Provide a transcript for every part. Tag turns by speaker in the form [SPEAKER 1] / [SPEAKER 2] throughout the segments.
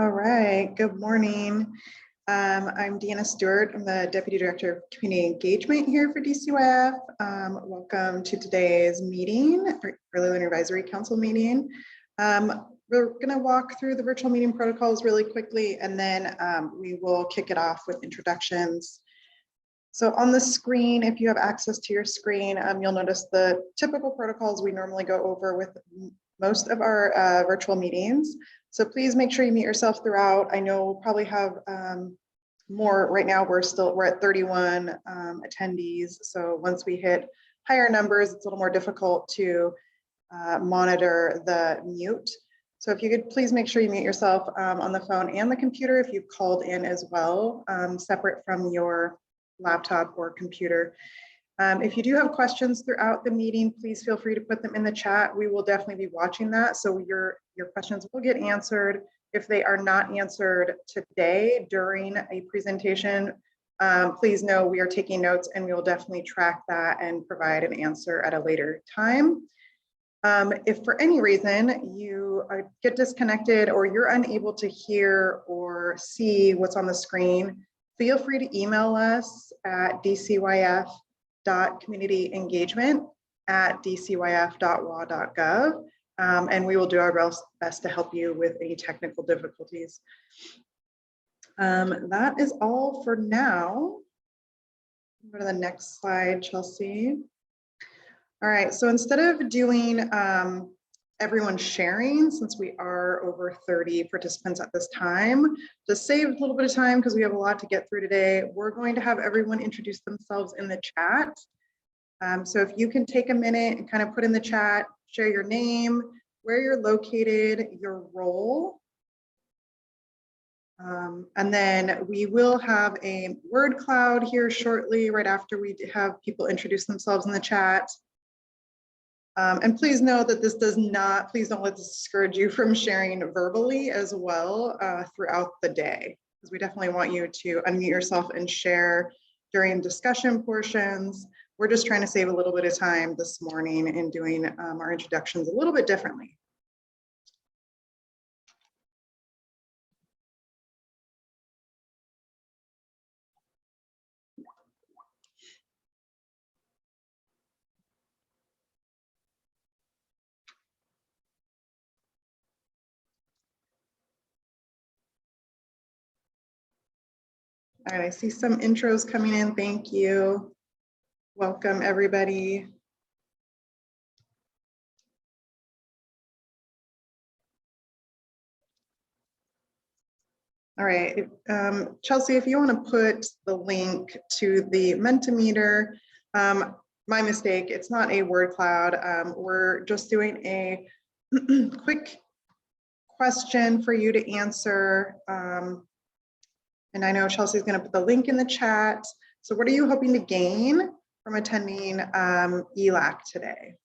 [SPEAKER 1] All right, good morning. I'm Deanna Stewart. I'm the Deputy Director of Community Engagement here for DCYF. Welcome to today's meeting, Early Learning Advisory Council meeting. We're going to walk through the virtual meeting protocols really quickly, and then we will kick it off with introductions. So on the screen, if you have access to your screen, you'll notice the typical protocols we normally go over with most of our virtual meetings. So please make sure you mute yourself throughout. I know we'll probably have more. Right now we're at 31 attendees. So once we hit higher numbers, it's a little more difficult to monitor the mute. So if you could please make sure you mute yourself on the phone and the computer if you've called in as well, separate from your laptop or computer. If you do have questions throughout the meeting, please feel free to put them in the chat. We will definitely be watching that. So your questions will get answered. If they are not answered today during a presentation, please know we are taking notes and we will definitely track that and provide an answer at a later time. If for any reason you get disconnected or you're unable to hear or see what's on the screen, feel free to email us at dcyf.communityengagement@dcyf.wa.gov, and we will do our best to help you with any technical difficulties. That is all for now. Go to the next slide, Chelsea. All right, so instead of doing everyone sharing, since we are over 30 participants at this time, to save a little bit of time because we have a lot to get through today, we're going to have everyone introduce themselves in the chat. So if you can take a minute and kind of put in the chat, share your name, where you're located, your role. And then we will have a word cloud here shortly, right after we have people introduce themselves in the chat. And please know that this does not, please don't let this discourage you from sharing verbally as well throughout the day, because we definitely want you to unmute yourself and share during discussion portions. We're just trying to save a little bit of time this morning in doing our introductions a little bit differently. All right, I see some intros coming in. Thank you. Welcome, everybody. All right, Chelsea, if you want to put the link to the Mentimeter, my mistake, it's not a word cloud. We're just doing a quick question for you to answer. And I know Chelsea's going to put the link in the chat. So what are you hoping to gain from attending ELAC today?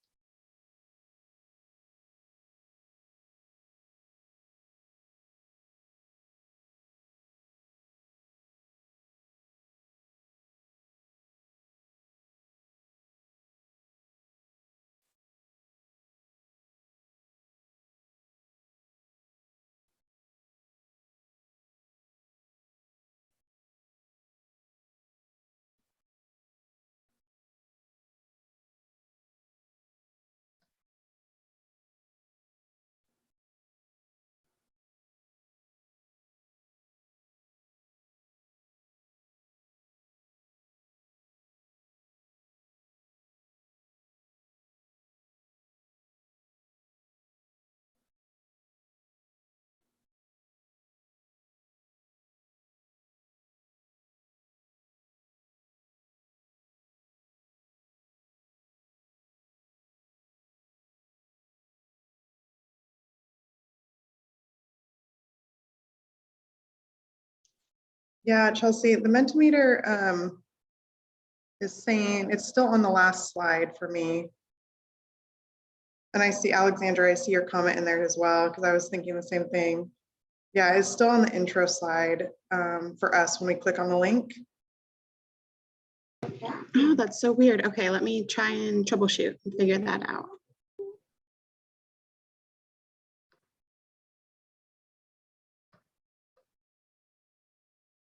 [SPEAKER 1] Yeah, Chelsea, the Mentimeter is saying it's still on the last slide for me. And I see Alexandra, I see your comment in there as well, because I was thinking the same thing. Yeah, it's still on the intro slide for us when we click on the link.
[SPEAKER 2] Oh, that's so weird. Okay, let me try and troubleshoot and figure that out.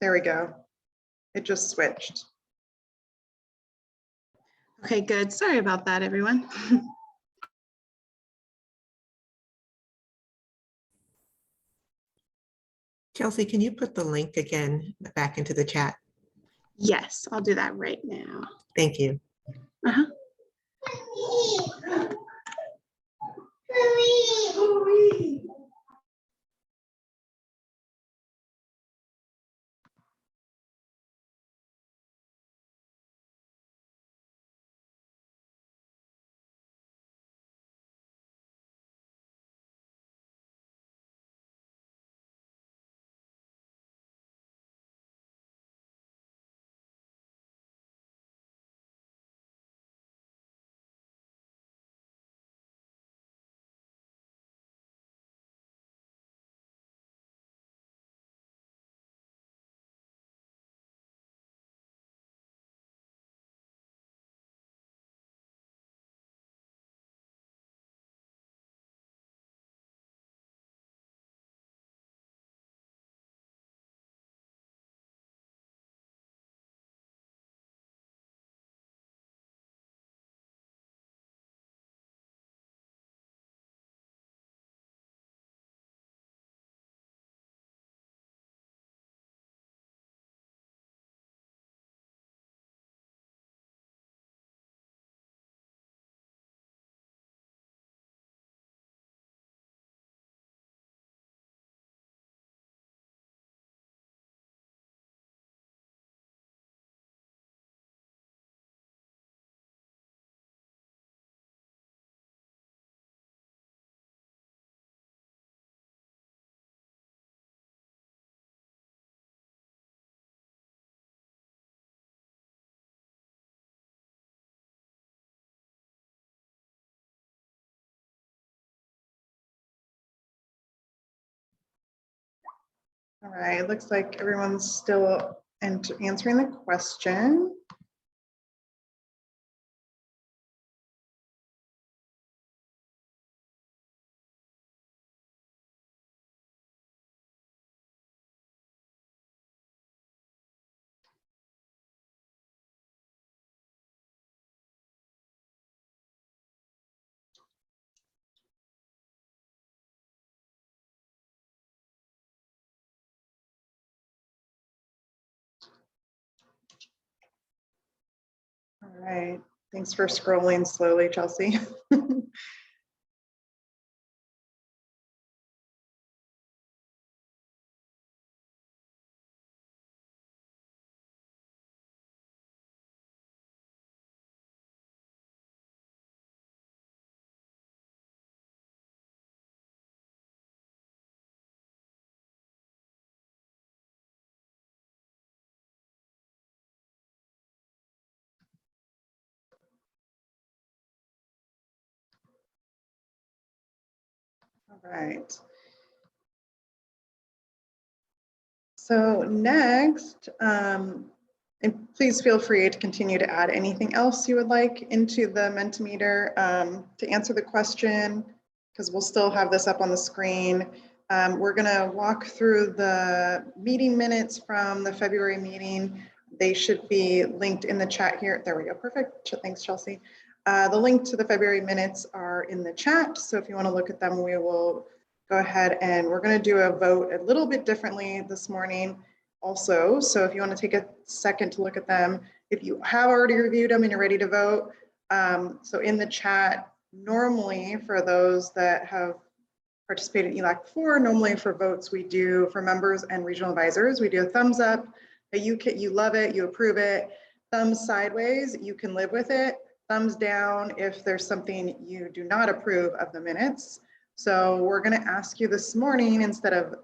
[SPEAKER 1] There we go. It just switched.
[SPEAKER 2] Okay, good. Sorry about that, everyone.
[SPEAKER 3] Chelsea, can you put the link again back into the chat?
[SPEAKER 2] Yes, I'll do that right now.
[SPEAKER 3] Thank you.
[SPEAKER 2] Uh-huh.
[SPEAKER 1] All right, looks like everyone's still answering the question. All right, thanks for scrolling slowly, Chelsea. All right. So next, and please feel free to continue to add anything else you would like into the Mentimeter to answer the question, because we'll still have this up on the screen. We're gonna walk through the meeting minutes from the February meeting. They should be linked in the chat here. There we go, perfect. Thanks, Chelsea. The link to the February minutes are in the chat. So if you wanna look at them, we will go ahead and we're going to do a vote a little bit differently this morning also. So if you want to take a second to look at them, if you have already reviewed them and you're ready to vote. So in the chat, normally for those that have participated in ELAC before, normally for votes we do for members and regional advisors, we do a thumbs up, that you love it, you approve it, thumbs sideways, you can live with it, thumbs down if there's something you do not approve of the minutes. So we're going to ask you this morning, instead of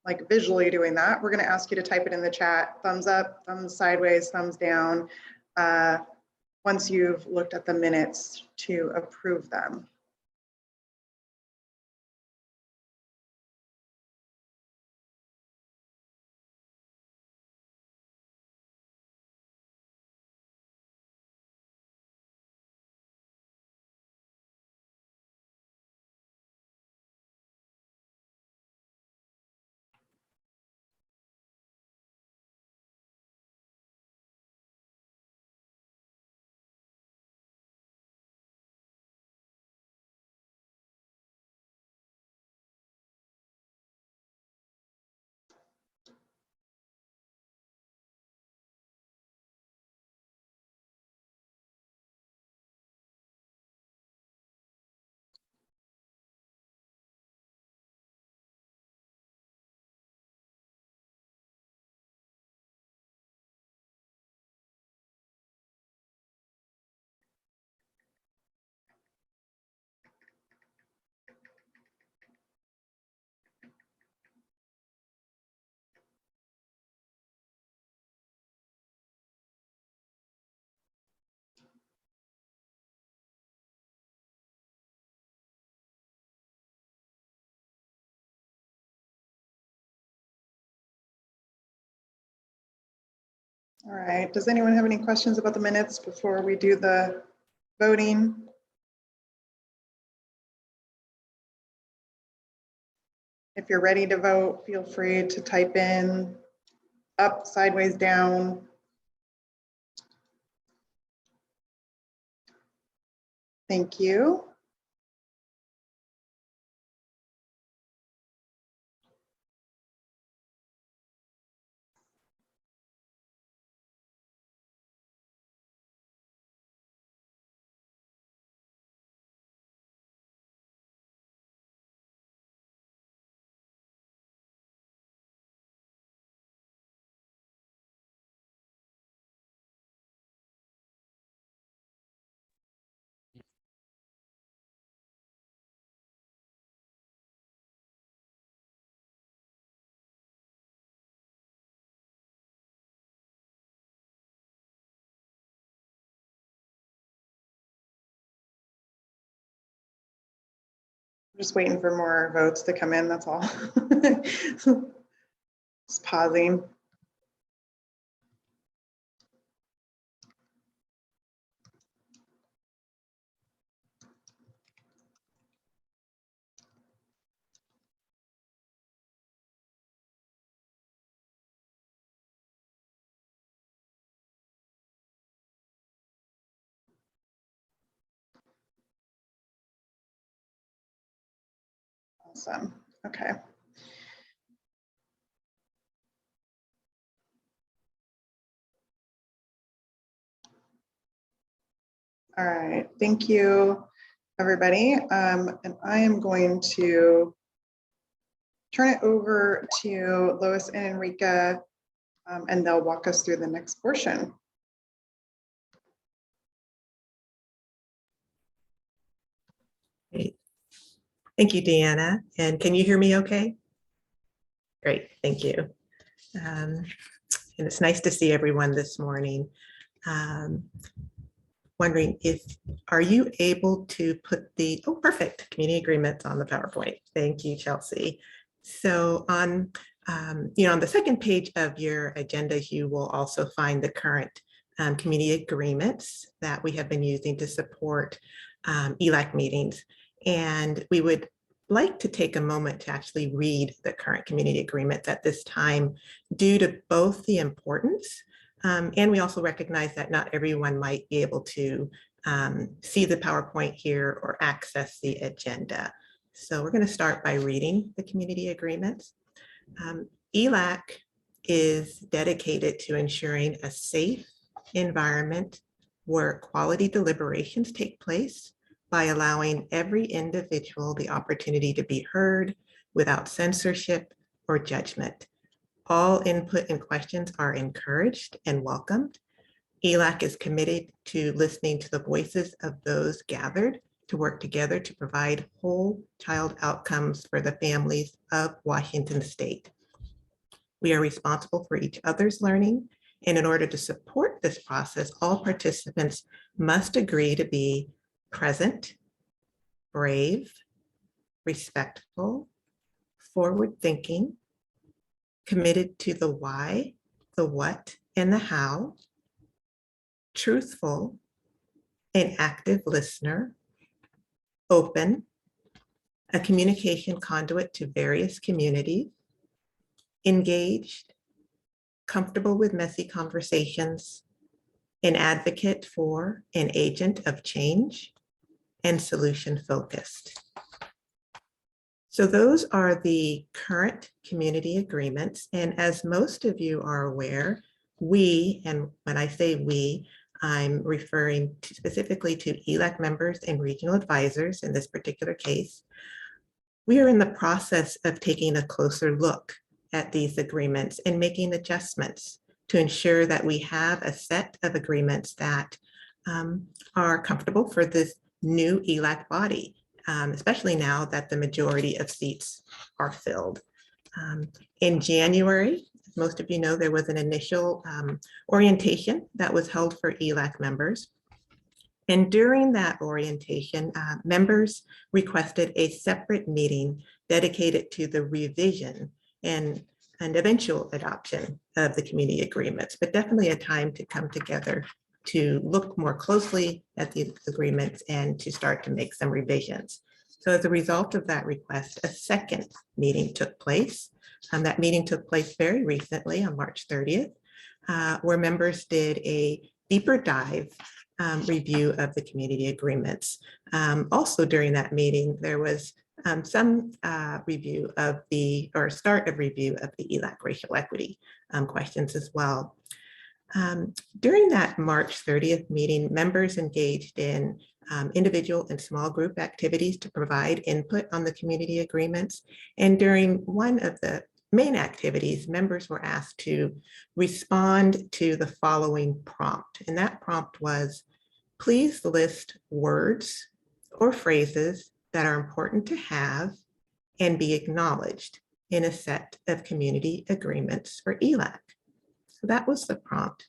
[SPEAKER 1] like visually doing that, we're going to ask you to type it in the chat, thumbs up, thumbs sideways, thumbs down, once you've looked at the minutes to approve them. All right, does anyone have any questions about the minutes before we do the voting? If you're ready to vote, feel free to type in up, sideways, down. Thank you. Just waiting for more votes to come in, that's all. Just pausing. Awesome, okay. All right, thank you, everybody. And I am going to turn it over to Lois and Enrica, and they'll walk us through the next portion.
[SPEAKER 3] Great. Thank you, Deanna. And can you hear me okay? Great, thank you. And it's nice to see everyone this morning. Wondering are you able to put the, oh, perfect, community agreements on the PowerPoint. Thank you, Chelsea. So on, on the second page of your agenda, you will also find the current community agreements that we have been using to support ELAC meetings. And we would like to take a moment to actually read the current community agreements at this time due to both the importance and we also recognize that not everyone might be able to see the PowerPoint here or access the agenda. So we're going to start by reading the community agreements. ELAC is dedicated to ensuring a safe environment where quality deliberations take place by allowing every individual the opportunity to be heard without censorship or judgment. All input and questions are encouraged and welcomed. ELAC is committed to listening to the voices of those gathered to work together to provide whole child outcomes for the families of Washington State. We are responsible for each other's learning, and in order to support this process, all participants must agree to be present, brave, respectful, forward-thinking, committed to the why, the what, and the how, truthful, an active listener, open, a communication conduit to various communities, engaged, comfortable with messy conversations, an advocate for an agent of change, and solution focused. So those are the current community agreements. And as most of you are aware, we, and when I say we, I'm referring specifically to ELAC members and regional advisors in this particular case. We are in the process of taking a closer look at these agreements and making adjustments to ensure that we have a set of agreements that are comfortable for this new ELAC body. Especially now that the majority of seats are filled. In January, most of you know, there was an initial orientation that was held for ELAC members. And during that orientation, members requested a separate meeting dedicated to the revision and and eventual adoption of the community agreements, but definitely a time to come together to look more closely at the agreements and to start to make some revisions. So as a result of that request, a second meeting took place. That meeting took place very recently on March 30th, where members did a deeper dive review of the community agreements. Also during that meeting, there was some review of the, or start of review of the ELAC racial equity questions as well. During that March 30th meeting, members engaged in individual and small group activities to provide input on the community agreements. And during one of the main activities, members were asked to respond to the following prompt. And that prompt was, please list words or phrases that are important to have and be acknowledged in a set of community agreements for ELAC. So that was the prompt.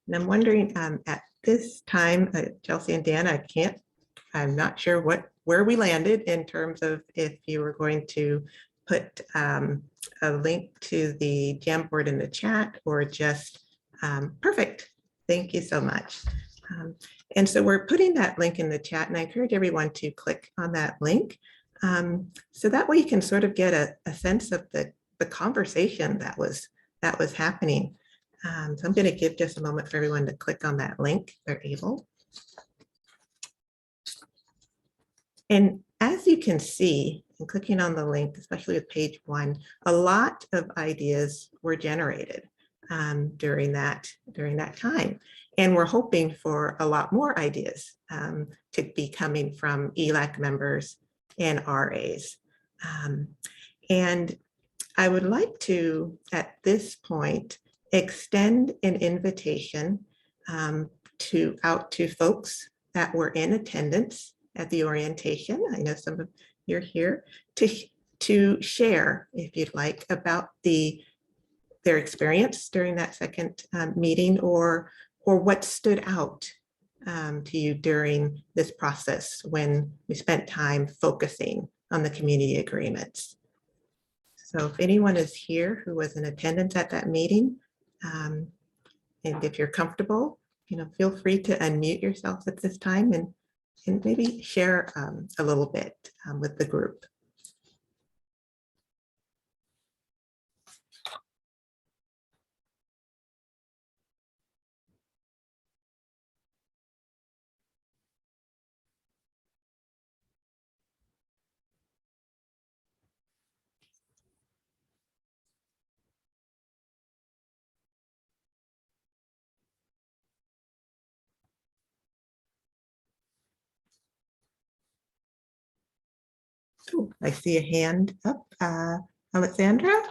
[SPEAKER 3] And I'm wondering at this time, Chelsea and Dan, I'm not sure where we landed in terms of if you were going to put a link to the Jamboard in the chat or just, perfect. Thank you so much. And so we're putting that link in the chat, and I encourage everyone to click on that link. So that way you can sort of get a sense of the conversation that was happening. So I'm going to give just a moment for everyone to click on that link if they're able. And as you can see, in clicking on the link, especially with page 1, a lot of ideas were generated during that time. And we're hoping for a lot more ideas to be coming from ELAC members and RAs. And I would like to, at this point, extend an invitation out to folks that were in attendance at the orientation. I know some of you are here to share, if you'd like, about their experience during that second meeting, or what stood out to you during this process when we spent time focusing on the community agreements. So if anyone is here who was in attendance at that meeting, and if you're comfortable, feel free to unmute yourself at this time and maybe share a little bit with the group. Oh, I see a hand up. Alexandra?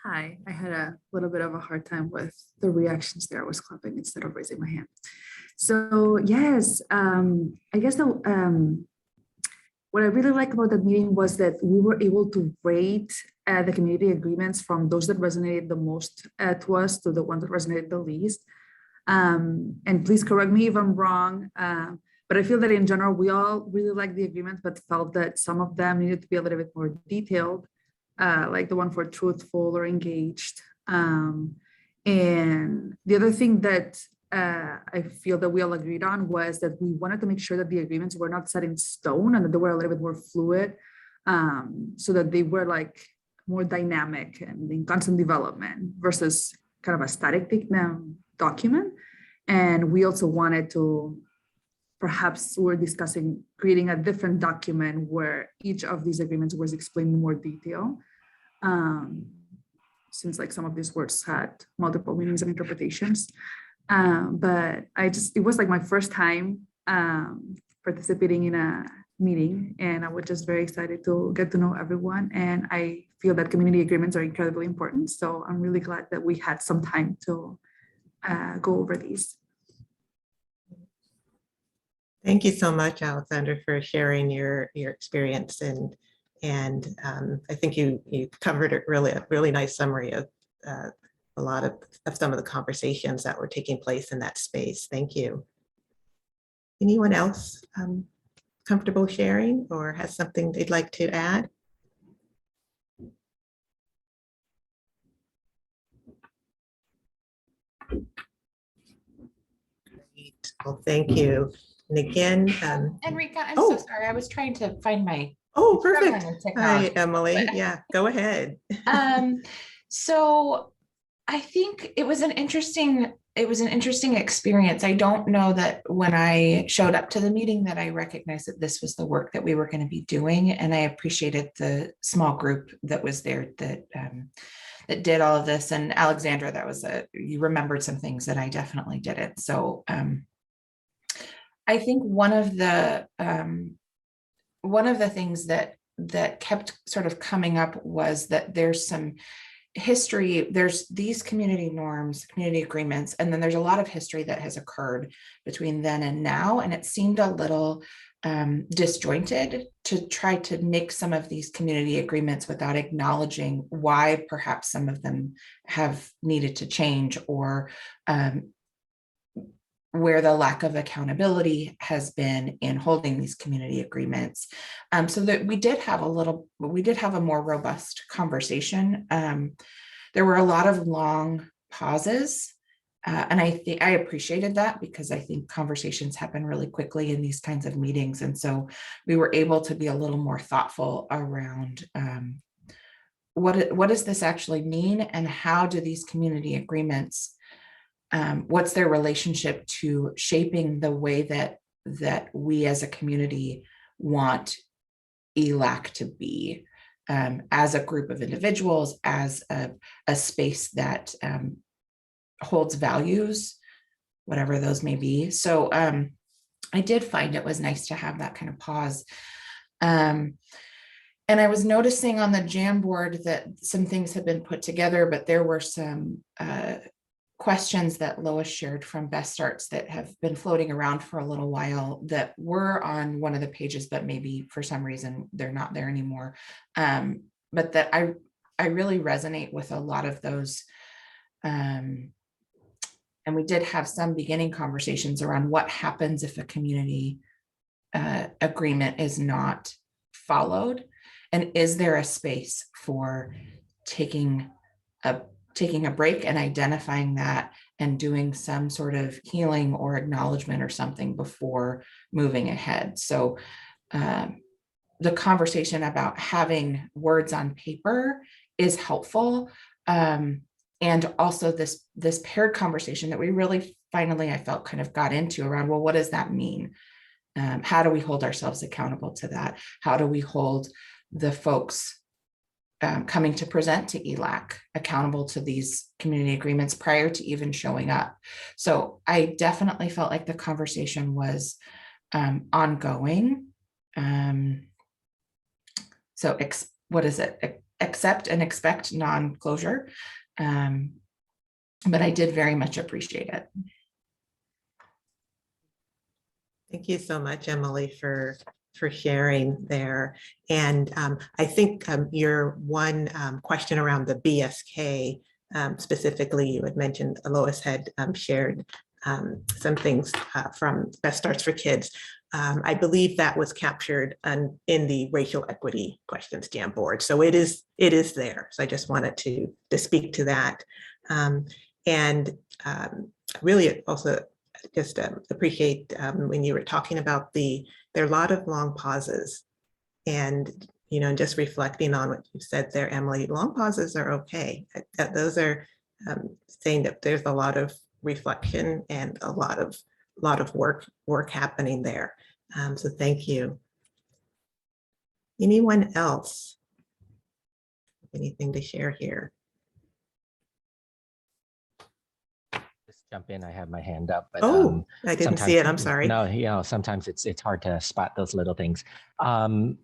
[SPEAKER 4] Hi, I had a little bit of a hard time with the reactions there. I was clapping instead of raising my hand. So yes, I guess what I really like about that meeting was that we were able to rate the community agreements from those that resonated the most to us to the ones that resonated the least. And please correct me if I'm wrong, but I feel that in general, we all really liked the agreements, but felt that some of them needed to be a little bit more detailed, like the one for truthful or engaged. And the other thing that I feel that we all agreed on was that we wanted to make sure that the agreements were not set in stone and that they were a little bit more fluid, so that they were like more dynamic and in constant development versus kind of a static document. And we also wanted to, perhaps we're discussing creating a different document where each of these agreements was explained in more detail. Since like some of these words had multiple meanings and interpretations. But it was like my first time participating in a meeting, and I was just very excited to get to know everyone. And I feel that community agreements are incredibly important. So I'm really glad that we had some time to go over these.
[SPEAKER 3] Thank you so much, Alexandra, for sharing your experience, and I think you covered a really nice summary of a lot of some of the conversations that were taking place in that space. Thank you. Anyone else comfortable sharing or has something they'd like to add? Great. Well, thank you. And again,
[SPEAKER 5] Enrica, I'm
[SPEAKER 3] oh.
[SPEAKER 5] so sorry. I was trying to find my.
[SPEAKER 3] oh,
[SPEAKER 5] struggling
[SPEAKER 3] perfect.
[SPEAKER 5] with
[SPEAKER 3] Hi,
[SPEAKER 5] technology.
[SPEAKER 3] Emily. Yeah, go ahead.
[SPEAKER 5] So I think it was an interesting experience. I don't know that when I showed up to the meeting that I recognized that this was the work that we were going to be doing. And I appreciated the small group that was there that that did all of this. And Alexandra, you remembered some things that I definitely didn't. So I think one of the things that kept sort of coming up was that there's some history, there's these community norms, community agreements, and then there's a lot of history that has occurred between then and now. And it seemed a little disjointed to try to make some of these community agreements without acknowledging why perhaps some of them have needed to change, or where the lack of accountability has been in holding these community agreements. So that we did have a more robust conversation. There were a lot of long pauses, and I appreciated that, because I think conversations happen really quickly in these kinds of meetings. And so we were able to be a little more thoughtful around what does this actually mean, and how do these community agreements, what's their relationship to shaping the way that we as a community want ELAC to be, as a group of individuals, as a space that holds values, whatever those may be. So I did find it was nice to have that kind of pause. And I was noticing on the Jamboard that some things have been put together, but there were some questions that Lois shared from Best Starts that have been floating around for a little while that were on one of the pages, but maybe for some reason they're not there anymore. But that I really resonate with a lot of those. And we did have some beginning conversations around what happens if a community agreement is not followed, and is there a space for taking a break and identifying that and doing some sort of healing or acknowledgement or something before moving ahead. So the conversation about having words on paper is helpful. And also this paired conversation that we really finally, I felt, kind of got into around, well, what does that mean? How do we hold ourselves accountable to that? How do we hold the folks coming to present to ELAC accountable to these community agreements prior to even showing up? So I definitely felt like the conversation was ongoing. So what is it? Accept and expect non-closure. But I did very much appreciate it.
[SPEAKER 3] Thank you so much, Emily, for sharing there. And I think your one question around the BSK, specifically, you had mentioned Lois had shared some things from Best Starts for Kids. I believe that was captured in the racial equity questions Jamboard. So it is there. So I just wanted to speak to that. And really also just appreciate when you were talking about there are a lot of long pauses, and just reflecting on what you said there, Emily. Long pauses are okay. Those are saying that there's a lot of reflection and a lot of work happening there. So thank you. Anyone else? Anything to share here?
[SPEAKER 6] Jump in. I have my hand up, but
[SPEAKER 3] I didn't see it. I'm sorry.
[SPEAKER 6] No, sometimes it's hard to spot those little things. I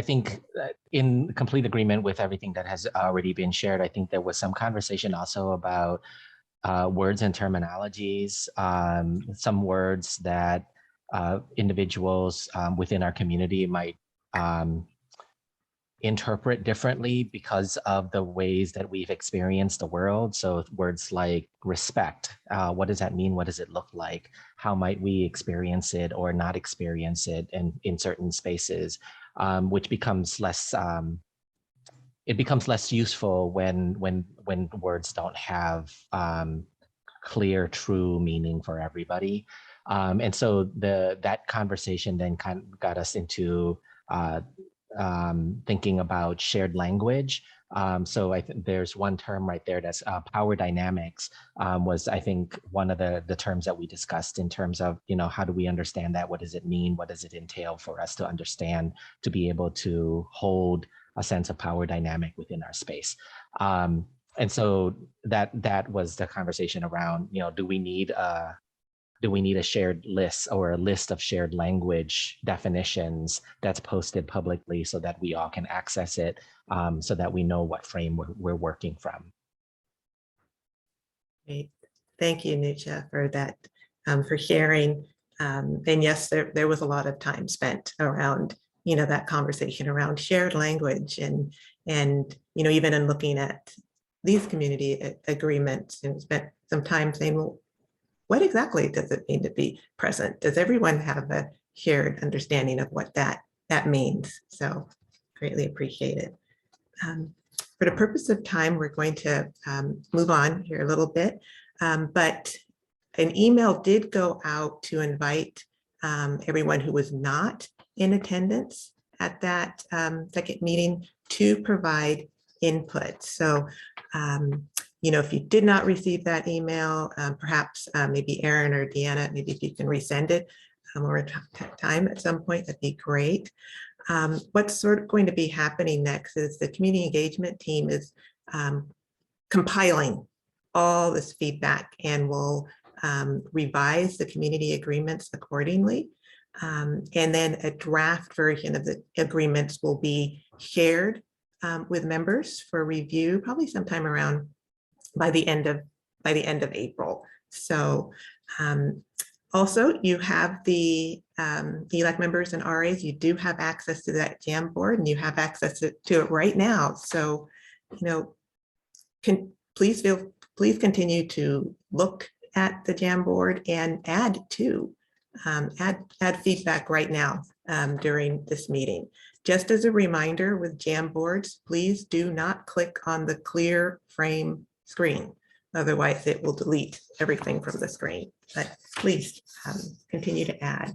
[SPEAKER 6] think in complete agreement with everything that has already been shared. I think there was some conversation also about words and terminologies, some words that individuals within our community might interpret differently because of the ways that we've experienced the world. So words like respect, what does that mean? What does it look like? How might we experience it or not experience it in certain spaces, which becomes less it becomes less useful when words don't have clear, true meaning for everybody. And so that conversation then kind of got us into thinking about shared language. So I think there's one term right there that's power dynamics was, I think, one of the terms that we discussed in terms of, how do we understand that? What does it mean? What does it entail for us to understand, to be able to hold a sense of power dynamic within our space? And so that was the conversation around, do we need a shared list or a list of shared language definitions that's posted publicly so that we all can access it, so that we know what frame we're working from.
[SPEAKER 3] Great. Thank you, Nucha, for that, for sharing. And yes, there was a lot of time spent around, that conversation around shared language and even in looking at these community agreements, and spent some time saying, well, what exactly does it mean to be present? Does everyone have a shared understanding of what that means? So greatly appreciate it. For the purpose of time, we're going to move on here a little bit, but an email did go out to invite everyone who was not in attendance at that second meeting to provide input. So, if you did not receive that email, perhaps maybe Erin or Deanna, maybe if you can resend it or time at some point, that'd be great. What's sort of going to be happening next is the community engagement team is compiling all this feedback and will revise the community agreements accordingly. And then a draft version of the agreements will be shared with members for review, probably sometime around by the end of April. So also you have the ELAC members and RAs, you do have access to that Jamboard and you have access to it right now. So, please continue to look at the Jamboard and add feedback right now during this meeting. Just as a reminder with Jamboards, please do not click on the clear frame screen. Otherwise, it will delete everything from the screen. But please continue to add.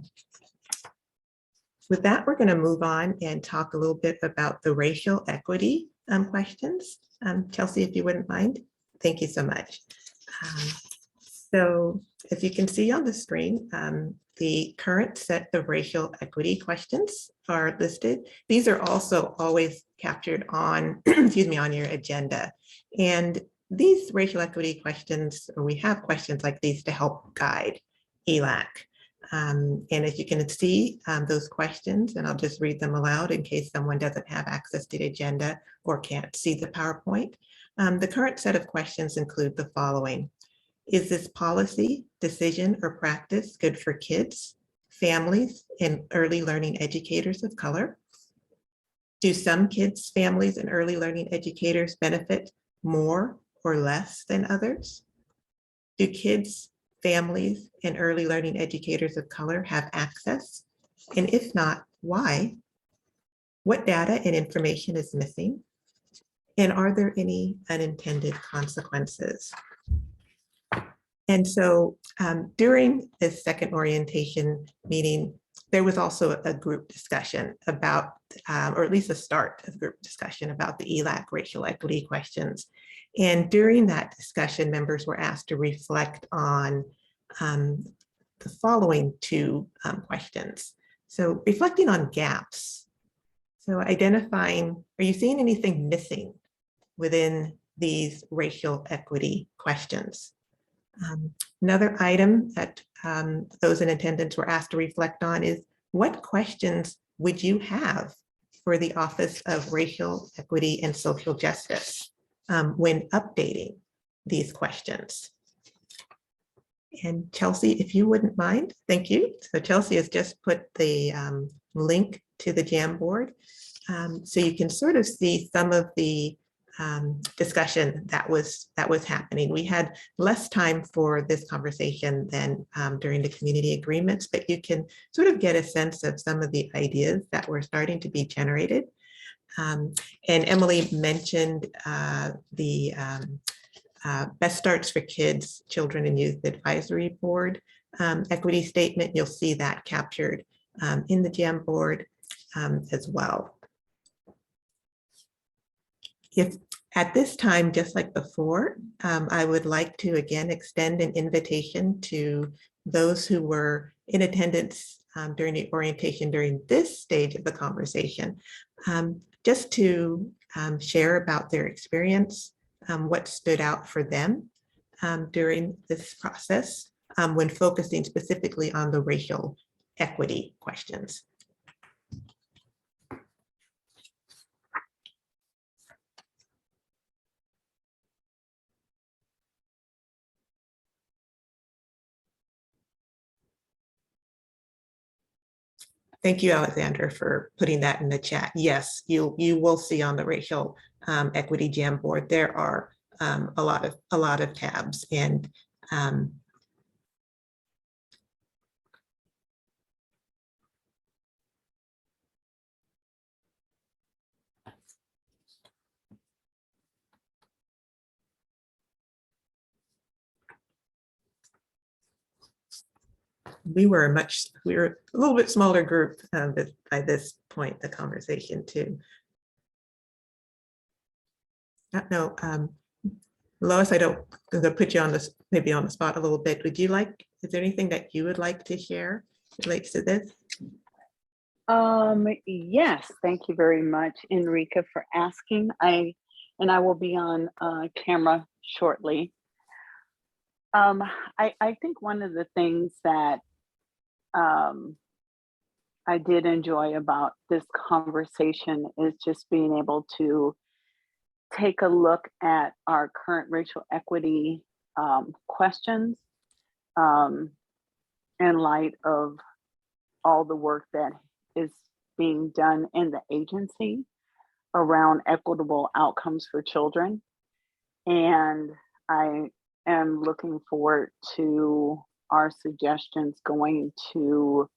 [SPEAKER 3] With that, we're going to move on and talk a little bit about the racial equity questions. Chelsea, if you wouldn't mind. Thank you so much. So as you can see on the screen, the current set of racial equity questions are listed. These are also always captured on, excuse me, on your agenda. And these racial equity questions, or we have questions like these to help guide ELAC. And as you can see, those questions, and I'll just read them aloud in case someone doesn't have access to the agenda or can't see the PowerPoint. The current set of questions include the following. Is this policy, decision, or practice good for kids, families, and early learning educators of color? Do some kids, families, and early learning educators benefit more or less than others? Do kids, families, and early learning educators of color have access? And if not, why? What data and information is missing? And are there any unintended consequences? And so during this second orientation meeting, there was also a group discussion about, or at least a start of group discussion about the ELAC racial equity questions. And during that discussion, members were asked to reflect on the following two questions. So reflecting on gaps. So identifying, are you seeing anything missing within these racial equity questions? Another item that those in attendance were asked to reflect on is, what questions would you have for the Office of Racial Equity and Social Justice when updating these questions? And Chelsea, if you wouldn't mind, thank you. So Chelsea has just put the link to the Jamboard. So you can sort of see some of the discussion that was happening. We had less time for this conversation than during the community agreements, but you can sort of get a sense of some of the ideas that were starting to be generated. And Emily mentioned the Best Starts for Kids, Children and Youth Advisory Board equity statement. You'll see that captured in the Jamboard as well. If at this time, just like before, I would like to again extend an invitation to those who were in attendance during the orientation during this stage of the conversation, just to share about their experience, what stood out for them during this process when focusing specifically on the racial equity questions. Thank you, Alexander, for putting that in the chat. Yes, you will see on the racial equity Jamboard there are a lot of tabs, and we were a little bit smaller group by this point, the conversation too. No, Lois, I'm gonna put you on this, maybe on the spot a little bit. Would you like, is there anything that you would like to share relates to this?
[SPEAKER 7] Yes, thank you very much, Enrica, for asking. I will be on camera shortly. I think one of the things that I did enjoy about this conversation is just being able to take a look at our current racial equity questions in light of all the work that is being done in the agency around equitable outcomes for children. And I am looking forward to our suggestions going to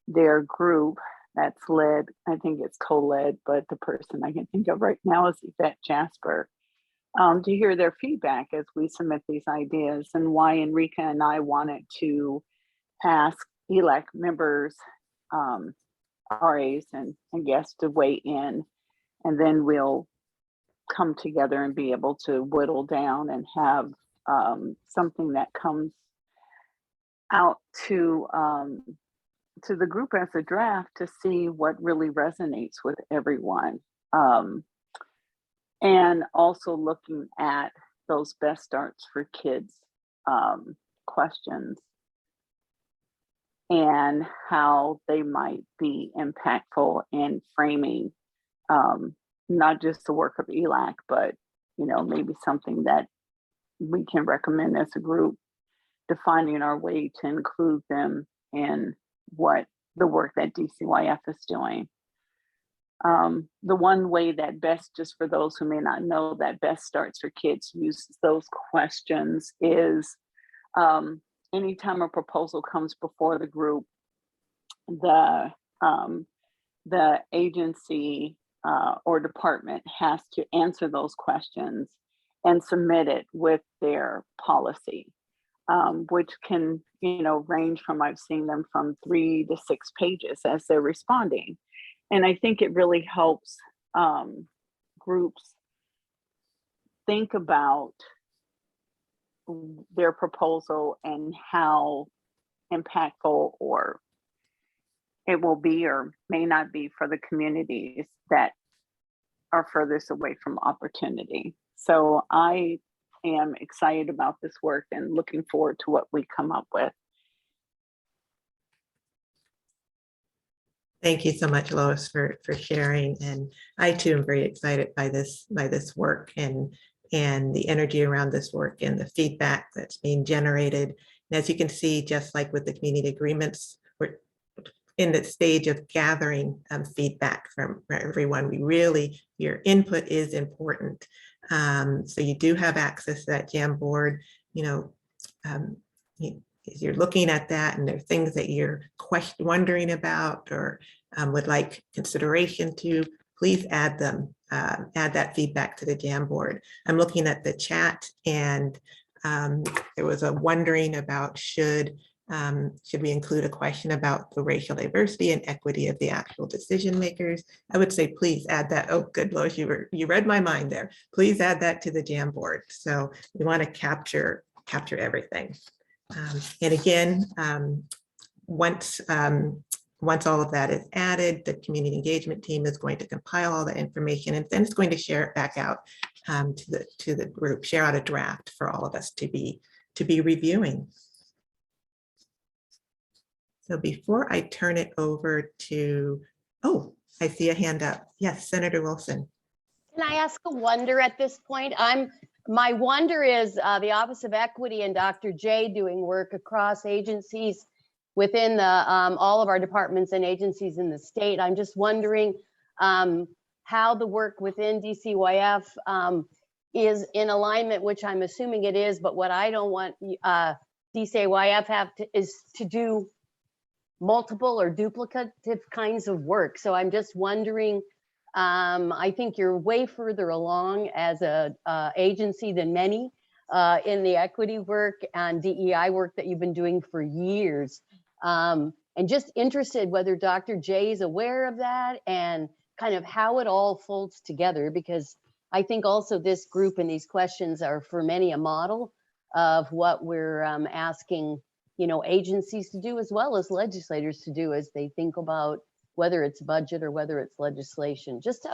[SPEAKER 7] their group that's led, I think it's co-led, but the person I can think of right now is Yvette Jasper, to hear their feedback as we submit these ideas, and why Enrica and I wanted to ask ELAC members, RAs and guests to weigh in, and then we'll come together and be able to whittle down and have something that comes out to the group as a draft to see what really resonates with everyone. And also looking at those best starts for kids questions and how they might be impactful in framing not just the work of ELAC, but maybe something that we can recommend as a group, defining our way to include them in what the work that DCYF is doing. The one way that best, just for those who may not know, that Best Starts for Kids uses those questions is anytime a proposal comes before the group, the agency or department has to answer those questions and submit it with their policy, which can range from, I've seen them from 3 to 6 pages as they're responding. And I think it really helps groups think about their proposal and how impactful or it will be or may not be for the communities that are furthest away from opportunity. So I am excited about this work and looking forward to what we come up with.
[SPEAKER 3] Thank you so much, Lois, for sharing. And I too am very excited by this work and the energy around this work and the feedback that's being generated. And as you can see, just like with the community agreements, we're in the stage of gathering feedback from everyone. Your input is important. So you do have access to that Jamboard. You're looking at that and there are things that you're wondering about or would like consideration to, please add them, add that feedback to the Jamboard. I'm looking at the chat, and there was a wondering about should we include a question about the racial diversity and equity of the actual decision makers? I would say please add that. Oh, good, Lois, you read my mind there. Please add that to the Jamboard. So we want to capture everything. And again, once all of that is added, the community engagement team is going to compile all the information, and then it's going to share it back out to the group, share out a draft for all of us to be reviewing. So before I turn it over to, oh, I see a hand up. Yes, Senator Wilson.
[SPEAKER 8] Can I ask a wonder at this point? My wonder is the Office of Equity and Dr. J doing work across agencies within the all of our departments and agencies in the state. I'm just wondering how the work within DCYF is in alignment, which I'm assuming it is, but what I don't want DCYF is to do multiple or duplicative kinds of work. So I'm just wondering, I think you're way further along as a agency than many in the equity work and DEI work that you've been doing for years. And just interested whether Dr. J is aware of that and kind of how it all folds together, because I think also this group and these questions are for many a model of what we're asking, you know, agencies to do as well as legislators to do as they think about whether it's budget or whether it's legislation. Just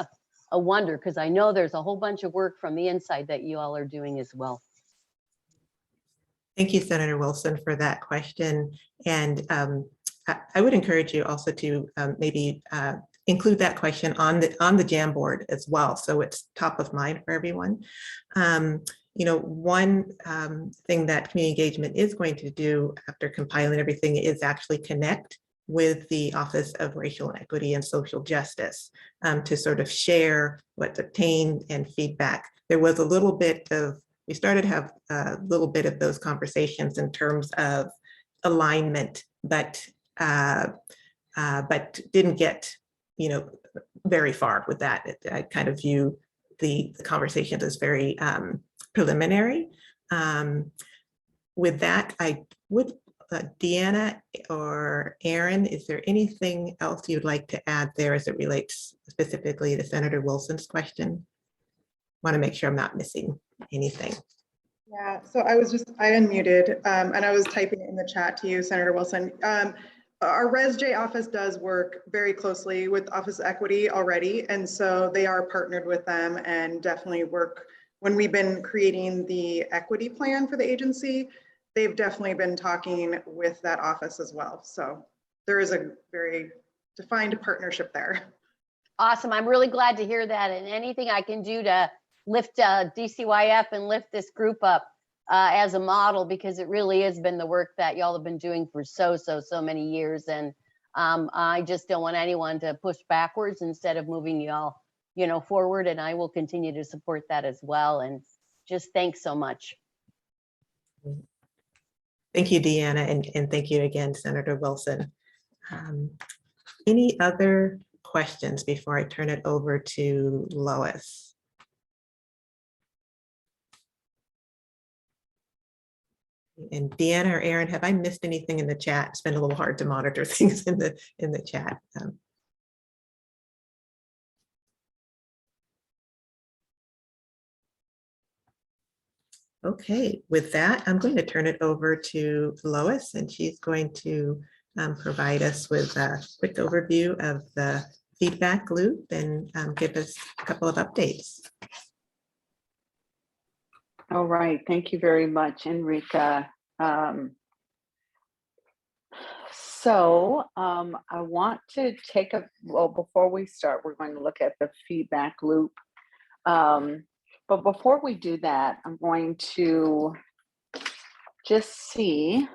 [SPEAKER 8] a wonder, because I know there's a whole bunch of work from the inside that you all are doing as well.
[SPEAKER 3] Thank you, Senator Wilson, for that question. And I would encourage you also to maybe include that question on the Jamboard as well, so it's top of mind for everyone. You know, one thing that community engagement is going to do after compiling everything is actually connect with the Office of Racial Equity and Social Justice to sort of share what's obtained and feedback. There was a little bit of, we started to have a little bit of those conversations in terms of alignment, but didn't get, you know, very far with that. I kind of view the conversations as very preliminary. With that, I would, Deanna or Aaron, is there anything else you'd like to add there as it relates specifically to Senator Wilson's question? Want to make sure I'm not missing anything.
[SPEAKER 1] Yeah, so I unmuted and I was typing in the chat to you, Senator Wilson. Our ResJ office does work very closely with Office of Equity already, and so they are partnered with them and definitely work when we've been creating the equity plan for the agency. They've definitely been talking with that office as well. So there is a very defined partnership there.
[SPEAKER 8] Awesome. I'm really glad to hear that, and anything I can do to lift DCYF and lift this group up as a model, because it really has been the work that y'all have been doing for so many years. And I just don't want anyone to push backwards instead of moving y'all, you know, forward. And I will continue to support that as well. And just thanks so much.
[SPEAKER 3] Thank you, Deanna, and thank you again, Senator Wilson. Any other questions before I turn it over to Lois? And Deanna or Aaron, have I missed anything in the chat? It's been a little hard to monitor things in the chat. Okay, with that, I'm going to turn it over to Lois, and she's going to provide us with a quick overview of the feedback loop and give us a couple of updates.
[SPEAKER 7] All right, thank you very much, Enrica. I want to take well, before we start, we're going to look at the feedback loop. But before we do that, I'm going to just see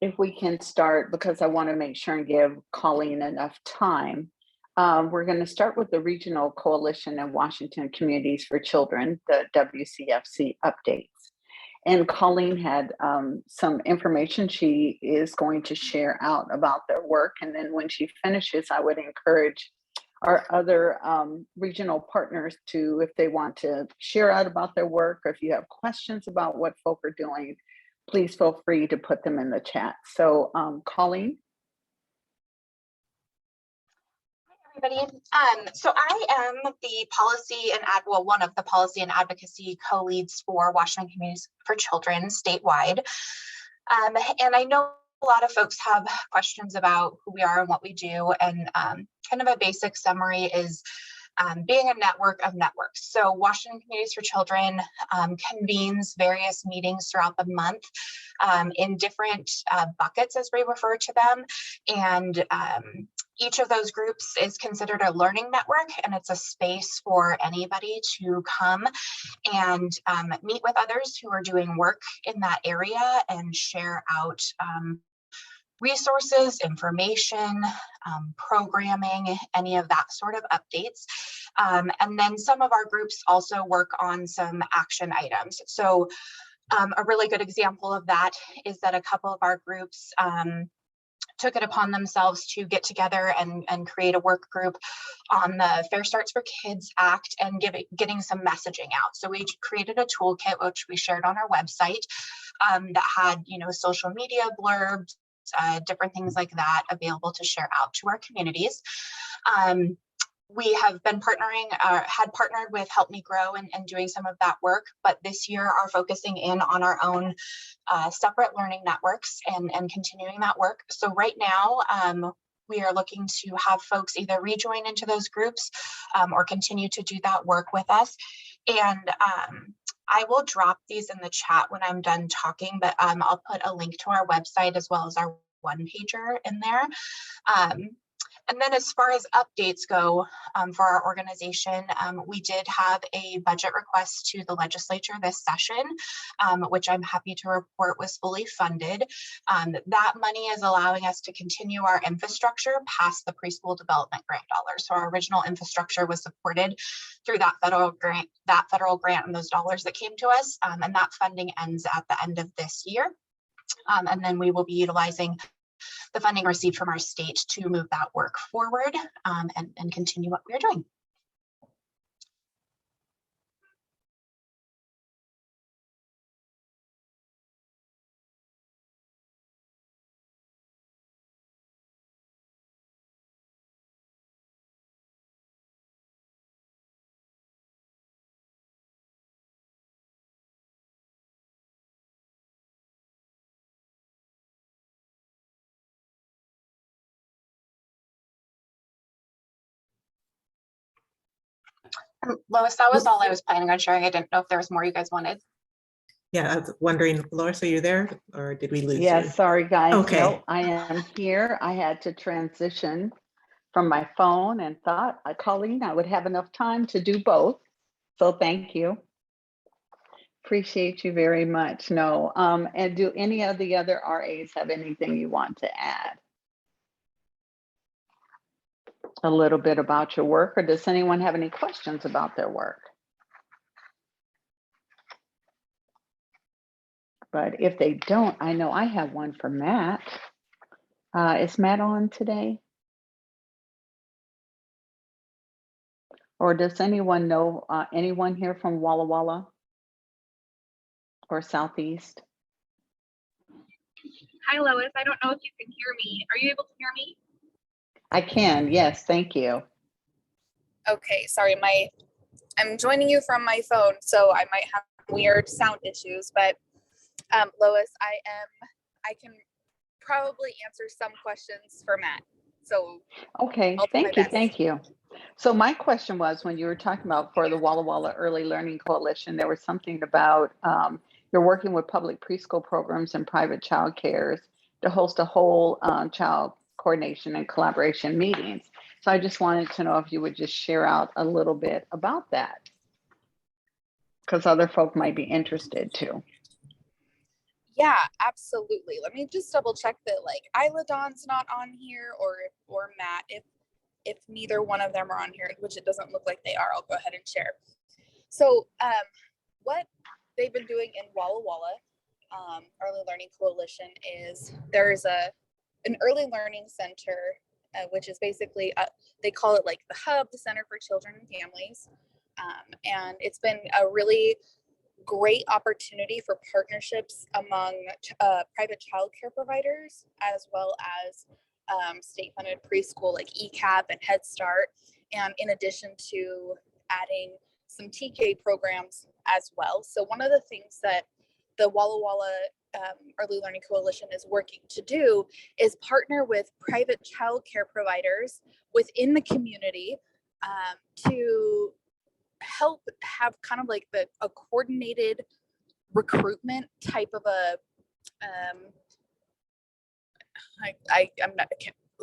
[SPEAKER 7] if we can start, because I want to make sure and give Colleen enough time. We're going to start with the Regional Coalition of Washington Communities for Children, the WCFC updates. And Colleen had some information she is going to share out about their work. And then when she finishes, I would encourage our other regional partners to, if they want to share out about their work, or if you have questions about what folk are doing, please feel free to put them in the chat. So Colleen.
[SPEAKER 9] Everybody. So I am the policy and one of the policy and advocacy co-leads for Washington Communities for Children statewide. And I know a lot of folks have questions about who we are and what we do. And kind of a basic summary is being a network of networks. So Washington Communities for Children convenes various meetings throughout the month in different buckets, as we refer to them. And each of those groups is considered a learning network, and it's a space for anybody to come and meet with others who are doing work in that area and share out resources, information, programming, any of that sort of updates. And then some of our groups also work on some action items. So a really good example of that is that a couple of our groups took it upon themselves to get together and create a work group on the Fair Starts for Kids Act and getting some messaging out. So we created a toolkit, which we shared on our website, that had, social media blurbs, different things like that available to share out to our communities. We have been had partnered with Help Me Grow and doing some of that work, but this year are focusing in on our own separate learning networks and continuing that work. So right now, we are looking to have folks either rejoin into those groups or continue to do that work with us. And I will drop these in the chat when I'm done talking, but I'll put a link to our website as well as our one-pager in there. And then as far as updates go for our organization, we did have a budget request to the legislature this session, which I'm happy to report was fully funded. That money is allowing us to continue our infrastructure past the preschool development grant dollars. So our original infrastructure was supported through that federal grant and those dollars that came to us, and that funding ends at the end of this year. And then we will be utilizing the funding received from our state to move that work forward and continue what we are doing. Lois, that was all I was planning on sharing. I didn't know if there was more you guys wanted.
[SPEAKER 3] Yeah, I was wondering, Lois, are you there or did we lose you?
[SPEAKER 7] Yes, sorry guys.
[SPEAKER 3] Okay.
[SPEAKER 7] Nope, I am here. I had to transition from my phone and thought, Colleen, I would have enough time to do both. So thank you. Appreciate you very much. No, and do any of the other RAs have anything you want to add? A little bit about your work, or does anyone have any questions about their work? But if they don't, I know I have one for Matt. Is Matt on today? Or does anyone know anyone here from Walla Walla or Southeast?
[SPEAKER 10] Hi, Lois. I don't know if you can hear me. Are you able to hear me?
[SPEAKER 7] I can, yes, thank you.
[SPEAKER 10] Okay, sorry, I'm joining you from my phone, so I might have weird sound issues, but Lois, I can probably answer some questions for Matt. So
[SPEAKER 7] okay, thank you. So my question was, when you were talking about for the Walla Walla Early Learning Coalition, there was something about you're working with public preschool programs and private child cares to host a whole child coordination and collaboration meetings. So I just wanted to know if you would just share out a little bit about that, because other folk might be interested too.
[SPEAKER 10] Yeah, absolutely. Let me just double check that Isla Dawn's not on here or Matt. If neither one of them are on here, which it doesn't look like they are, I'll go ahead and share. So what they've been doing in Walla Walla Early Learning Coalition is there's an early learning center, which is basically, they call it like the hub, the Center for Children and Families. And it's been a really great opportunity for partnerships among private childcare providers, as well as state-funded preschool like Ecap and Head Start, and in addition to adding some TK programs as well. So one of the things that the Walla Walla Early Learning Coalition is working to do is partner with private childcare providers within the community to help have kind of like a coordinated recruitment type of a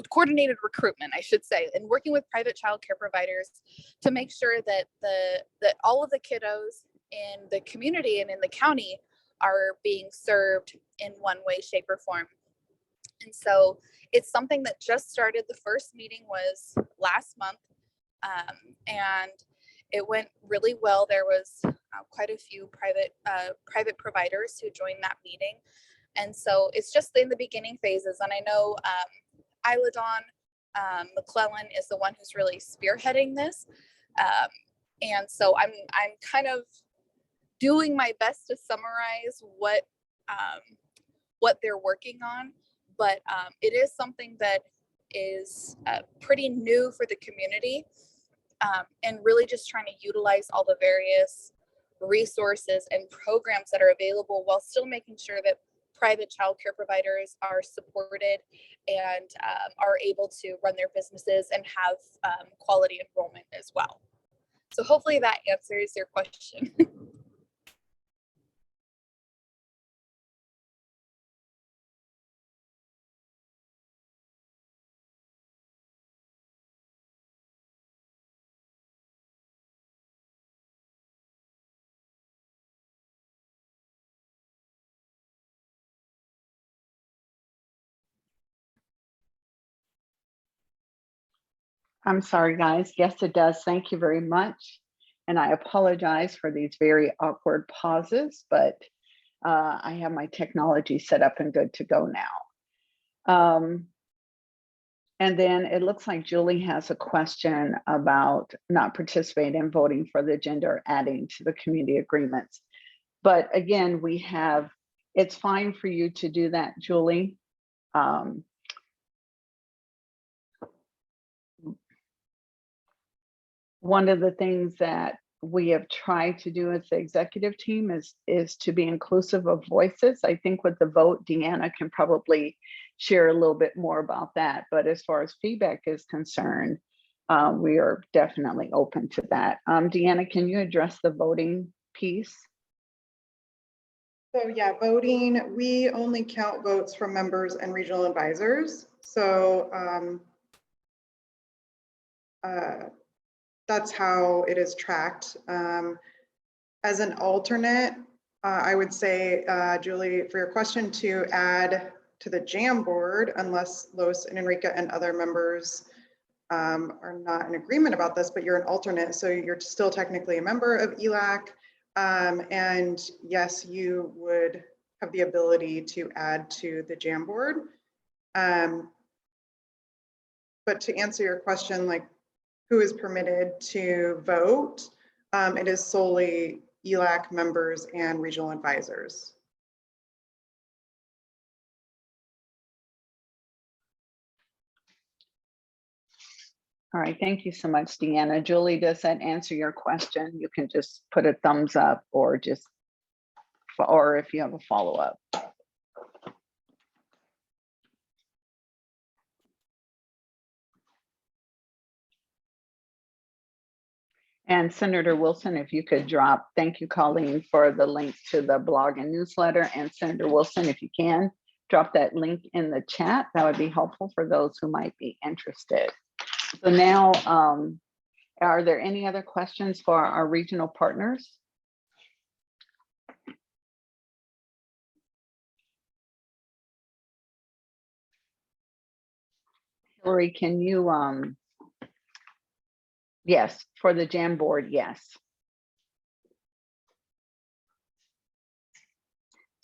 [SPEAKER 10] coordinated recruitment, I should say, and working with private childcare providers to make sure that that all of the kiddos in the community and in the county are being served in one way, shape, or form. And so it's something that just started. The first meeting was last month, and it went really well. There was quite a few private providers who joined that meeting. And so it's just in the beginning phases. And I know Isla McClellan is the one who's really spearheading this. And so I'm kind of doing my best to summarize what they're working on. But it is something that is pretty new for the community, and really just trying to utilize all the various resources and programs that are available while still making sure that private childcare providers are supported and are able to run their businesses and have quality enrollment as well. So hopefully that answers your question.
[SPEAKER 7] I'm sorry, guys. Yes, it does. Thank you very much. And I apologize for these very awkward pauses, but I have my technology set up and good to go now. And then it looks like Julie has a question about not participating in voting for the gender adding to the community agreements. But again, it's fine for you to do that, Julie. One of the things that we have tried to do as the executive team is to be inclusive of voices. I think with the vote, Deanna can probably share a little bit more about that. But as far as feedback is concerned, we are definitely open to that. Deanna, can you address the voting piece?
[SPEAKER 1] So yeah, voting, we only count votes from members and regional advisors. So that's how it is tracked. As an alternate, I would say, Julie, for your question, to add to the JAM board, unless Lois and Enrica and other members are not in agreement about this, but you're an alternate, so you're still technically a member of ELAC. And yes, you would have the ability to add to the JAM board. But to answer your question, like who is permitted to vote, it is solely ELAC members and regional advisors.
[SPEAKER 7] All right, thank you so much, Deanna. Julie, does that answer your question? You can just put a thumbs up or if you have a follow-up. And Senator Wilson, if you could drop, thank you, Colleen, for the link to the blog and newsletter. And Senator Wilson, if you can, drop that link in the chat. That would be helpful for those who might be interested. So now, are there any other questions for our regional partners? Hillary, can you, yes, for the JAM board, yes.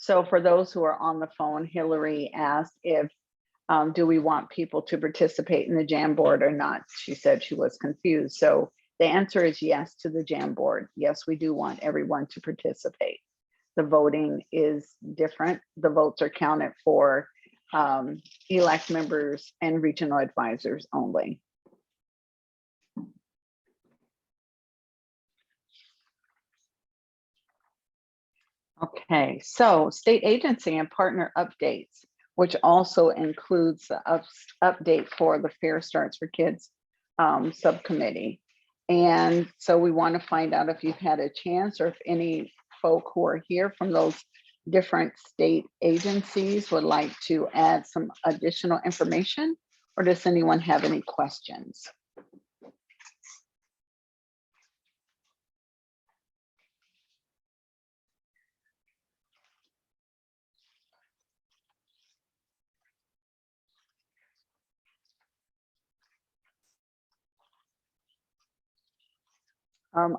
[SPEAKER 7] So for those who are on the phone, Hillary asked if, do we want people to participate in the Jamboard or not? She said she was confused. So the answer is yes to the Jamboard. Yes, we do want everyone to participate. The voting is different. The votes are counted for ELAC members and regional advisors only. Okay, so state agency and partner updates, which also includes the update for the Fair Starts for Kids subcommittee. And so we want to find out if you've had a chance or if any folk who are here from those different state agencies would like to add some additional information, or does anyone have any questions?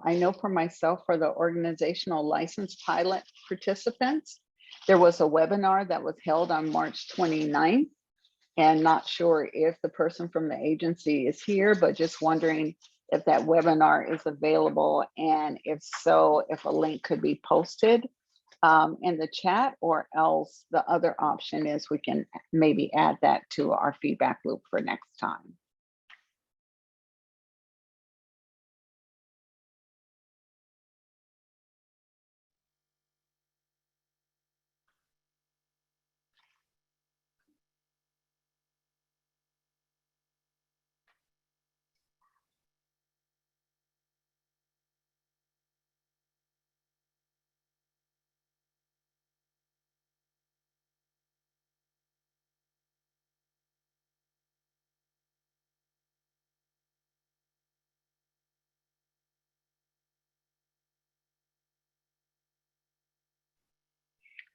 [SPEAKER 7] I know for myself, for the organizational license pilot participants, there was a webinar that was held on March 29th, and not sure if the person from the agency is here, but just wondering if that webinar is available, and if so, if a link could be posted in the chat, or else the other option is we can maybe add that to our feedback loop for next time.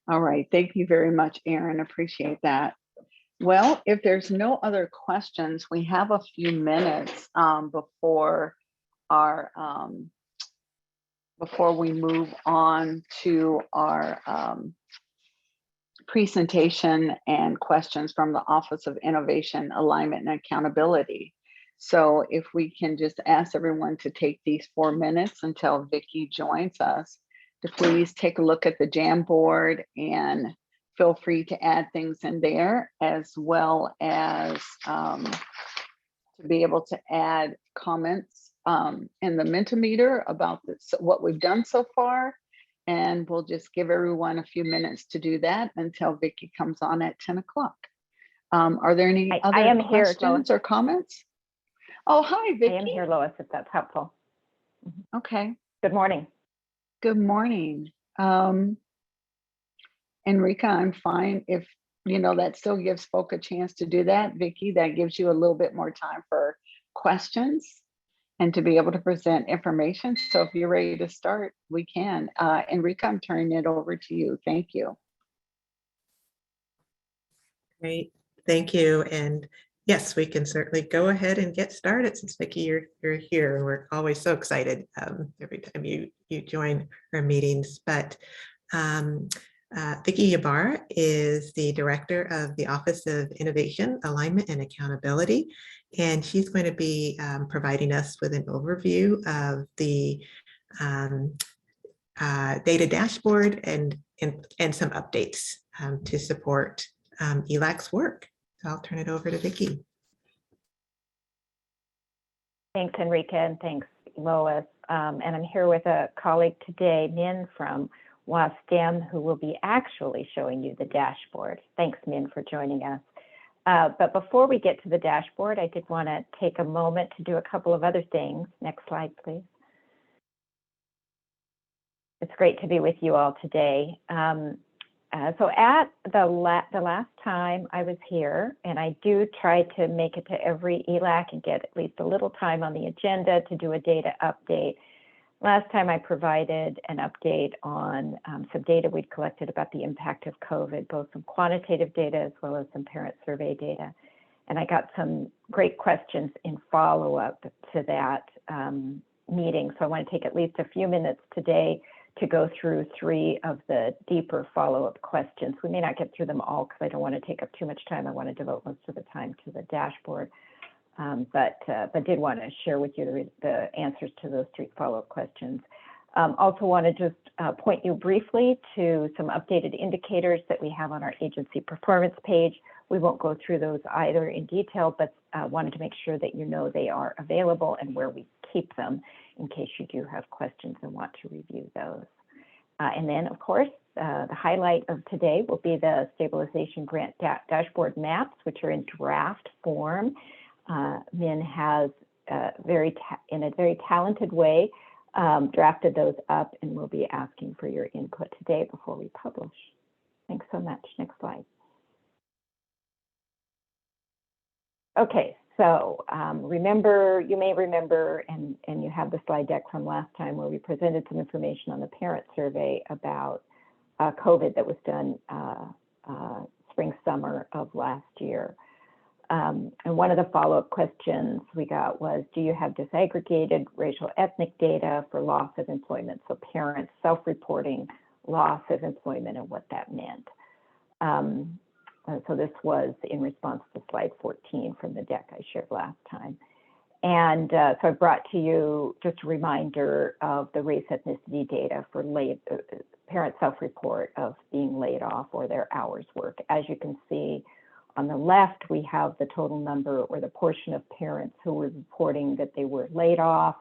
[SPEAKER 7] All right, thank you very much, Erin. Appreciate that. Well, if there's no other questions, we have a few minutes before we move on to our presentation and questions from the Office of Innovation, Alignment, and Accountability. So if we can just ask everyone to take these 4 minutes until Vicki joins us, to please take a look at the Jamboard and feel free to add things in there, as well as to be able to add comments in the Mentimeter about this, what we've done so far. And we'll just give everyone a few minutes to do that until Vicki comes on at 10 o'clock. Are there any other questions or comments? Oh, hi, Vicki.
[SPEAKER 11] I am here, Lois, if that's helpful.
[SPEAKER 7] Okay.
[SPEAKER 11] Good morning.
[SPEAKER 7] Good morning. Enrica, I'm fine. If, that still gives folk a chance to do that. Vicki, that gives you a little bit more time for questions and to be able to present information. So if you're ready to start, we can. Enrica, I'm turning it over to you. Thank you.
[SPEAKER 3] Great, thank you. And yes, we can certainly go ahead and get started, since Vicki, you're here, and we're always so excited every time you join our meetings. But Vicki Ybarra is the director of the Office of Innovation, Alignment, and Accountability, and she's going to be providing us with an overview of the data dashboard and some updates to support ELAC's work. So I'll turn it over to Vicki.
[SPEAKER 11] Thanks, Enrica, and thanks, Lois. And I'm here with a colleague today, Min from WASDEM, who will be actually showing you the dashboard. Thanks, Min, for joining us. But before we get to the dashboard, I did want to take a moment to do a couple of other things. Next slide, please. It's great to be with you all today. So at the last time I was here, and I do try to make it to every ELAC and get at least a little time on the agenda to do a data update. Last time I provided an update on some data we'd collected about the impact of COVID, both some quantitative data as well as some parent survey data. And I got some great questions in follow-up to that meeting. So I want to take at least a few minutes today to go through 3 of the deeper follow-up questions. We may not get through them all because I don't want to take up too much time. I want to devote most of the time to the dashboard, but did want to share with you the answers to those 3 follow-up questions. Also want to just point you briefly to some updated indicators that we have on our agency performance page. We won't go through those either in detail, but wanted to make sure that you know they are available and where we keep them in case you do have questions and want to review those. And then, of course, the highlight of today will be the stabilization grant dashboard maps, which are in draft form. Min has in a very talented way drafted those up, and we'll be asking for your input today before we publish. Thanks so much. Next slide. Okay, so you may remember, and you have the slide deck from last time where we presented some information on the parent survey about COVID that was done spring, summer of last year. And one of the follow-up questions we got was, do you have disaggregated racial ethnic data for loss of employment? So parents self-reporting loss of employment and what that meant. So this was in response to slide 14 from the deck I shared last time. And so I brought to you just a reminder of the race ethnicity data for parent self-report of being laid off or their hours worked. As you can see, on the left, we have the total number or the portion of parents who were reporting that they were laid off,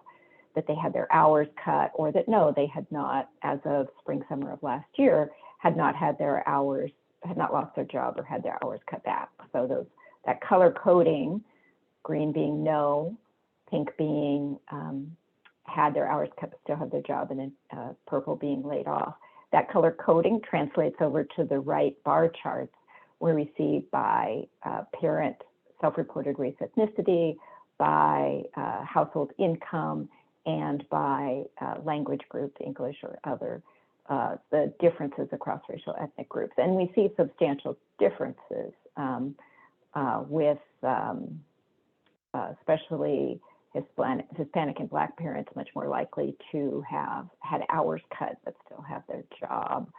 [SPEAKER 11] that they had their hours cut, or that no, they had not, as of spring, summer of last year, had not had their hours, had not lost their job or had their hours cut back. So that color coding, green being no, pink being had their hours cut but still have their job, and then purple being laid off. That color coding translates over to the right bar charts, where we see by parent self-reported race ethnicity, by household income, and by language group, English or other, the differences across racial ethnic groups. And we see substantial differences with especially Hispanic and Black parents much more likely to have had hours cut but still have their job,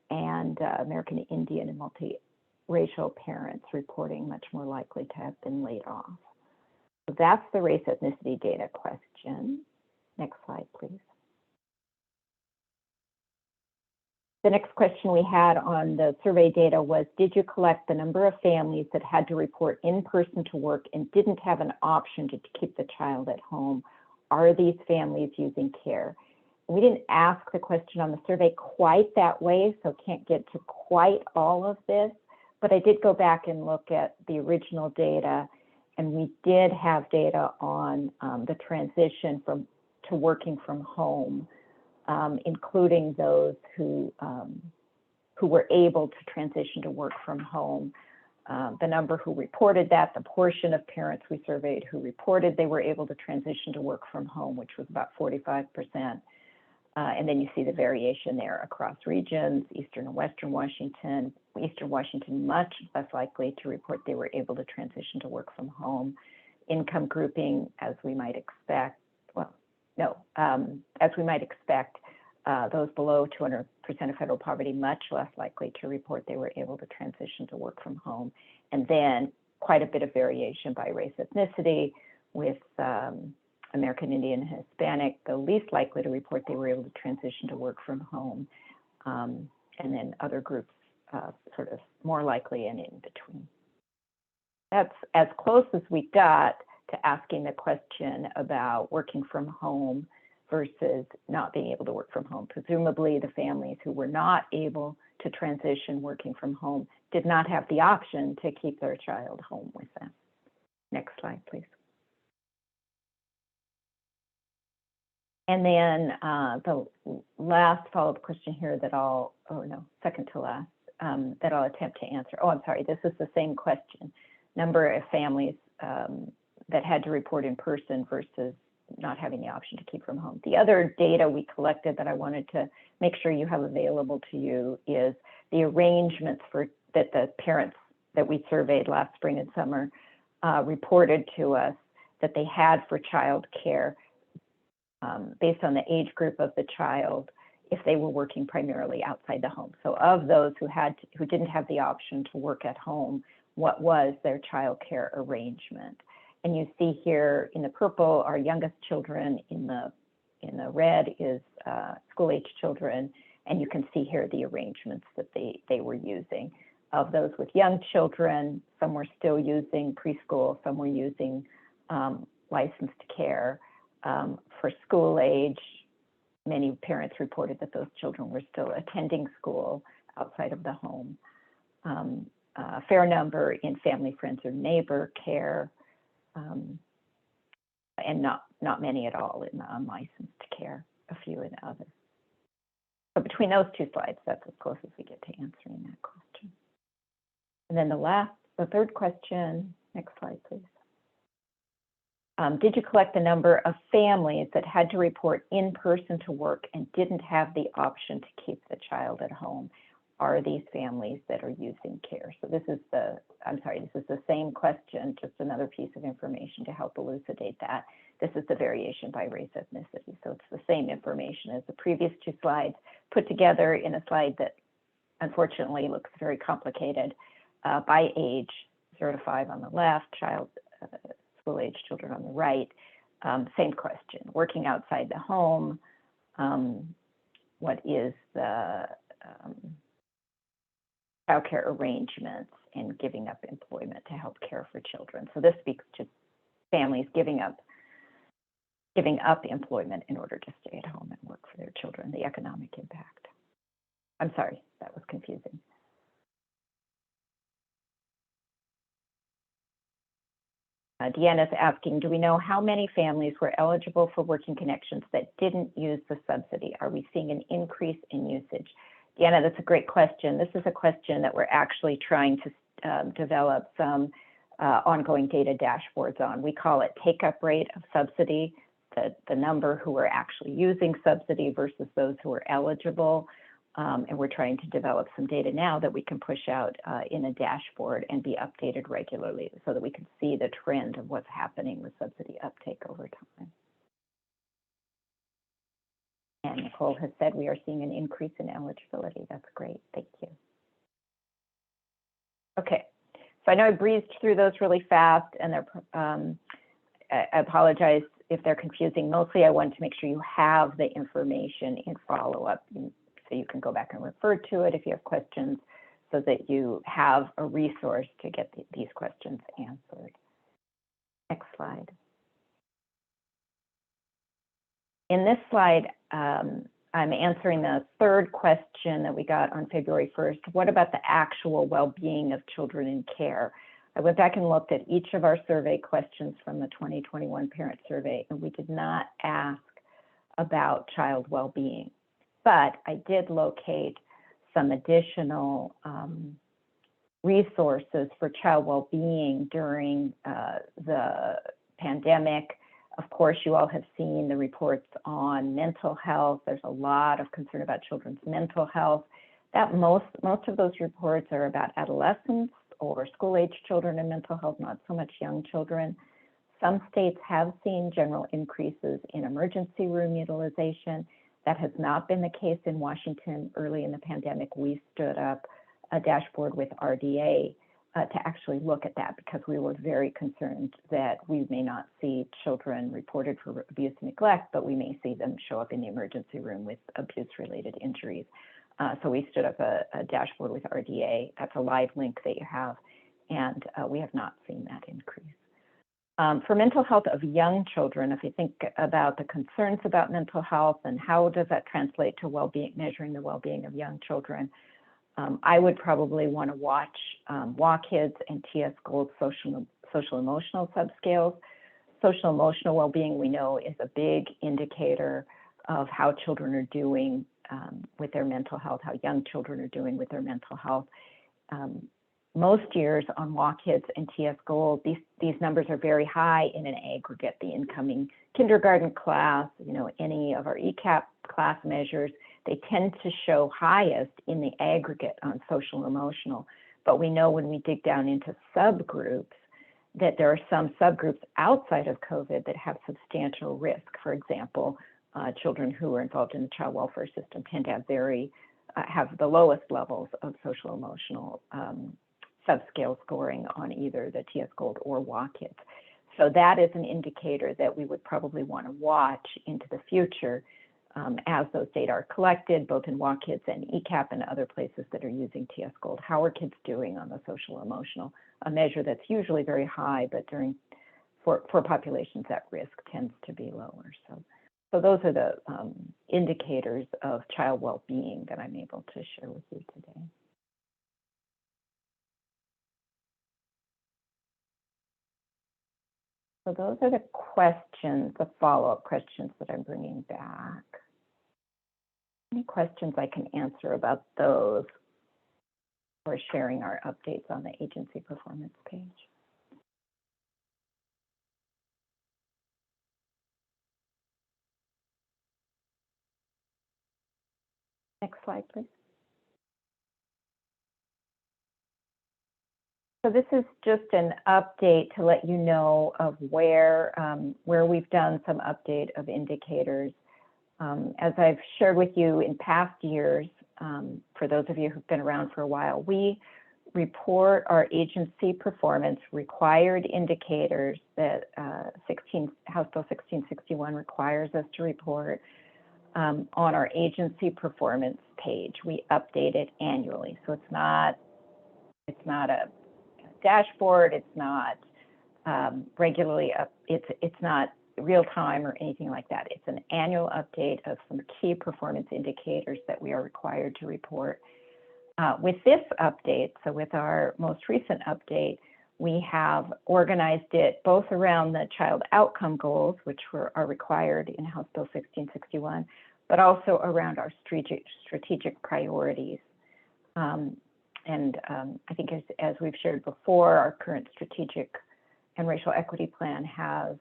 [SPEAKER 11] and American Indian and multiracial parents reporting much more likely to have been laid off. So that's the race ethnicity data question. Next slide, please. The next question we had on the survey data was, did you collect the number of families that had to report in person to work and didn't have an option to keep the child at home? Are these families using care? We didn't ask the question on the survey quite that way, so can't get to quite all of this, but I did go back and look at the original data, and we did have data on the transition to working from home, including those who were able to transition to work from home. The number who reported that, the portion of parents we surveyed who reported they were able to transition to work from home, which was about 45%. And then you see the variation there across regions, Eastern and Western Washington. Eastern Washington, much less likely to report they were able to transition to work from home. Income grouping, as we might expect, as we might expect, those below 200% of federal poverty, much less likely to report they were able to transition to work from home. And then quite a bit of variation by race ethnicity, with American Indian and Hispanic, the least likely to report they were able to transition to work from home. And then other groups sort of more likely and in between. That's as close as we got to asking the question about working from home versus not being able to work from home. Presumably the families who were not able to transition working from home did not have the option to keep their child home with them. Next slide, please. And then the last follow-up question here that second to last, that I'll attempt to answer. Oh, I'm sorry, this is the same question. Number of families that had to report in person versus not having the option to keep from home. The other data we collected that I wanted to make sure you have available to you is the arrangements that the parents that we surveyed last spring and summer reported to us that they had for child care based on the age group of the child if they were working primarily outside the home. So of those who didn't have the option to work at home, what was their childcare arrangement? And you see here in the purple our youngest children, in the red is school-age children, and you can see here the arrangements that they were using. Of those with young children, some were still using preschool, some were using licensed care. For school age, many parents reported that those children were still attending school outside of the home. A fair number in family, friends, or neighbor care, and not many at all in the unlicensed care, a few in others. So between those two slides, that's as close as we get to answering that question. And then the third question, next slide, please. Did you collect the number of families that had to report in person to work and didn't have the option to keep the child at home? Are these families that are using care? So this is the same question, just another piece of information to help elucidate that. This is the variation by race ethnicity. So it's the same information as the previous two slides put together in a slide that unfortunately looks very complicated by age, 0 to 5 on the left, school-age children on the right. Same question, working outside the home, what is the childcare arrangements and giving up employment to help care for children. So this speaks to families giving up employment in order to stay at home and work for their children, the economic impact. I'm sorry, that was confusing. Deanna's asking, do we know how many families were eligible for working connections that didn't use the subsidy? Are we seeing an increase in usage? Deanna, that's a great question. This is a question that we're actually trying to develop some ongoing data dashboards on. We call it take-up rate of subsidy, the number who are actually using subsidy versus those who are eligible. And we're trying to develop some data now that we can push out in a dashboard and be updated regularly so that we can see the trend of what's happening with subsidy uptake over time. And Nicole has said we are seeing an increase in eligibility. That's great. Thank you. Okay, so I know I breezed through those really fast, and I apologize if they're confusing. Mostly I wanted to make sure you have the information in follow-up, so you can go back and refer to it if you have questions, so that you have a resource to get these questions answered. Next slide. In this slide, I'm answering the third question that we got on February 1st. What about the actual well-being of children in care? I went back and looked at each of our survey questions from the 2021 parent survey, and we did not ask about child well-being. But I did locate some additional resources for child well-being during the pandemic. Of course, you all have seen the reports on mental health. There's a lot of concern about children's mental health. That most of those reports are about adolescents or school-age children and mental health, not so much young children. Some states have seen general increases in emergency room utilization. That has not been the case in Washington. Early in the pandemic, we stood up a dashboard with RDA to actually look at that, because we were very concerned that we may not see children reported for abuse and neglect, but we may see them show up in the emergency room with abuse-related injuries. So we stood up a dashboard with RDA. That's a live link that you have, and we have not seen that increase. For mental health of young children, if you think about the concerns about mental health and how does that translate to well-being, measuring the well-being of young children, I would probably want to watch WAKIDS and TS Gold social emotional subscales. Social emotional well-being, we know, is a big indicator of how children are doing with their mental health, how young children are doing with their mental health. Most years on WAKIDS and TS Gold, these numbers are very high in an aggregate. The incoming kindergarten class, any of our ECAP class measures, they tend to show highest in the aggregate on social emotional. But we know when we dig down into subgroups that there are some subgroups outside of COVID that have substantial risk. For example, children who are involved in the child welfare system tend to have the lowest levels of social emotional subscale scoring on either the TS Gold or WAKITS. So that is an indicator that we would probably want to watch into the future as those data are collected, both in WAKITS and Ecap and other places that are using TS Gold. How are kids doing on the social emotional, a measure that's usually very high, but for populations at risk tends to be lower. So those are the indicators of child well-being that I'm able to share with you today. So those are the questions, the follow-up questions that I'm bringing back. Any questions I can answer about those or sharing our updates on the agency performance page? Next slide, please. So this is just an update to let you know of where we've done some update of indicators. As I've shared with you in past years, for those of you who've been around for a while, we report our agency performance required indicators that House Bill 1661 requires us to report on our agency performance page. We update it annually, so it's not a dashboard, it's not regularly up, it's not real time or anything like that. It's an annual update of some key performance indicators that we are required to report. With this update, so with our most recent update, we have organized it both around the child outcome goals, which are required in House Bill 1661, but also around our strategic priorities. I think as we've shared before, our current strategic and racial equity plan has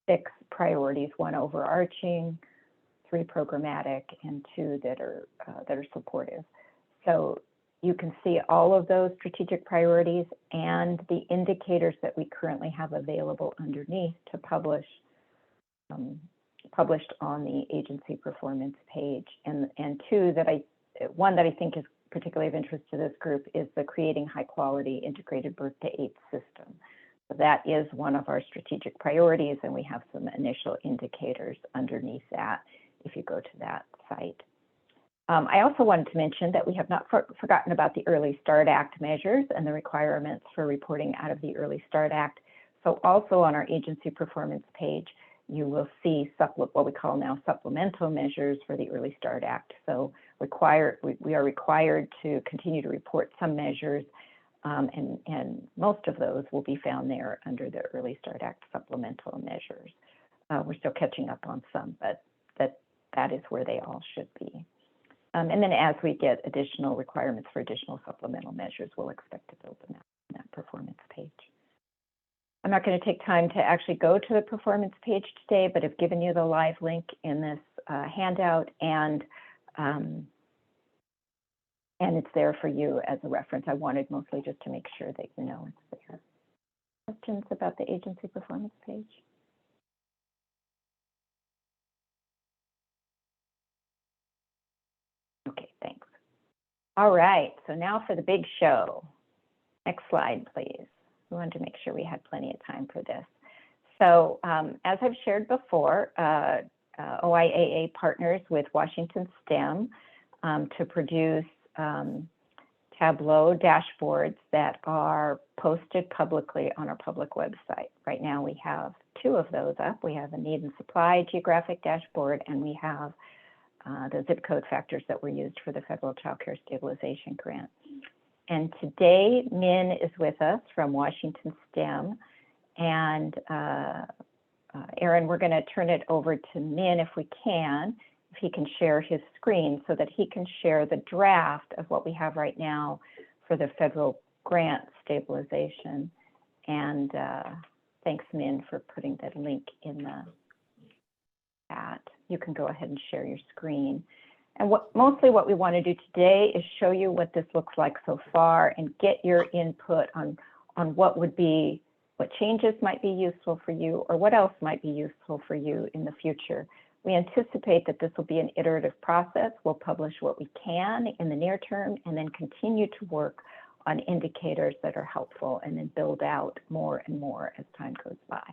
[SPEAKER 11] 6 priorities, 1 overarching, 3 programmatic, and 2 that are supportive. So you can see all of those strategic priorities and the indicators that we currently have available underneath to published on the agency performance page. And 2 one that I think is particularly of interest to this group is the creating high quality integrated birth to 8 system. So that is one of our strategic priorities, and we have some initial indicators underneath that if you go to that site. I also wanted to mention that we have not forgotten about the Early Start Act measures and the requirements for reporting out of the Early Start Act. So also on our agency performance page, you will see what we call now supplemental measures for the Early Start Act. So we are required to continue to report some measures, and most of those will be found there under the Early Start Act supplemental measures. We're still catching up on some, but that is where they all should be. And then as we get additional requirements for additional supplemental measures, we'll expect to build them out on that performance page. I'm not going to take time to actually go to the performance page today, but I've given you the live link in this handout, and it's there for you as a reference. I wanted mostly just to make sure that you know it's there. Questions about the agency performance page? Okay, thanks. All right, so now for the big show. Next slide, please. We wanted to make sure we had plenty of time for this. So as I've shared before, OIAA partners with Washington STEM to produce Tableau dashboards that are posted publicly on our public website. Right now we have 2 of those up. We have a need and supply geographic dashboard, and we have the zip code factors that were used for the Federal Child Care Stabilization Grant. And today, Min is with us from Washington STEM. And Aaron, we're going to turn it over to Min if we can, if he can share his screen so that he can share the draft of what we have right now for the federal grant stabilization. And thanks, Min, for putting that link in the chat. You can go ahead and share your screen. And mostly what we want to do today is show you what this looks like so far and get your input on what changes might be useful for you or what else might be useful for you in the future We anticipate that this will be an iterative process. We'll publish what we can in the near term and then continue to work on indicators that are helpful and then build out more and more as time goes by.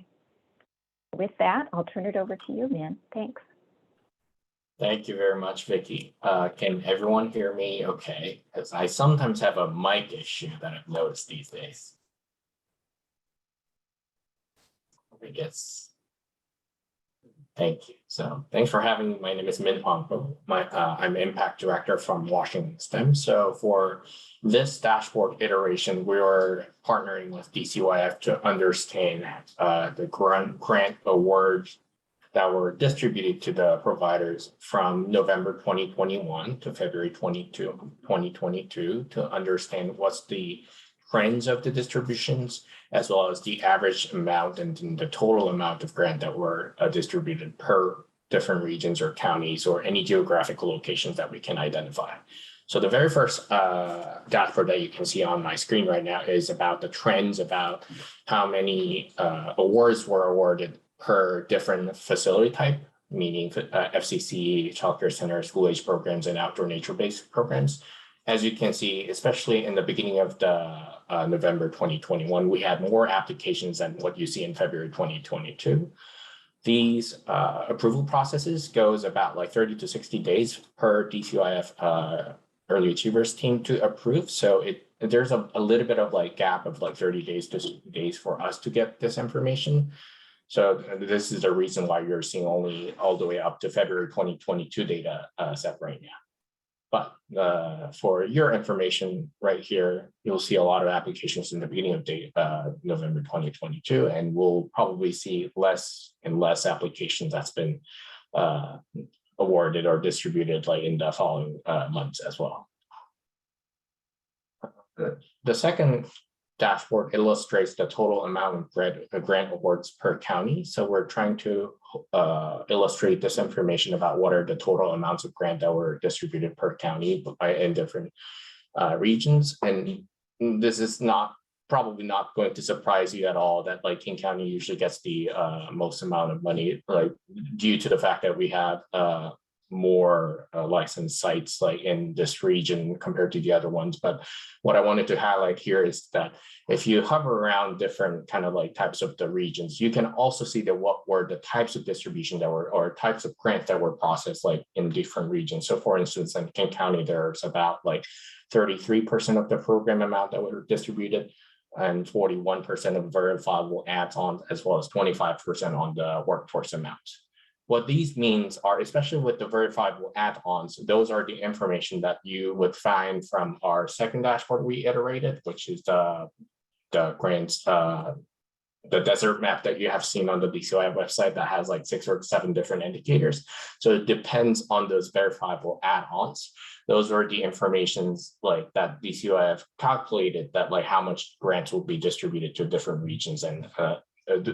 [SPEAKER 11] With that, I'll turn it over to you, Min. Thanks.
[SPEAKER 12] Thank you very much, Vicki. Can everyone hear me okay? Because I sometimes have a mic issue that I've noticed these days. I guess. Thank you. So thanks for having me. My name is Min Pong. I'm Impact Director from Washington STEM. So for this dashboard iteration, we are partnering with DCYF to understand the grant awards that were distributed to the providers from November 2021 to February 2022 to understand what's the trends of the distributions, as well as the average amount and the total amount of grant that were distributed per different regions or counties or any geographical locations that we can identify. So the very first dashboard that you can see on my screen right now is about the trends about how many awards were awarded per different facility type, meaning FCC, childcare center, school-age programs, and outdoor nature-based programs. As you can see, especially in the beginning of the November 2021, we had more applications than what you see in February 2022. These approval processes goes about like 30 to 60 days per DCYF early achievers team to approve. So there's a little bit of like gap of like 30 days to 60 days for us to get this information. So this is the reason why you're seeing only all the way up to February 2022 data set right now. But for your information right here, you'll see a lot of applications in the beginning of November 2022, and we'll probably see less and less applications that's been awarded or distributed like in the following months as well. The second dashboard illustrates the total amount of grant awards per county. So we're trying to illustrate this information about what are the total amounts of grant that were distributed per county in different regions. And this is probably not going to surprise you at all that like King County usually gets the most amount of money, like due to the fact that we have more licensed sites like in this region compared to the other ones. But what I wanted to highlight here is that if you hover around different kind of like types of the regions, you can also see that what were the types of distribution that were or types of grants that were processed like in different regions. So for instance, in King County, there's about like 33% of the program amount that were distributed and 41% of verifiable add-ons, as well as 25% on the workforce amount. What these means are, especially with the verifiable add-ons, those are the information that you would find from our second dashboard we iterated, which is the grants, the desert map that you have seen on the DCYF website that has like 6 or 7 different indicators. So it depends on those verifiable add-ons. Those are the informations like that DCYF calculated that like how much grants will be distributed to different regions, and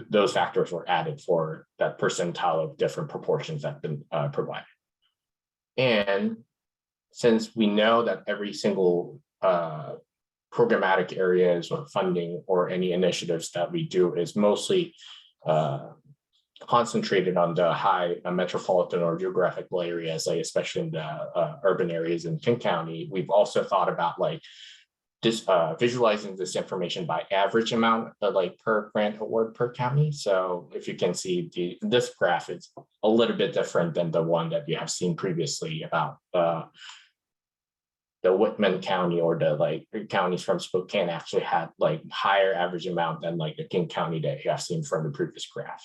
[SPEAKER 12] those factors were added for that percentile of different proportions that have been provided. And since we know that every single programmatic areas or funding or any initiatives that we do is mostly concentrated on the high metropolitan or geographical areas, like especially in the urban areas in King County, we've also thought about like visualizing this information by average amount like per grant award per county. So if you can see this graph is a little bit different than the one that you have seen previously about the Whitman County or the like counties from Spokane actually had like higher average amount than like the King County that you have seen from the previous graph.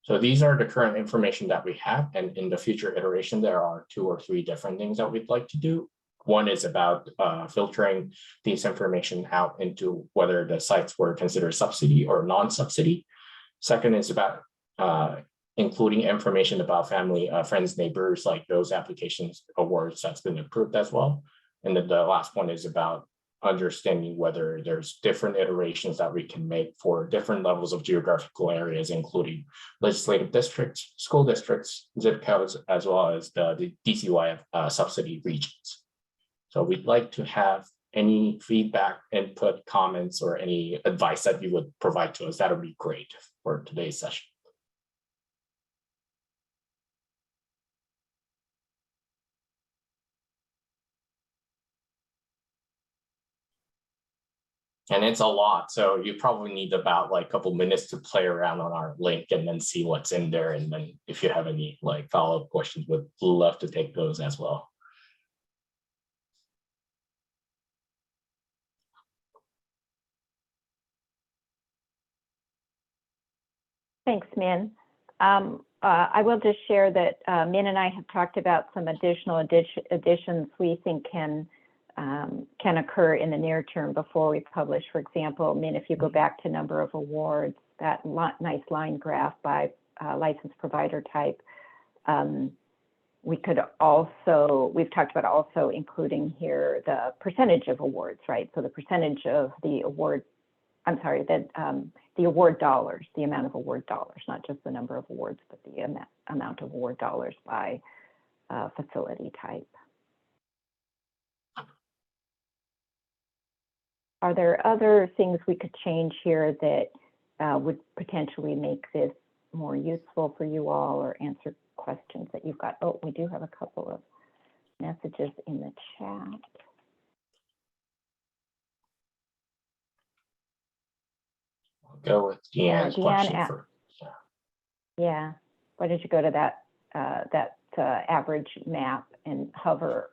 [SPEAKER 12] So these are the current information that we have, and in the future iteration there are 2 or 3 different things that we'd like to do. One is about filtering this information out into whether the sites were considered subsidy or non-subsidy. Second is about including information about family, friends, neighbors, like those applications awards that's been approved as well. And then the last one is about understanding whether there's different iterations that we can make for different levels of geographical areas, including legislative districts, school districts, zip codes, as well as the DCYF subsidy regions. So we'd like to have any feedback, input, comments, or any advice that you would provide to us. That would be great for today's session. And it's a lot, so you probably need about like a couple minutes to play around on our link and then see what's in there. And then if you have any like follow-up questions, would love to take those as well.
[SPEAKER 11] Thanks, Min. I will just share that Min and I have talked about some additional additions we think can occur in the near term before we publish. For example, Min, if you go back to number of awards, that nice line graph by licensed provider type, we could also, we've talked about also including here the percentage of awards, right? So the percentage of the award, I'm sorry, that the award dollars, the amount of award dollars, not just the number of awards, but the amount of award dollars by facility type. Are there other things we could change here that would potentially make this more useful for you all or answer questions that you've got? Oh, we do have a couple of messages in the chat.
[SPEAKER 12] I'll go with Deanne's question first.
[SPEAKER 11] Yeah, why don't you go to that average map and hover?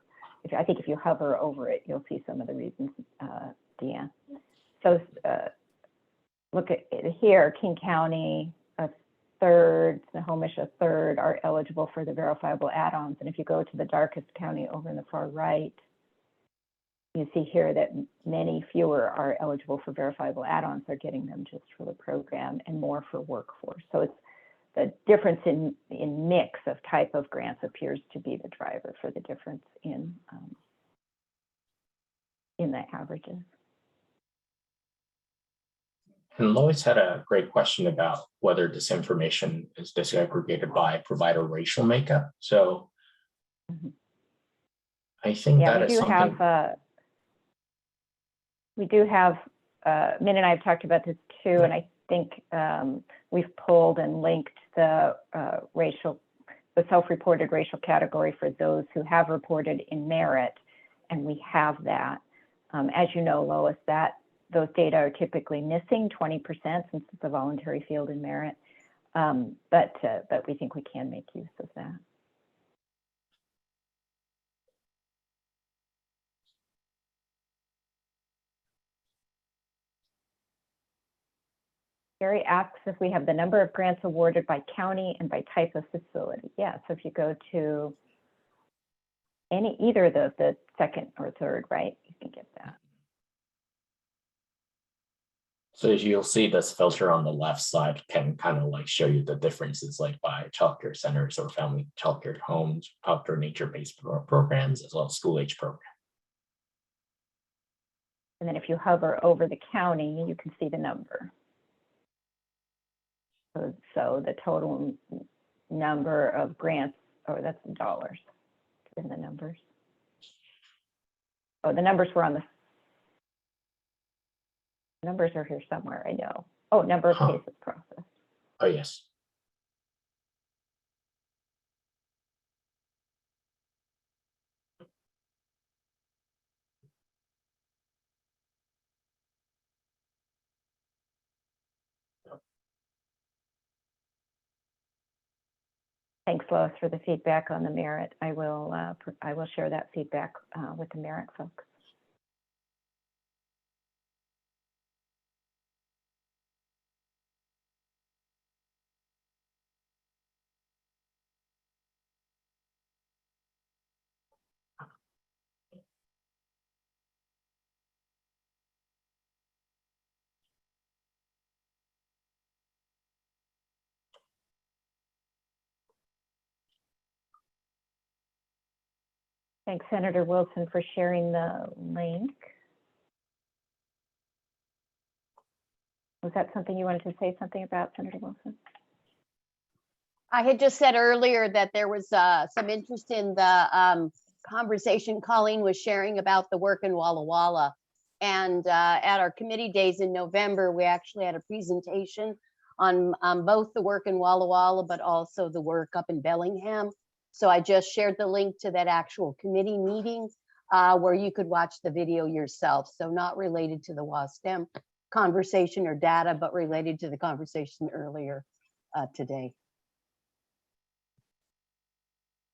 [SPEAKER 11] I think if you hover over it, you'll see some of the reasons, Deanne. So look at it here, King County, a third, Snohomish, a third are eligible for the verifiable add-ons. And if you go to the darkest county over in the far right, you see here that many fewer are eligible for verifiable add-ons. They're getting them just for the program and more for workforce. So it's the difference in mix of type of grants appears to be the driver for the difference in the averages.
[SPEAKER 12] And Lois had a great question about whether this information is disaggregated by provider racial makeup. So I think that is something.
[SPEAKER 11] We do have, Min and I have talked about this too, and I think we've pulled and linked the self-reported racial category for those who have reported in merit, and we have that. As you know, Lois, those data are typically missing 20% since it's a voluntary field in merit, but we think we can make use of that. Gary asks if we have the number of grants awarded by county and by type of facility. Yeah, so if you go to either the second or third, right, you can get that.
[SPEAKER 12] So as you'll see, this filter on the left side can kind of like show you the differences like by childcare centers or family childcare homes, outdoor nature-based programs, as well as school-age programs.
[SPEAKER 11] And then if you hover over the county, you can see the number. So the total number of grants, that's the dollars in the numbers. Oh, the numbers were on the numbers are here somewhere, I know. Oh, number of cases processed.
[SPEAKER 12] Oh, yes.
[SPEAKER 11] Thanks, Lois, for the feedback on the merit. I will share that feedback with the merit folks. Thanks, Senator Wilson, for sharing the link. Was that something you wanted to say something about, Senator Wilson?
[SPEAKER 8] I had just said earlier that there was some interest in the conversation Colleen was sharing about the work in Walla Walla. And at our committee days in November, we actually had a presentation on both the work in Walla Walla, but also the work up in Bellingham. So I just shared the link to that actual committee meeting where you could watch the video yourself. So not related to the WASDEM conversation or data, but related to the conversation earlier today.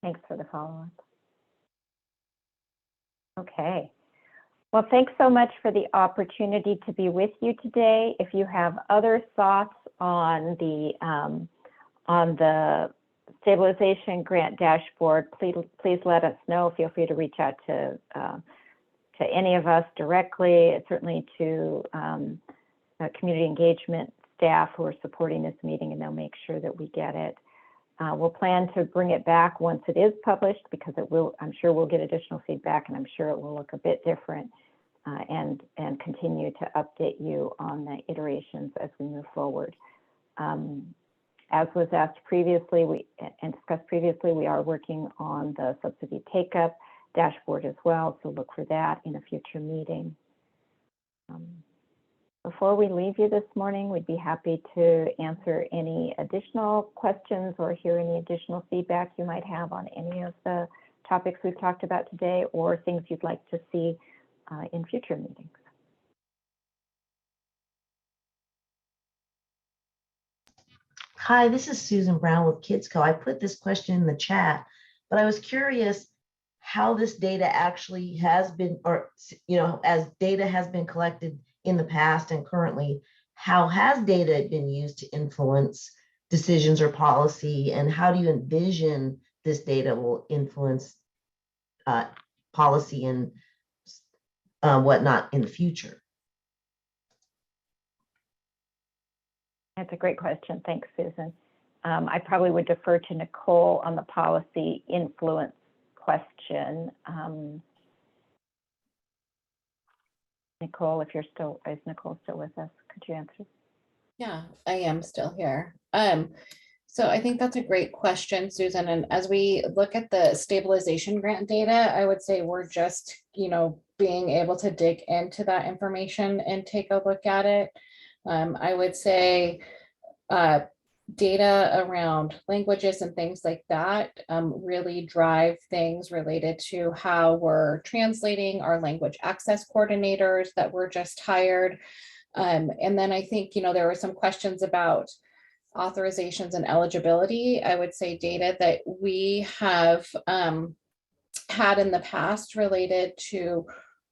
[SPEAKER 11] Thanks for the follow-up. Okay. Well, thanks so much for the opportunity to be with you today. If you have other thoughts on the stabilization grant dashboard, please let us know. Feel free to reach out to any of us directly, certainly to community engagement staff who are supporting this meeting, and they'll make sure that we get it. We'll plan to bring it back once it is published, because it will, I'm sure we'll get additional feedback, and I'm sure it will look a bit different, and continue to update you on the iterations as we move forward. As was asked previously, and discussed previously, we are working on the subsidy take-up dashboard as well, so look for that in a future meeting. Before we leave you this morning, we'd be happy to answer any additional questions or hear any additional feedback you might have on any of the topics we've talked about today, or things you'd like to see in future meetings.
[SPEAKER 13] Hi, this is Susan Brown with KidsCo. I put this question in the chat, but I was curious how this data actually has been, or, you know, as data has been collected in the past and currently, how has data been used to influence decisions or policy, and how do you envision this data will influence policy and whatnot in the future?
[SPEAKER 11] That's a great question. Thanks, Susan. I probably would defer to Nicole on the policy influence question. Nicole, if you're still, is Nicole still with us? Could you answer?
[SPEAKER 14] Yeah, I am still here. So I think that's a great question, Susan. And as we look at the stabilization grant data, I would say we're just, you know, being able to dig into that information and take a look at it. I would say data around languages and things like that really drive things related to how we're translating our language access coordinators that were just hired. And then I think, you know, there were some questions about authorizations and eligibility. I would say data that we have had in the past related to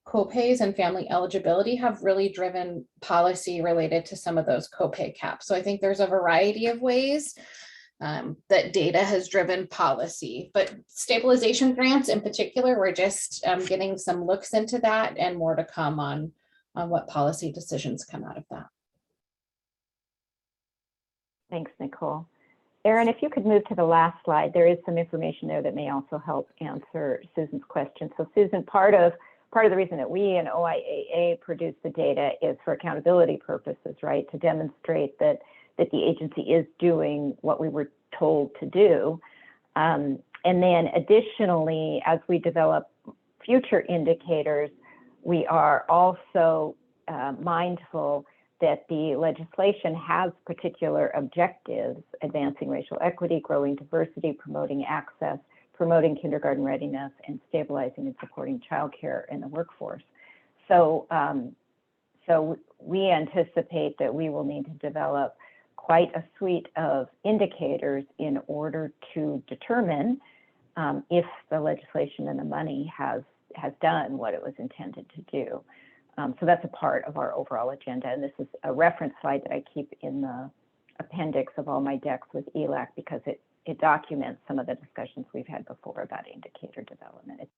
[SPEAKER 14] copays and family eligibility have really driven policy related to some of those copay caps. So I think there's a variety of ways that data has driven policy, but stabilization grants in particular, we're just getting some looks into that, and more to come on what policy decisions come out of that.
[SPEAKER 11] Thanks, Nicole. Erin, if you could move to the last slide, there is some information there that may also help answer Susan's question. So Susan, part of the reason that we in OIAA produce the data is for accountability purposes, right? To demonstrate that the agency is doing what we were told to do. And then additionally, as we develop future indicators, we are also mindful that the legislation has particular objectives: advancing racial equity, growing diversity, promoting access, promoting kindergarten readiness, and stabilizing and supporting childcare in the workforce. So, so we anticipate that we will need to develop quite a suite of indicators in order to determine if the legislation and the money has done what it was intended to do. So that's a part of our overall agenda. And this is a reference slide that I keep in the appendix of all my decks with ELAC, because it documents some of the discussions we've had before about indicator development.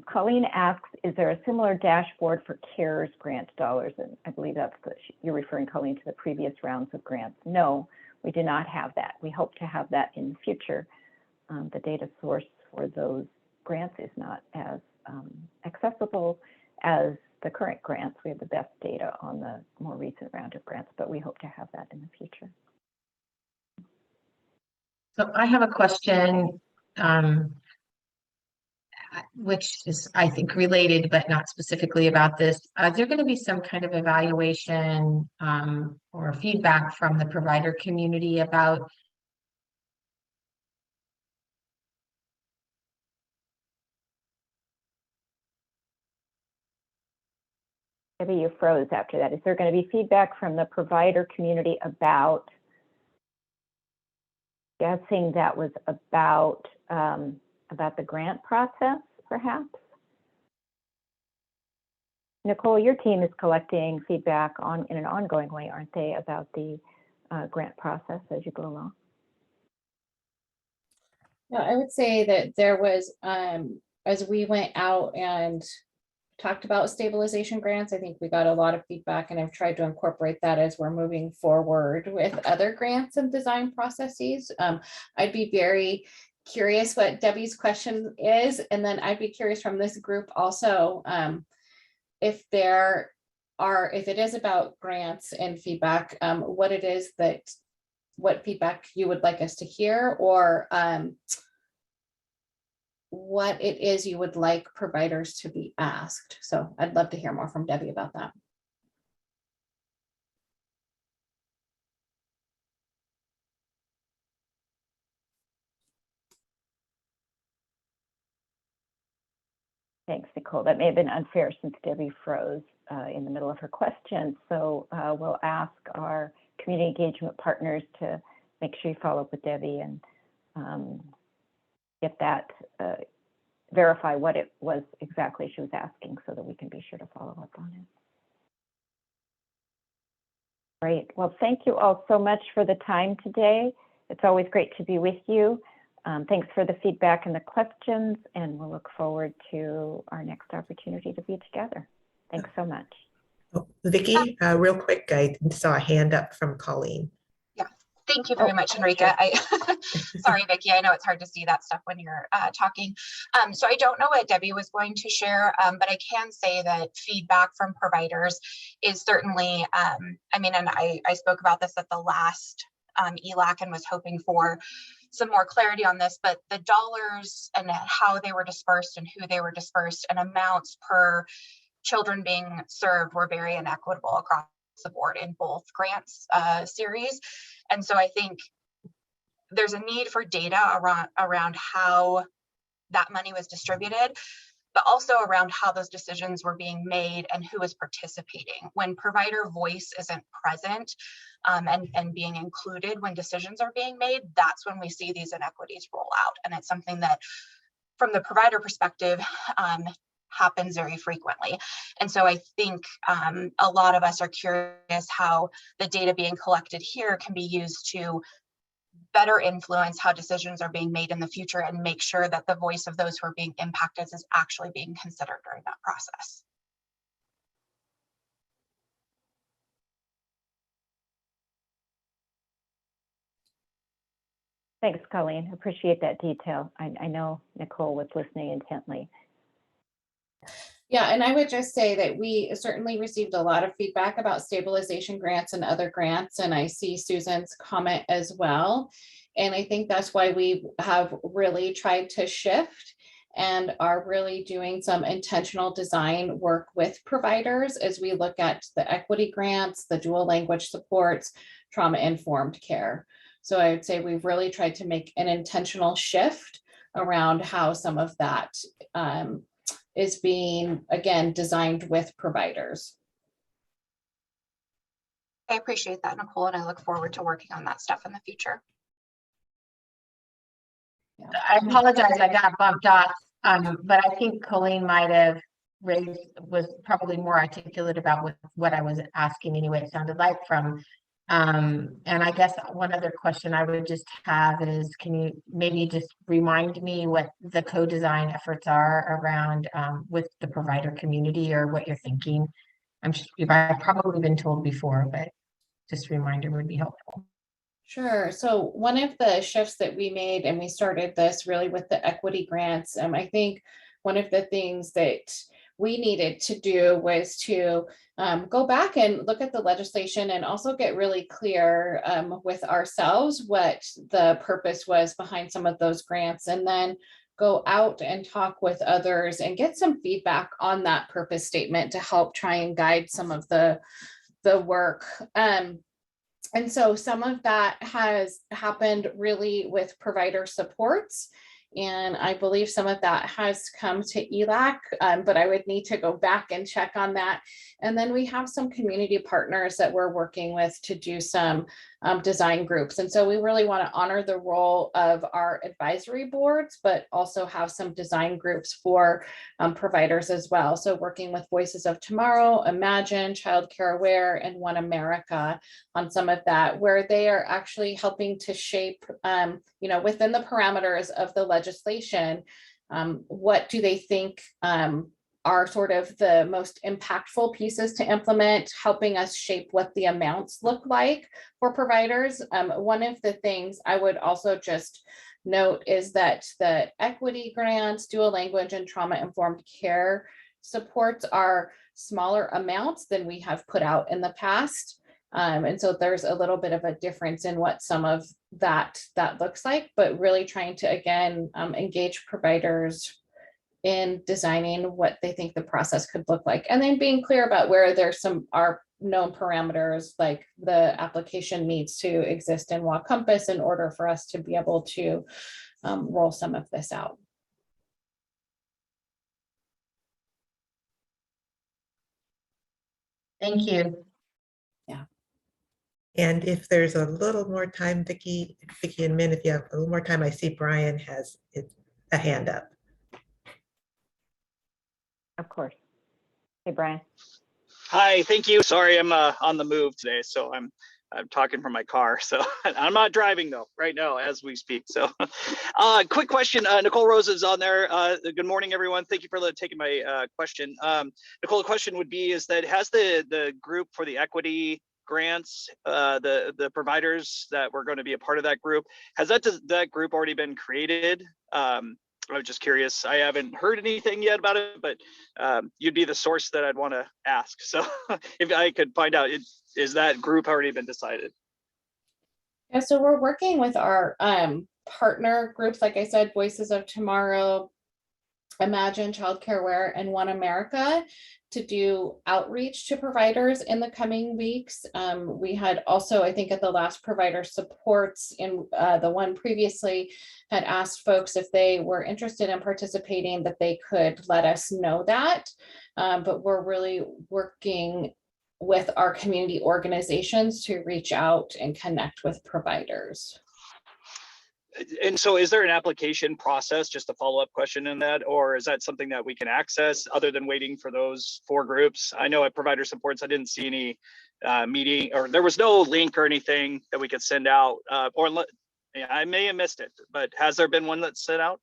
[SPEAKER 11] Colleen asks, is there a similar dashboard for CARES grant dollars? And I believe that's you're referring, Colleen, to the previous rounds of grants. No, we do not have that. We hope to have that in the future. The data source for those grants is not as accessible as the current grants. We have the best data on the more recent round of grants, but we hope to have that in the future.
[SPEAKER 15] So I have a question, which is, I think, related, but not specifically about this. Is there going to be some kind of evaluation or feedback from the provider community about
[SPEAKER 11] Debbie, you froze after that. Is there going to be feedback from the provider community about, guessing that was about the grant process, perhaps? Nicole, your team is collecting feedback in an ongoing way, aren't they, about the grant process as you go along?
[SPEAKER 14] Yeah, I would say that there was, as we went out and talked about stabilization grants, I think we got a lot of feedback, and I've tried to incorporate that as we're moving forward with other grants and design processes. I'd be very curious what Debbie's question is, and then I'd be curious from this group also, if it is about grants and feedback, what feedback you would like us to hear, or what it is you would like providers to be asked. So I'd love to hear more from Debbie about that.
[SPEAKER 11] Thanks, Nicole. That may have been unfair since Debbie froze in the middle of her question. So we'll ask our community engagement partners to make sure you follow up with Debbie and get that, verify what it was exactly she was asking so that we can be sure to follow up on it. Great. Well, thank you all so much for the time today. It's always great to be with you. Thanks for the feedback and the questions, and we'll look forward to our next opportunity to be together. Thanks so much.
[SPEAKER 3] Oh, Vicki, real quick, I saw a hand up from Colleen.
[SPEAKER 9] Yeah, thank you very much, Enrica. Sorry, Vicki, I know it's hard to see that stuff when you're talking. So I don't know what Debbie was going to share, but I can say that feedback from providers is certainly, I mean, and I spoke about this at the last ELAC and was hoping for some more clarity on this, but the dollars and how they were dispersed and who they were dispersed and amounts per children being served were very inequitable across the board in both grants series. And so I think there's a need for data around how that money was distributed, but also around how those decisions were being made and who was participating. When provider voice isn't present and being included when decisions are being made, that's when we see these inequities roll out. And it's something that from the provider perspective happens very frequently. And so I think a lot of us are curious how the data being collected here can be used to better influence how decisions are being made in the future and make sure that the voice of those who are being impacted is actually being considered during that process.
[SPEAKER 11] Thanks, Colleen. Appreciate that detail. I know Nicole was listening intently.
[SPEAKER 14] Yeah, and I would just say that we certainly received a lot of feedback about stabilization grants and other grants, and I see Susan's comment as well. And I think that's why we have really tried to shift and are really doing some intentional design work with providers as we look at the equity grants, the dual language supports, trauma-informed care. So I would say we've really tried to make an intentional shift around how some of that is being, again, designed with providers.
[SPEAKER 9] I appreciate that, Nicole, and I look forward to working on that stuff in the future.
[SPEAKER 15] I apologize, I got bumped off, but I think Colleen might have was probably more articulate about what I was asking anyway, it sounded like from. And I guess one other question I would just have is, can you maybe just remind me what the co-design efforts are around with the provider community, or what you're thinking? I've probably been told before, but just a reminder would be helpful.
[SPEAKER 14] Sure. So one of the shifts that we made, and we started this really with the equity grants, I think one of the things that we needed to do was to go back and look at the legislation and also get really clear with ourselves what the purpose was behind some of those grants, and then go out and talk with others and get some feedback on that purpose statement to help try and guide some of the work. And so some of that has happened really with provider supports And I believe some of that has come to ELAC, but I would need to go back and check on that. And then we have some community partners that we're working with to do some design groups. And so we really want to honor the role of our advisory boards, but also have some design groups for providers as well. So working with Voices of Tomorrow, Imagine, Child Care Aware, and One America on some of that, where they are actually helping to shape, within the parameters of the legislation, what do they think are sort of the most impactful pieces to implement, helping us shape what the amounts look like for providers. One of the things I would also just note is that the equity grants, dual language, and trauma-informed care supports are smaller amounts than we have put out in the past. And so there's a little bit of a difference in what some of that looks like, but really trying to, again, engage providers in designing what they think the process could look like. And then being clear about where there's are known parameters, like the application needs to exist in WCOMPASS in order for us to be able to roll some of this out.
[SPEAKER 15] Thank you.
[SPEAKER 14] Yeah.
[SPEAKER 3] And if there's a little more time, Vicki and Min, if you have a little more time, I see Brian has a hand up.
[SPEAKER 11] Of course. Hey, Brian.
[SPEAKER 16] Hi, thank you. Sorry, I'm on the move today, so I'm talking from my car. So I'm not driving though right now as we speak. So quick question. Nicole Rose is on there. Good morning, everyone. Thank you for taking my question. Nicole, the question would be is that has the group for the equity grants, the providers that were going to be a part of that group, has that group already been created? I was just curious. I haven't heard anything yet about it, but you'd be the source that I'd want to ask. So if I could find out, is that group already been decided?
[SPEAKER 14] Yeah, so we're working with our partner groups, like I said, Voices of Tomorrow, Imagine, Child Care Aware, and One America, to do outreach to providers in the coming weeks. We had also, I think at the last provider supports in the one previously, had asked folks if they were interested in participating, that they could let us know that. But we're really working with our community organizations to reach out and connect with providers.
[SPEAKER 16] And so is there an application process, just a follow-up question in that, or is that something that we can access other than waiting for those 4 groups? I know at provider supports, I didn't see any meeting, or there was no link or anything that we could send out, I may have missed it, but has there been one that's sent out?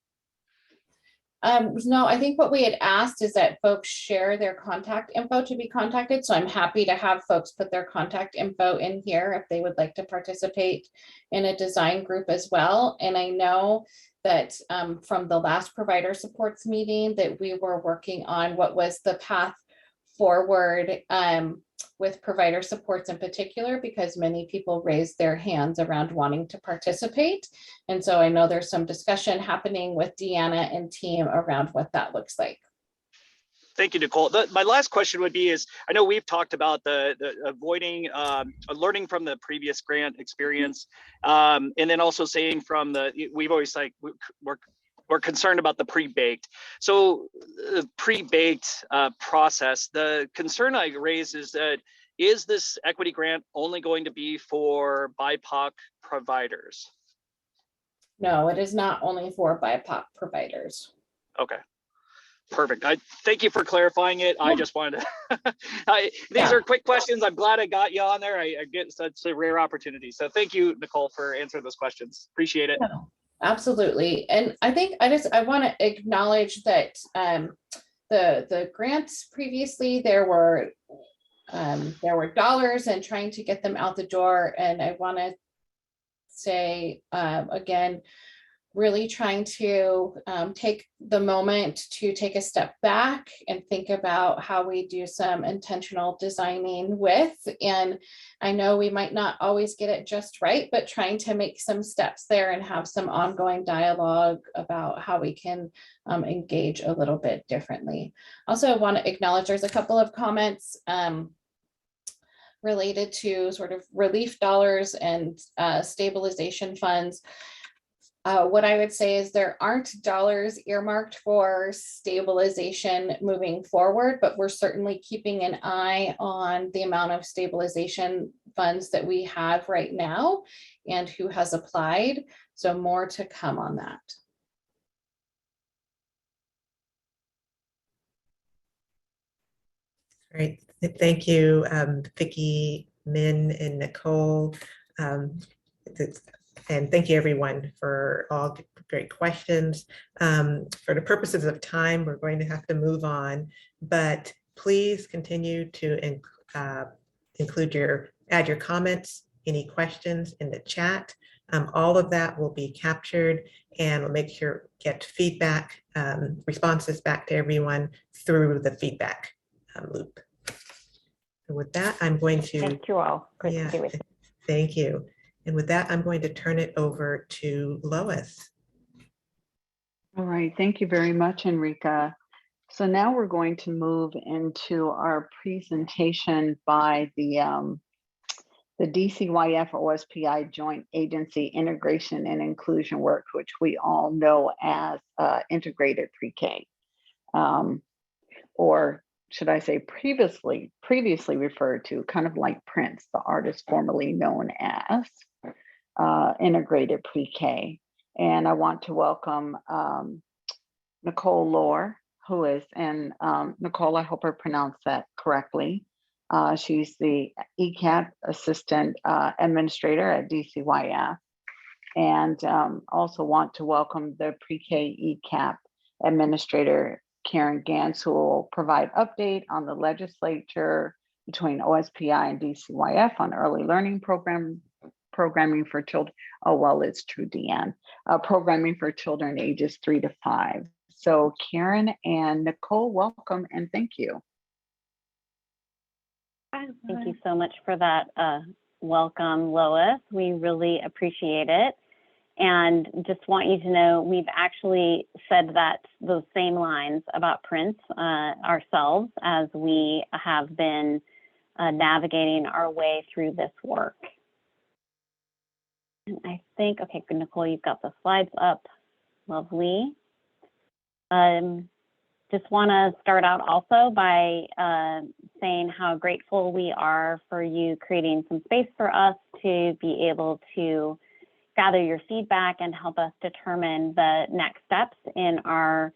[SPEAKER 14] No, I think what we had asked is that folks share their contact info to be contacted. So I'm happy to have folks put their contact info in here if they would like to participate in a design group as well. And I know that from the last provider supports meeting that we were working on what was the path forward with provider supports in particular, because many people raised their hands around wanting to participate. And so I know there's some discussion happening with Deanna and team around what that looks like.
[SPEAKER 16] Thank you, Nicole. My last question would be is, I know we've talked about the avoiding, learning from the previous grant experience, and then also saying from we've always we're concerned about the pre-baked. So the pre-baked process, the concern I raise is that, is this equity grant only going to be for BIPOC providers?
[SPEAKER 14] No, it is not only for BIPOC providers.
[SPEAKER 16] Okay. Perfect. I thank you for clarifying it. I just wanted to, these are quick questions. I'm glad I got you on there. I get such a rare opportunity. So thank you, Nicole, for answering those questions. Appreciate it.
[SPEAKER 14] Yeah. Absolutely. And I think I want to acknowledge that the grants previously, there were dollars and trying to get them out the door. And I want to say, again, really trying to take the moment to take a step back and think about how we do some intentional designing with. And I know we might not always get it just right, but trying to make some steps there and have some ongoing dialogue about how we can engage a little bit differently. Also, I want to acknowledge there's a couple of comments related to sort of relief dollars and stabilization funds. What I would say is there aren't dollars earmarked for stabilization moving forward, but we're certainly keeping an eye on the amount of stabilization funds that we have right now and who has applied. So more to come on that.
[SPEAKER 3] Great. Thank you, Vicki, Min, and Nicole. And thank you everyone for all great questions. For the purposes of time, we're going to have to move on, but please continue to add your comments, any questions in the chat. All of that will be captured and we'll make sure get feedback, responses back to everyone through the feedback loop. And with that, I'm going to
[SPEAKER 11] thank you all. Great to be with you.
[SPEAKER 3] Thank you. And with that, I'm going to turn it over to Lois.
[SPEAKER 7] All right, thank you very much, Enrica. So now we're going to move into our presentation by the DCYF OSPI Joint Agency Integration and Inclusion Work, which we all know as Integrated Pre-K, or should I say previously referred to, kind of like Prince, the artist formerly known as Integrated Pre-K. And I want to welcome Nicole Lohr, who is, and Nicole, I hope I pronounced that correctly. She's the Ecap Assistant Administrator at DCYF. And also want to welcome the Pre-K Ecap Administrator, Karen Gantz, who will provide update on the legislature between OSPI and DCYF on early learning programming for children. Oh, well, it's true, Deanne. Programming for children ages 3 to 5. So Karen and Nicole, welcome and thank you.
[SPEAKER 17] Thank you so much for that welcome, Lois. We really appreciate it. And just want you to know, we've actually said those same lines about Prince ourselves as we have been navigating our way through this work. And I think, okay, Nicole, you've got the slides up. Lovely. Just want to start out also by saying how grateful we are for you creating some space for us to be able to gather your feedback and help us determine the next steps in our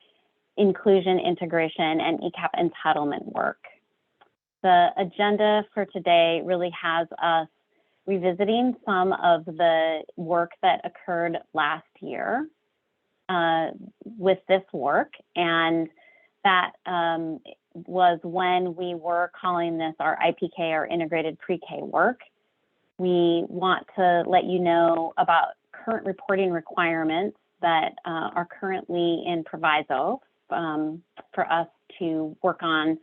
[SPEAKER 17] inclusion, integration, and ECAP entitlement work. The agenda for today really has us revisiting some of the work that occurred last year with this work, and that was when we were calling this our IPK, our integrated pre-K work. We want to let you know about current reporting requirements that are currently in proviso for us to work on.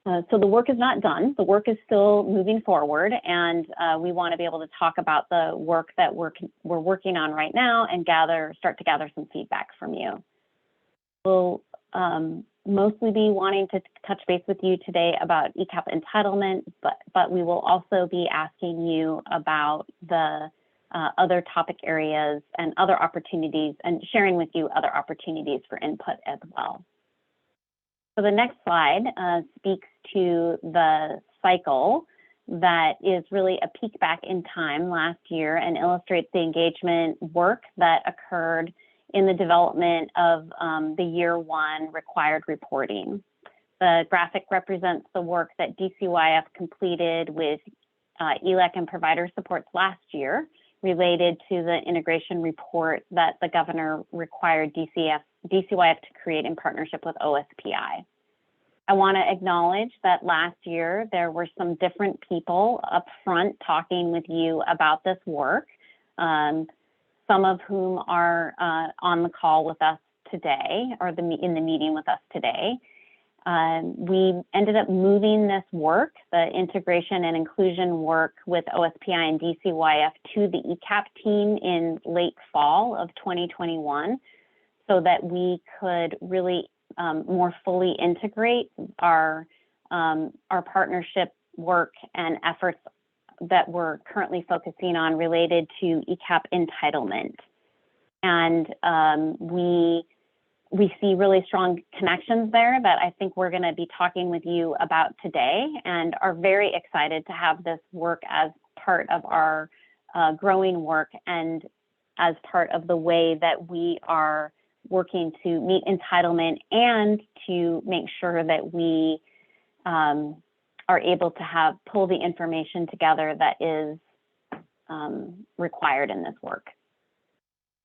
[SPEAKER 17] So the work is not done. The work is still moving forward, and we want to be able to talk about the work that we're working on right now and start to gather some feedback from you. We'll mostly be wanting to touch base with you today about ECAP entitlement, but we will also be asking you about the other topic areas and other opportunities, and sharing with you other opportunities for input as well. So the next slide speaks to the cycle that is really a peek back in time last year and illustrates the engagement work that occurred in the development of the year 1 required reporting. The graphic represents the work that DCYF completed with ELAC and provider supports last year related to the integration report that the governor required DCYF to create in partnership with OSPI. I want to acknowledge that last year there were some different people up front talking with you about this work, some of whom are on the call with us today, or in the meeting with us today. We ended up moving this work, the integration and inclusion work with OSPI and DCYF, to the ECAP team in late fall of 2021, so that we could really more fully integrate our partnership work and efforts that we're currently focusing on related to ECAP entitlement. And we see really strong connections there that I think we're going to be talking with you about today, and are very excited to have this work as part of our growing work and as part of the way that we are working to meet entitlement and to make sure that we are able to pull the information together that is required in this work.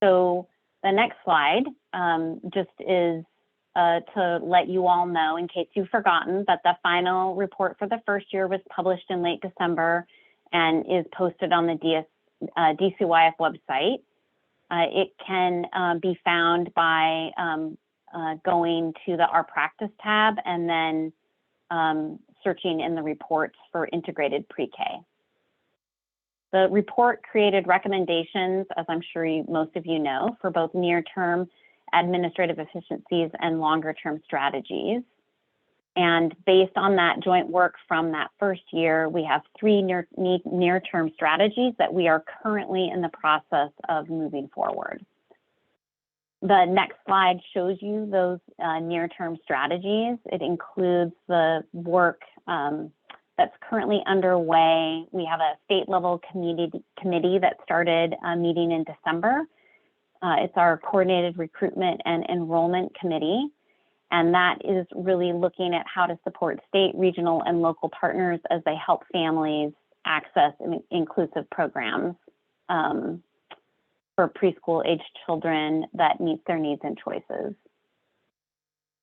[SPEAKER 17] So the next slide just is to let you all know, in case you've forgotten, that the final report for the first year was published in late December and is posted on the DCYF website. It can be found by going to the Our Practice tab and then searching in the reports for integrated pre-K. The report created recommendations, as I'm sure most of you know, for both near-term administrative efficiencies and longer-term strategies. And based on that joint work from that first year, we have 3 near-term strategies that we are currently in the process of moving forward. The next slide shows you those near-term strategies. It includes the work that's currently underway. We have a state-level committee that started meeting in December. It's our Coordinated Recruitment and Enrollment Committee, and that is really looking at how to support state, regional, and local partners as they help families access inclusive programs for preschool-aged children that meet their needs and choices.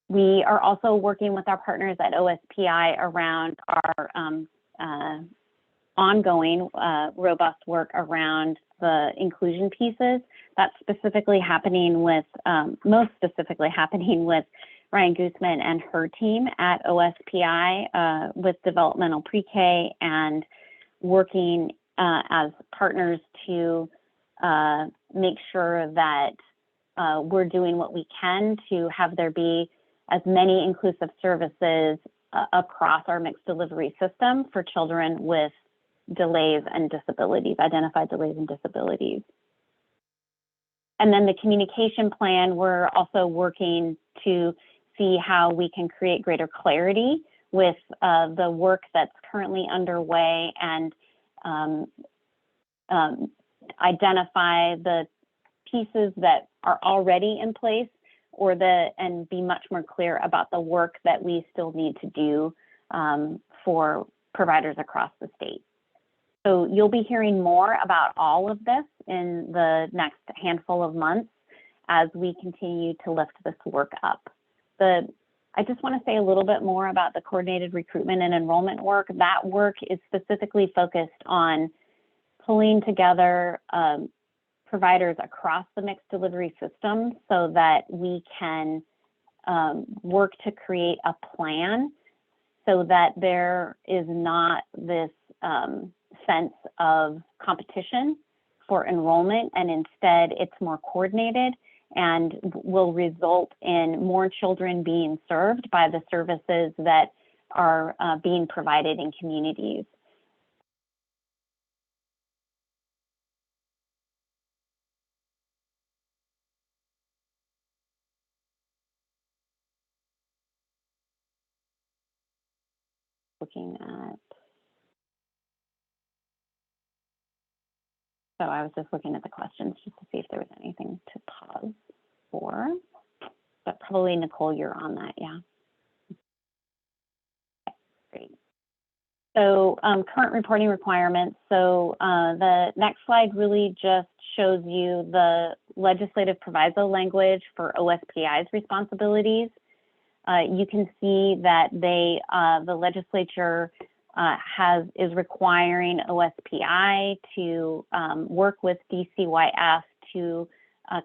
[SPEAKER 17] We are also working with our partners at OSPI around our ongoing robust work around the inclusion pieces. That's specifically happening with, most specifically happening with Ryan Guzman and her team at OSPI with developmental pre-K, and working as partners to make sure that we're doing what we can to have there be as many inclusive services across our mixed delivery system for children with delays and disabilities, identified delays and disabilities. And then the communication plan, we're also working to see how we can create greater clarity with the work that's currently underway, and identify the pieces that are already in place, and be much more clear about the work that we still need to do for providers across the state. So you'll be hearing more about all of this in the next handful of months as we continue to lift this work up. I just want to say a little bit more about the coordinated recruitment and enrollment work. That work is specifically focused on pulling together providers across the mixed delivery system so that we can work to create a plan so that there is not this sense of competition for enrollment, and instead it's more coordinated and will result in more children being served by the services that are being provided in communities. Looking at, so I was just looking at the questions just to see if there was anything to pause for, but probably Nicole, you're on that, yeah. Okay, great. So current reporting requirements. So the next slide really just shows you the legislative proviso language for OSPI's responsibilities. You can see that the legislature is requiring OSPI to work with DCYF to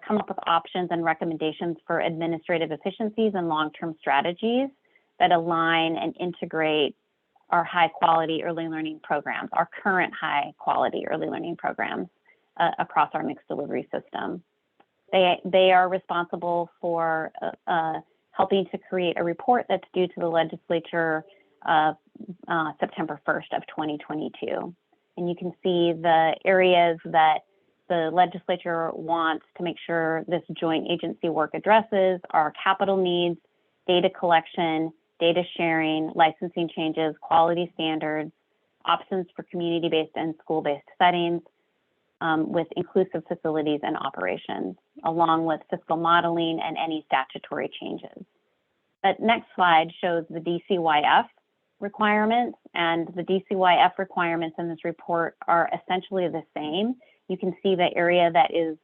[SPEAKER 17] come up with options and recommendations for administrative efficiencies and long-term strategies that align and integrate our high-quality early learning programs, our current high-quality early learning programs across our mixed delivery system. They are responsible for helping to create a report that's due to the legislature September 1st of 2022. And you can see the areas that the legislature wants to make sure this joint agency work addresses are capital needs, data collection, data sharing, licensing changes, quality standards, options for community-based and school-based settings, with inclusive facilities and operations, along with fiscal modeling and any statutory changes. The next slide shows the DCYF requirements, and the DCYF requirements in this report are essentially the same. You can see the area that is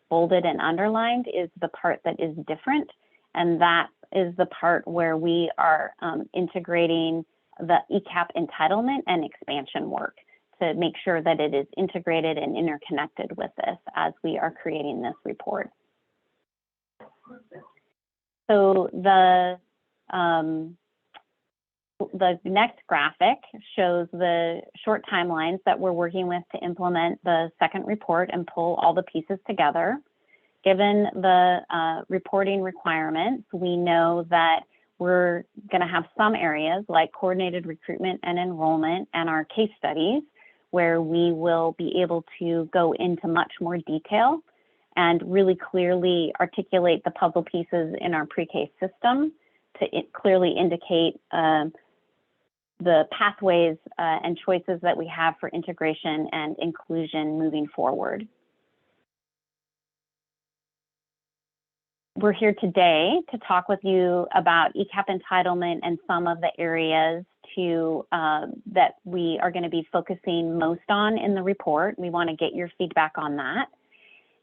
[SPEAKER 17] bolded and underlined is the part that is different, and that is the part where we are integrating the Ecap entitlement and expansion work to make sure that it is integrated and interconnected with this as we are creating this report. So the next graphic shows the short timelines that we're working with to implement the second report and pull all the pieces together. Given the reporting requirements, we know that we're going to have some areas like coordinated recruitment and enrollment and our case studies where we will be able to go into much more detail and really clearly articulate the puzzle pieces in our pre-K system to clearly indicate the pathways and choices that we have for integration and inclusion moving forward. We're here today to talk with you about Ecap entitlement and some of the areas that we are going to be focusing most on in the report. We want to get your feedback on that.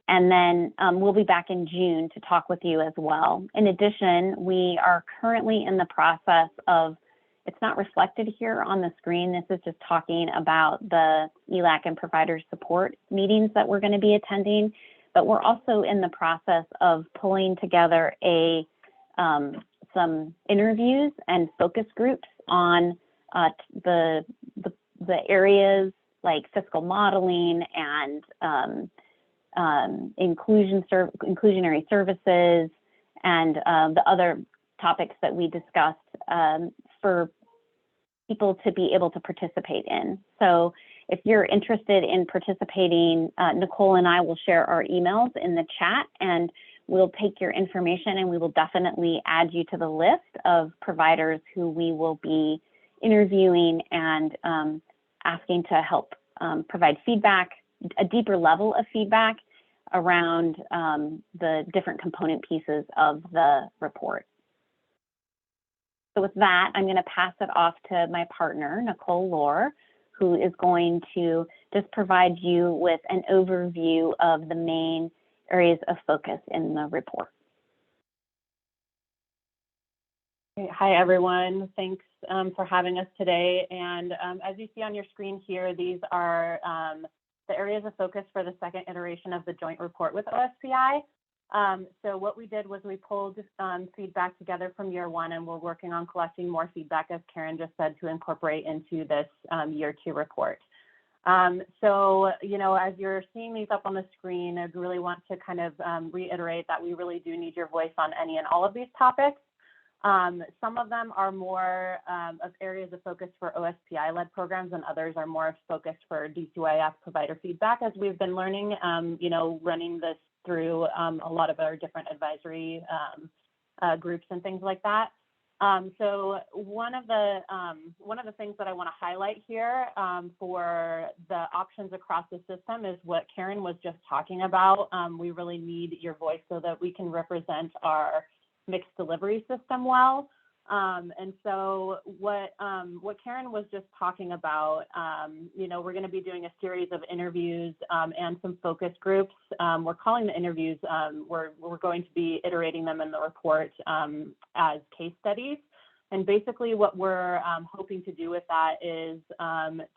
[SPEAKER 17] And then we'll be back in June to talk with you as well. In addition, we are currently in the process of, it's not reflected here on the screen, this is just talking about the ELAC and provider support meetings that we're going to be attending, but we're also in the process of pulling together some interviews and focus groups on the areas like fiscal modeling and inclusionary services and the other topics that we discussed for people to be able to participate in. So if you're interested in participating, Nicole and I will share our emails in the chat, and we'll take your information and we will definitely add you to the list of providers who we will be interviewing and asking to help provide feedback, a deeper level of feedback around the different component pieces of the report. So with that, I'm going to pass it off to my partner, Nicole Lohr, who is going to just provide you with an overview of the main areas of focus in the report.
[SPEAKER 18] Hi, everyone. Thanks for having us today. And as you see on your screen here, these are the areas of focus for the second iteration of the joint report with OSPI. So what we did was we pulled feedback together from year one, and we're working on collecting more feedback, as Karen just said, to incorporate into this year two report. So, you know, as you're seeing these up on the screen, I really want to kind of reiterate that we really do need your voice on any and all of these topics. Some of them are more of areas of focus for OSPI-led programs, and others are more focused for DCYF provider feedback, as we've been learning, you know, running this through a lot of our different advisory groups and things like that. So one of the things that I want to highlight here for the options across the system is what Karen was just talking about. We really need your voice so that we can represent our mixed delivery system well. And so what Karen was just talking about, you know, we're going to be doing a series of interviews and some focus groups. We're calling the interviews, we're going to be iterating them in the report as case studies. And basically what we're hoping to do with that is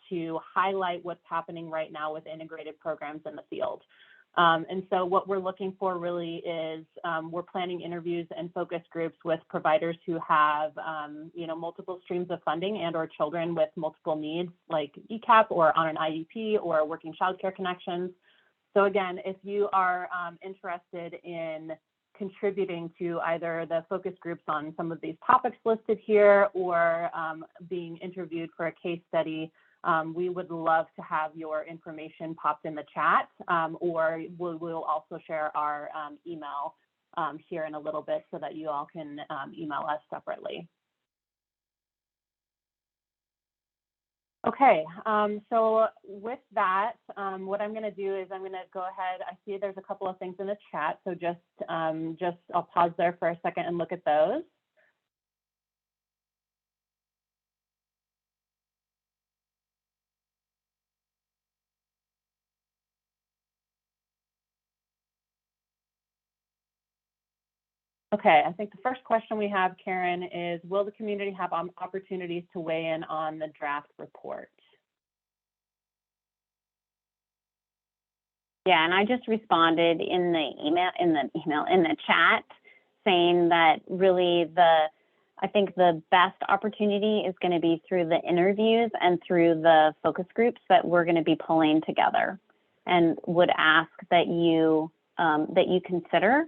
[SPEAKER 18] to highlight what's happening right now with integrated programs in the field. And so what we're looking for really is we're planning interviews and focus groups with providers who have, you know, multiple streams of funding and or children with multiple needs like ECAP or on an IEP or working childcare connections. So again, if you are interested in contributing to either the focus groups on some of these topics listed here or being interviewed for a case study, we would love to have your information popped in the chat, or we'll also share our email here in a little bit so that you all can email us separately. Okay, so with that, what I'm going to do is I'm going to go ahead. I see there's a couple of things in the chat, so just I'll pause there for a second and look at those. Okay, I think the first question we have, Karen, is will the community have opportunities to weigh in on the draft report?
[SPEAKER 17] Yeah, and I just responded in the chat saying that really I think the best opportunity is going to be through the interviews and through the focus groups that we're going to be pulling together, and would ask that you consider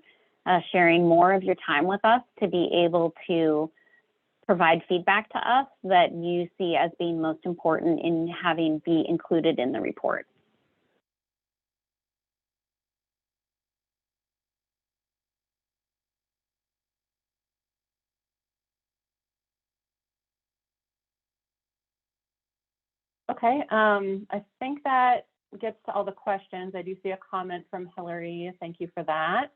[SPEAKER 17] sharing more of your time with us to be able to provide feedback to us that you see as being most important in having be included in the report.
[SPEAKER 18] Okay, I think that gets to all the questions. I do see a comment from Hillary. Thank you for that.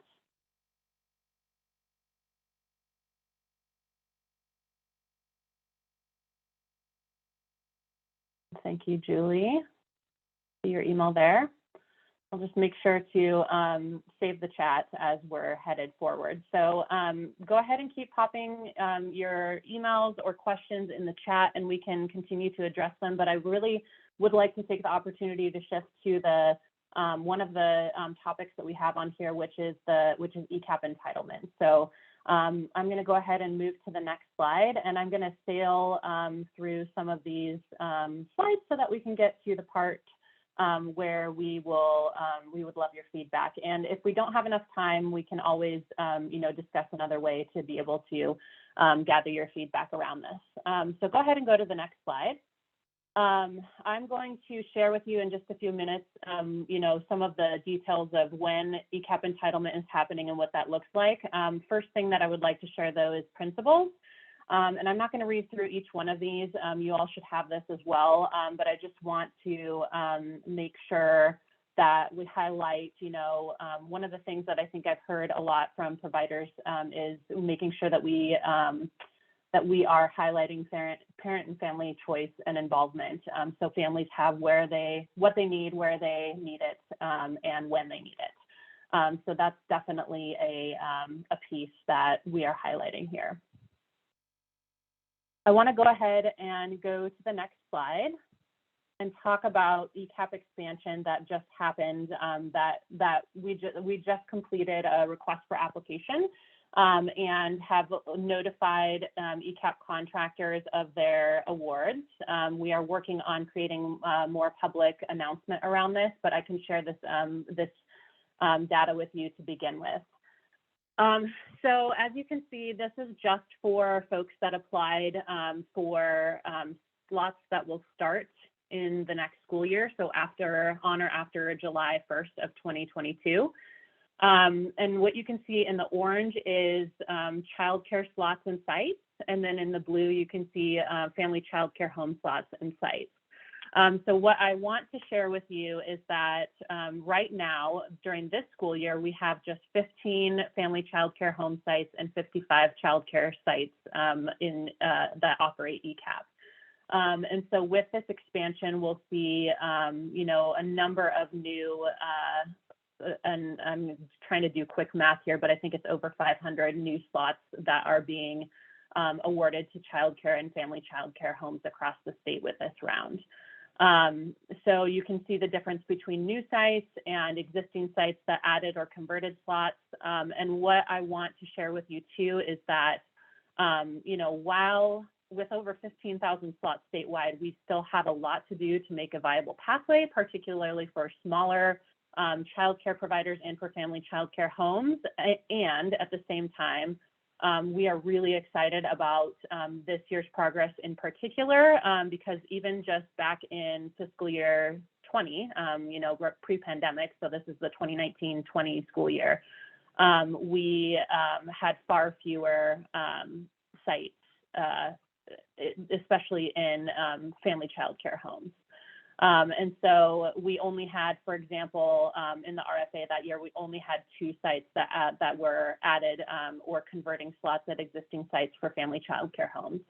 [SPEAKER 18] Thank you, Julie. See your email there. I'll just make sure to save the chat as we're headed forward. So go ahead and keep popping your emails or questions in the chat, and we can continue to address them. But I really would like to take the opportunity to shift to the one of the topics that we have on here, which is Ecap Entitlement. So I'm going to go ahead and move to the next slide, and I'm going to sail through some of these slides so that we can get to the part where we would love your feedback. And if we don't have enough time, we can always discuss another way to be able to gather your feedback around this. So go ahead and go to the next slide. I'm going to share with you in just a few minutes, some of the details of when Ecap Entitlement is happening and what that looks like. First thing that I would like to share, though, is principles. And I'm not going to read through each one of these. You all should have this as well. But I just want to make sure that we highlight, one of the things that I think I've heard a lot from providers is making sure that we are highlighting parent and family choice and involvement. So families have what they need, where they need it, and when they need it. So that's definitely a piece that we are highlighting here. I want to go ahead and go to the next slide and talk about Ecap expansion that just happened, that we just completed a request for application and have notified Ecap contractors of their awards. We are working on creating more public announcement around this, but I can share this data with you to begin with. So as you can see, this is just for folks that applied for slots that will start in the next school year, so on or after July 1st of 2022. And what you can see in the orange is childcare slots and sites, and then in the blue you can see family childcare home slots and sites. So what I want to share with you is that right now, during this school year, we have just 15 family childcare home sites and 55 childcare sites that operate Ecap. And so with this expansion, we'll see, a number of new, and I'm trying to do quick math here, but I think it's over 500 new slots that are being awarded to childcare and family childcare homes across the state with this round. So you can see the difference between new sites and existing sites that added or converted slots. And what I want to share with you too is that, while with over 15,000 slots statewide, we still have a lot to do to make a viable pathway, particularly for smaller childcare providers and for family childcare homes. And at the same time, We are really excited about this year's progress in particular, because even just back in fiscal year 20, we're pre-pandemic, so this is the 2019-20 school year, we had far fewer sites, especially in family child care homes. And so we only had, for example, in the RFA that year, we only had 2 sites that were added or converting slots at existing sites for family child care homes.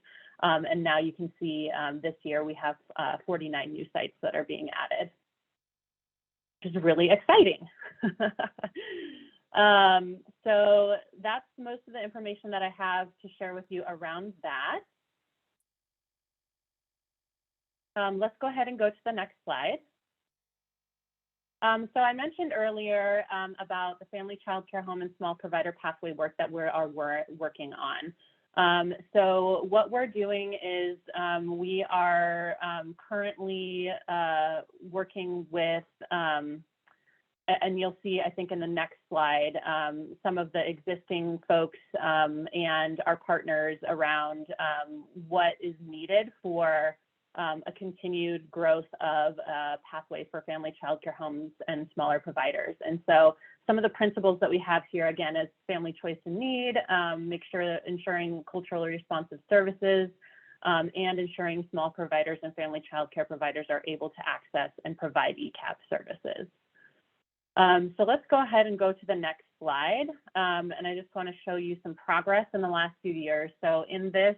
[SPEAKER 18] And now you can see this year we have 49 new sites that are being added, which is really exciting. So that's most of the information that I have to share with you around that. Let's go ahead and go to the next slide. So I mentioned earlier about the family child care home and small provider pathway work that we're working on. So what we're doing is we are currently working with, and you'll see, I think in the next slide, some of the existing folks and our partners around what is needed for a continued growth of a pathway for family child care homes and smaller providers. And so some of the principles that we have here, again, is family choice and need, ensuring culturally responsive services, and ensuring small providers and family child care providers are able to access and provide ECAP services. So let's go ahead and go to the next slide. And I just want to show you some progress in the last few years. So in this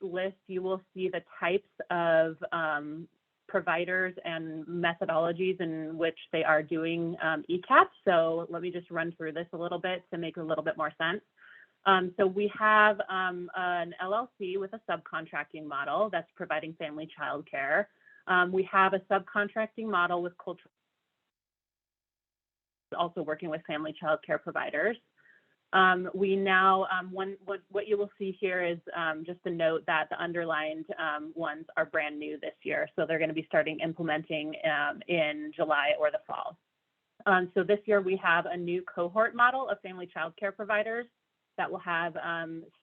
[SPEAKER 18] list, you will see the types of providers and methodologies in which they are doing ECAP. So let me just run through this a little bit to make a little bit more sense. So we have an LLC with a subcontracting model that's providing family child care. We have a subcontracting model with cultural, also working with family child care providers. We now, what you will see here is just a note that the underlined ones are brand new this year. So they're going to be starting implementing in July or the fall. So this year we have a new cohort model of family child care providers that will have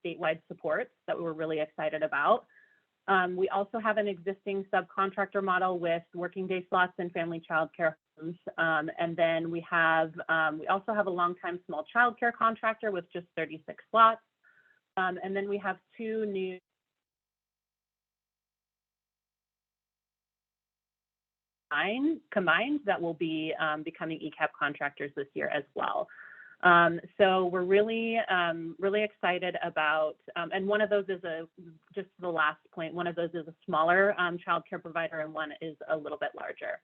[SPEAKER 18] statewide supports that we're really excited about. We also have an existing subcontractor model with working day slots and family child care homes. And then we also have a longtime small child care contractor with just 36 slots. And then we have 2 new combined that will be becoming ECAP contractors this year as well. So we're really, really excited about, and one of those is just the last point, one of those is a smaller child care provider and one is a little bit larger.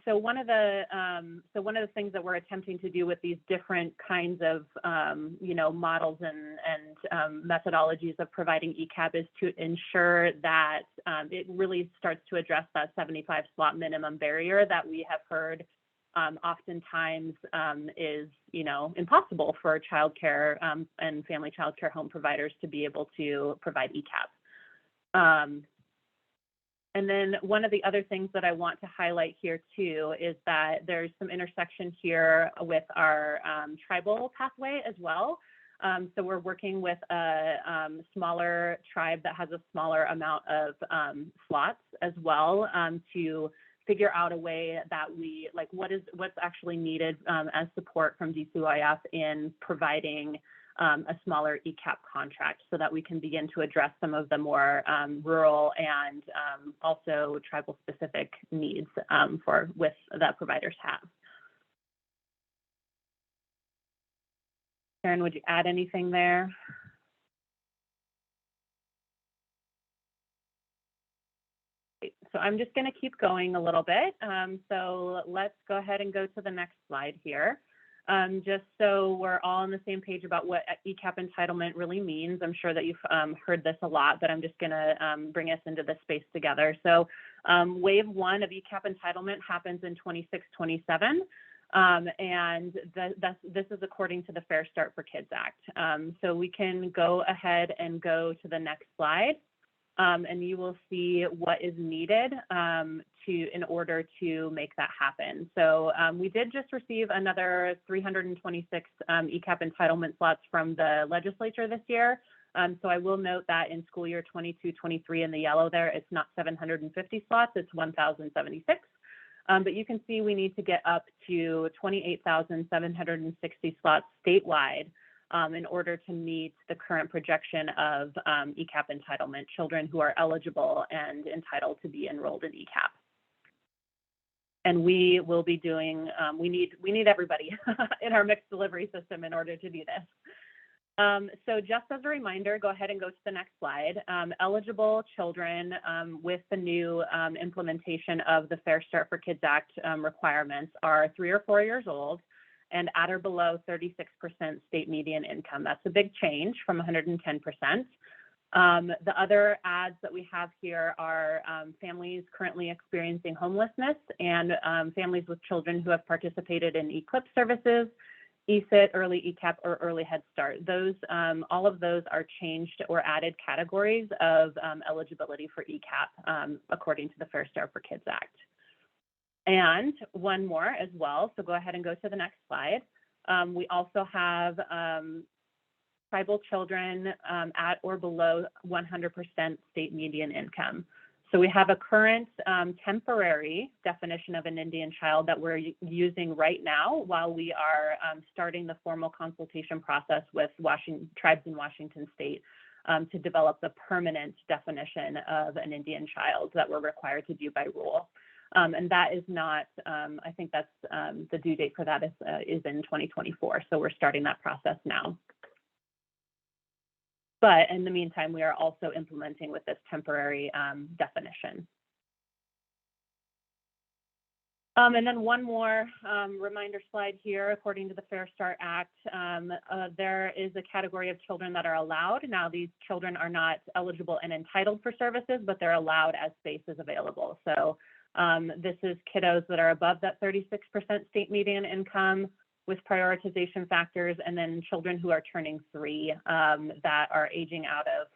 [SPEAKER 18] So one of the things that we're attempting to do with these different kinds of, models and methodologies of providing ECAP is to ensure that it really starts to address that 75 slot minimum barrier that we have heard oftentimes is, impossible for childcare and family child care home providers to be able to provide ECAP. And then one of the other things that I want to highlight here too is that there's some intersection here with our tribal pathway as well. So we're working with a smaller tribe that has a smaller amount of slots as well to figure out a way that we, what's actually needed as support from DCYF in providing a smaller ECAP contract so that we can begin to address some of the more rural and also tribal specific needs that providers have. Karen, would you add anything there? So I'm just going to keep going a little bit. So let's go ahead and go to the next slide here. Just so we're all on the same page about what ECAP entitlement really means. I'm sure that you've heard this a lot, but I'm just going to bring us into this space together. So wave 1 of ECAP entitlement happens in 26-27. And this is according to the Fair Start for Kids Act. So we can go ahead and go to the next slide. And you will see what is needed in order to make that happen. So we did just receive another 326 ECAP entitlement slots from the legislature this year. So I will note that in school year 22-23 in the yellow there, it's not 750 slots, it's 1,076. But you can see we need to get up to 28,760 slots statewide in order to meet the current projection of ECAP entitlement, children who are eligible and entitled to be enrolled in ECAP. And we will be doing, we need everybody in our mixed delivery system in order to do this. So just as a reminder, go ahead and go to the next slide. Eligible children with the new implementation of the Fair Start for Kids Act requirements are 3 or 4 years old and at or below 36% state median income. That's a big change from 110%. The other adds that we have here are families currently experiencing homelessness and families with children who have participated in ECLIPS services, ESIT, early ECAP, or early Head Start. Those, all of those are changed or added categories of eligibility for ECAP according to the Fair Start for Kids Act. And one more as well, so go ahead and go to the next slide. We also have tribal children at or below 100% state median income. So we have a current temporary definition of an Indian child that we're using right now while we are starting the formal consultation process with tribes in Washington state to develop the permanent definition of an Indian child that we're required to do by rule. And that is not, I think that's the due date for that is in 2024. So we're starting that process now. But in the meantime, we are also implementing with this temporary definition. And then one more reminder slide here. According to the Fair Start Act, there is a category of children that are allowed. Now, these children are not eligible and entitled for services, but they're allowed as space is available. So this is kiddos that are above that 36% state median income with prioritization factors, and then children who are turning 3 that are aging out of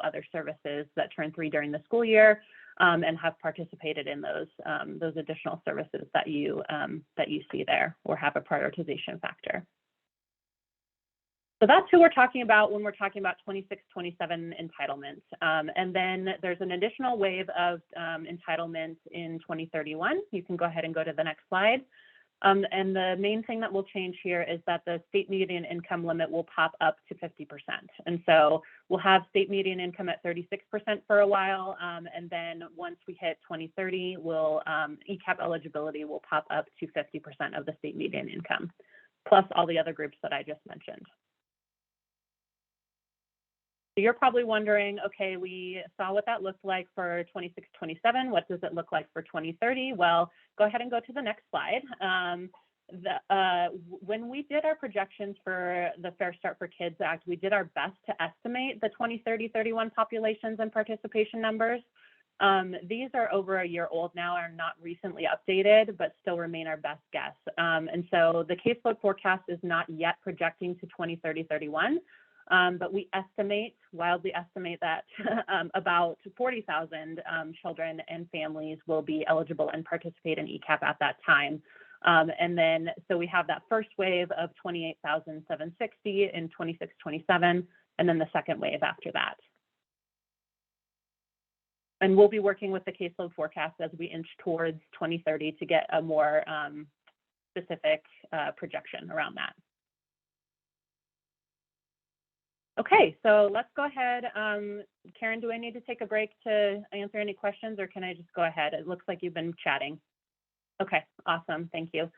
[SPEAKER 18] other services that turn 3 during the school year and have participated in those additional services that you see there or have a prioritization factor. So that's who we're talking about when we're talking about 26-27 entitlements. And then there's an additional wave of entitlement in 2031. You can go ahead and go to the next slide. And the main thing that will change here is that the state median income limit will pop up to 50%. And so we'll have state median income at 36% for a while. And then once we hit 2030, ECAP eligibility will pop up to 50% of the state median income, plus all the other groups that I just mentioned. So you're probably wondering, okay, we saw what that looked like for 26-27. What does it look like for 2030? Well, go ahead and go to the next slide. When we did our projections for the Fair Start for Kids Act, we did our best to estimate the 2030-31 populations and participation numbers. These are over a year old now, are not recently updated, but still remain our best guess. And so the caseload forecast is not yet projecting to 2030-31. But we wildly estimate that about 40,000 children and families will be eligible and participate in ECAP at that time. And then, so we have that first wave of 28,760 in 26-27, and then the second wave after that. And we'll be working with the caseload forecast as we inch towards 2030 to get a more specific projection around that. Okay, so let's go ahead. Karen, do I need to take a break to answer any questions, or can I just go ahead? It looks like you've been chatting. Okay, awesome, thank you.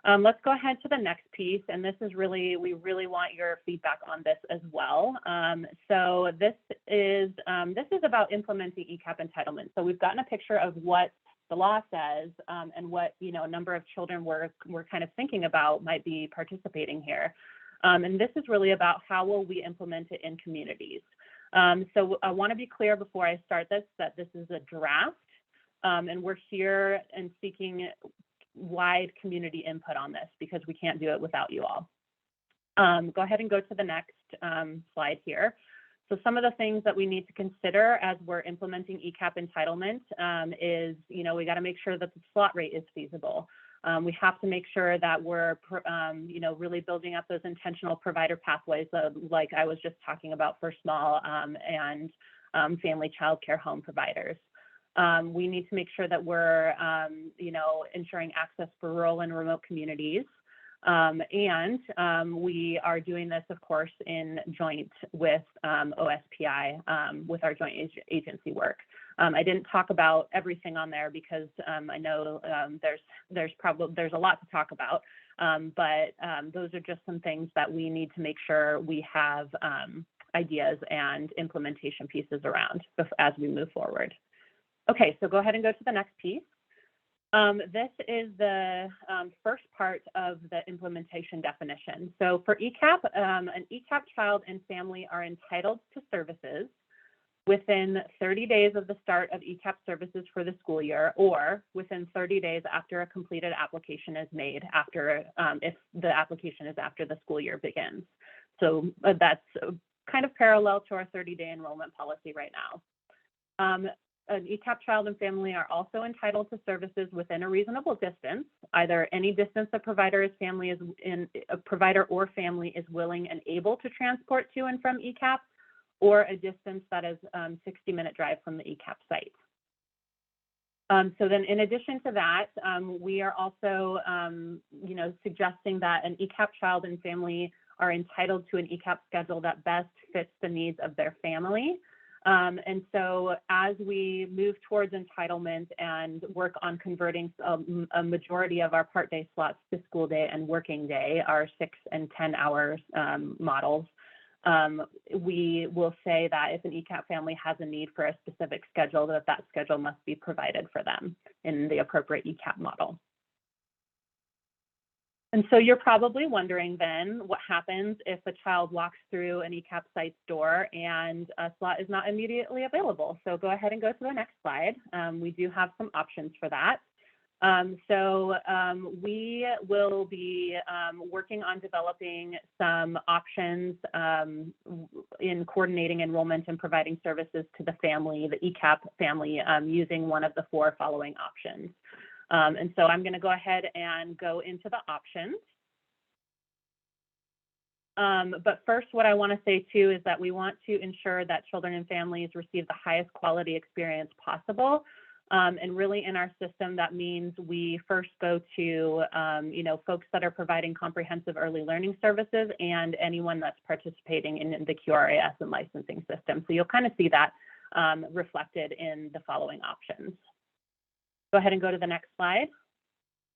[SPEAKER 18] Let's go ahead to the next piece, and this is really, we really want your feedback on this as well. So this is about implementing ECAP entitlement. So we've gotten a picture of what the law says and what a number of children we're kind of thinking about might be participating here. And this is really about how will we implement it in communities. So I want to be clear before I start this that this is a draft, and we're here and seeking wide community input on this because we can't do it without you all. Go ahead and go to the next slide here. So some of the things that we need to consider as we're implementing Ecap entitlement is, we got to make sure that the slot rate is feasible. We have to make sure that we're, really building up those intentional provider pathways, like I was just talking about for small and family childcare home providers. We need to make sure that we're, ensuring access for rural and remote communities. We are doing this, of course, in joint with OSPI with our joint agency work. I didn't talk about everything on there because I know there's a lot to talk about, but those are just some things that we need to make sure we have ideas and implementation pieces around as we move forward. Okay, so go ahead and go to the next piece. This is the first part of the implementation definition. So for ECAP, an ECAP child and family are entitled to services within 30 days of the start of ECAP services for the school year, or within 30 days after a completed application is made, if the application is after the school year begins. So that's kind of parallel to our 30-day enrollment policy right now. An ECAP child and family are also entitled to services within a reasonable distance, either any distance a provider or family is willing and able to transport to and from ECAP, or a distance that is 60-minute drive from the ECAP site. So then in addition to that, we are also suggesting that an ECAP child and family are entitled to an ECAP schedule that best fits the needs of their family. And so as we move towards entitlement and work on converting a majority of our part day slots to school day and working day, our 6 and 10 hours models, we will say that if an ECAP family has a need for a specific schedule, that schedule must be provided for them in the appropriate ECAP model. And so you're probably wondering then what happens if a child walks through an ECAP site's door and a slot is not immediately available. So go ahead and go to the next slide. We do have some options for that. We will be working on developing some options in coordinating enrollment and providing services to the family, the ECAP family, using one of the 4 following options. And so I'm going to go ahead and go into the options. But first, what I want to say too is that we want to ensure that children and families receive the highest quality experience possible. And really in our system, that means we first go to, folks that are providing comprehensive early learning services and anyone that's participating in the QRAS and licensing system. So you'll kind of see that reflected in the following options. Go ahead and go to the next slide.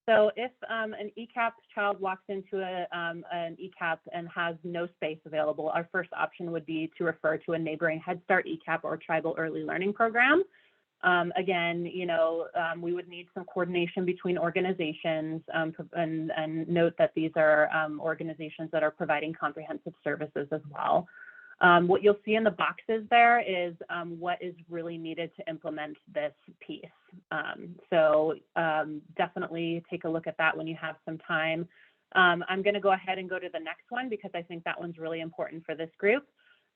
[SPEAKER 18] So if an ECAP child walks into an ECAP and has no space available, our first option would be to refer to a neighboring Head Start ECAP or tribal early learning program. Again, we would need some coordination between organizations and note that these are organizations that are providing comprehensive services as well. What you'll see in the boxes there is what is really needed to implement this piece. Definitely take a look at that when you have some time. I'm going to go ahead and go to the next one because I think that one's really important for this group.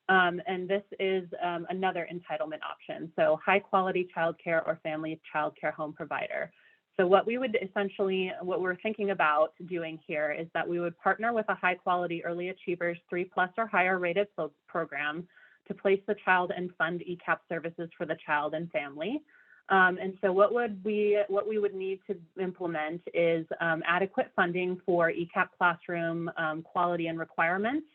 [SPEAKER 18] And this is another entitlement option. So high quality childcare or family childcare home provider. So what we're thinking about doing here is that we would partner with a high quality early achievers 3+ or higher rated program to place the child and fund ECAP services for the child and family. And so what we would need to implement is adequate funding for ECAP classroom quality and requirements.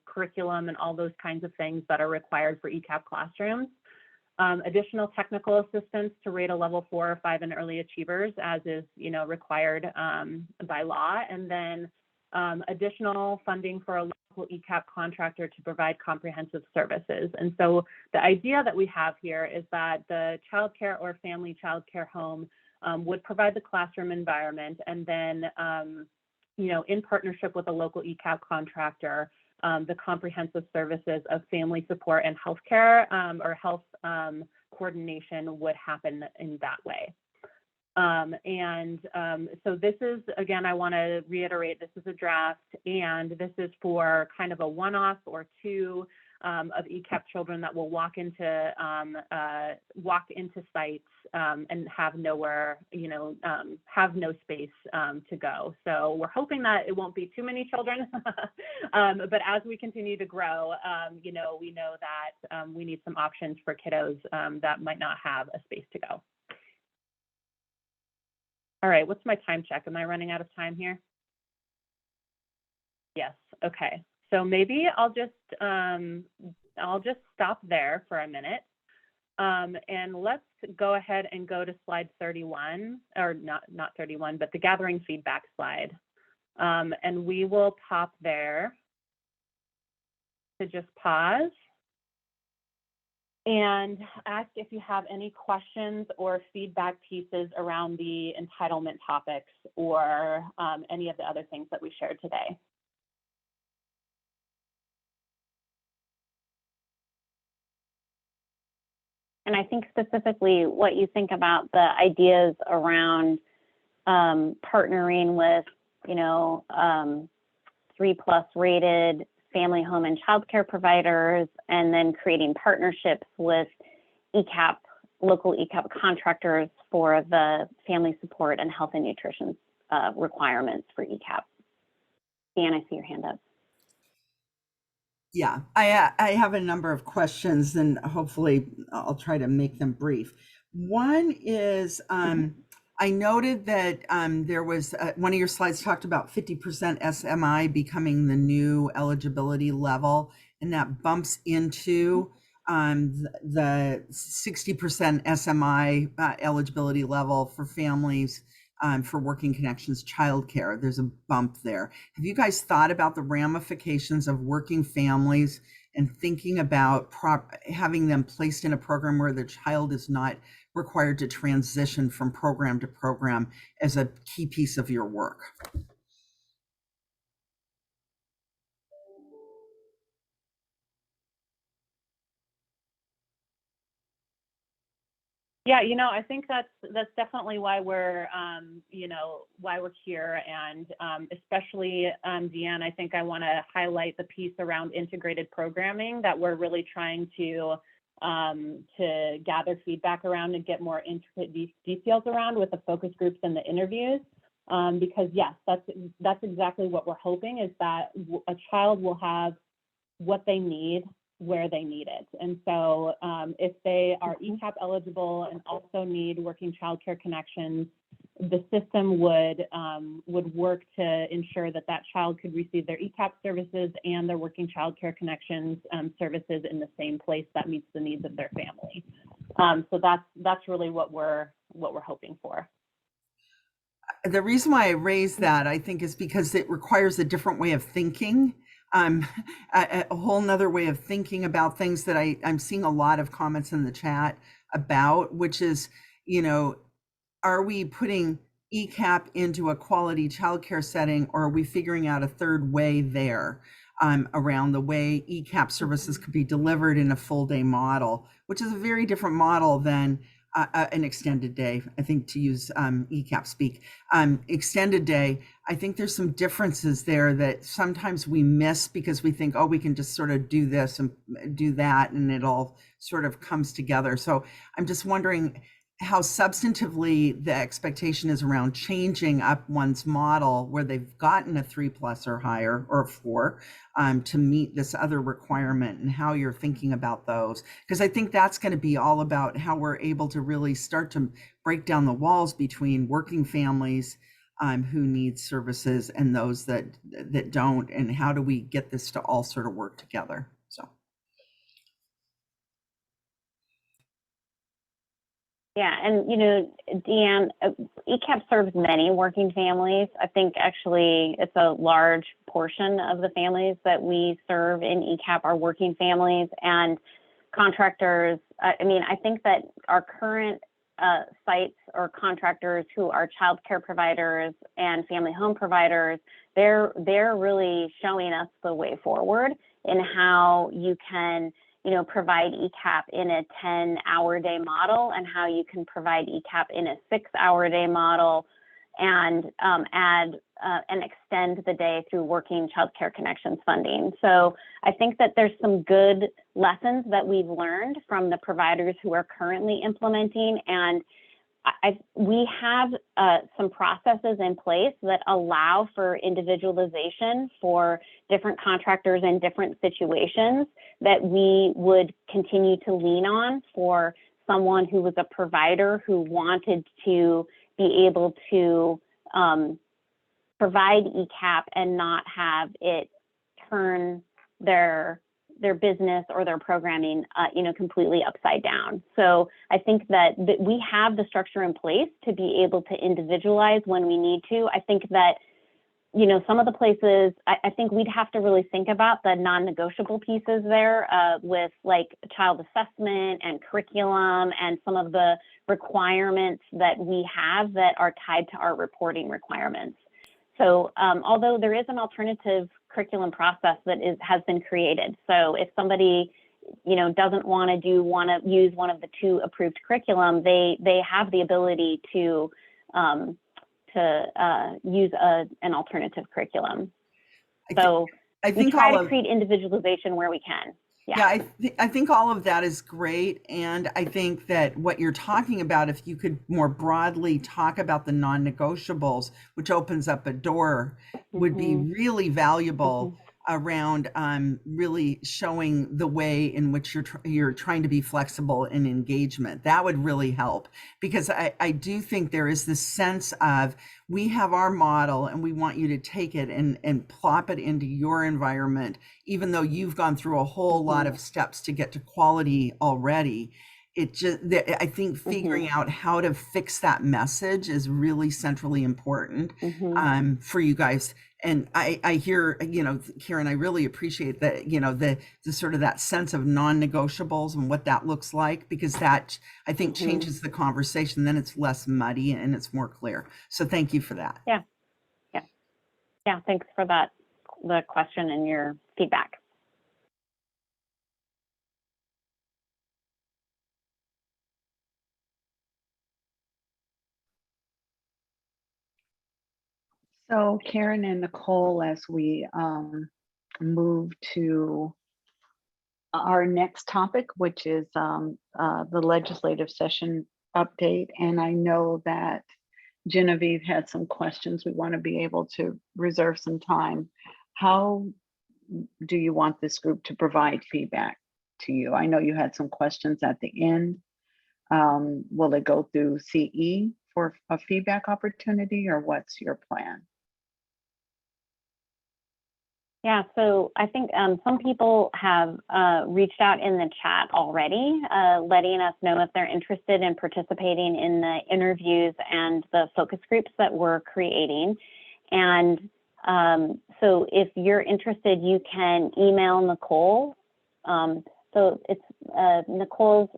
[SPEAKER 18] Curriculum and all those kinds of things that are required for ECAP classrooms. Additional technical assistance to rate a level 4 or 5 in early achievers as is, required by law. And then additional funding for a local ECAP contractor to provide comprehensive services. And so the idea that we have here is that the childcare or family childcare home would provide the classroom environment, and then, in partnership with a local ECAP contractor, the comprehensive services of family support and healthcare or health coordination would happen in that way. So this is, again, I want to reiterate, this is a draft, and this is for kind of a one-off or 2 of Ecap children that will walk into sites and have nowhere, have no space to go. So we're hoping that it won't be too many children, but as we continue to grow, we know that we need some options for kiddos that might not have a space to go. All right, what's my time check? Am I running out of time here? Yes, okay. So maybe I'll just stop there for a minute. And let's go ahead and go to slide 31, or not 31, but the gathering feedback slide. And we will pop there to just pause and ask if you have any questions or feedback pieces around the entitlement topics or any of the other things that we shared today.
[SPEAKER 17] And I think specifically what you think about the ideas around partnering with, 3+ rated family, home, and childcare providers, and then creating partnerships with Ecap, local Ecap contractors for the family support and health and nutrition requirements for Ecap. Dan, I see your hand up.
[SPEAKER 19] Yeah, I have a number of questions, and hopefully I'll try to make them brief. One is, I noted that there was one of your slides talked about 50% SMI becoming the new eligibility level, and that bumps into the 60% SMI eligibility level for families for Working Connections childcare. There's a bump there. Have you guys thought about the ramifications of working families and thinking about having them placed in a program where the child is not required to transition from program to program as a key piece of your work?
[SPEAKER 18] Yeah, I think that's definitely why we're why we're here, and especially Deanne, I think I want to highlight the piece around integrated programming that we're really trying to gather feedback around and get more intricate details around with the focus groups and the interviews, because yes, that's exactly what we're hoping, is that a child will have what they need where they need it. And so if they are ECAP eligible and also need working childcare connections, the system would work to ensure that that child could receive their ECAP services and their working childcare connections services in the same place that meets the needs of their family. So that's really what we're hoping for.
[SPEAKER 19] The reason why I raised that, I think, is because it requires a different way of thinking. A whole nother way of thinking about things that I'm seeing a lot of comments in the chat about, which is, are we putting ECAP into a quality childcare setting, or are we figuring out a third way there around the way ECAP services could be delivered in a full day model, which is a very different model than an extended day, I think, to use ECAP speak. Extended day, I think there's some differences there that sometimes we miss because we think, oh, we can just sort of do this and do that, and it all sort of comes together. So I'm just wondering how substantively the expectation is around changing up one's model where they've gotten a 3+ or higher, or a 4, to meet this other requirement, and how you're thinking about those. Because I think that's going to be all about how we're able to really start to break down the walls between working families who need services and those that don't, and how do we get this to all sort of work together. So.
[SPEAKER 17] Yeah, and Deanne, ECAP serves many working families. I think actually it's a large portion of the families that we serve in ECAP are working families, and contractors. I think that our current sites or contractors who are childcare providers and family home providers, they're really showing us the way forward in how you can provide ECAP in a 10-hour day model, and how you can provide ECAP in a 6-hour day model, and add and extend the day through working Child Care Connections funding. So I think that there's some good lessons that we've learned from the providers who are currently implementing, and we have some processes in place that allow for individualization for different contractors in different situations that we would continue to lean on for someone who was a provider who wanted to be able to provide ECAP and not have it turn their business or their programming, completely upside down. So I think that we have the structure in place to be able to individualize when we need to. I think that, some of the places, I think we'd have to really think about the non-negotiable pieces there with like child assessment and curriculum and some of the requirements that we have that are tied to our reporting requirements. So although there is an alternative curriculum process that has been created. So if somebody, doesn't want to use one of the 2 approved curriculum, they have the ability to use an alternative curriculum. So we try to create individualization where we can.
[SPEAKER 19] Yeah, I think all of that is great. And I think that what you're talking about, if you could more broadly talk about the non-negotiables, which opens up a door, would be really valuable around really showing the way in which you're trying to be flexible in engagement. That would really help, because I do think there is this sense of, we have our model and we want you to take it and plop it into your environment, even though you've gone through a whole lot of steps to get to quality already. I think figuring out how to fix that message is really centrally important for you guys. And I hear, Karen, I really appreciate that, the sort of that sense of non-negotiables and what that looks like, because that, I think, changes the conversation. Then it's less muddy and it's more clear. So thank you for that.
[SPEAKER 17] Yeah. Thanks for that, the question and your feedback.
[SPEAKER 7] So Karen and Nicole, as we move to our next topic, which is the legislative session update. And I know that Genevieve had some questions. We want to be able to reserve some time. How do you want this group to provide feedback to you? I know you had some questions at the end. Will it go through CE for a feedback opportunity, or what's your plan?
[SPEAKER 17] Yeah, so I think some people have reached out in the chat already, letting us know if they're interested in participating in the interviews and the focus groups that we're creating. And so if you're interested, you can email Nicole. So it's Nicole's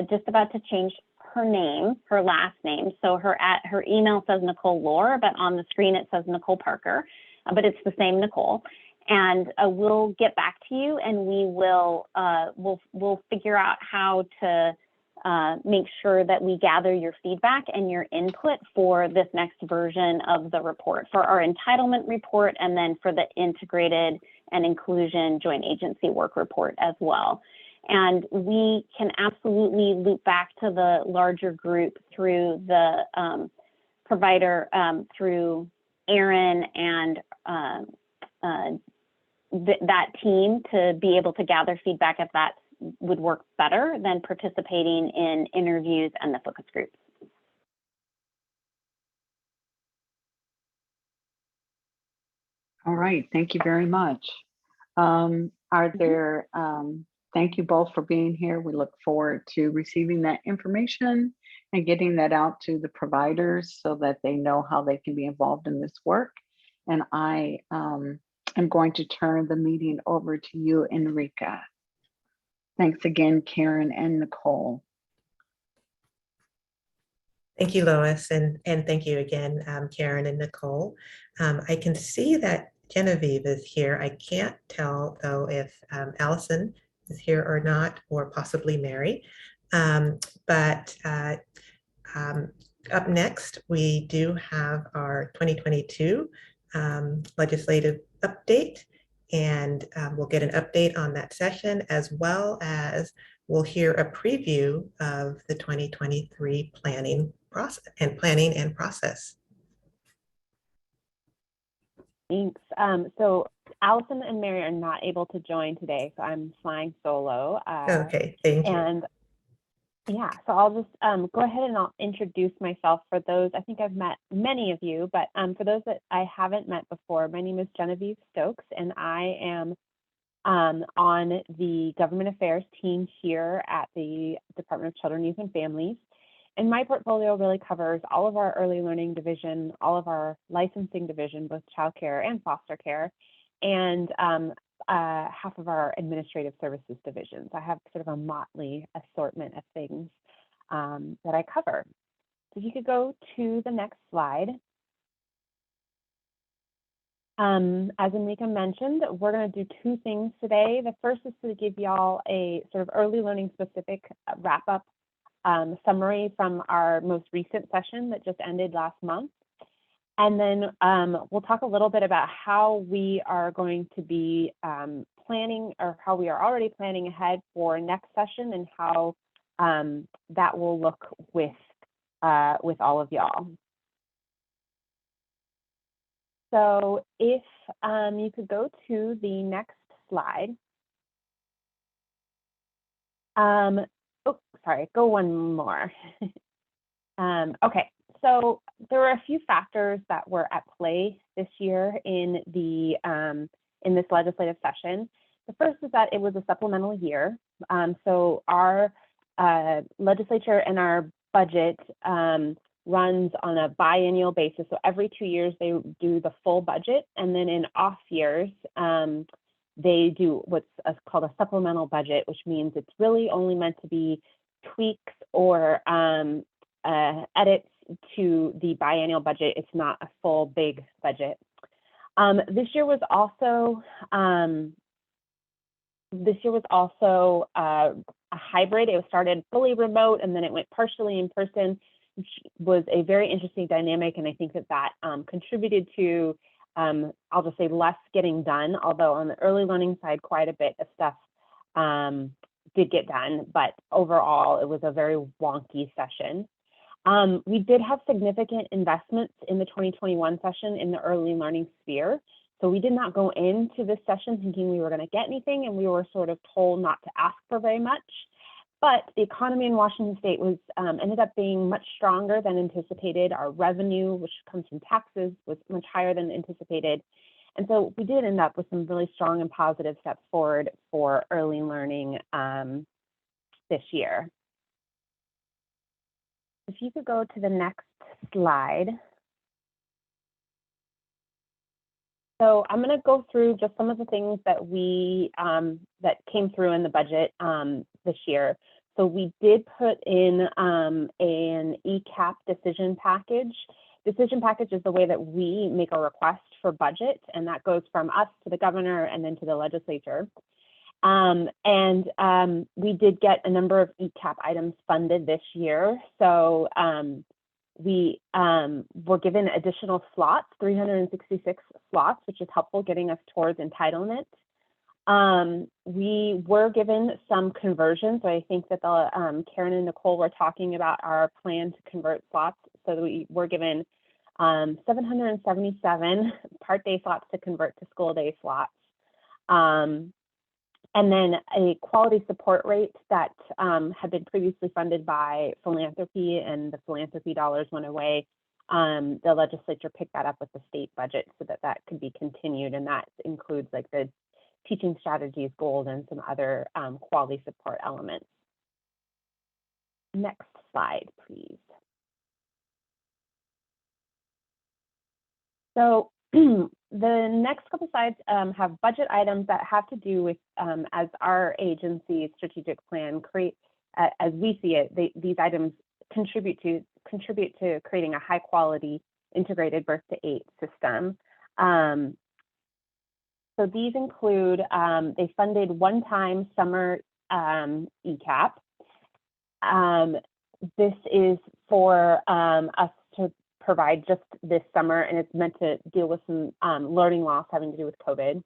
[SPEAKER 17] just about to change her last name. So her email says Nicole Lohr, but on the screen it says Nicole Parker, but it's the same Nicole. And we'll get back to you, and we will we'll figure out how to make sure that we gather your feedback and your input for this next version of the report, for our entitlement report, and then for the integrated and inclusion joint agency work report as well. And we can absolutely loop back to the larger group through the provider, through Aaron and that team, to be able to gather feedback if that would work better than participating in interviews and the focus groups.
[SPEAKER 7] All right, thank you very much. Thank you both for being here. We look forward to receiving that information and getting that out to the providers so that they know how they can be involved in this work. And I am going to turn the meeting over to you, Enrica. Thanks again, Karen and Nicole.
[SPEAKER 3] Thank you, Lois, and thank you again, Karen and Nicole. I can see that Genevieve is here. I can't tell, though, if Allison is here or not, or possibly Mary. But Up next, we do have our 2022 legislative update, and we'll get an update on that session, as well as we'll hear a preview of the 2023 planning and process.
[SPEAKER 18] Thanks. So Allison and Mary are not able to join today, so I'm flying solo.
[SPEAKER 3] Okay, thank you.
[SPEAKER 18] And yeah, so I'll just go ahead and I'll introduce myself for those. I think I've met many of you, but for those that I haven't met before, my name is Genevieve Stokes, and I am on the government affairs team here at the Department of Children, Youth, and Families. And my portfolio really covers all of our early learning division, all of our licensing division, both childcare and foster care, and half of our administrative services divisions. I have sort of a motley assortment of things that I cover. So if you could go to the next slide. As Enrica mentioned, we're going to do two things today. The first is to give y'all a sort of early learning specific wrap-up summary from our most recent session that just ended last month. And then we'll talk a little bit about how we are going to be planning, or how we are already planning ahead for next session, and how that will look with all of y'all. So if you could go to the next slide. Oh, sorry, go one more. Okay, so there were a few factors that were at play this year in this legislative session. The first is that it was a supplemental year. So our legislature and our budget runs on a biennial basis. So every 2 years they do the full budget, and then in off years, they do what's called a supplemental budget, which means it's really only meant to be tweaks or edits to the biennial budget. It's not a full big budget. This year was also a hybrid. It started fully remote, and then it went partially in person, which was a very interesting dynamic. And I think that contributed to, I'll just say, less getting done, although on the early learning side, quite a bit of stuff did get done. But overall, it was a very wonky session. We did have significant investments in the 2021 session in the early learning sphere. So we did not go into this session thinking we were going to get anything, and we were sort of told not to ask for very much. But the economy in Washington State was ended up being much stronger than anticipated. Our revenue, which comes from taxes, was much higher than anticipated. And so we did end up with some really strong and positive steps forward for early learning this year. If you could go to the next slide. So I'm going to go through just some of the things that we that came through in the budget this year. So we did put in an ECAP decision package. Decision package is the way that we make a request for budget, and that goes from us to the governor and then to the legislature. We did get a number of ECAP items funded this year. So we were given additional slots, 366 slots, which is helpful getting us towards entitlement. We were given some conversions. So I think that Karen and Nicole were talking about our plan to convert slots. So we were given 777 part-day slots to convert to school-day slots. And then a quality support rate that had been previously funded by philanthropy, and the philanthropy dollars went away. The legislature picked that up with the state budget so that could be continued, and that includes like the teaching strategies goals and some other quality support elements. Next slide, please. So the next couple slides have budget items that have to do with, as our agency's strategic plan as we see it, these items contribute to creating a high quality integrated birth to 8 system. So these include, they funded one-time summer ECAP. this is for us to provide just this summer, and it's meant to deal with some learning loss having to do with COVID.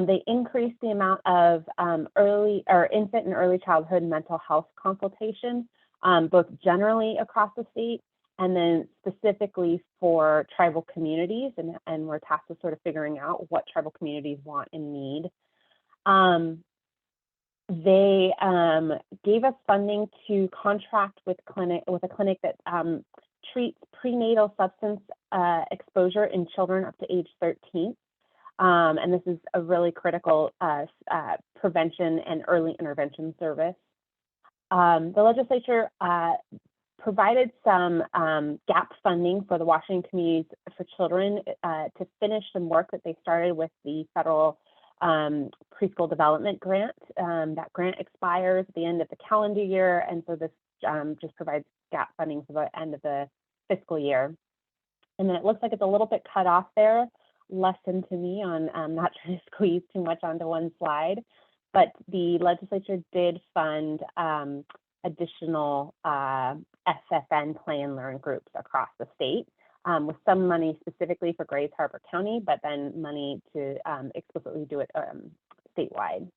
[SPEAKER 18] They increased the amount of infant and early childhood mental health consultation, both generally across the state and then specifically for tribal communities, and we're tasked with sort of figuring out what tribal communities want and need. They gave us funding to contract with a clinic that treats prenatal substance exposure in children up to age 13. And this is a really critical prevention and early intervention service. The legislature provided some gap funding for the Washington Communities for Children to finish some work that they started with the federal preschool development grant. That grant expires at the end of the calendar year, and so this just provides gap funding for the end of the fiscal year. And then it looks like it's a little bit cut off there. Lesson to me on not trying to squeeze too much onto one slide, but the legislature did fund additional SFN play and learn groups across the state, with some money specifically for Grays Harbor County, but then money to explicitly do it statewide.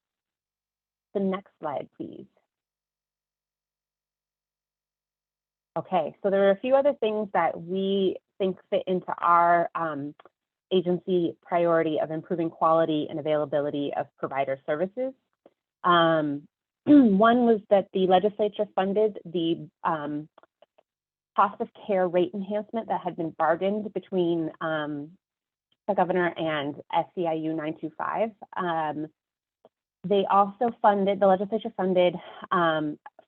[SPEAKER 18] The next slide, please. Okay, so there are a few other things that we think fit into our agency priority of improving quality and availability of provider services. One was that the legislature funded the cost of care rate enhancement that had been bargained between the governor and SEIU 925. They also funded, the legislature funded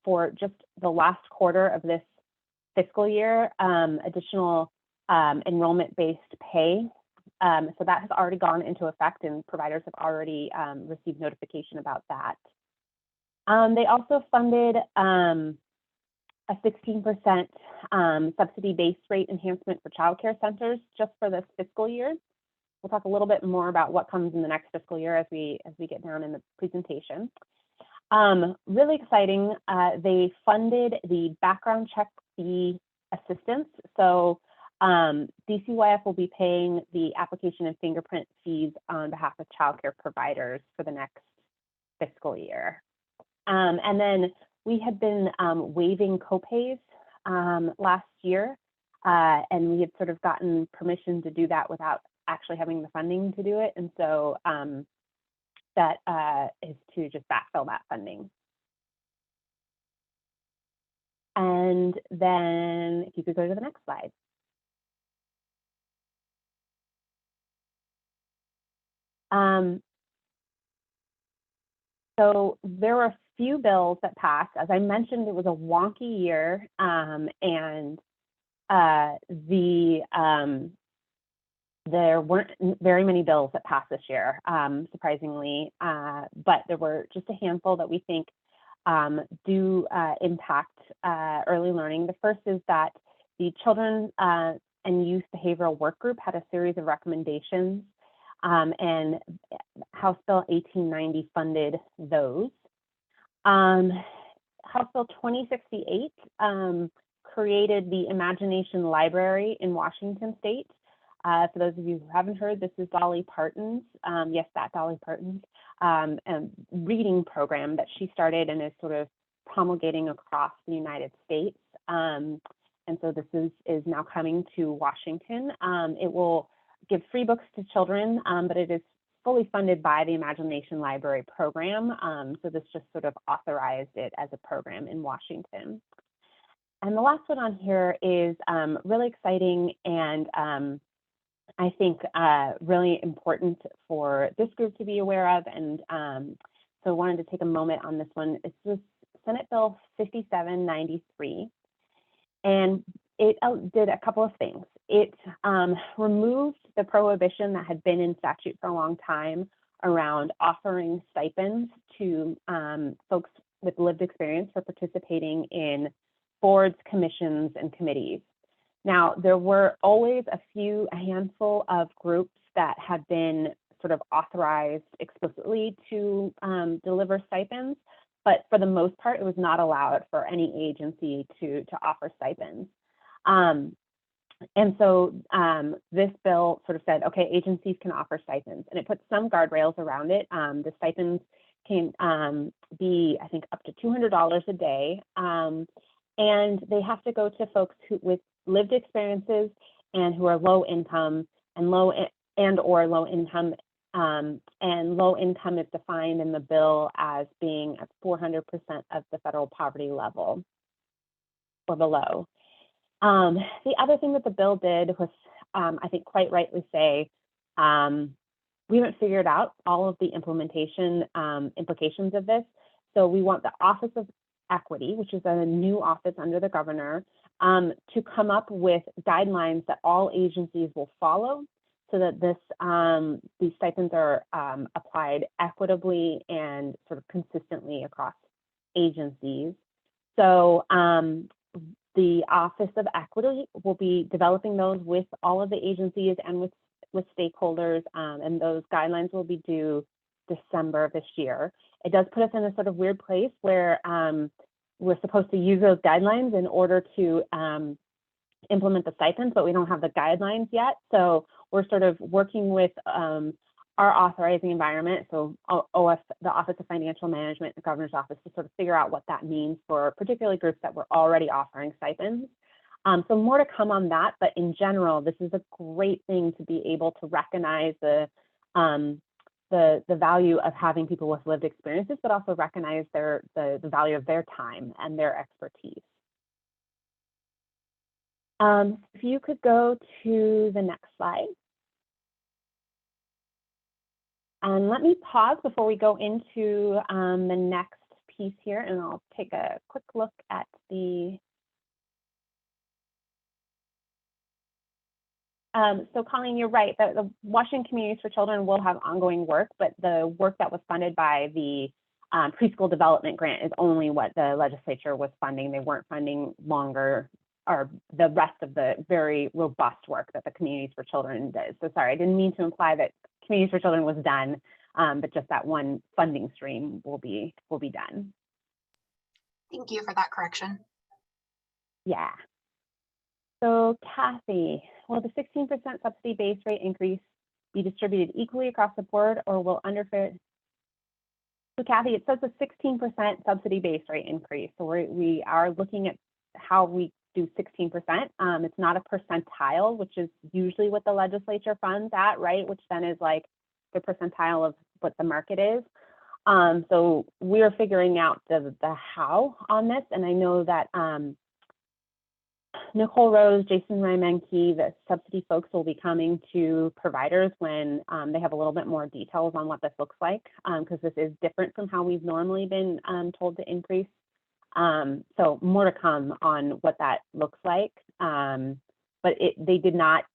[SPEAKER 18] for just the last quarter of this fiscal year, additional enrollment-based pay. So that has already gone into effect and providers have already received notification about that. They also funded a 16% subsidy-based rate enhancement for childcare centers just for this fiscal year. We'll talk a little bit more about what comes in the next fiscal year as we get down in the presentation. Really exciting, they funded the background check fee assistance. So DCYF will be paying the application and fingerprint fees on behalf of childcare providers for the next fiscal year. And then we had been waiving copays last year, and we had sort of gotten permission to do that without actually having the funding to do it. And so that is to just backfill that funding. And then if you could go to the next slide. So there were a few bills that passed. As I mentioned, it was a wonky year, and there weren't very many bills that passed this year, surprisingly, but there were just a handful that we think do impact early learning. The first is that the Children and Youth Behavioral Work Group had a series of recommendations, and House Bill 1890 funded those. House Bill 2068 created the Imagination Library in Washington State. For those of you who haven't heard, this is Dolly Parton's, yes, that Dolly Parton's reading program that she started and is sort of promulgating across the United States. And so this is now coming to Washington. It will give free books to children, but it is fully funded by the Imagination Library program. So this just sort of authorized it as a program in Washington. And the last one on here is really exciting and I think really important for this group to be aware of. And so I wanted to take a moment on this one. It's this Senate Bill 5793. And it did a couple of things. It removed the prohibition that had been in statute for a long time around offering stipends to folks with lived experience for participating in boards, commissions, and committees. Now, there were always a handful of groups that had been sort of authorized explicitly to deliver stipends, but for the most part, it was not allowed for any agency to offer stipends. And so this bill sort of said, okay, agencies can offer stipends, and it puts some guardrails around it. The stipends can be, I think, up to $200 a day, and they have to go to folks with lived experiences and who are low income and low income. And low income is defined in the bill as being at 400% of the federal poverty level or below. The other thing that the bill did was, I think quite rightly say, we haven't figured out all of the implementation implications of this. So we want the Office of Equity, which is a new office under the governor, to come up with guidelines that all agencies will follow so that these stipends are applied equitably and sort of consistently across agencies. So the Office of Equity will be developing those with all of the agencies and with stakeholders, and those guidelines will be due December of this year. It does put us in a sort of weird place where we're supposed to use those guidelines in order to implement the stipends, but we don't have the guidelines yet. So we're sort of working with our authorizing environment, so the Office of Financial Management, the Governor's Office, to sort of figure out what that means for particularly groups that were already offering stipends. So more to come on that, but in general, this is a great thing to be able to recognize the value of having people with lived experiences, but also recognize the value of their time and their expertise. If you could go to the next slide. And let me pause before we go into the next piece here, and I'll take a quick look at the. So Colleen, you're right, the Washington Communities for Children will have ongoing work, but the work that was funded by the preschool development grant is only what the legislature was funding. They weren't funding longer or the rest of the very robust work that the Communities for Children does. So sorry, I didn't mean to imply that Communities for Children was done, but just that one funding stream will be done.
[SPEAKER 9] Thank you for that correction.
[SPEAKER 18] Yeah. So Kathy, will the 16% subsidy base rate increase be distributed equally across the board, or will underfit? So Kathy, it says a 16% subsidy base rate increase. So we are looking at how we do 16%. It's not a percentile, which is usually what the legislature funds at, right? Which then is like the percentile of what the market is. So we're figuring out the how on this. And I know that Nicole Rose, Jason Rymenke, the subsidy folks will be coming to providers when they have a little bit more details on what this looks like, because this is different from how we've normally been told to increase. So more to come on what that looks like. But they did not,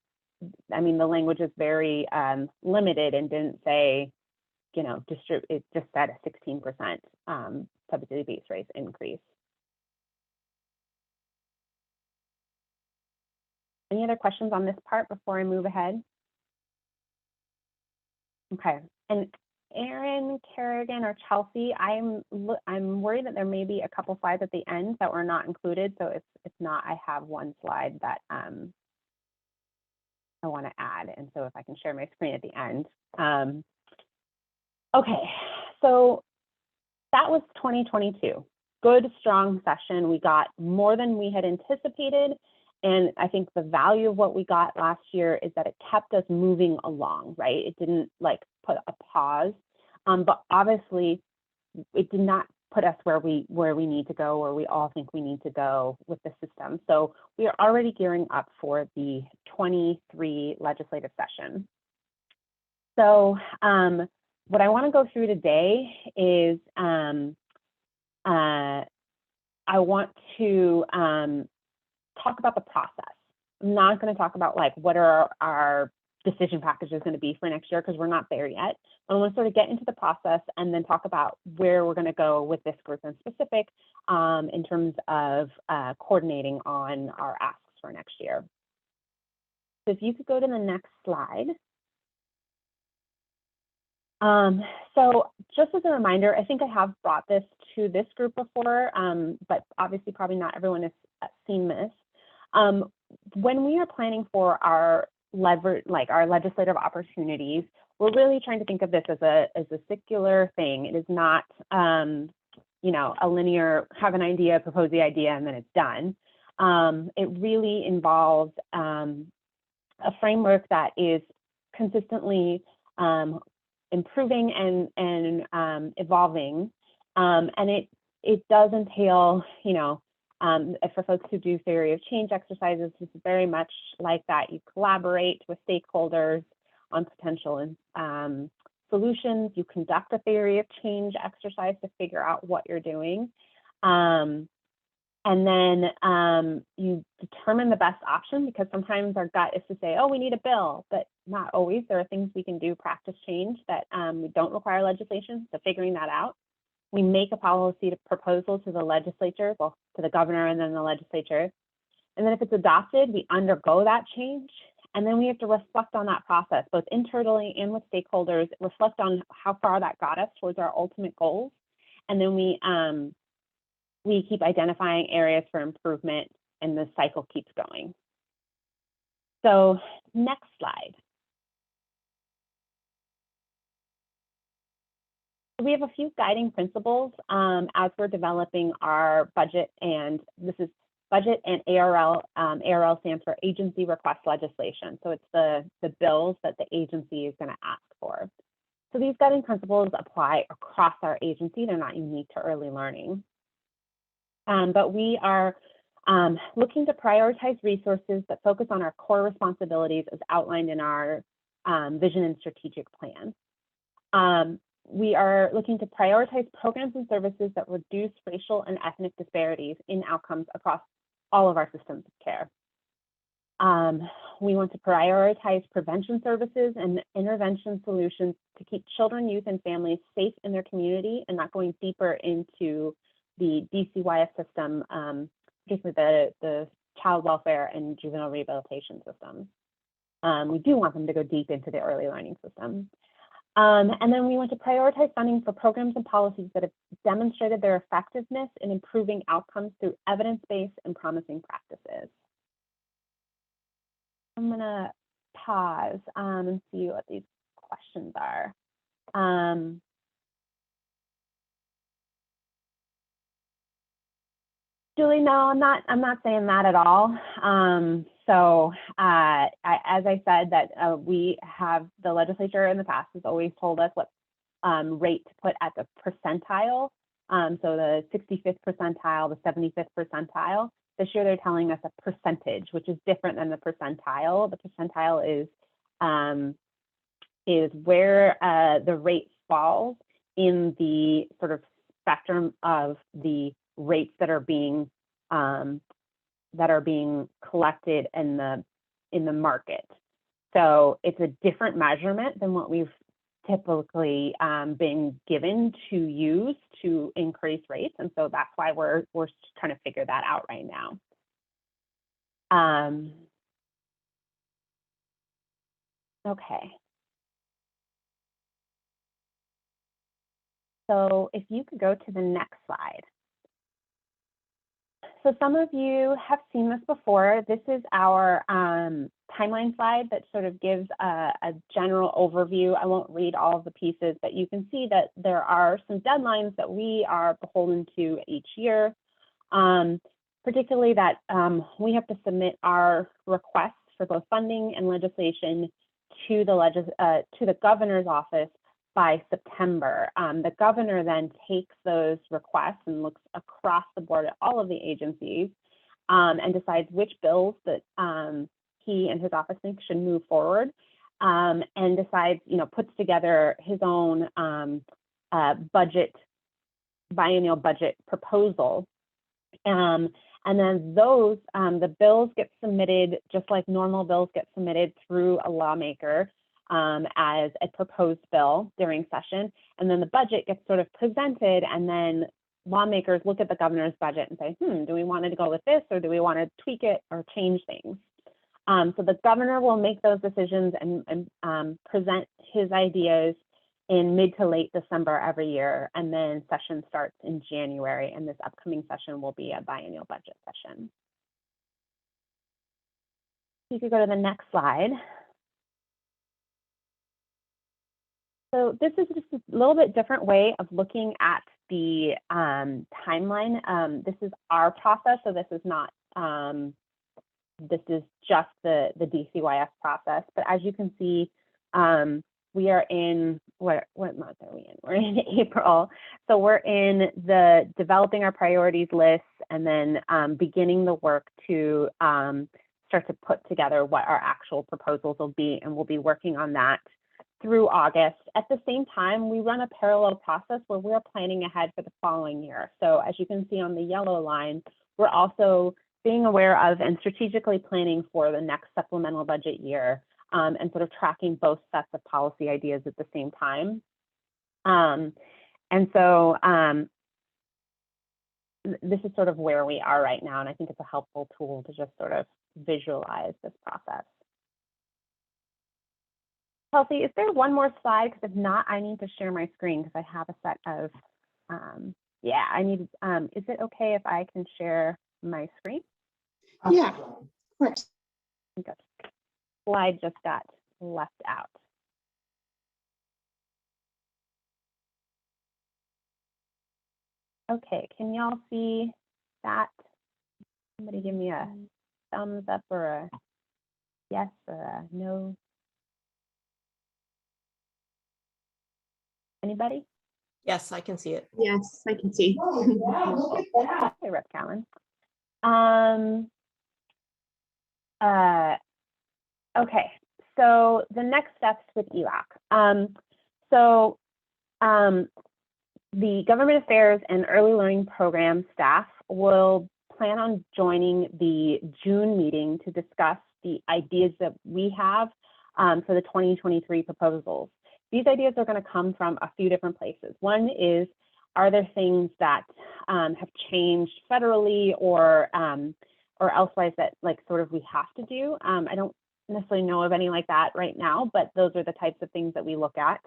[SPEAKER 18] I mean, the language is very limited and didn't say, you know, it just said a 16% subsidy base rate increase. Any other questions on this part before I move ahead? Okay, and Erin, Kerrigan, or Chelsea, I'm worried that there may be a couple slides at the end that were not included. So if not, I have one slide that I want to add, and so if I can share my screen at the end. Okay, so that was 2022. Good, strong session. We got more than we had anticipated. And I think the value of what we got last year is that it kept us moving along, right? It didn't like put a pause, but obviously it did not put us where we need to go, where we all think we need to go with the system. So we are already gearing up for the 23 legislative session. So what I want to go through today is I want to talk about the process. I'm not going to talk about like what are our decision packages going to be for next year, because we're not there yet. But I want to sort of get into the process and then talk about where we're going to go with this group in specific in terms of coordinating on our asks for next year. So if you could go to the next slide. So just as a reminder, I think I have brought this to this group before, but obviously probably not everyone has seen this. When we are planning for our legislative opportunities, we're really trying to think of this as a circular thing. It is not, you know, a linear, have an idea, propose the idea, and then it's done. It really involves a framework that is consistently improving and evolving, and it does entail, you know, for folks who do theory of change exercises, it's very much like that. You collaborate with stakeholders on potential solutions. You conduct a theory of change exercise to figure out what you're doing. And then you determine the best option, because sometimes our gut is to say, oh, we need a bill, but not always. There are things we can do, practice change, that don't require legislation, so figuring that out. We make a policy proposal to the legislature, well, to the governor and then the legislature. And then if it's adopted, we undergo that change. And then we have to reflect on that process, both internally and with stakeholders, reflect on how far that got us towards our ultimate goals. And then we keep identifying areas for improvement, and the cycle keeps going. So next slide. We have a few guiding principles as we're developing our budget, and this is budget and ARL. ARL stands for Agency Request Legislation. So it's the bills that the agency is going to ask for. So these guiding principles apply across our agency. They're not unique to early learning. But we are looking to prioritize resources that focus on our core responsibilities as outlined in our vision and strategic plan. We are looking to prioritize programs and services that reduce racial and ethnic disparities in outcomes across all of our systems of care. We want to prioritize prevention services and intervention solutions to keep children, youth, and families safe in their community and not going deeper into the DCYF system, particularly the child welfare and juvenile rehabilitation systems. We do want them to go deep into the early learning system. And then we want to prioritize funding for programs and policies that have demonstrated their effectiveness in improving outcomes through evidence-based and promising practices. I'm going to pause and see what these questions are. Julie, no, I'm not saying that at all. As I said, that we have, the legislature in the past has always told us what rate to put at the percentile. So the 65th percentile, the 75th percentile. This year they're telling us a percentage, which is different than the percentile. The percentile is where the rate falls in the sort of spectrum of the rates that are being collected in the market. So it's a different measurement than what we've typically been given to use to increase rates, and so that's why we're trying to figure that out right now. Okay. So if you could go to the next slide. So some of you have seen this before. This is our timeline slide that sort of gives a general overview. I won't read all of the pieces, but you can see that there are some deadlines that we are beholden to each year, particularly that we have to submit our requests for both funding and legislation to the governor's office by September. The governor then takes those requests and looks across the board at all of the agencies and decides which bills that he and his office think should move forward, and decides, puts together his own biennial budget proposal. And then those, the bills get submitted just like normal bills get submitted through a lawmaker as a proposed bill during session. And then the budget gets sort of presented, and then lawmakers look at the governor's budget and say, do we want to go with this, or do we want to tweak it or change things? So the governor will make those decisions and present his ideas in mid to late December every year, and then session starts in January, and this upcoming session will be a biennial budget session. You could go to the next slide. So this is just a little bit different way of looking at the timeline. This is our process, so this is not, this is just the DCYF process. But as you can see, we are in, what month are we in? We're in April. So we're in the developing our priorities lists and then beginning the work to start to put together what our actual proposals will be, and we'll be working on that through August. At the same time, we run a parallel process where we're planning ahead for the following year. So as you can see on the yellow line, we're also being aware of and strategically planning for the next supplemental budget year, and sort of tracking both sets of policy ideas at the same time. And so this is sort of where we are right now, and I think it's a helpful tool to just sort of visualize this process. Kelsey, is there one more slide? Because if not, I need to share my screen because I have a set of, yeah, I need, is it okay if I can share my screen?
[SPEAKER 2] Yeah, of course.
[SPEAKER 18] Good. Slide just got left out. Okay, can y'all see that? Somebody give me a thumbs up or a yes or a no. Anybody?
[SPEAKER 3] Yes, I can see it.
[SPEAKER 2] Yes, I can see.
[SPEAKER 18] Hey, Rep. Callan. Okay, so the next steps with ELAC. The Government Affairs and Early Learning Program staff will plan on joining the June meeting to discuss the ideas that we have for the 2023 proposals. These ideas are going to come from a few different places. One is, are there things that have changed federally or elsewise that like sort of we have to do? I don't necessarily know of any like that right now, but those are the types of things that we look at.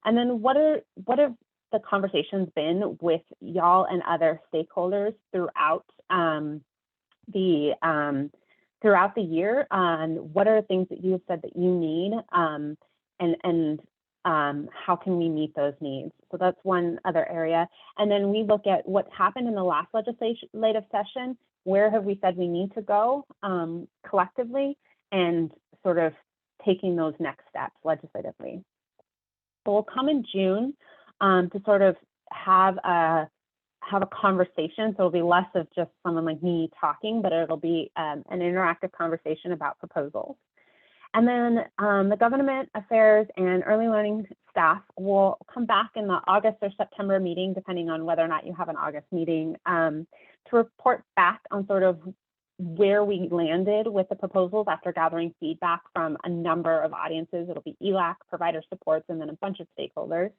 [SPEAKER 18] And then what have the conversations been with y'all and other stakeholders throughout throughout the year on what are the things that you have said that you need, and how can we meet those needs? So that's one other area. And then we look at what's happened in the last legislative session. Where have we said we need to go collectively, and sort of taking those next steps legislatively. So we'll come in June to sort of have a conversation. So it'll be less of just someone like me talking, but it'll be an interactive conversation about proposals. And then the Government Affairs and Early Learning staff will come back in the August or September meeting, depending on whether or not you have an August meeting, to report back on sort of where we landed with the proposals after gathering feedback from a number of audiences. It'll be ELAC, provider supports, and then a bunch of stakeholders.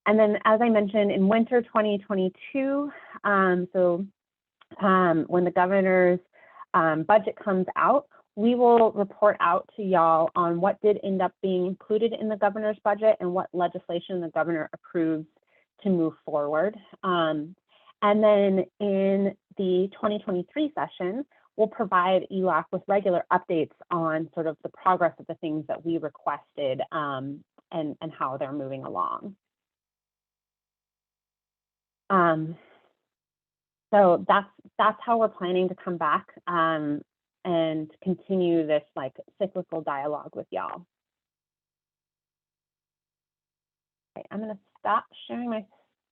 [SPEAKER 18] And then, as I mentioned, in winter 2022, when the governor's budget comes out, we will report out to y'all on what did end up being included in the governor's budget and what legislation the governor approves to move forward. And then in the 2023 session, we'll provide ELAC with regular updates on sort of the progress of the things that we requested and how they're moving along. So that's how we're planning to come back and continue this like cyclical dialogue with y'all. Okay, I'm gonna stop sharing my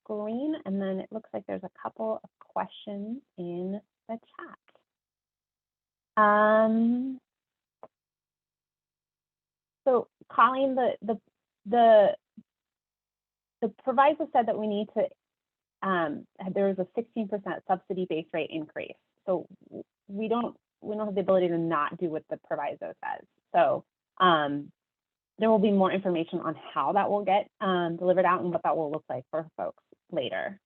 [SPEAKER 18] screen, and then it looks like there's a couple of questions in the chat. So Colleen, the proviso said that we need to, there was a 16% subsidy base rate increase. So we don't have the ability to not do what the proviso says. So there will be more information on how that will get delivered out and what that will look like for folks later.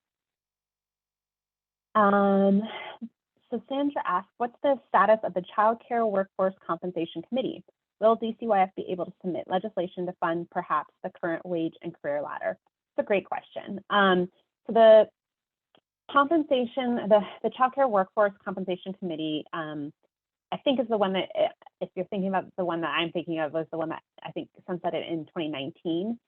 [SPEAKER 18] So Sandra asked, what's the status of the Child Care Workforce Compensation Committee? will DCYF be able to submit legislation to fund perhaps the current wage and career ladder? It's a great question. So the compensation, the Child Care Workforce Compensation Committee, I think is the one that, if you're thinking about the one that I'm thinking of, was the one that I think sunsetted in 2019.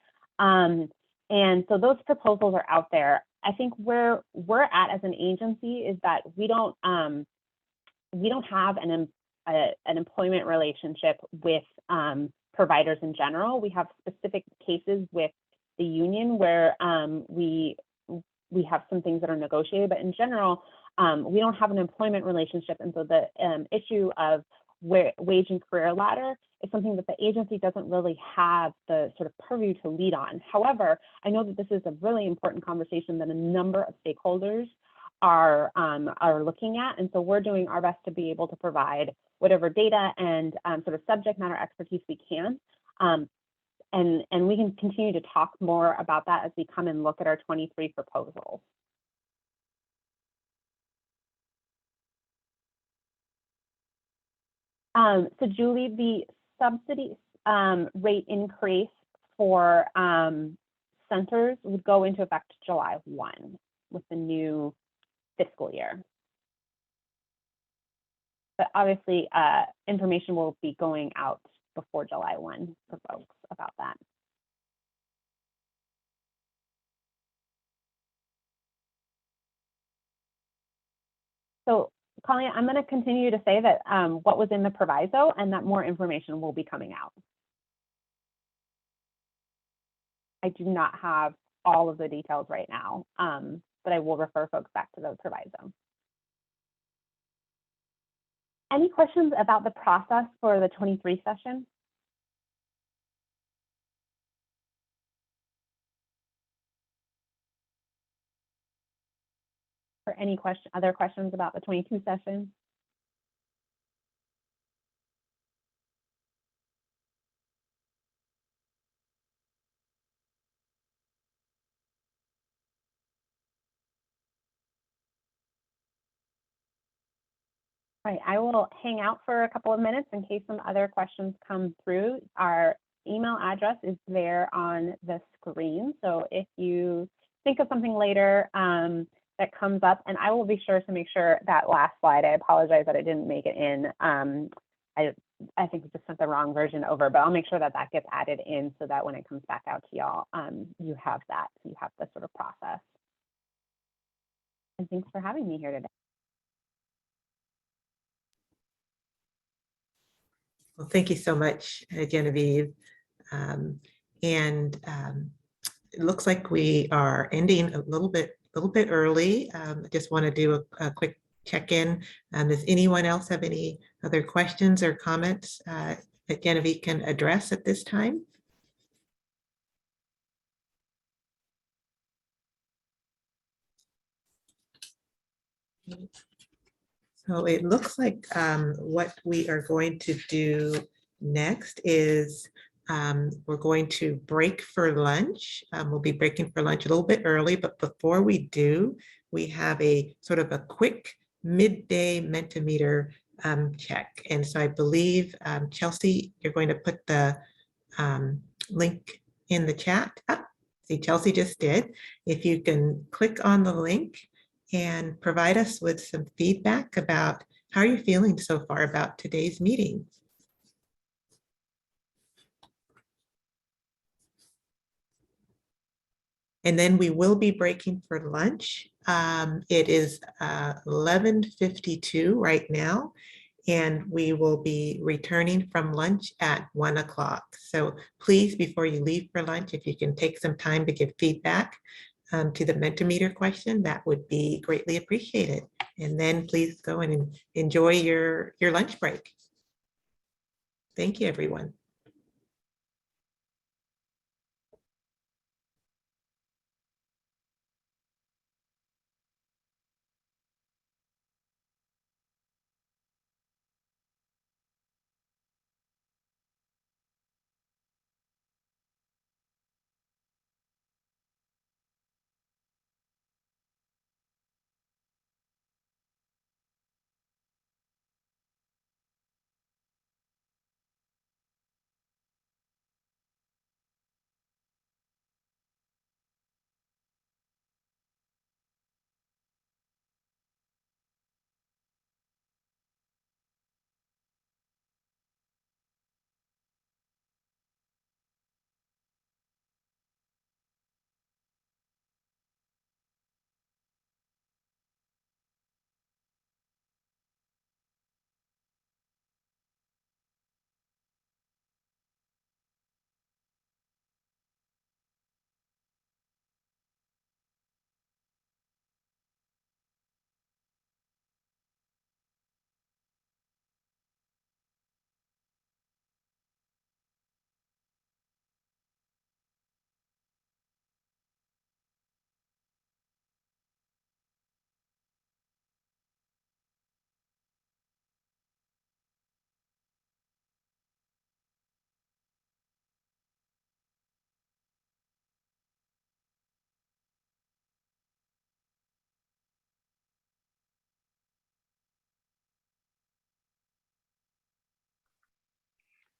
[SPEAKER 18] And so those proposals are out there. I think where we're at as an agency is that we don't have an employment relationship with providers in general. We have specific cases with the union where we have some things that are negotiated, but in general, we don't have an employment relationship. And so the issue of wage and career ladder is something that the agency doesn't really have the sort of purview to lead on. However, I know that this is a really important conversation that a number of stakeholders are looking at. And so we're doing our best to be able to provide whatever data and sort of subject matter expertise we can. And we can continue to talk more about that as we come and look at our 23 proposals. So Julie, the subsidy rate increase for centers would go into effect July 1 with the new fiscal year. But obviously, information will be going out before July 1 for folks about that. So Colleen, I'm going to continue to say that what was in the proviso and that more information will be coming out. I do not have all of the details right now, but I will refer folks back to the proviso. Any questions about the process for the 23 session? Or any other questions about the 22 session? All right, I will hang out for a couple of minutes in case some other questions come through. Our email address is there on the screen. So if you think of something later that comes up, and I will be sure to make sure that last slide, I apologize that I didn't make it in. I think we just sent the wrong version over, but I'll make sure that that gets added in so that when it comes back out to y'all, you have that, you have the sort of process. And thanks for having me here today.
[SPEAKER 3] Well, thank you so much, Genevieve. It looks like we are ending a little bit early. I just want to do a quick check-in. Does anyone else have any other questions or comments that Genevieve can address at this time? So it looks like what we are going to do next is we're going to break for lunch. We'll be breaking for lunch a little bit early, but before we do, we have a sort of a quick midday Mentimeter check. And so I believe, Chelsea, you're going to put the link in the chat. See, Chelsea just did. If you can click on the link and provide us with some feedback about how you're feeling so far about today's meeting. And then we will be breaking for lunch. It is 11:52 right now, and we will be returning from lunch at 1 o'clock. So please, before you leave for lunch, if you can take some time to give feedback to the Mentimeter question, that would be greatly appreciated. And then please go and enjoy your lunch break. Thank you, everyone.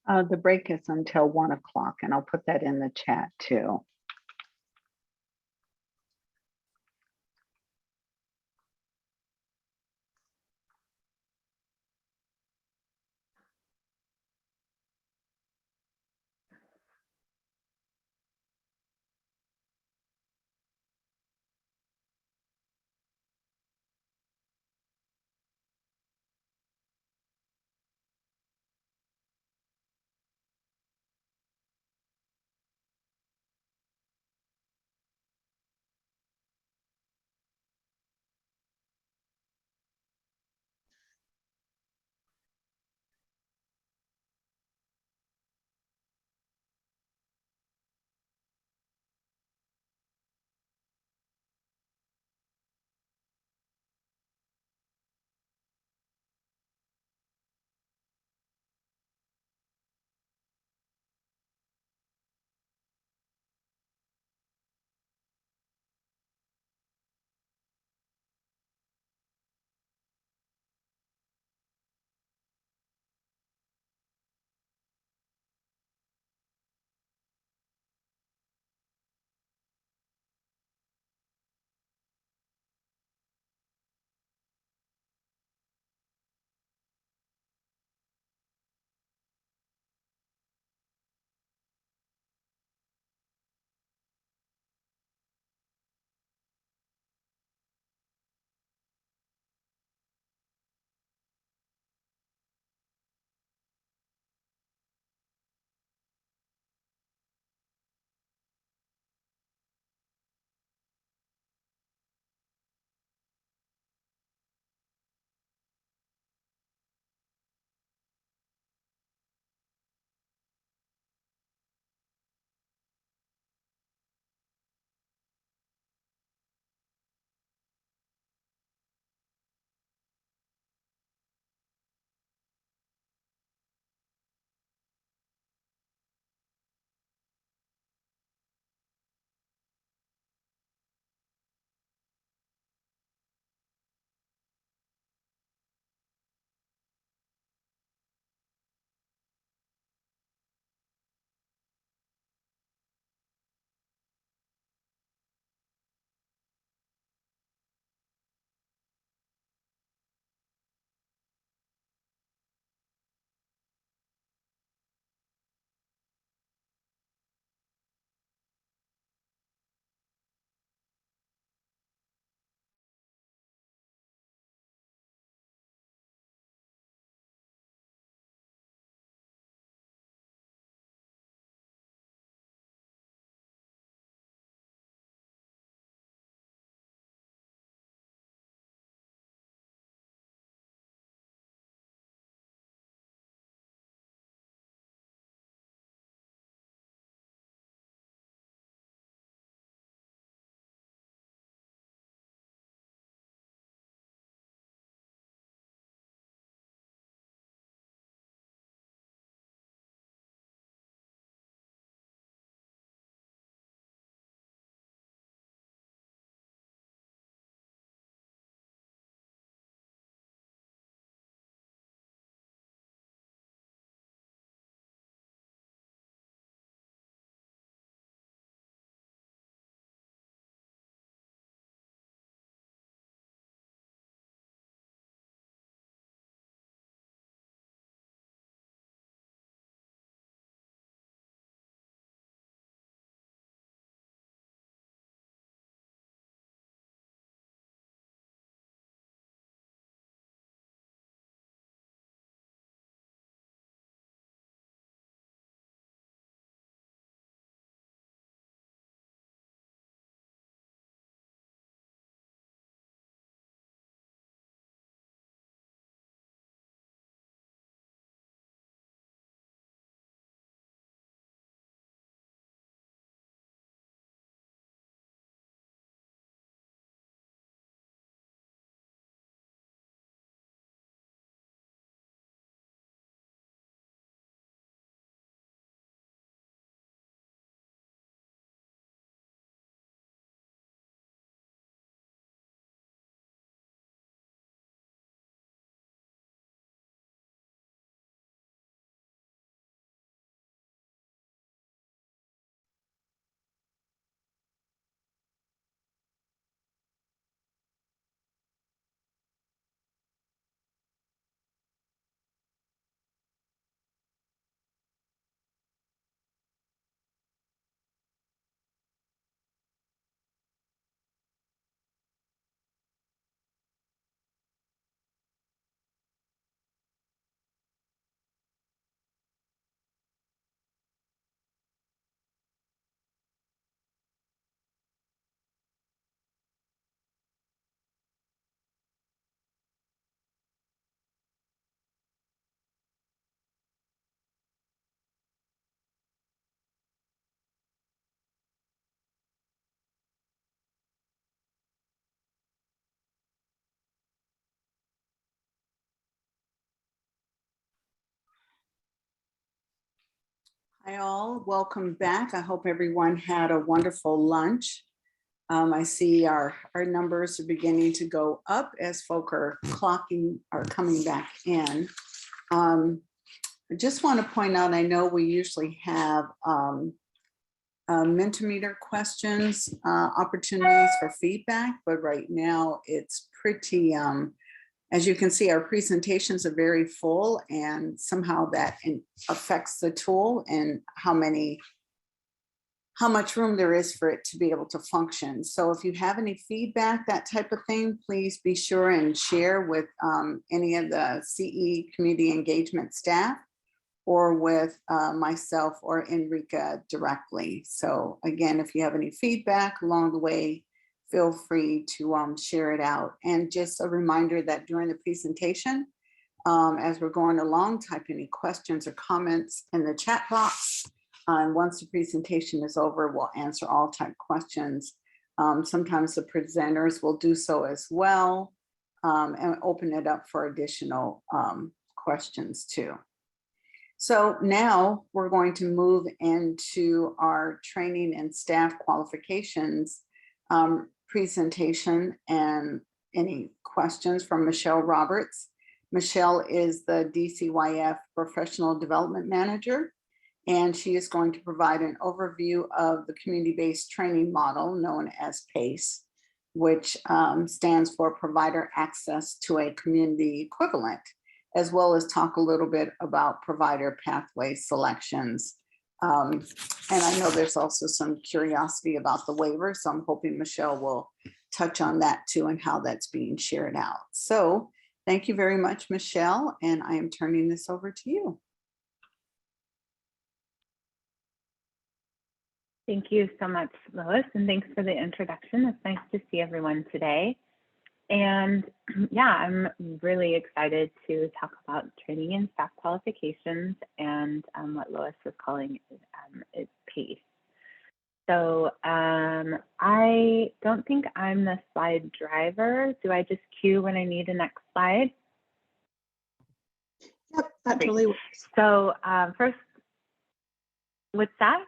[SPEAKER 7] The break is until 1 o'clock, and I'll put that in the chat too.
[SPEAKER 20] Hi all, welcome back. I hope everyone had a wonderful lunch. I see our numbers are beginning to go up as folk are coming back in. I just want to point out, I know we usually have Mentimeter questions, opportunities for feedback, but right now it's pretty, as you can see, our presentations are very full, and somehow that affects the tool and how much room there is for it to be able to function. So if you have any feedback, that type of thing, please be sure and share with any of the CE community engagement staff or with myself or Enrica directly. So again, if you have any feedback along the way, feel free to share it out. And just a reminder that during the presentation, as we're going along, type any questions or comments in the chat box. And once the presentation is over, we'll answer all type questions. Sometimes the presenters will do so as well, and open it up for additional questions too. So now we're going to move into our training and staff qualifications presentation, and any questions from Michelle Roberts. Michelle is the DCYF Professional Development Manager, and she is going to provide an overview of the community-based training model known as PACE, which stands for Provider Access to a Community Equivalent, as well as talk a little bit about provider pathway selections. And I know there's also some curiosity about the waiver, so I'm hoping Michelle will touch on that too and how that's being shared out. So thank you very much, Michelle, and I am turning this over to you.
[SPEAKER 21] Thank you so much, Lois, and thanks for the introduction. It's nice to see everyone today. And yeah, I'm really excited to talk about training and staff qualifications and what Lois was calling is PACE. So I don't think I'm the slide driver. Do I just cue when I need a next slide?
[SPEAKER 2] Yep, that totally works.
[SPEAKER 21] So first, what's that?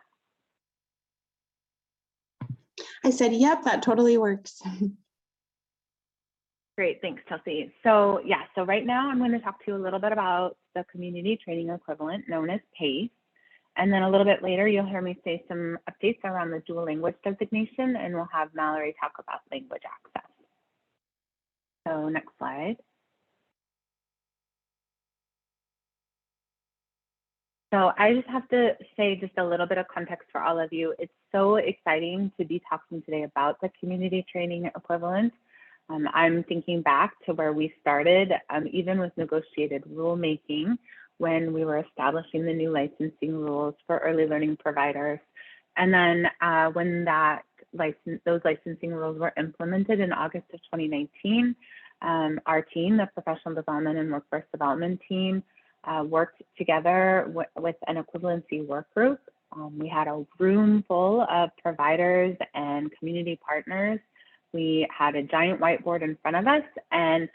[SPEAKER 2] I said, yep, that totally works.
[SPEAKER 21] Great, thanks, Chelsea. So yeah, so right now I'm going to talk to you a little bit about the community training equivalent known as PACE. And then a little bit later, you'll hear me say some updates around the dual language designation, and we'll have Mallory talk about language access. So next slide. So I just have to say just a little bit of context for all of you. It's so exciting to be talking today about the community training equivalent. I'm thinking back to where we started, even with negotiated rulemaking, when we were establishing the new licensing rules for early learning providers. And then when those licensing rules were implemented in August of 2019, our team, the Professional Development and Workforce Development team, worked together with an equivalency work group. We had a room full of providers and community partners. We had a giant whiteboard in front of us, and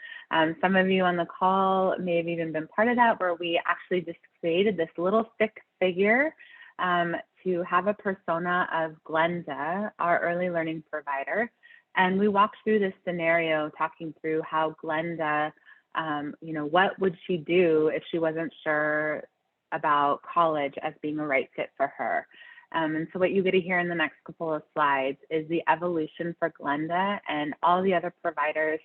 [SPEAKER 21] some of you on the call may have even been part of that, where we actually just created this little stick figure to have a persona of Glenda, our early learning provider. And we walked through this scenario, talking through how Glenda, what would she do if she wasn't sure about college as being a right fit for her. And so what you get to hear in the next couple of slides is the evolution for Glenda and all the other providers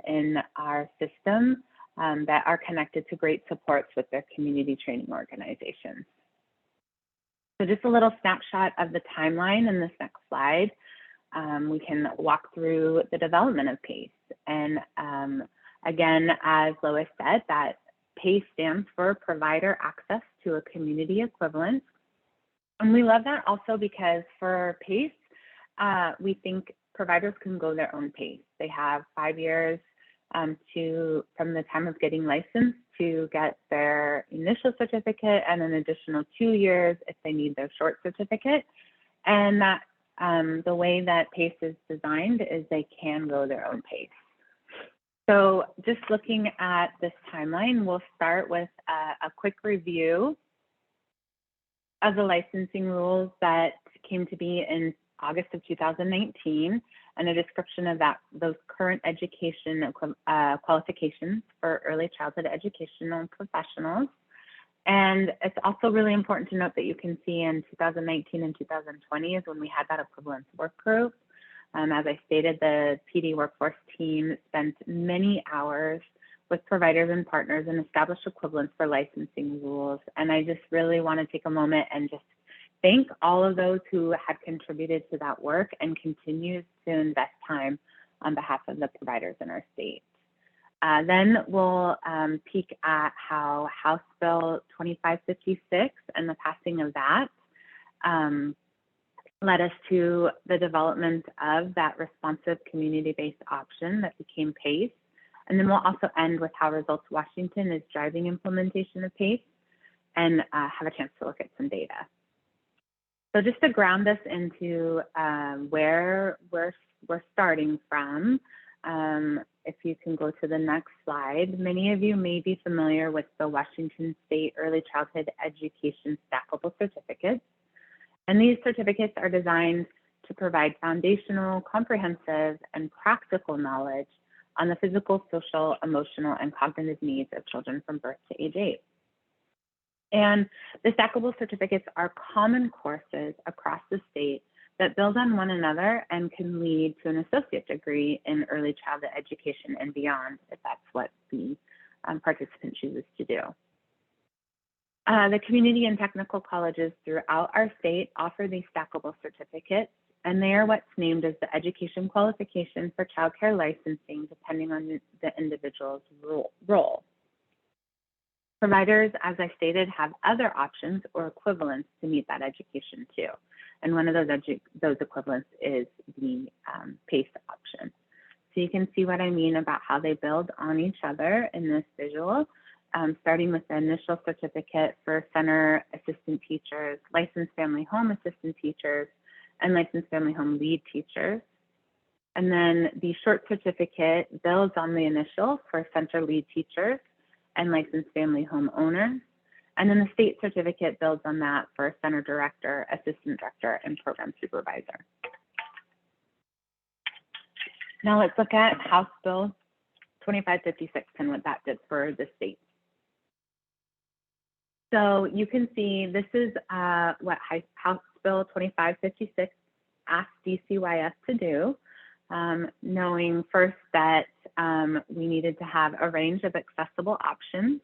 [SPEAKER 21] in our system that are connected to great supports with their community training organizations. So just a little snapshot of the timeline in this next slide. We can walk through the development of PACE. And again, as Lois said, that PACE stands for Provider Access to a Community Equivalent. And we love that also because for PACE, we think providers can go their own pace. They have 5 years from the time of getting licensed to get their initial certificate, and an additional 2 years if they need their short certificate. And that the way that PACE is designed is they can go their own pace. So just looking at this timeline, we'll start with a quick review of the licensing rules that came to be in August of 2019, and a description of those current education qualifications for early childhood educational professionals. And it's also really important to note that you can see in 2019 and 2020 is when we had that equivalence work group. As I stated, the PD workforce team spent many hours with providers and partners and established equivalence for licensing rules. And I just really want to take a moment and just thank all of those who had contributed to that work and continues to invest time on behalf of the providers in our state. Then we'll peek at how House Bill 2556 and the passing of that led us to the development of that responsive community-based option that became PACE. And then we'll also end with how Results Washington is driving implementation of PACE and have a chance to look at some data. So just to ground us into where we're starting from, if you can go to the next slide, many of you may be familiar with the Washington State Early Childhood Education Stackable Certificates. And these certificates are designed to provide foundational, comprehensive, and practical knowledge on the physical, social, emotional, and cognitive needs of children from birth to age 8. And the stackable certificates are common courses across the state that build on one another and can lead to an associate degree in early childhood education and beyond, if that's what the participant chooses to do. The community and technical colleges throughout our state offer these stackable certificates, and they are what's named as the education qualification for childcare licensing, depending on the individual's role. Providers, as I stated, have other options or equivalents to meet that education too. And one of those equivalents is the PACE option. So you can see what I mean about how they build on each other in this visual, starting with the initial certificate for center assistant teachers, licensed family home assistant teachers, and licensed family home lead teachers. And then the short certificate builds on the initial for center lead teachers and licensed family home owners. And then the state certificate builds on that for center director, assistant director, and program supervisor. Now let's look at House Bill 2556 and what that did for the state. So you can see this is what House Bill 2556 asked DCYF to do, knowing first that we needed to have a range of accessible options.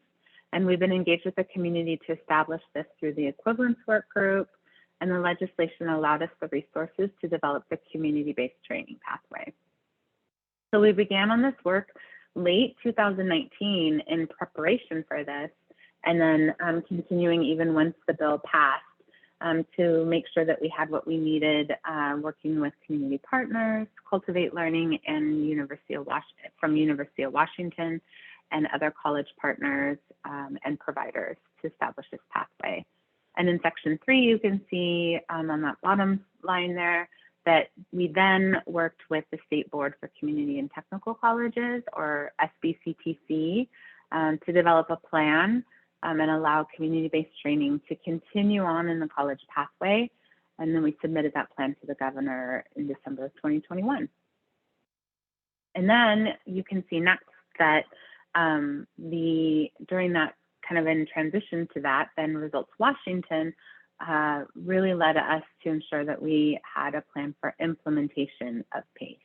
[SPEAKER 21] And we've been engaged with the community to establish this through the equivalence work group, and the legislation allowed us the resources to develop the community-based training pathway. So we began on this work late 2019 in preparation for this, and then continuing even once the bill passed to make sure that we had what we needed, working with community partners, Cultivate Learning, and University of Washington, and other college partners and providers to establish this pathway. And in section 3, you can see on that bottom line there that we then worked with the State Board for Community and Technical Colleges, or SBCTC, to develop a plan and allow community-based training to continue on in the college pathway. And then we submitted that plan to the governor in December of 2021. And then you can see next that during that kind of in transition to that, then Results Washington really led us to ensure that we had a plan for implementation of PACE.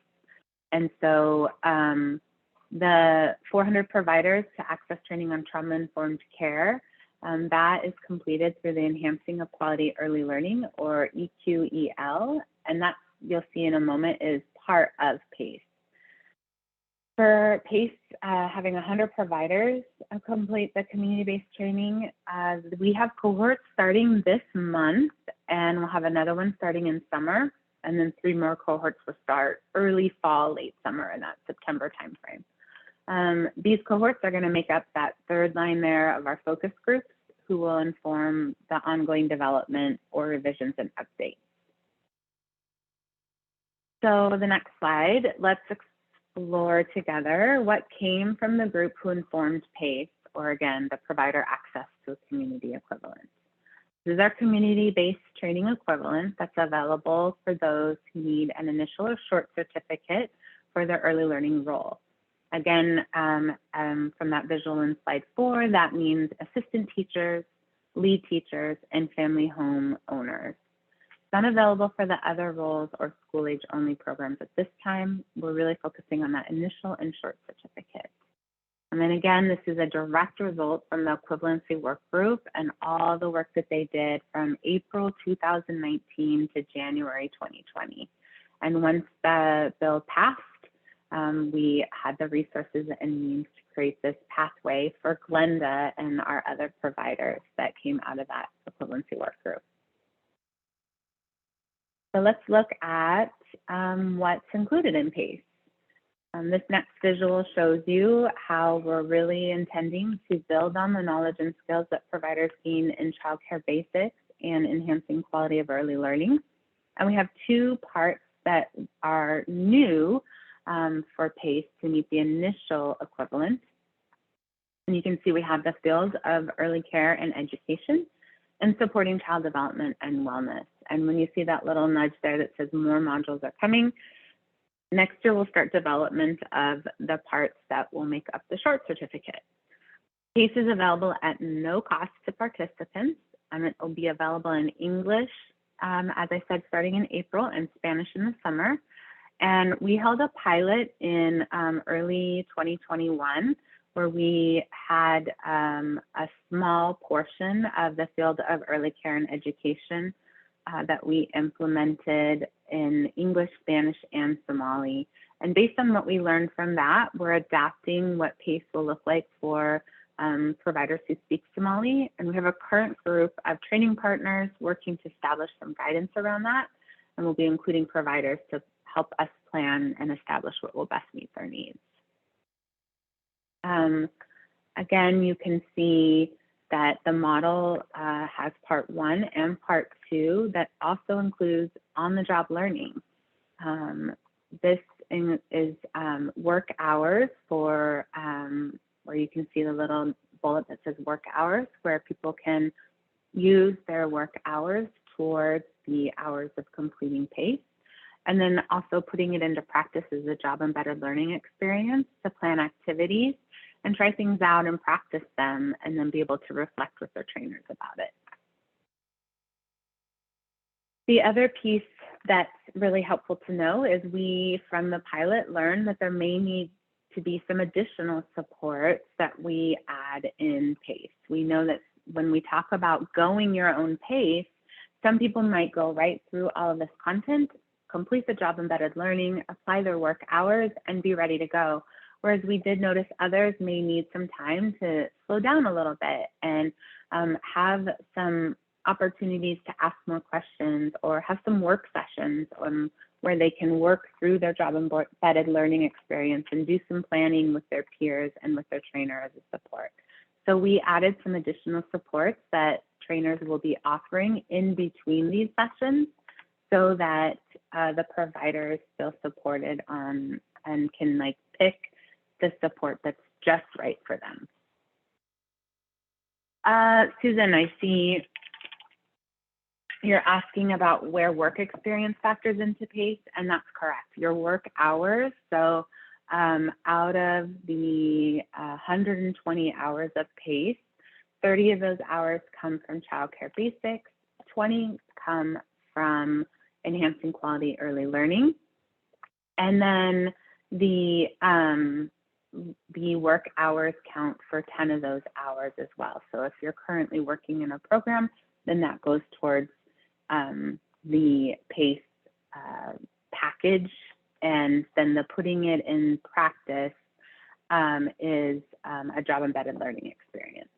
[SPEAKER 21] And so the 400 providers to access training on trauma-informed care, that is completed through the Enhancing of Quality Early Learning, or EQEL, and that you'll see in a moment is part of PACE. For PACE, having 100 providers complete the community-based training, we have cohorts starting this month, and we'll have another one starting in summer, and then 3 more cohorts will start early fall, late summer in that September timeframe. These cohorts are going to make up that third line there of our focus groups, who will inform the ongoing development or revisions and updates. So the next slide, let's explore together what came from the group who informed PACE, or again, the provider access to a community equivalent. This is our community-based training equivalent that's available for those who need an initial or short certificate for their early learning role. Again, from that visual in slide 4, that means assistant teachers, lead teachers, and family home owners. It's not available for the other roles or school age only programs at this time. We're really focusing on that initial and short certificate. And then again, this is a direct result from the equivalency work group and all the work that they did from April 2019 to January 2020. And once the bill passed, we had the resources and means to create this pathway for Glenda and our other providers that came out of that equivalency work group. So let's look at what's included in PACE. This next visual shows you how we're really intending to build on the knowledge and skills that providers gain in childcare basics and enhancing quality of early learning. And we have 2 parts that are new for PACE to meet the initial equivalent. And you can see we have the fields of early care and education and supporting child development and wellness. And when you see that little nudge there that says more modules are coming, next year we'll start development of the parts that will make up the short certificate. PACE is available at no cost to participants, and it will be available in English, as I said, starting in April, and Spanish in the summer. And we held a pilot in early 2021 where we had a small portion of the field of early care and education that we implemented in English, Spanish, and Somali. And based on what we learned from that, we're adapting what PACE will look like for providers who speak Somali. And we have a current group of training partners working to establish some guidance around that. And we'll be including providers to help us plan and establish what will best meet their needs. Again, you can see that the model has part 1 and part 2 that also includes on-the-job learning. This is work hours for, where you can see the little bullet that says work hours, where people can use their work hours towards the hours of completing PACE. And then also putting it into practice as a job-embedded learning experience to plan activities and try things out and practice them, and then be able to reflect with their trainers about it. The other piece that's really helpful to know is we, from the pilot, learned that there may need to be some additional supports that we add in PACE. We know that when we talk about going your own pace, some people might go right through all of this content, complete the job-embedded learning, apply their work hours, and be ready to go. Whereas we did notice others may need some time to slow down a little bit and have some opportunities to ask more questions or have some work sessions where they can work through their job-embedded learning experience and do some planning with their peers and with their trainer as a support. So we added some additional supports that trainers will be offering in between these sessions so that the providers feel supported on and can pick the support that's just right for them. Susan, I see you're asking about where work experience factors into PACE, and that's correct. Your work hours, so out of the 120 hours of PACE, 30 of those hours come from childcare basics, 20 come from enhancing quality early learning, and then the work hours count for 10 of those hours as well. So if you're currently working in a program, then that goes towards the PACE package, and then the putting it in practice is a job-embedded learning experience.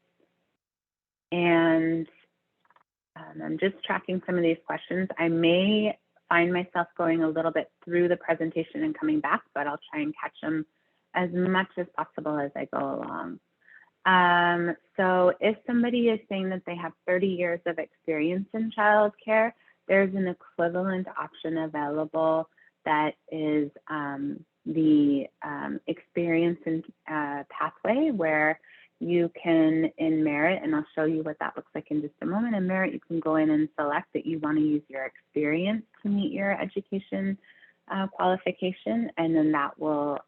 [SPEAKER 21] And I'm just tracking some of these questions. I may find myself going a little bit through the presentation and coming back, but I'll try and catch them as much as possible as I go along. So if somebody is saying that they have 30 years of experience in childcare, there's an equivalent option available that is the experience in pathway, where you can, in Merit, and I'll show you what that looks like in just a moment. In Merit, you can go in and select that you want to use your experience to meet your education qualification, and then that will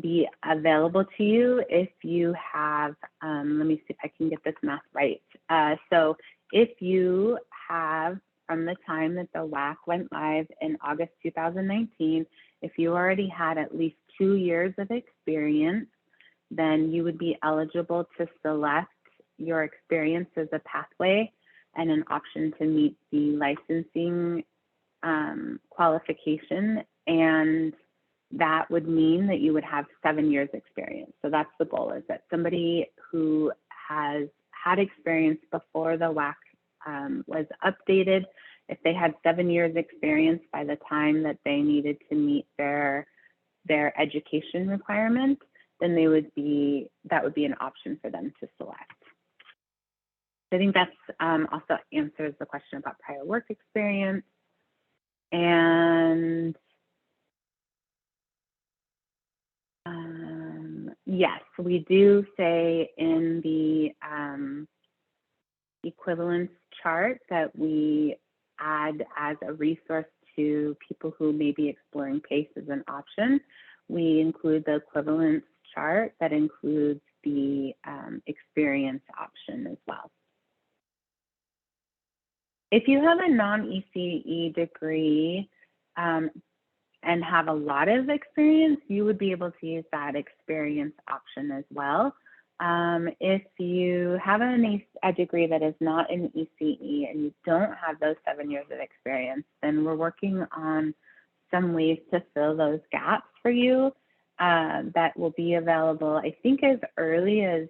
[SPEAKER 21] be available to you if you have, let me see if I can get this math right. So if you have, from the time that the WAC went live in August 2019, if you already had at least 2 years of experience, then you would be eligible to select your experience as a pathway and an option to meet the licensing qualification. And that would mean that you would have 7 years experience. So that's the goal, is that somebody who has had experience before the WAC was updated, if they had 7 years experience by the time that they needed to meet their education requirement, then that would be an option for them to select. I think that's also answers the question about prior work experience. And yes, we do say in the equivalence chart that we add as a resource to people who may be exploring PACE as an option. We include the equivalence chart that includes the experience option as well. If you have a non-ECE degree and have a lot of experience, you would be able to use that experience option as well. If you have a degree that is not an ECE and you don't have those 7 years of experience, then we're working on some ways to fill those gaps for you that will be available, I think, as early as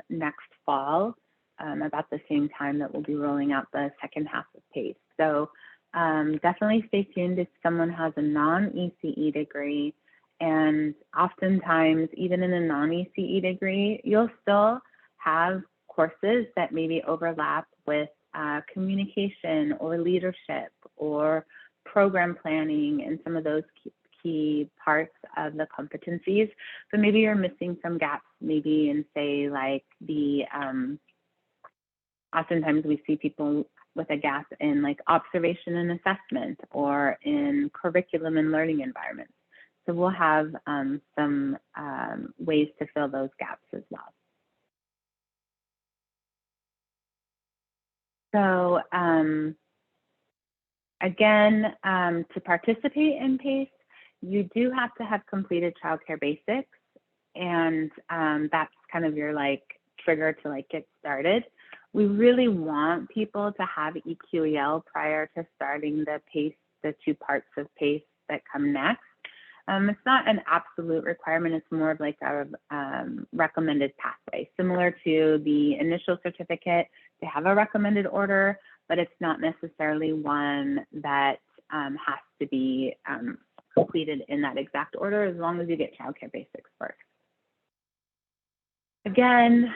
[SPEAKER 21] next fall, about the same time that we'll be rolling out the second half of PACE. So definitely stay tuned if someone has a non-ECE degree. And oftentimes, even in a non-ECE degree, you'll still have courses that maybe overlap with communication or leadership or program planning and some of those key parts of the competencies. So maybe you're missing some gaps, maybe in, say, like the, oftentimes we see people with a gap in like observation and assessment or in curriculum and learning environments. So we'll have some ways to fill those gaps as well. So again, to participate in PACE, you do have to have completed childcare basics, and that's kind of your like trigger to like get started. We really want people to have EQEL prior to starting the PACE, the 2 parts of PACE that come next. It's not an absolute requirement, it's more of like a recommended pathway, similar to the initial certificate. They have a recommended order, but it's not necessarily one that has to be completed in that exact order, as long as you get childcare basics first. Again,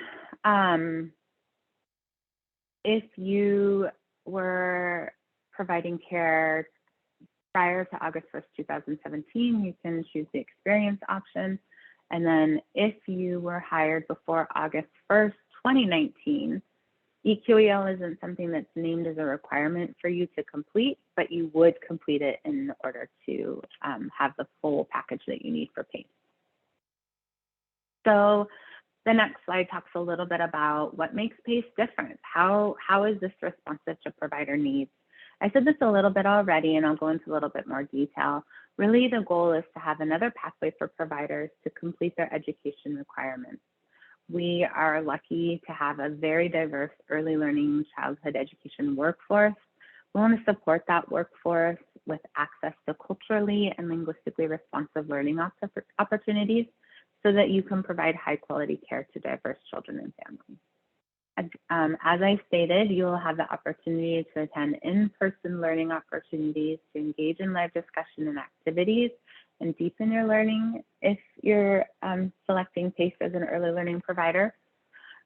[SPEAKER 21] if you were providing care prior to August 1st, 2017, you can choose the experience option. And then if you were hired before August 1st, 2019, EQEL isn't something that's named as a requirement for you to complete, but you would complete it in order to have the full package that you need for PACE. So the next slide talks a little bit about what makes PACE different. How is this responsive to provider needs? I said this a little bit already, and I'll go into a little bit more detail. Really, the goal is to have another pathway for providers to complete their education requirements. We are lucky to have a very diverse early learning childhood education workforce. We want to support that workforce with access to culturally and linguistically responsive learning opportunities so that you can provide high quality care to diverse children and families. As I stated, you will have the opportunity to attend in-person learning opportunities, to engage in live discussion and activities, and deepen your learning if you're selecting PACE as an early learning provider.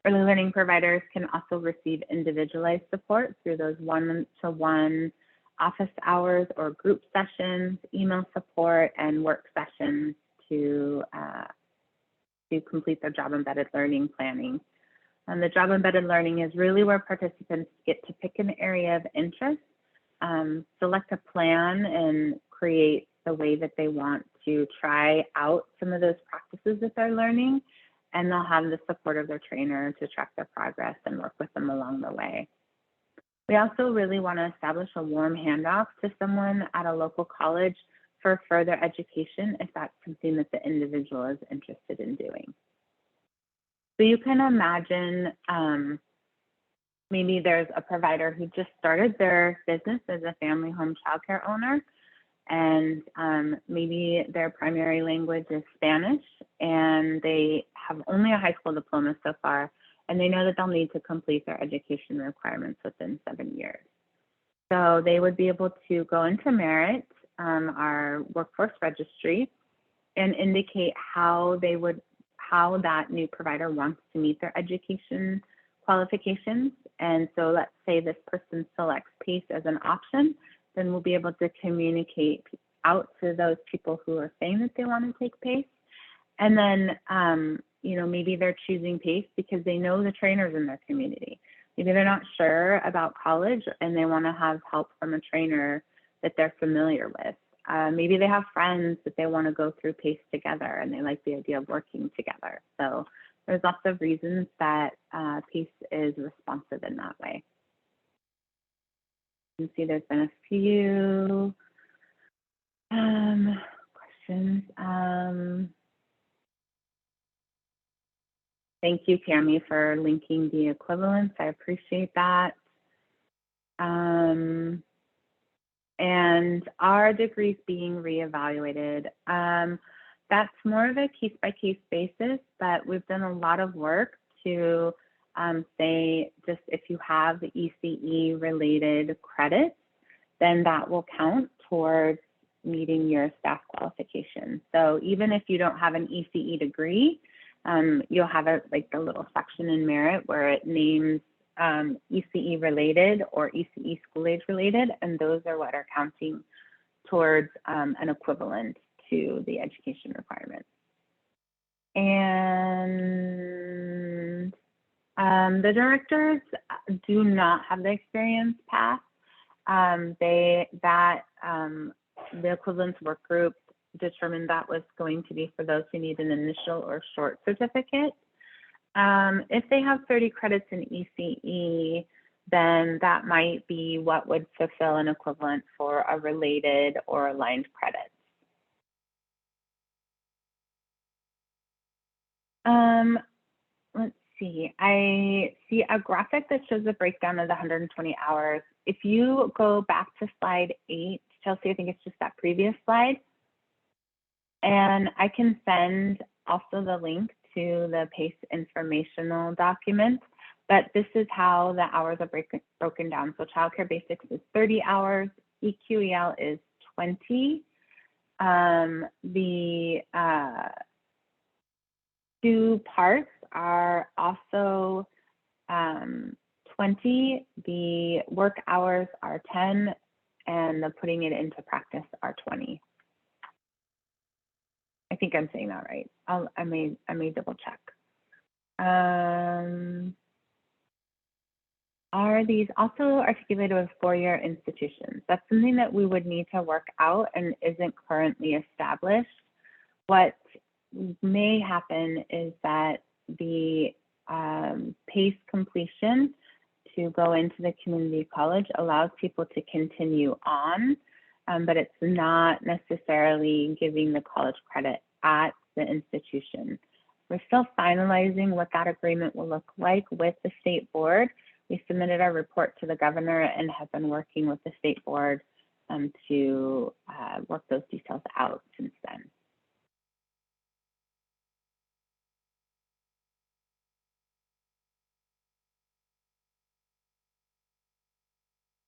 [SPEAKER 21] Early learning providers can also receive individualized support through those one-to-one office hours or group sessions, email support, and work sessions to to complete their job embedded learning planning. And the job embedded learning is really where participants get to pick an area of interest, select a plan, and create the way that they want to try out some of those practices that they're learning, and they'll have the support of their trainer to track their progress and work with them along the way. We also really want to establish a warm handoff to someone at a local college for further education if that's something that the individual is interested in doing. So you can imagine maybe there's a provider who just started their business as a family home childcare owner, and maybe their primary language is Spanish, and they have only a high school diploma so far, and they know that they'll need to complete their education requirements within 7 years. So they would be able to go into Merit, our workforce registry, and indicate how that new provider wants to meet their education qualifications. And so let's say this person selects PACE as an option, then we'll be able to communicate out to those people who are saying that they want to take PACE. And then, maybe they're choosing PACE because they know the trainers in their community. Maybe they're not sure about college and they want to have help from a trainer that they're familiar with. Maybe they have friends that they want to go through PACE together and they like the idea of working together. So there's lots of reasons that PACE is responsive in that way. You can see there's been a few questions. Thank you, Tammy, for linking the equivalents. I appreciate that. And are degrees being reevaluated? That's more of a case-by-case basis, but we've done a lot of work to say just if you have the ECE-related credits, then that will count towards meeting your staff qualification. So even if you don't have an ECE degree, you'll have like the little section in Merit where it names ECE related or ECE school age related, and those are what are counting towards an equivalent to the education requirements. And the directors do not have the experience path. The equivalence work group determined that was going to be for those who need an initial or short certificate. If they have 30 credits in ECE, then that might be what would fulfill an equivalent for a related or aligned credit. Let's see, I see a graphic that shows a breakdown of the 120 hours. If you go back to slide 8, Chelsea, I think it's just that previous slide. And I can send also the link to the PACE informational document, but this is how the hours are broken down. So childcare basics is 30 hours, EQEL is 20. The two parts are also 20. The work hours are 10, and the putting it into practice are 20. I think I'm saying that right. I may double check. Are these also articulated with four-year institutions? That's something that we would need to work out and isn't currently established. What may happen is that the PACE completion to go into the community college allows people to continue on, but it's not necessarily giving the college credit at the institution. We're still finalizing what that agreement will look like with the state board. We submitted our report to the governor and have been working with the state board to work those details out since then.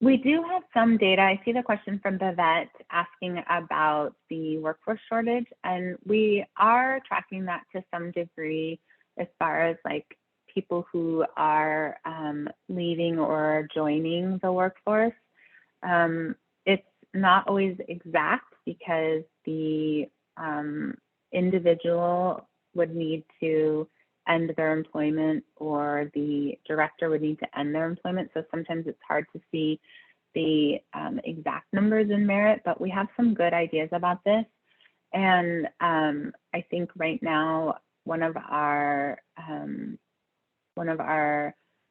[SPEAKER 21] We do have some data. I see the question from Bevette asking about the workforce shortage, and we are tracking that to some degree as far as like people who are leaving or joining the workforce. It's not always exact because the individual would need to end their employment or the director would need to end their employment. So sometimes it's hard to see the exact numbers in merit, but we have some good ideas about this. And I think right now, one of our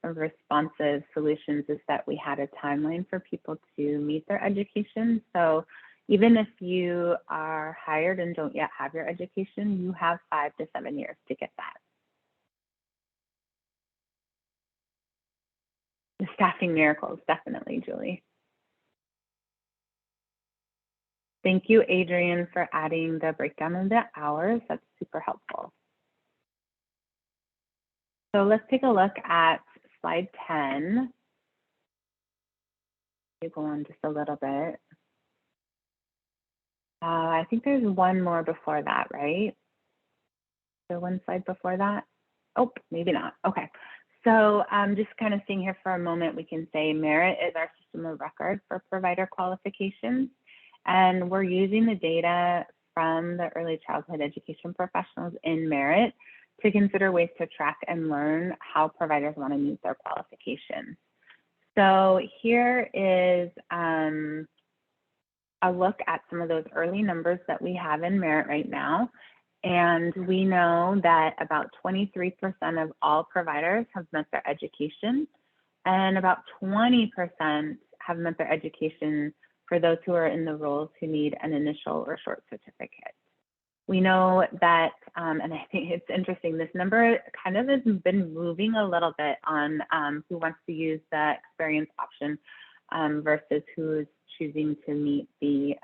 [SPEAKER 21] responsive solutions is that we had a timeline for people to meet their education. So even if you are hired and don't yet have your education, you have 5 to 7 years to get that. The staffing miracles, definitely, Julie. Thank you, Adrian, for adding the breakdown of the hours. That's super helpful. So let's take a look at slide 10. You go on just a little bit. I think there's one more before that, right? So one slide before that? Oh, maybe not. Okay. So just kind of seeing here for a moment, we can say merit is our system of record for provider qualifications. And we're using the data from the early childhood education professionals in merit to consider ways to track and learn how providers want to meet their qualifications. So here is a look at some of those early numbers that we have in merit right now. And we know that about 23% of all providers have met their education, and about 20% have met their education for those who are in the roles who need an initial or short certificate. We know that, and I think it's interesting, this number kind of has been moving a little bit on who wants to use the experience option versus who's choosing to meet the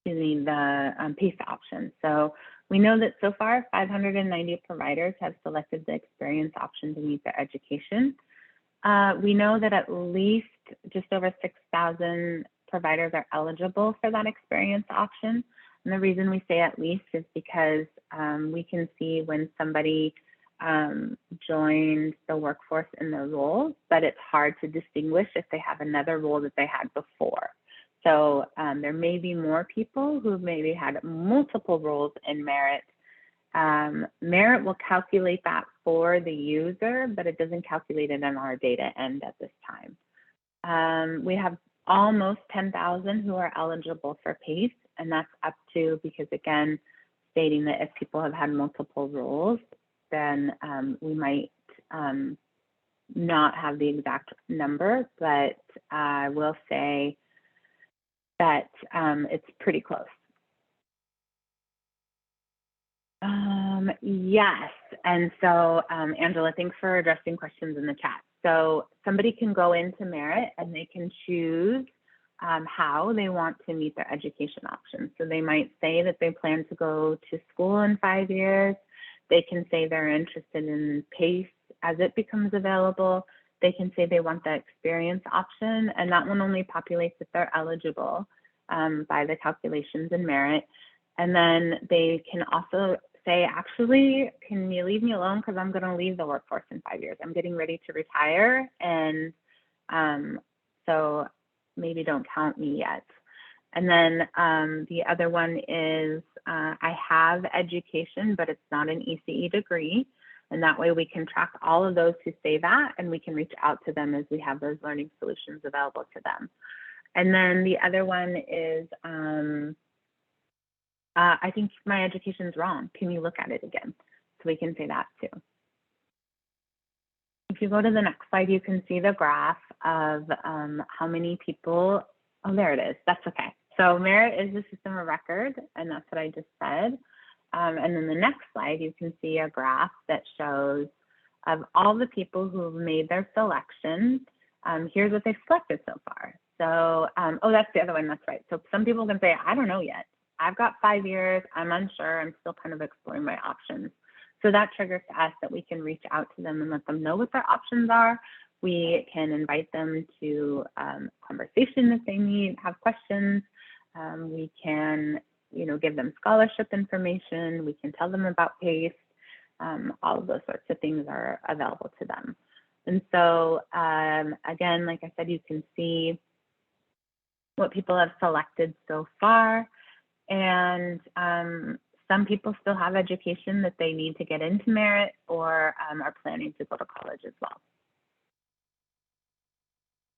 [SPEAKER 21] PACE option. So we know that so far 590 providers have selected the experience option to meet their education. We know that at least just over 6,000 providers are eligible for that experience option. And the reason we say at least is because we can see when somebody joined the workforce in their roles, but it's hard to distinguish if they have another role that they had before. So there may be more people who maybe had multiple roles in merit. Merit will calculate that for the user, but it doesn't calculate it on our data end at this time. We have almost 10,000 who are eligible for PACE, and that's up to, because again, stating that if people have had multiple roles, then we might not have the exact number, but I will say that it's pretty close. Yes, and so Angela, thanks for addressing questions in the chat. So somebody can go into merit and they can choose how they want to meet their education options. So they might say that they plan to go to school in 5 years. They can say they're interested in PACE as it becomes available. They can say they want the experience option, and that one only populates if they're eligible by the calculations in merit. And then they can also say, actually, can you leave me alone because I'm going to leave the workforce in 5 years. I'm getting ready to retire, and so maybe don't count me yet. And then the other one is I have education, but it's not an ECE degree. And that way we can track all of those who say that, and we can reach out to them as we have those learning solutions available to them. And then the other one is, I think my education's wrong. Can you look at it again? So we can say that too. If you go to the next slide, you can see the graph of how many people, oh, there it is. That's okay. So merit is the system of record, and that's what I just said. And then the next slide, you can see a graph that shows of all the people who have made their selection. Here's what they've selected so far. So, oh, that's the other one, that's right. So some people can say, I don't know yet. I've got 5 years, I'm unsure, I'm still kind of exploring my options. So that triggers to us that we can reach out to them and let them know what their options are. We can invite them to conversation if they need, have questions. We can, give them scholarship information. We can tell them about PACE. All of those sorts of things are available to them. And so, again, like I said, you can see what people have selected so far. And some people still have education that they need to get into merit or are planning to go to college as well.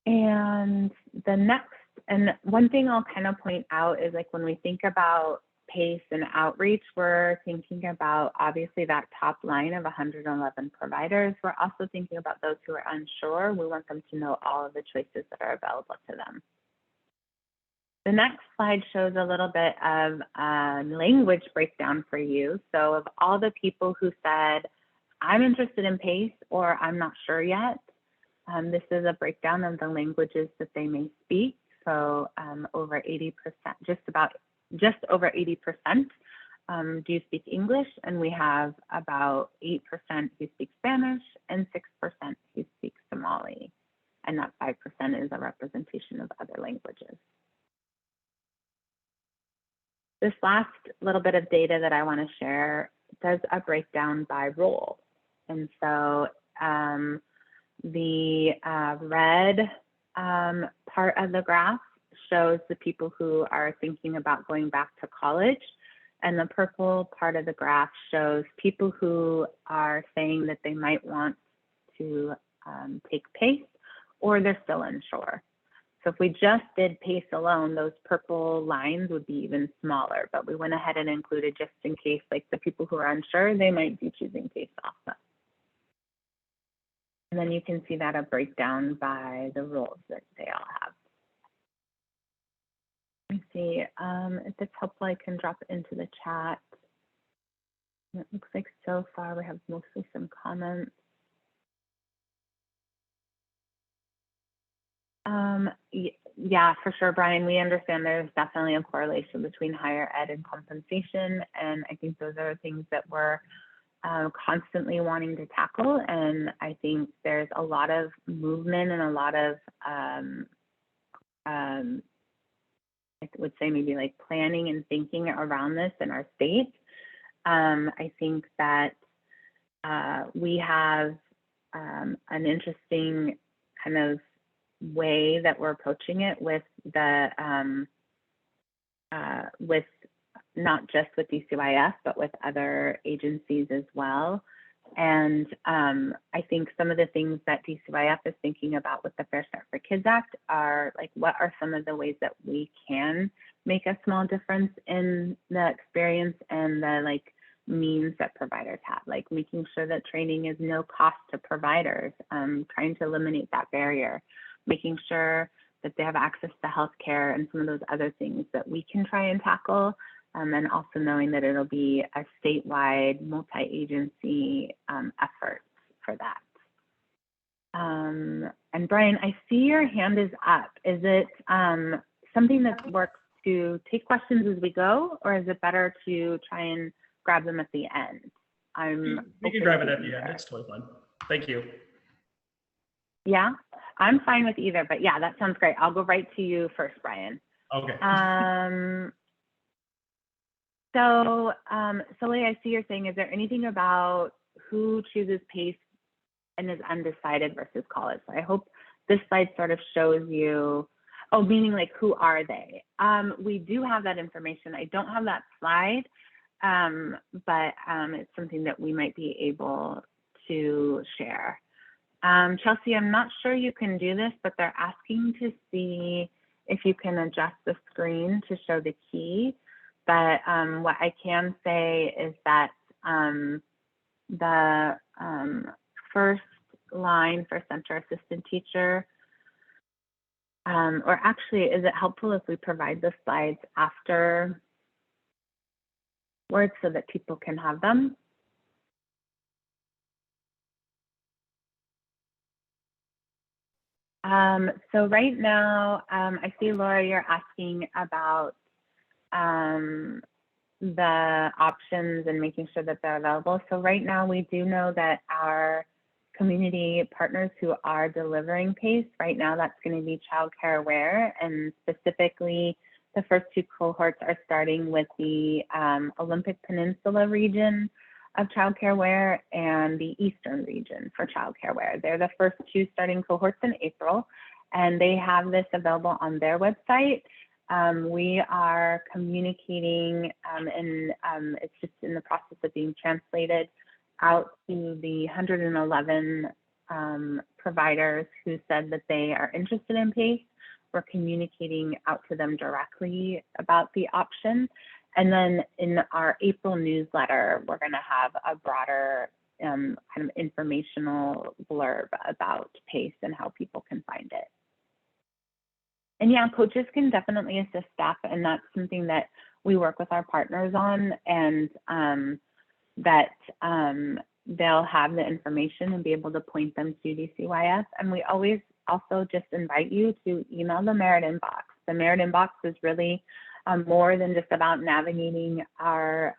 [SPEAKER 21] And the next, and one thing I'll kind of point out is like when we think about PACE and outreach, we're thinking about obviously that top line of 111 providers. We're also thinking about those who are unsure. We want them to know all of the choices that are available to them. The next slide shows a little bit of language breakdown for you. So of all the people who said, I'm interested in PACE or I'm not sure yet, this is a breakdown of the languages that they may speak. So over 80%, just over 80% do speak English, and we have about 8% who speak Spanish and 6% who speak Somali. And that 5% is a representation of other languages. This last little bit of data that I want to share does a breakdown by role. And so the red part of the graph shows the people who are thinking about going back to college, and the purple part of the graph shows people who are saying that they might want to take PACE or they're still unsure. So if we just did PACE alone, those purple lines would be even smaller, but we went ahead and included just in case, like the people who are unsure, they might be choosing PACE also. And then you can see that a breakdown by the roles that they all have. Let me see, if it's helpful, I can drop it into the chat. It looks like so far we have mostly some comments. Yeah, for sure, Brian, we understand there's definitely a correlation between higher ed and compensation. And I think those are things that we're constantly wanting to tackle. And I think there's a lot of movement and a lot of, I would say maybe like planning and thinking around this in our state. I think that we have an interesting kind of way that we're approaching it with the with not just with DCYF, but with other agencies as well. And I think some of the things that DCYF is thinking about with the Fair Start for Kids Act are like, what are some of the ways that we can make a small difference in the experience and the like means that providers have, like making sure that training is no cost to providers, trying to eliminate that barrier, making sure that they have access to healthcare and some of those other things that we can try and tackle, and also knowing that it'll be a statewide multi-agency effort for that. And Brian, I see your hand is up. Is it something that works to take questions as we go, or is it better to try and grab them at the end?
[SPEAKER 4] You can grab it at the end. It's totally fine. Thank you.
[SPEAKER 21] Yeah, I'm fine with either, but yeah, that sounds great. I'll go right to you first, Brian.
[SPEAKER 4] Okay.
[SPEAKER 21] So Soleil, I see you're saying, is there anything about who chooses PACE and is undecided versus college? So I hope this slide sort of shows you, oh, meaning like who are they? We do have that information. I don't have that slide, but it's something that we might be able to share. Chelsea, I'm not sure you can do this, but they're asking to see if you can adjust the screen to show the key. But what I can say is that the first line for center assistant teacher, or actually, is it helpful if we provide the slides after words so that people can have them? So right now, I see, Laura, you're asking about the options and making sure that they're available. So right now, we do know that our community partners who are delivering PACE, right now that's going to be childcare aware, and specifically the first two cohorts are starting with the Olympic Peninsula region of childcare aware and the Eastern region for childcare aware. They're the first two starting cohorts in April, and they have this available on their website. We are communicating, and it's just in the process of being translated out to the 111 providers who said that they are interested in PACE. We're communicating out to them directly about the option. And then in our April newsletter, we're going to have a broader kind of informational blurb about PACE and how people can find it. And yeah, coaches can definitely assist staff, and that's something that we work with our partners on, and they'll have the information and be able to point them to DCYF. And we always also just invite you to email the Merit Inbox. The Merit Inbox is really more than just about navigating our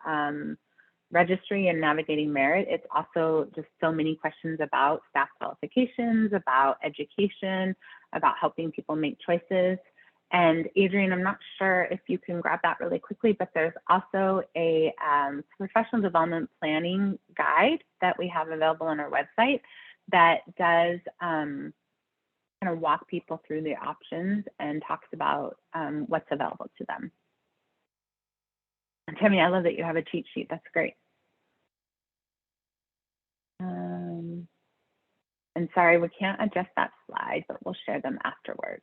[SPEAKER 21] registry and navigating merit. It's also just so many questions about staff qualifications, about education, about helping people make choices. And Adrian, I'm not sure if you can grab that really quickly, but there's also a professional development planning guide that we have available on our website that does kind of walk people through the options and talks about what's available to them. And Tammy, I love that you have a cheat sheet. That's great. And sorry, we can't adjust that slide, but we'll share them afterwards.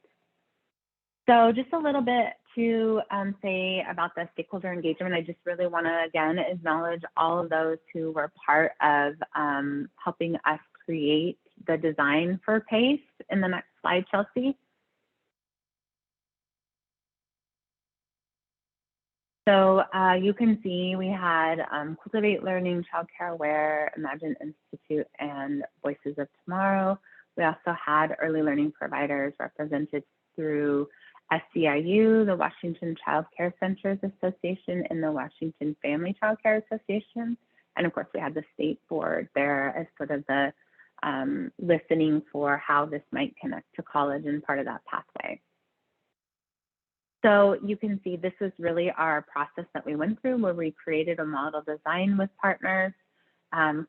[SPEAKER 21] So just a little bit to say about the stakeholder engagement. I just really want to, again, acknowledge all of those who were part of helping us create the design for PACE. In the next slide, Chelsea. So you can see we had Cultivate Learning, Childcare Aware, Imagine Institute, and Voices of Tomorrow. We also had early learning providers represented through SCIU, the Washington Child Care Centers Association, and the Washington Family Child Care Association. And of course, we had the state board there as sort of the listening for how this might connect to college and part of that pathway. So you can see this was really our process that we went through, where we created a model design with partners.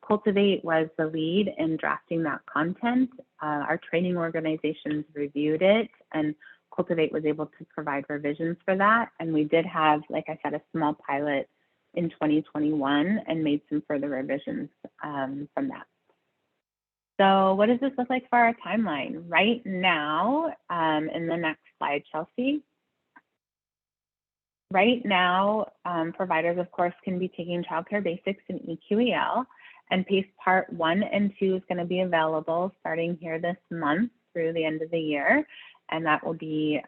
[SPEAKER 21] Cultivate was the lead in drafting that content. Our training organizations reviewed it, and Cultivate was able to provide revisions for that. And we did have, like I said, a small pilot in 2021 and made some further revisions from that. So what does this look like for our timeline? Right now, in the next slide, Chelsea. Right now, providers, of course, can be taking childcare basics in EQEL, and PACE Part 1 and 2 is going to be available starting here this month through the end of the year, and that will be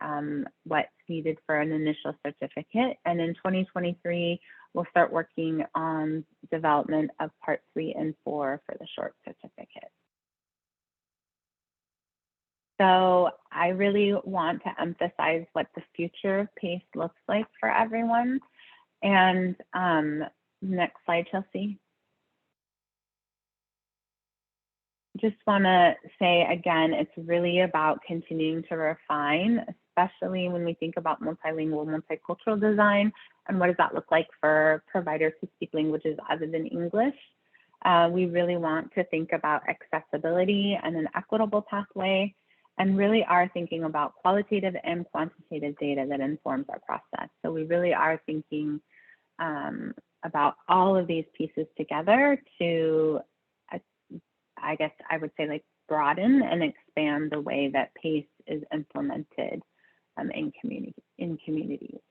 [SPEAKER 21] what's needed for an initial certificate. And in 2023, we'll start working on development of Part 3 and 4 for the short certificate. So I really want to emphasize what the future of PACE looks like for everyone. And next slide, Chelsea. Just want to say again, it's really about continuing to refine, especially when we think about multilingual, multicultural design, and what does that look like for providers who speak languages other than English. We really want to think about accessibility and an equitable pathway, and really are thinking about qualitative and quantitative data that informs our process. So we really are thinking about all of these pieces together to, I guess I would say, like, broaden and expand the way that PACE is implemented in communities.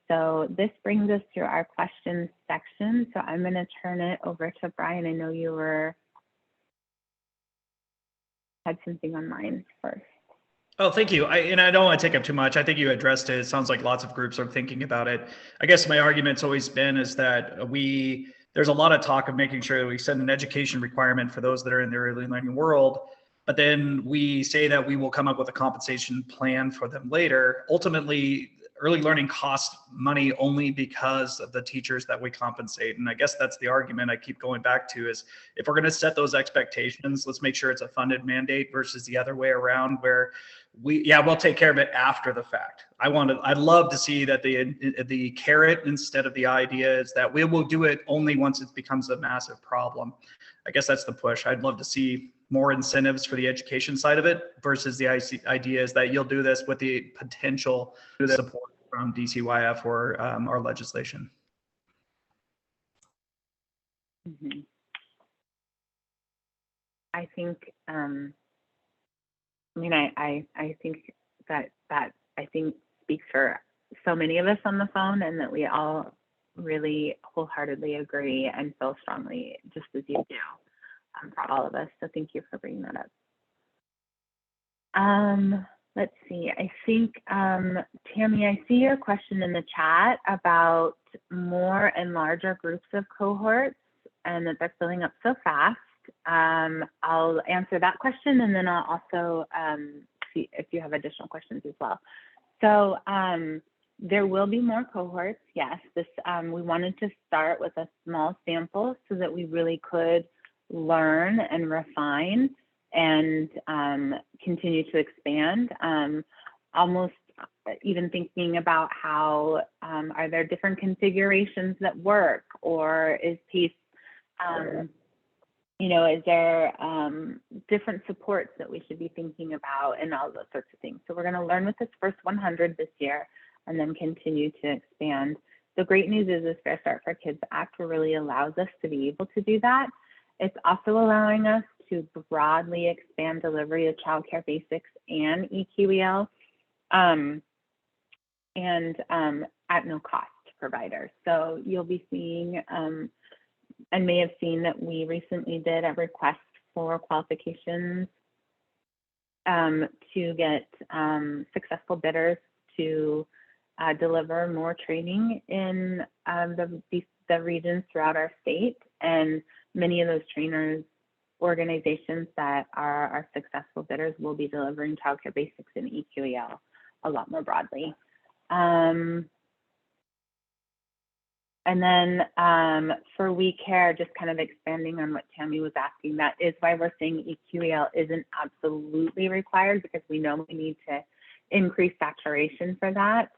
[SPEAKER 21] So this brings us to our questions section. So I'm going to turn it over to Brian. I know you had something on mind first.
[SPEAKER 4] Oh, thank you. And I don't want to take up too much. I think you addressed it. It sounds like lots of groups are thinking about it. I guess my argument's always been is that there's a lot of talk of making sure that we set an education requirement for those that are in the early learning world, but then we say that we will come up with a compensation plan for them later. Ultimately, early learning costs money only because of the teachers that we compensate. And I guess that's the argument I keep going back to is if we're going to set those expectations, let's make sure it's a funded mandate versus the other way around where we'll take care of it after the fact. I'd love to see that the carrot instead of the idea is that we will do it only once it becomes a massive problem. I guess that's the push. I'd love to see more incentives for the education side of it versus the idea is that you'll do this with the potential support from DCYF or our legislation.
[SPEAKER 21] Mm-hmm. I think, I think that I think speaks for so many of us on the phone, and that we all really wholeheartedly agree and feel strongly, just as you do, for all of us. So thank you for bringing that up. Let's see. I think, Tammy, I see your question in the chat about more and larger groups of cohorts, and that they're filling up so fast. I'll answer that question, and then I'll also see if you have additional questions as well. So there will be more cohorts, yes. This we wanted to start with a small sample so that we really could learn and refine and continue to expand. Almost even thinking about how are there different configurations that work, or is PACE, is there different supports that we should be thinking about, and all those sorts of things. So we're going to learn with this first 100 this year, and then continue to expand. The great news is this Fair Start for Kids Act really allows us to be able to do that. It's also allowing us to broadly expand delivery of childcare basics and EQEL, and at no cost to providers. So you'll be seeing, and may have seen that we recently did a request for qualifications to get successful bidders to deliver more training in the regions throughout our state. And many of those trainers, organizations that are our successful bidders, will be delivering childcare basics and EQEL a lot more broadly. And then for We Care, just kind of expanding on what Tammy was asking, that is why we're saying EQEL isn't absolutely required, because we know we need to increase saturation for that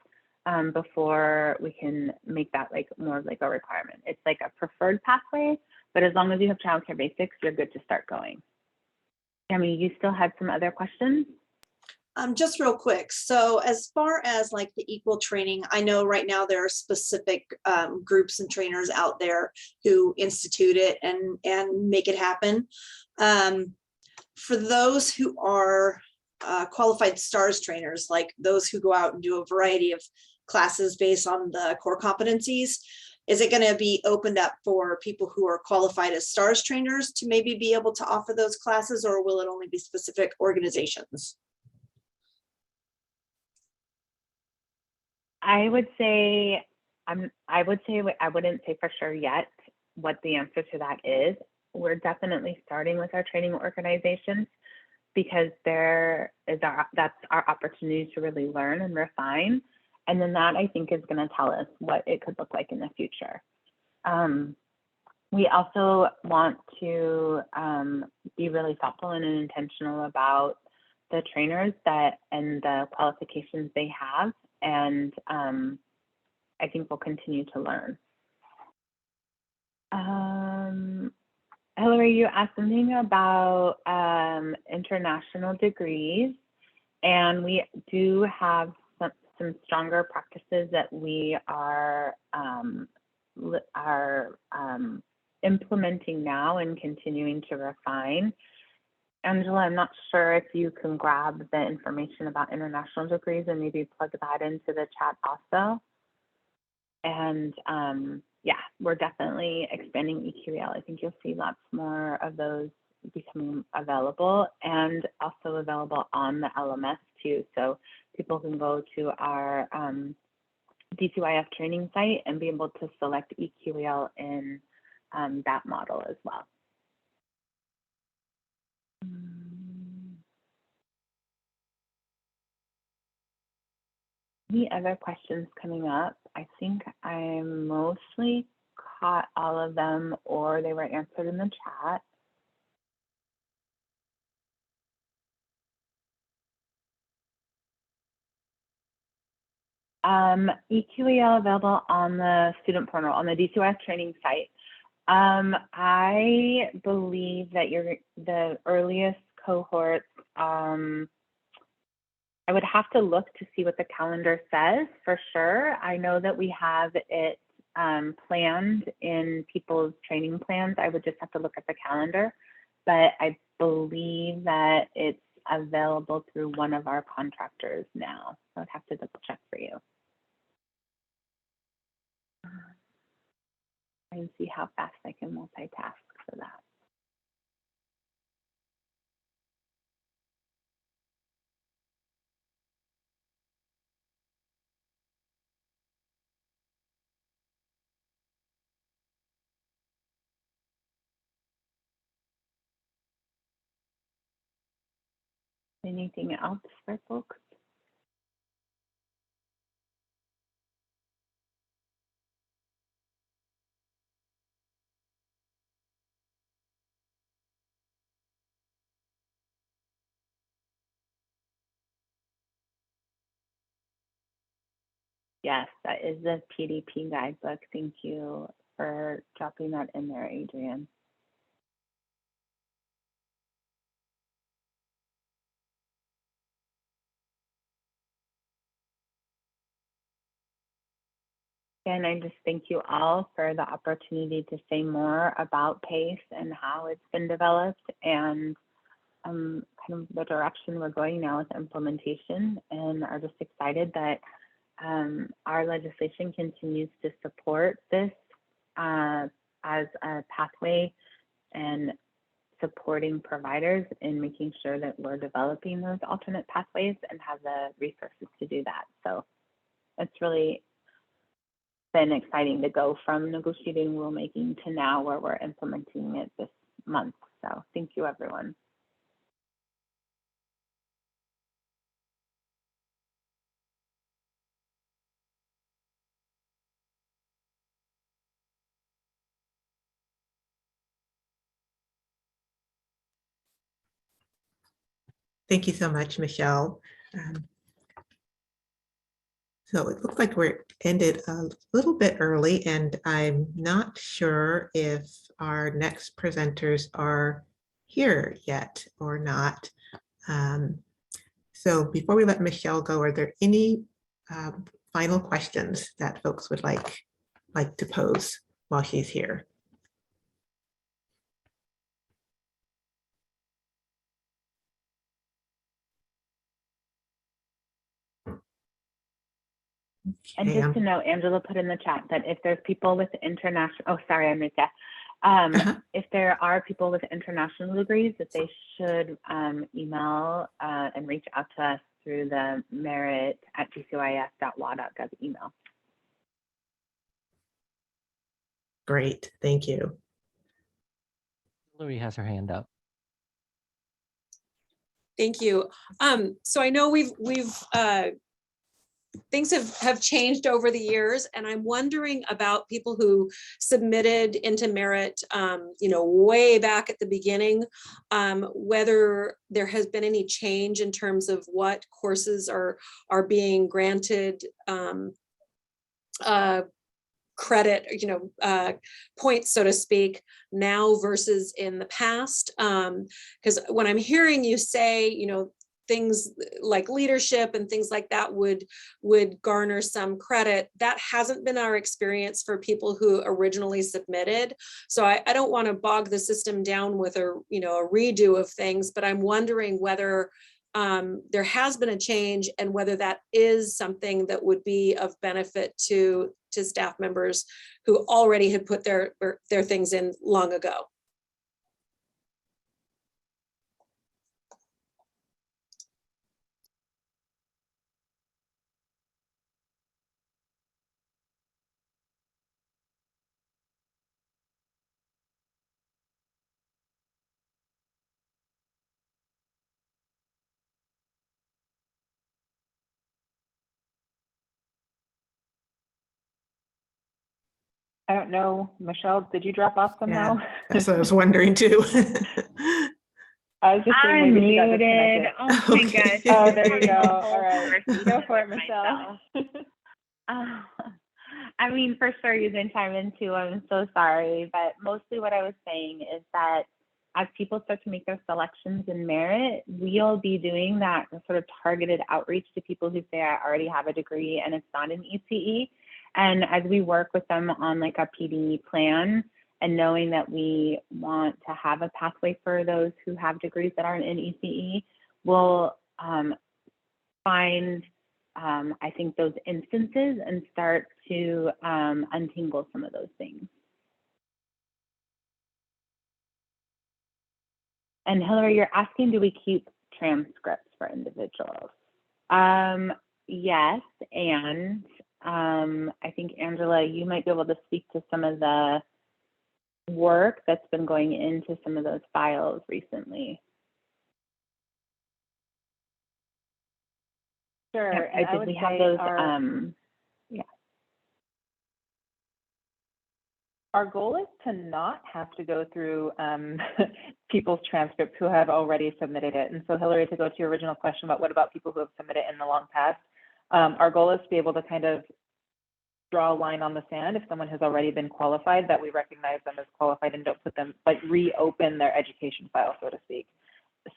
[SPEAKER 21] before we can make that like more like a requirement. It's like a preferred pathway, but as long as you have childcare basics, you're good to start going. Tammy, you still had some other questions?
[SPEAKER 5] Just real quick. So as far as like the equal training, I know right now there are specific groups and trainers out there who institute it and make it happen. For those who are qualified STARS trainers, like those who go out and do a variety of classes based on the core competencies, is it going to be opened up for people who are qualified as STARS trainers to maybe be able to offer those classes, or will it only be specific organizations?
[SPEAKER 21] I would say I wouldn't say for sure yet what the answer to that is. We're definitely starting with our training organizations, because that's our opportunity to really learn and refine. And then that, I think, is going to tell us what it could look like in the future. We also want to be really thoughtful and intentional about the trainers and the qualifications they have. And I think we'll continue to learn. Hillary, you asked something about international degrees, and we do have some stronger practices that we are implementing now and continuing to refine. Angela, I'm not sure if you can grab the information about international degrees and maybe plug that into the chat also. And yeah, we're definitely expanding EQEL. I think you'll see lots more of those becoming available, and also available on the LMS too. So people can go to our DCYF training site and be able to select EQEL in that model as well. Any other questions coming up? I think I mostly caught all of them, or they were answered in the chat. EQEL available on the student portal, on the DCYF training site. I believe that the earliest cohorts, I would have to look to see what the calendar says for sure. I know that we have it planned in people's training plans. I would just have to look at the calendar, but I believe that it's available through one of our contractors now. So I'd have to double check for you. And see how fast I can multitask for that. Anything else for folks? Yes, that is the PDP guidebook. Thank you for dropping that in there, Adrian. And I just thank you all for the opportunity to say more about PACE and how it's been developed and kind of the direction we're going now with implementation, and are just excited that our legislation continues to support this as a pathway and supporting providers in making sure that we're developing those alternate pathways and have the resources to do that. So it's really been exciting to go from negotiating rulemaking to now where we're implementing it this month. So thank you, everyone.
[SPEAKER 3] Thank you so much, Michelle. So it looks like we're ended a little bit early, and I'm not sure if our next presenters are here yet or not. So before we let Michelle go, are there any final questions that folks would like to pose while she's here?
[SPEAKER 21] And just to know, Angela put in the chat that if there's people with international, oh, sorry, I missed that. If there are people with international degrees, that they should email and reach out to us through the merit@dcys.wa.gov email.
[SPEAKER 3] Great, thank you.
[SPEAKER 6] Lori has her hand up.
[SPEAKER 22] Thank you. So I know we've things have changed over the years, and I'm wondering about people who submitted into merit, way back at the beginning, whether there has been any change in terms of what courses are being granted credit, points, so to speak, now versus in the past. Because when I'm hearing you say, things like leadership and things like that would garner some credit, that hasn't been our experience for people who originally submitted. So I don't want to bog the system down with a redo of things, but I'm wondering whether there has been a change and whether that is something that would be of benefit to staff members who already had put their things in long ago.
[SPEAKER 21] I don't know, Michelle, did you drop off somehow?
[SPEAKER 3] Yeah, that's what I was wondering too.
[SPEAKER 21] I was just saying maybe she got disconnected. Oh my
[SPEAKER 3] Okay.
[SPEAKER 21] gosh. Oh, there you go. All right. Go for it, Michelle. I mean, for sure, you can chime in too. I'm so sorry. But mostly what I was saying is that as people start to make their selections in merit, we'll be doing that sort of targeted outreach to people who say, I already have a degree and it's not an ECE. And as we work with them on like a PD plan and knowing that we want to have a pathway for those who have degrees that aren't in ECE, we'll find, I think, those instances and start to untangle some of those things. And Hillary, you're asking, do we keep transcripts for individuals? Yes, and I think, Angela, you might be able to speak to some of the work that's been going into some of those files recently. Sure. And I would we have those, yeah.
[SPEAKER 1] Our goal is to not have to go through people's transcripts who have already submitted it. And so Hillary, to go to your original question about what about people who have submitted in the long past, our goal is to be able to kind of draw a line on the sand if someone has already been qualified, that we recognize them as qualified and don't put them, like reopen their education file, so to speak.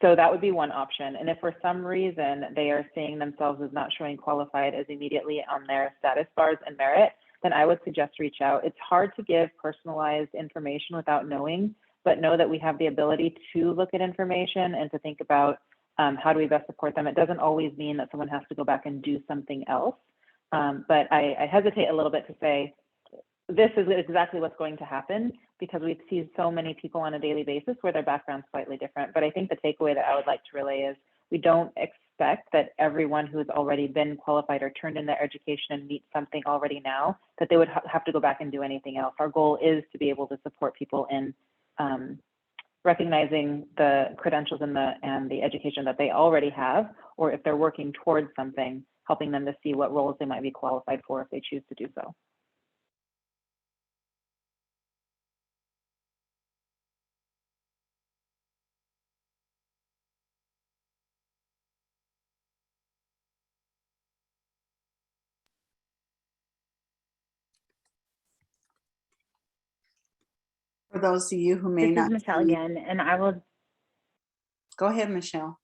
[SPEAKER 1] So that would be one option. And if for some reason they are seeing themselves as not showing qualified as immediately on their status bars and merit, then I would suggest reach out. It's hard to give personalized information without knowing, but know that we have the ability to look at information and to think about how do we best support them. It doesn't always mean that someone has to go back and do something else. But I hesitate a little bit to say, this is exactly what's going to happen, because we see so many people on a daily basis where their background's slightly different. But I think the takeaway that I would like to relay is we don't expect that everyone who has already been qualified or turned in their education and meets something already now, that they would have to go back and do anything else. Our goal is to be able to support people in recognizing the credentials and the education that they already have, or if they're working towards something, helping them to see what roles they might be qualified for if they choose to do so.
[SPEAKER 20] For those of you who may
[SPEAKER 21] This
[SPEAKER 20] not.
[SPEAKER 21] is Michelle again, and I will.
[SPEAKER 20] Go ahead, Michelle.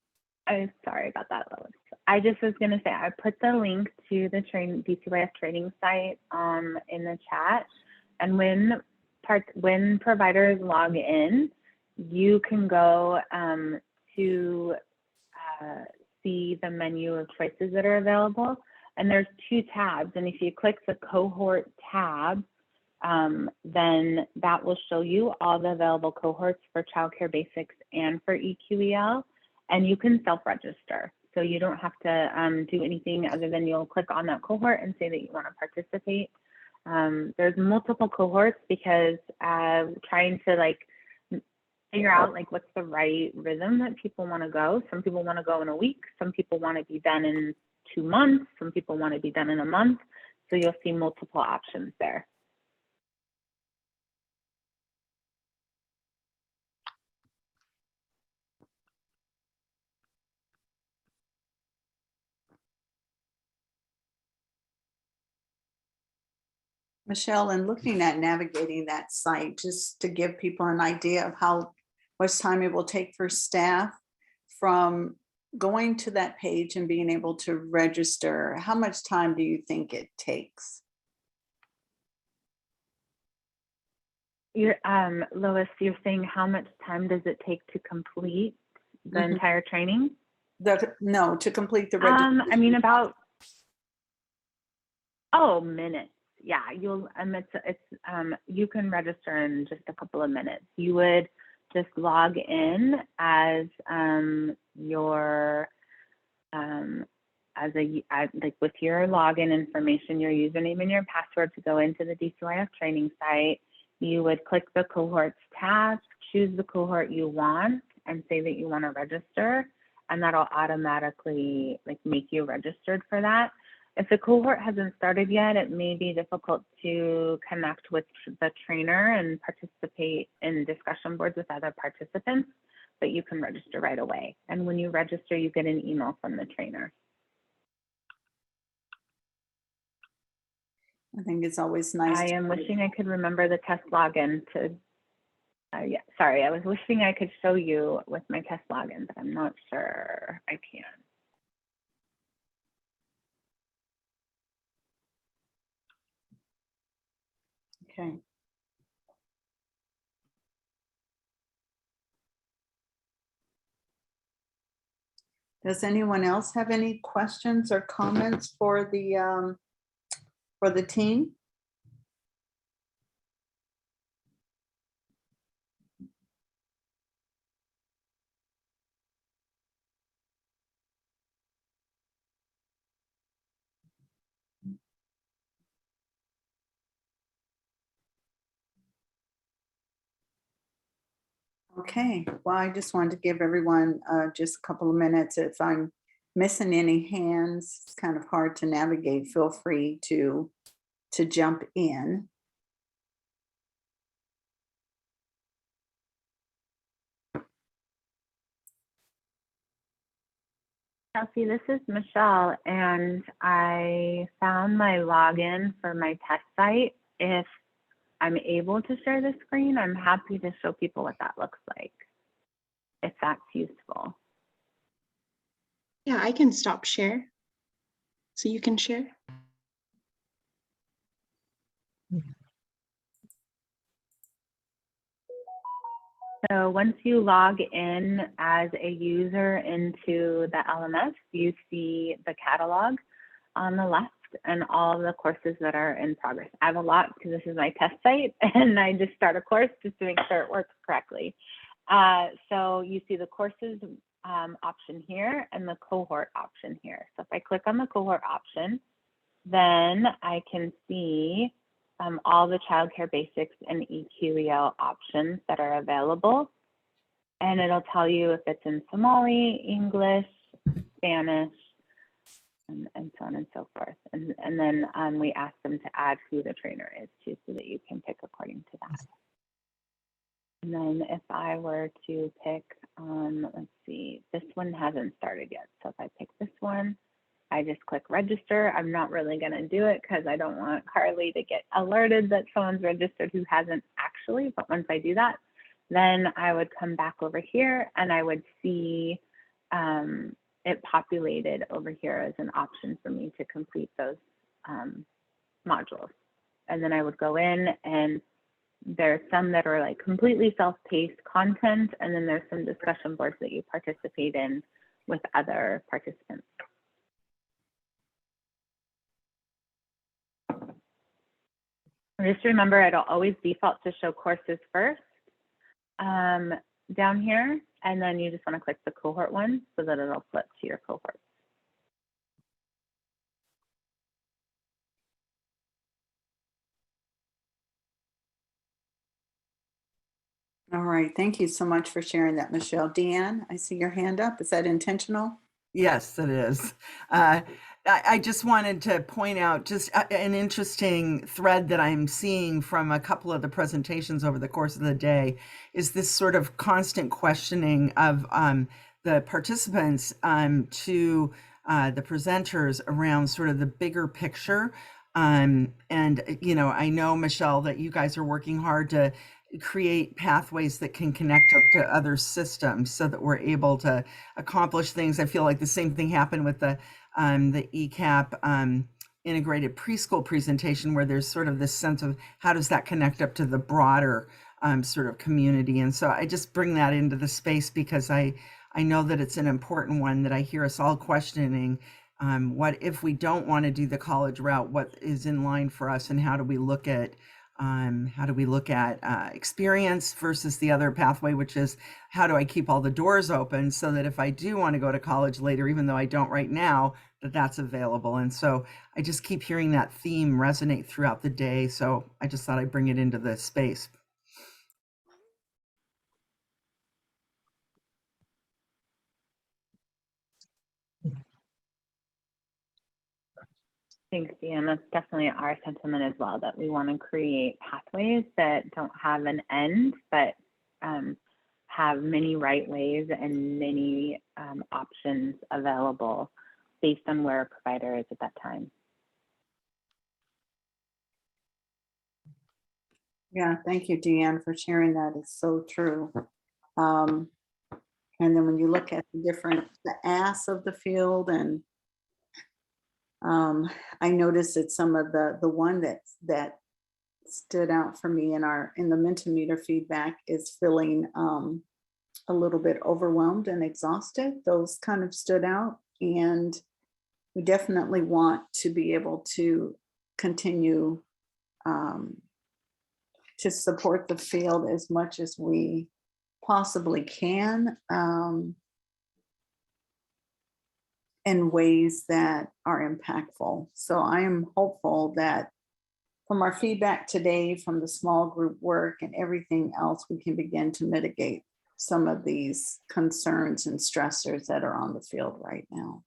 [SPEAKER 21] I'm sorry about that, Lois. I just was going to say, I put the link to the DCYF training site in the chat. And when providers log in, you can go to see the menu of choices that are available. And there's 2 tabs. And if you click the cohort tab, then that will show you all the available cohorts for childcare basics and for EQEL. And you can self-register. So you don't have to do anything other than you'll click on that cohort and say that you want to participate. There's multiple cohorts because trying to figure out what's the right rhythm that people want to go. Some people want to go in a week. Some people want to be done in 2 months. Some people want to be done in a month. So you'll see multiple options there.
[SPEAKER 20] Michelle, and looking at navigating that site, just to give people an idea of how much time it will take for staff from going to that page and being able to register, how much time do you think it takes?
[SPEAKER 21] Lois, you're saying how much time does it take to complete the entire training?
[SPEAKER 20] No, to complete the registration.
[SPEAKER 21] I mean, minutes. Yeah, you can register in just a couple of minutes. You would just log in as with your login information, your username and your password to go into the DCYF training site. You would click the cohorts tab, choose the cohort you want, and say that you want to register, and that'll automatically make you registered for that. If the cohort hasn't started yet, it may be difficult to connect with the trainer and participate in discussion boards with other participants, but you can register right away. And when you register, you get an email from the trainer.
[SPEAKER 20] I think it's always nice.
[SPEAKER 21] I am wishing I could remember the test login to, yeah, sorry, I was wishing I could show you with my test login, but I'm not sure I can.
[SPEAKER 20] Okay. Does anyone else have any questions or comments for the team? Okay, well, I just wanted to give everyone just a couple of minutes. If I'm missing any hands, it's kind of hard to navigate. Feel free to jump in.
[SPEAKER 21] Chelsea, this is Michelle, and I found my login for my test site. If I'm able to share the screen, I'm happy to show people what that looks like, if that's useful.
[SPEAKER 2] Yeah, I can stop share so you can share.
[SPEAKER 21] So once you log in as a user into the LMS, you see the catalog on the left and all the courses that are in progress. I have a lot because this is my test site and I just start a course just to make sure it works correctly. So you see the courses option here and the cohort option here. So if I click on the cohort option, then I can see all the childcare basics and EQEL options that are available. And it'll tell you if it's in Somali, English, Spanish, and so on and so forth. And then we ask them to add who the trainer is too, so that you can pick according to that. And then if I were to pick, let's see, this one hasn't started yet. So if I pick this one, I just click register. I'm not really going to do it because I don't want Carly to get alerted that someone's registered who hasn't actually. But once I do that, then I would come back over here and I would see it populated over here as an option for me to complete those modules. And then I would go in, and there's some that are like completely self-paced content, and then there's some discussion boards that you participate in with other participants. Just remember, it'll always default to show courses first down here, and then you just want to click the cohort one so that it'll flip to your cohort.
[SPEAKER 20] All right, thank you so much for sharing that, Michelle. Deanne, I see your hand up. Is that intentional?
[SPEAKER 19] Yes, it is. I just wanted to point out just an interesting thread that I'm seeing from a couple of the presentations over the course of the day is this sort of constant questioning of the participants to the presenters around sort of the bigger picture. And, you know, I know, Michelle, that you guys are working hard to create pathways that can connect up to other systems so that we're able to accomplish things. I feel like the same thing happened with the Ecap integrated preschool presentation, where there's sort of this sense of how does that connect up to the broader sort of community. And so I just bring that into the space because I know that it's an important one that I hear us all questioning. What if we don't want to do the college route? What is in line for us, and how do we look at experience versus the other pathway, which is how do I keep all the doors open so that if I do want to go to college later, even though I don't right now, that's available. And so I just keep hearing that theme resonate throughout the day. So I just thought I'd bring it into the space.
[SPEAKER 21] Thanks, Deanne. That's definitely our sentiment as well, that we want to create pathways that don't have an end, but have many right ways and many options available based on where a provider is at that time.
[SPEAKER 20] Yeah, thank you, Deanne, for sharing that. It's so true. And then when you look at the ass of the field, and I noticed that some of the one that stood out for me in the Mentimeter feedback is feeling a little bit overwhelmed and exhausted. Those kind of stood out, and we definitely want to be able to continue to support the field as much as we possibly can, in ways that are impactful. So I am hopeful that from our feedback today, from the small group work and everything else, we can begin to mitigate some of these concerns and stressors that are on the field right now.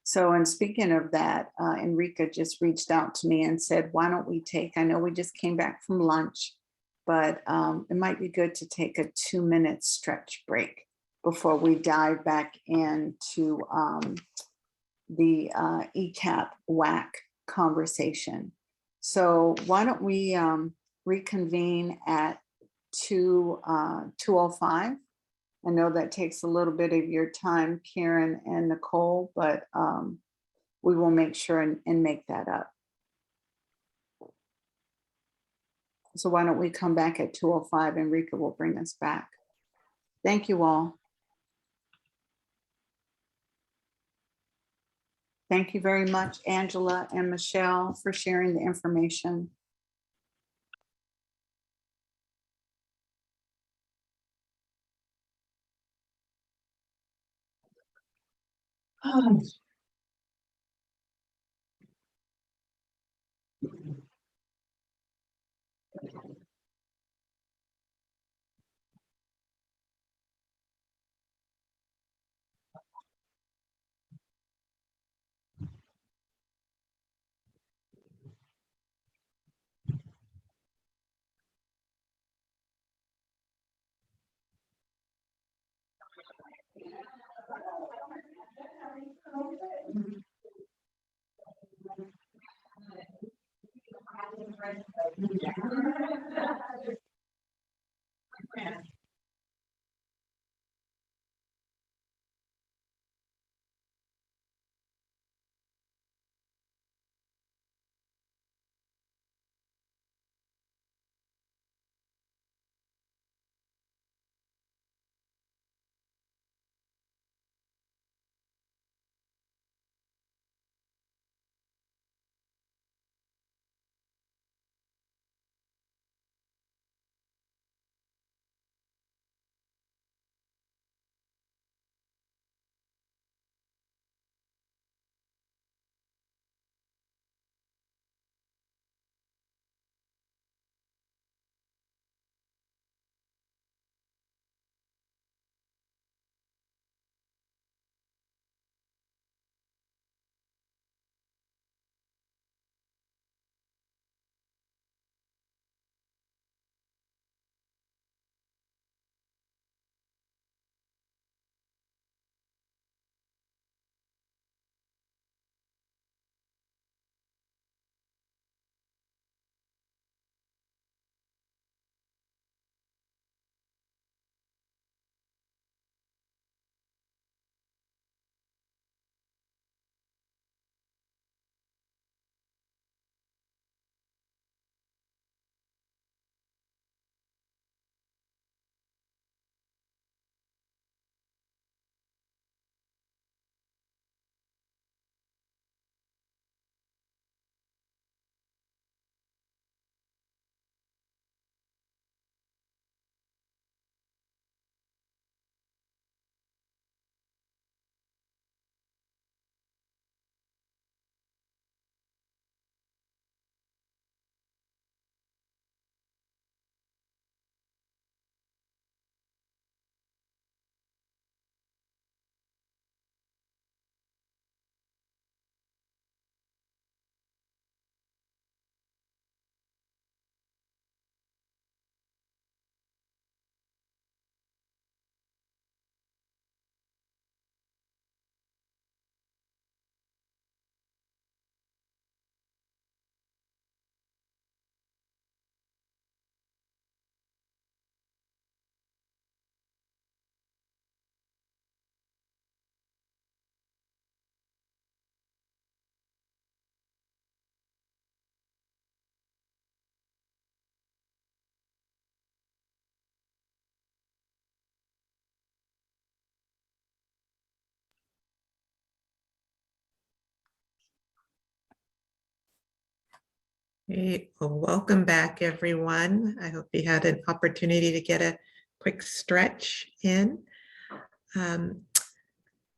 [SPEAKER 20] So, and speaking of that, Enrica just reached out to me and said, why don't we I know we just came back from lunch, but it might be good to take a 2-minute stretch break before we dive back into the ECAP WAC conversation. So why don't we reconvene at 2:05? I know that takes a little bit of your time, Karen and Nicole, but we will make sure and make that up. So why don't we come back at 2:05 and Rika will bring us back. Thank you all. Thank you very much, Angela and Michelle, for sharing the information.
[SPEAKER 3] Great. Well, welcome back, everyone. I hope you had an opportunity to get a quick stretch in.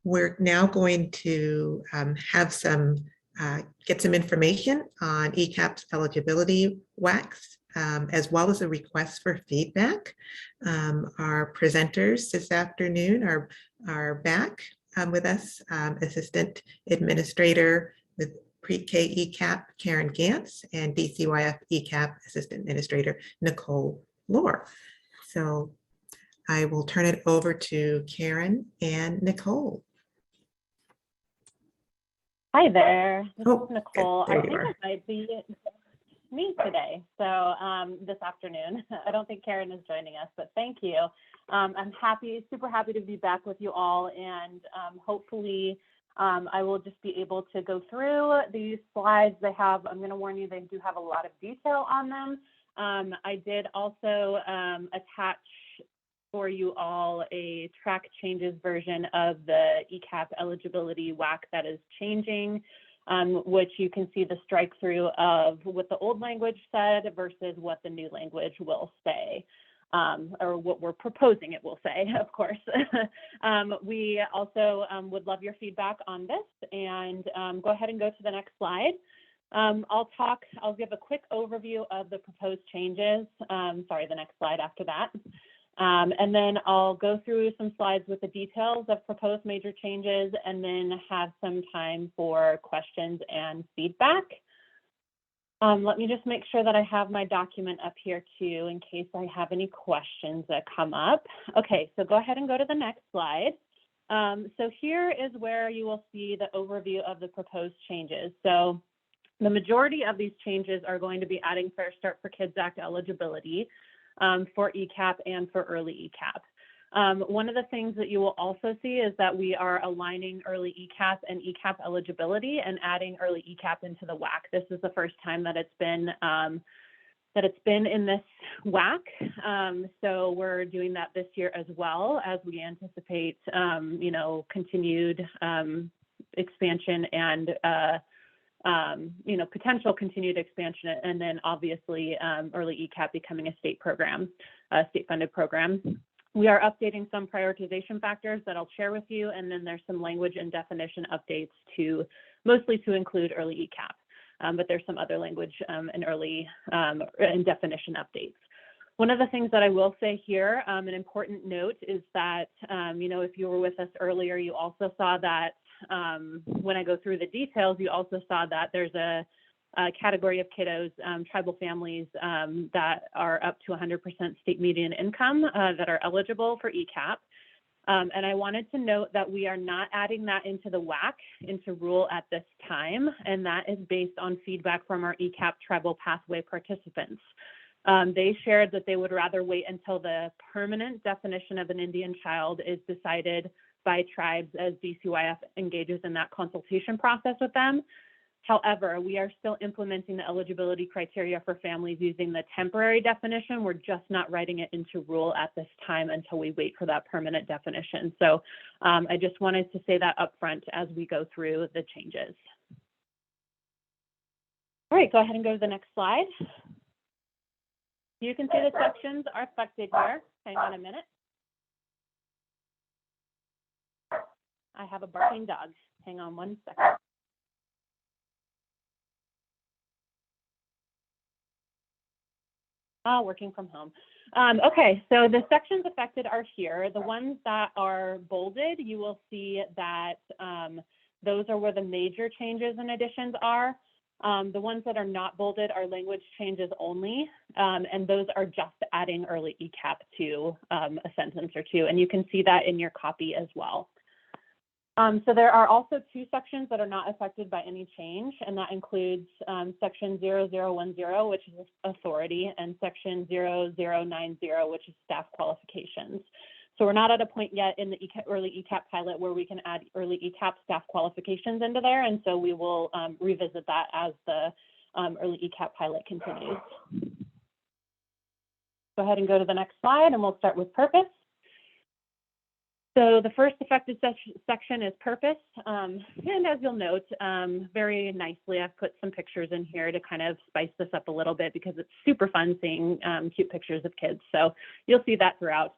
[SPEAKER 3] We're now going to have some get some information on ECAP's eligibility WACs, as well as a request for feedback. Our presenters this afternoon are back with us, Assistant Administrator with Pre-K ECAP, Karen Gantz, and DCYF ECAP Assistant Administrator, Nicole Lohr. So I will turn it over to Karen and Nicole.
[SPEAKER 18] Hi there, this is Nicole.
[SPEAKER 3] There
[SPEAKER 18] I
[SPEAKER 3] you
[SPEAKER 18] think
[SPEAKER 3] are.
[SPEAKER 18] it might be me today, so this afternoon. I don't think Karen is joining us, but thank you. I'm super happy to be back with you all, and hopefully I will just be able to go through these slides. I'm going to warn you, they do have a lot of detail on them. I did also attach for you all a track changes version of the ECAP eligibility WAC that is changing, which you can see the strike through of what the old language said versus what the new language will say. Or what we're proposing it will say, of course. We also would love your feedback on this, and go ahead and go to the next slide. I'll give a quick overview of the proposed changes. Sorry, the next slide after that. And then I'll go through some slides with the details of proposed major changes, and then have some time for questions and feedback. Let me just make sure that I have my document up here too, in case I have any questions that come up. Okay, so go ahead and go to the next slide. So here is where you will see the overview of the proposed changes. So the majority of these changes are going to be adding Fair Start for Kids Act eligibility for ECAP and for early ECAP. One of the things that you will also see is that we are aligning early ECAP and ECAP eligibility and adding early ECAP into the WAC. This is the first time that it's been in this WAC. So we're doing that this year as well, as we anticipate, continued expansion and potential continued expansion, and then obviously early ECAP becoming a state program, a state-funded program. We are updating some prioritization factors that I'll share with you, and then there's some language and definition updates mostly to include early ECAP, but there's some other language and early and definition updates. One of the things that I will say here, an important note is that, if you were with us earlier, you also saw that when I go through the details, you also saw that there's a category of kiddos, tribal families that are up to 100% state median income that are eligible for ECAP. And I wanted to note that we are not adding that into the WAC, into rule at this time, and that is based on feedback from our ECAP tribal pathway participants. They shared that they would rather wait until the permanent definition of an Indian child is decided by tribes as DCYF engages in that consultation process with them. However, we are still implementing the eligibility criteria for families using the temporary definition. We're just not writing it into rule at this time until we wait for that permanent definition. So I just wanted to say that up front as we go through the changes. All right, go ahead and go to the next slide. You can see the sections are affected here. Hang on a minute. I have a barking dog. Hang on one second. Working from home. Okay, so the sections affected are here. The ones that are bolded, you will see that those are where the major changes and additions are. The ones that are not bolded are language changes only, and those are just adding early ECAP to a sentence or two, and you can see that in your copy as well. So there are also two sections that are not affected by any change, and that includes section 0010, which is authority, and section 0090, which is staff qualifications. So we're not at a point yet in the early ECAP pilot where we can add early ECAP staff qualifications into there, and so we will revisit that as the early ECAP pilot continues. Go ahead and go to the next slide, and we'll start with purpose. So the first affected section is purpose. And as you'll note, very nicely, I've put some pictures in here to kind of spice this up a little bit because it's super fun seeing cute pictures of kids. So you'll see that throughout.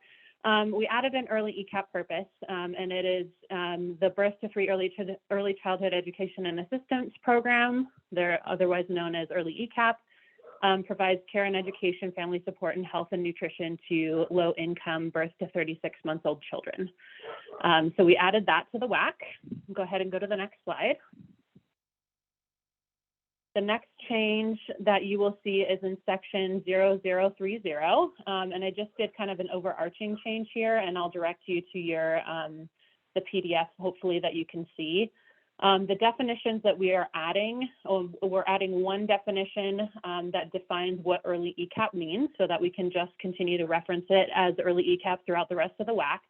[SPEAKER 18] We added an early ECAP purpose, and it is the Birth to Free Early Childhood Education and Assistance Program. They're otherwise known as early ECAP. Provides care and education, family support, and health and nutrition to low-income birth to 36-month-old children. So we added that to the WAC. Go ahead and go to the next slide. The next change that you will see is in section 0030, and I just did kind of an overarching change here, and I'll direct you to your the PDF, hopefully, that you can see. The definitions that we are adding, we're adding one definition that defines what early ECAP means so that we can just continue to reference it as early ECAP throughout the rest of the WAC.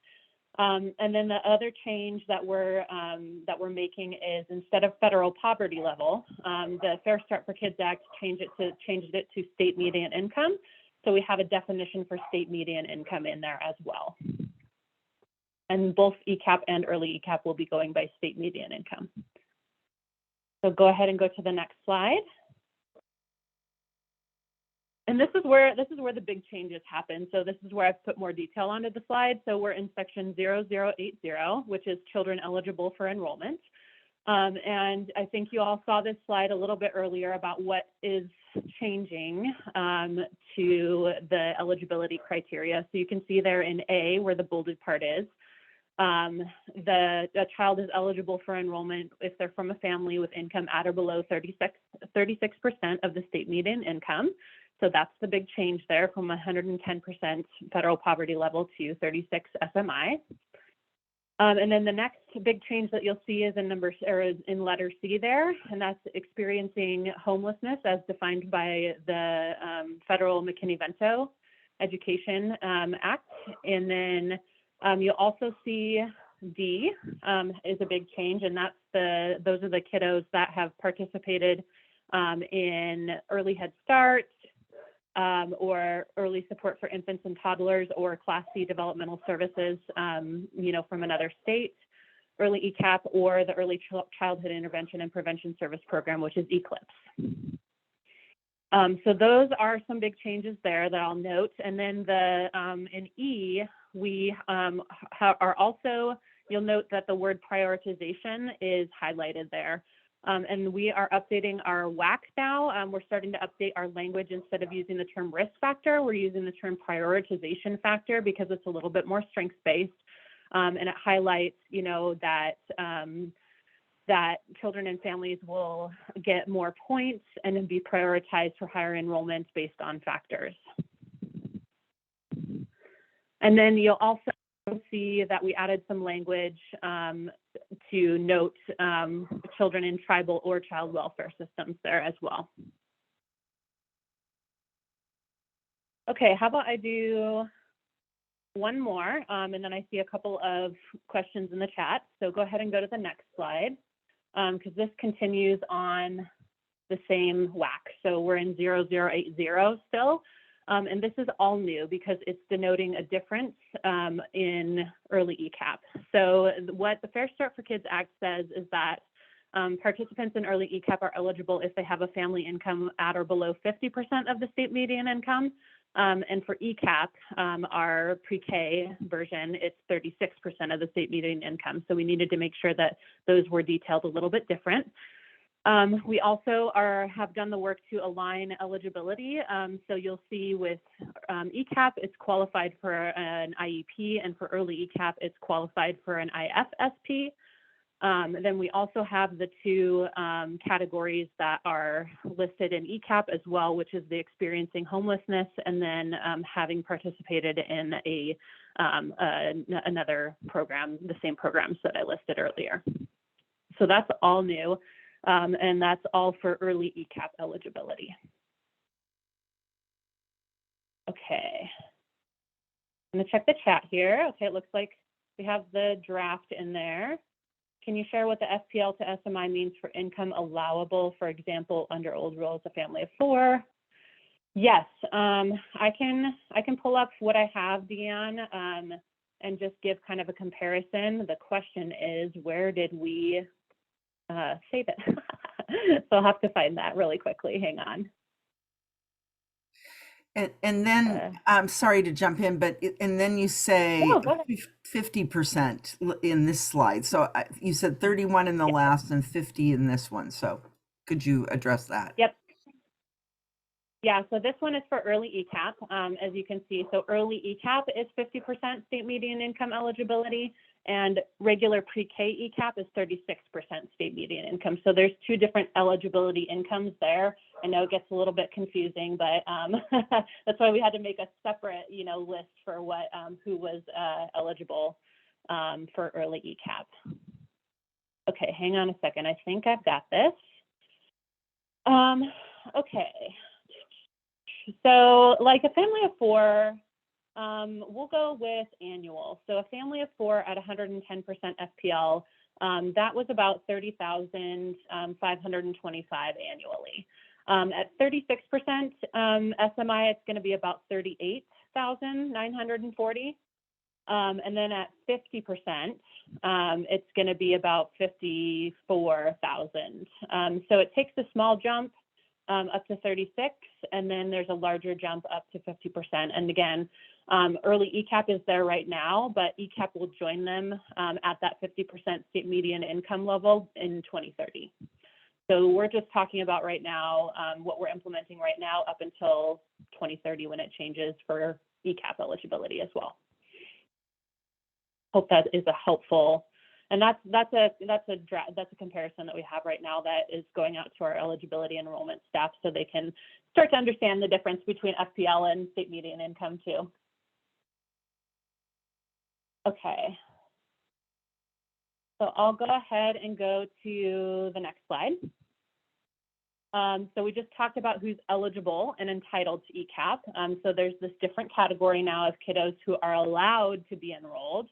[SPEAKER 18] And then the other change that we're making is instead of federal poverty level, the Fair Start for Kids Act changed it to state median income. So we have a definition for state median income in there as well. And both ECAP and early ECAP will be going by state median income. So go ahead and go to the next slide. And this is where the big changes happen. So this is where I've put more detail onto the slide. So we're in section 0080, which is children eligible for enrollment. And I think you all saw this slide a little bit earlier about what is changing to the eligibility criteria. So you can see there in A where the bolded part is. The child is eligible for enrollment if they're from a family with income at or below 36% of the state median income. So that's the big change there from 110% federal poverty level to 36 SMI. And then the next big change that you'll see is in letter C there, and that's experiencing homelessness as defined by the federal McKinney-Vento Education Act. And then you'll also see D is a big change, and those are the kiddos that have participated in early Head Start or early support for infants and toddlers or Class C developmental services, from another state, early ECAP, or the Early Childhood Intervention and Prevention Service Program, which is ECLIPS. So those are some big changes there that I'll note. And then in E, we are also, you'll note that the word prioritization is highlighted there. And we are updating our WAC now. We're starting to update our language. Instead of using the term risk factor, we're using the term prioritization factor because it's a little bit more strengths-based. And it highlights, that children and families will get more points and then be prioritized for higher enrollment based on factors. And then you'll also see that we added some language to note children in tribal or child welfare systems there as well. Okay, how about I do one more, and then I see a couple of questions in the chat. So go ahead and go to the next slide, because this continues on the same WAC. So we're in 0080 still. And this is all new because it's denoting a difference in early ECAP. So what the Fair Start for Kids Act says is that participants in early ECAP are eligible if they have a family income at or below 50% of the state median income. And for ECAP, our pre-K version, it's 36% of the state median income. So we needed to make sure that those were detailed a little bit different. We also have done the work to align eligibility. So you'll see with ECAP, it's qualified for an IEP, and for early ECAP, it's qualified for an IFSP. Then we also have the two categories that are listed in ECAP as well, which is the experiencing homelessness and then having participated in another program, the same programs that I listed earlier. So that's all new. And that's all for early ECAP eligibility. Okay, I'm gonna check the chat here. Okay, it looks like we have the draft in there. Can you share what the FPL to SMI means for income allowable, for example, under old rules, a family of 4? Yes, I can pull up what I have, Deanne. and just give kind of a comparison. The question is, where did we save it? So I'll have to find that really quickly. Hang on.
[SPEAKER 19] And then I'm sorry to jump in, but and then you say 50% in this slide. So you said 31 in the last and 50 in this one. So could you address that?
[SPEAKER 18] Yep. Yeah, so this one is for early ECAP, as you can see. So early ECAP is 50% state median income eligibility, and regular pre-K ECAP is 36% state median income. So there's two different eligibility incomes there. I know it gets a little bit confusing, but that's why we had to make a separate, list for what who was eligible for early ECAP. Okay, hang on a second. I think I've got this. Okay. So like a family of four, we'll go with annual. So a family of four at 110% FPL, that was about $30,525 annually. At 36% SMI, it's going to be about $38,940. And then at 50%, it's going to be about $54,000. So it takes a small jump up to 36, and then there's a larger jump up to 50%. And again, early ECAP is there right now, but ECAP will join them at that 50% state median income level in 2030. So we're just talking about right now what we're implementing right now up until 2030 when it changes for ECAP eligibility as well. Hope that is a helpful. And that's a comparison that we have right now that is going out to our eligibility enrollment staff so they can start to understand the difference between FPL and state median income too. Okay. So I'll go ahead and go to the next slide. So we just talked about who's eligible and entitled to ECAP. So there's this different category now of kiddos who are allowed to be enrolled.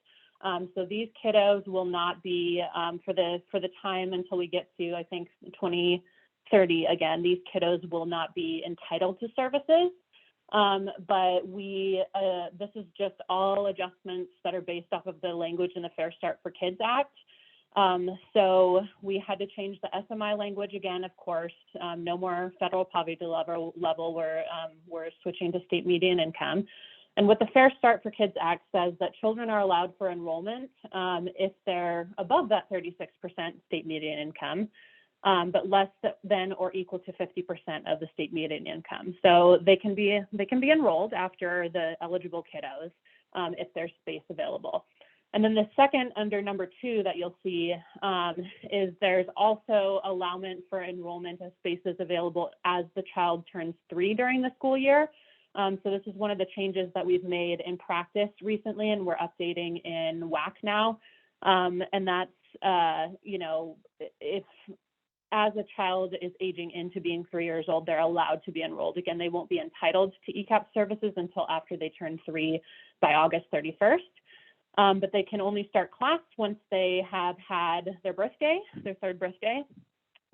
[SPEAKER 18] So these kiddos will not be for the time until we get to, I think, 2030. Again, these kiddos will not be entitled to services, but this is just all adjustments that are based off of the language in the Fair Start for Kids Act. So we had to change the SMI language again, of course. No more federal poverty level. We're switching to state median income. And what the Fair Start for Kids Act says that children are allowed for enrollment if they're above that 36% state median income, but less than or equal to 50% of the state median income. So they can be enrolled after the eligible kiddos if there's space available. And then the second under number 2 that you'll see is there's also allowance for enrollment of spaces available as the child turns 3 during the school year. So this is one of the changes that we've made in practice recently, and we're updating in WAC now. And that's, if as a child is aging into being 3 years old, they're allowed to be enrolled. Again, they won't be entitled to ECAP services until after they turn 3 by August 31st. But they can only start class once they have had their birthday, their 3rd birthday.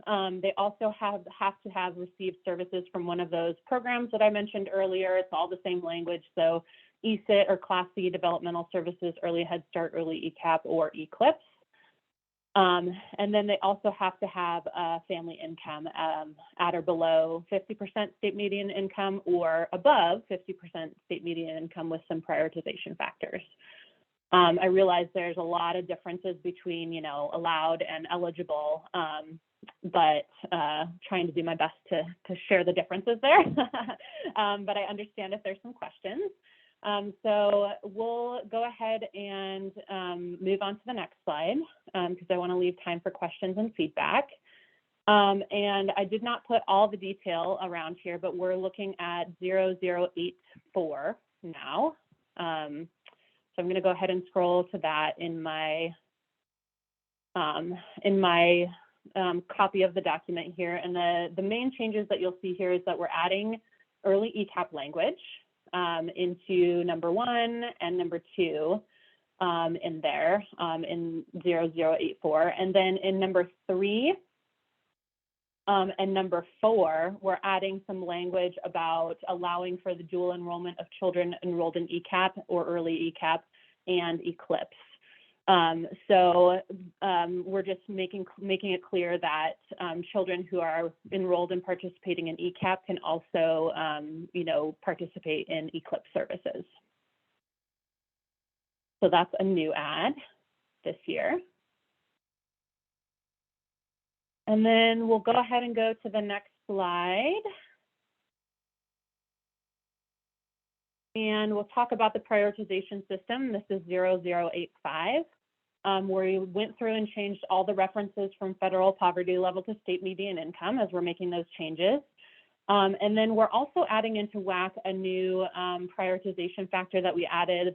[SPEAKER 18] They also have to have received services from one of those programs that I mentioned earlier. It's all the same language. So ESIT or Class C developmental services, Early Head Start, Early ECAP, or ECLIPS. And then they also have to have a family income at or below 50% state median income or above 50% state median income with some prioritization factors. I realize there's a lot of differences between, allowed and eligible, but trying to do my best to share the differences there. But I understand if there's some questions. So we'll go ahead and move on to the next slide because I want to leave time for questions and feedback. And I did not put all the detail around here, but we're looking at 0084 now. So I'm going to go ahead and scroll to that in my copy of the document here. And the main changes that you'll see here is that we're adding early ECAP language into number 1 and number 2 in there in 0084. And then in number 3 and number 4, we're adding some language about allowing for the dual enrollment of children enrolled in ECAP or early ECAP and Eclipse. We're just making it clear that children who are enrolled and participating in ECAP can also, participate in Eclipse services. So that's a new add this year. And then we'll go ahead and go to the next slide. And we'll talk about the prioritization system. This is 0085, where we went through and changed all the references from federal poverty level to state median income as we're making those changes. And then we're also adding into WAC a new prioritization factor that we added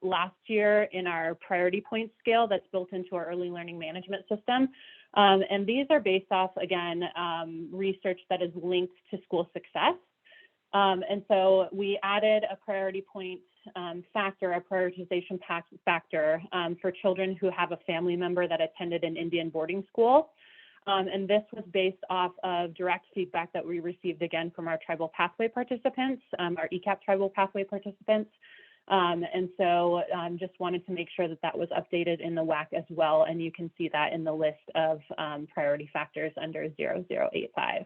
[SPEAKER 18] last year in our priority point scale that's built into our early learning management system. And these are based off, again, research that is linked to school success. And so we added a priority point factor, a prioritization factor for children who have a family member that attended an Indian boarding school. And this was based off of direct feedback that we received again from our tribal pathway participants, our ECAP tribal pathway participants. And so just wanted to make sure that that was updated in the WAC as well. And you can see that in the list of priority factors under 0085.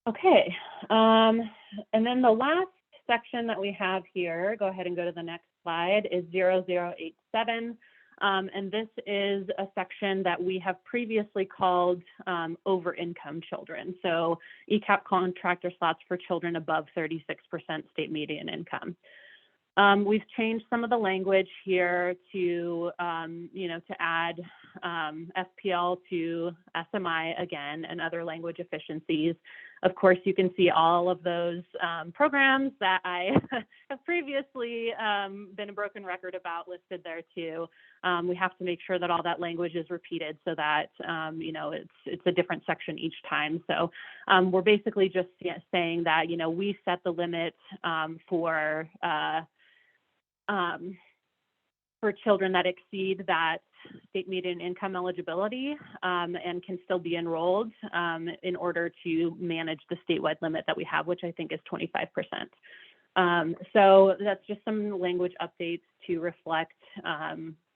[SPEAKER 18] Okay, and then the last section that we have here, go ahead and go to the next slide, is 0087. And this is a section that we have previously called over income children. So ECAP contractor slots for children above 36% state median income. We've changed some of the language here to, to add FPL to SMI again and other language efficiencies. Of course, you can see all of those programs that I have previously been a broken record about listed there too. We have to make sure that all that language is repeated so that, it's a different section each time. So we're basically just saying that, we set the limit for children that exceed that state median income eligibility and can still be enrolled in order to manage the statewide limit that we have, which I think is 25%. So that's just some language updates to reflect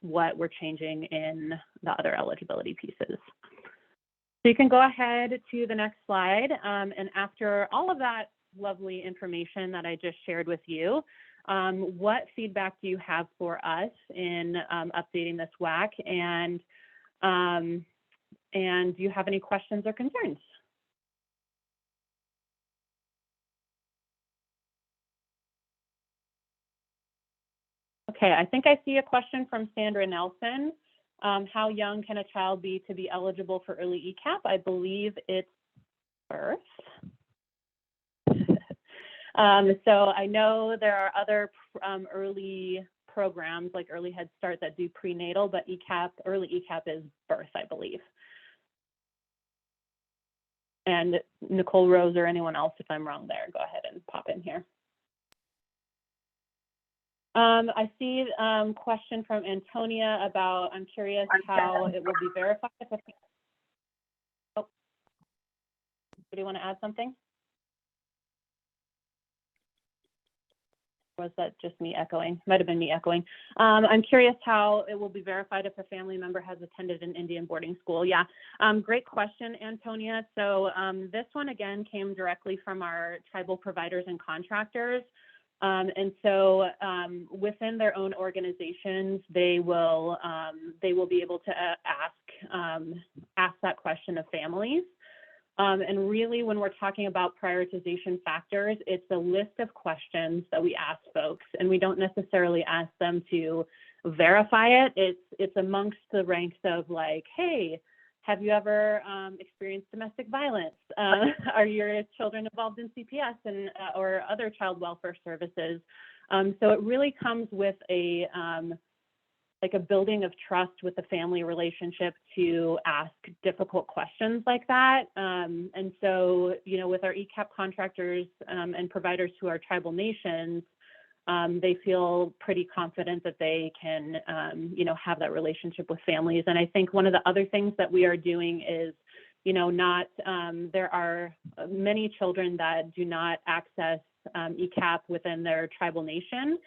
[SPEAKER 18] what we're changing in the other eligibility pieces. So you can go ahead to the next slide. And after all of that lovely information that I just shared with you, what feedback do you have for us in updating this WAC, and do you have any questions or concerns? Okay, I think I see a question from Sandra Nelson. How young can a child be to be eligible for early ECAP? I believe it's birth. So I know there are other early programs like Early Head Start that do prenatal, but early ECAP is birth, I believe. And Nicole Rose or anyone else, if I'm wrong there, go ahead and pop in here. I see a question from Antonia about, I'm curious how it will be verified. Oh, do you want to add something? Was that just me echoing? Might have been me echoing. I'm curious how it will be verified if a family member has attended an Indian boarding school. Yeah, great question, Antonia. So this one again came directly from our tribal providers and contractors. And so within their own organizations, they will be able to ask that question of families. And really, when we're talking about prioritization factors, it's a list of questions that we ask folks, and we don't necessarily ask them to verify it. It's amongst the ranks of like, hey, have you ever experienced domestic violence? Are your children involved in CPS and or other child welfare services? So it really comes with like a building of trust with the family relationship to ask difficult questions like that. And so, with our ECAP contractors and providers who are tribal nations, they feel pretty confident that they can, have that relationship with families. And I think one of the other things that we are doing is there are many children that do not access ECAP within their tribal nation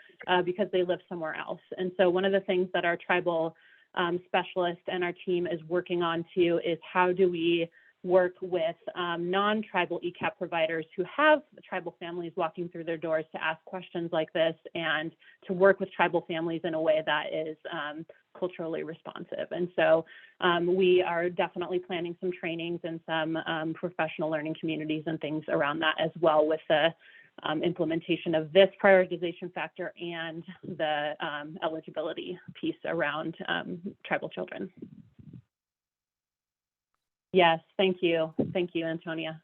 [SPEAKER 18] because they live somewhere else. And so one of the things that our tribal specialist and our team is working on too is how do we work with non-tribal ECAP providers who have tribal families walking through their doors to ask questions like this and to work with tribal families in a way that is culturally responsive. And so we are definitely planning some trainings and some professional learning communities and things around that as well, with the implementation of this prioritization factor and the eligibility piece around tribal children. Yes, thank you. Thank you, Antonia.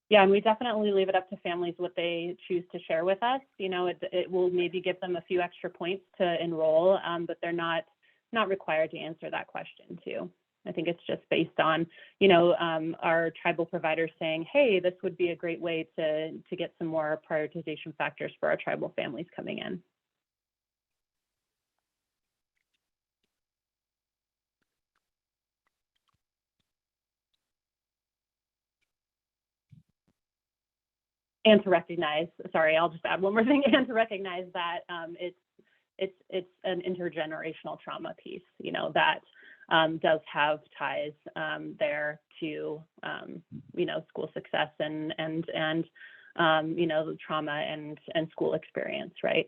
[SPEAKER 18] Yeah, and we definitely leave it up to families what they choose to share with us. It will maybe give them a few extra points to enroll, but they're not required to answer that question too. I think it's just based on, our tribal providers saying, hey, this would be a great way to get some more prioritization factors for our tribal families coming in. And to recognize, sorry, I'll just add one more thing, and to recognize that it's an intergenerational trauma piece, that does have ties there to, school success and the trauma and school experience, right?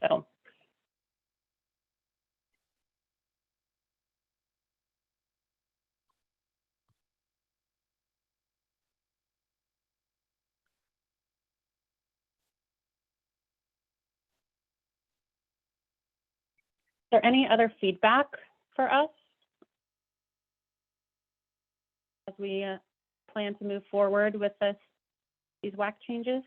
[SPEAKER 18] So. Is there any other feedback for us as we plan to move forward with these WAC changes?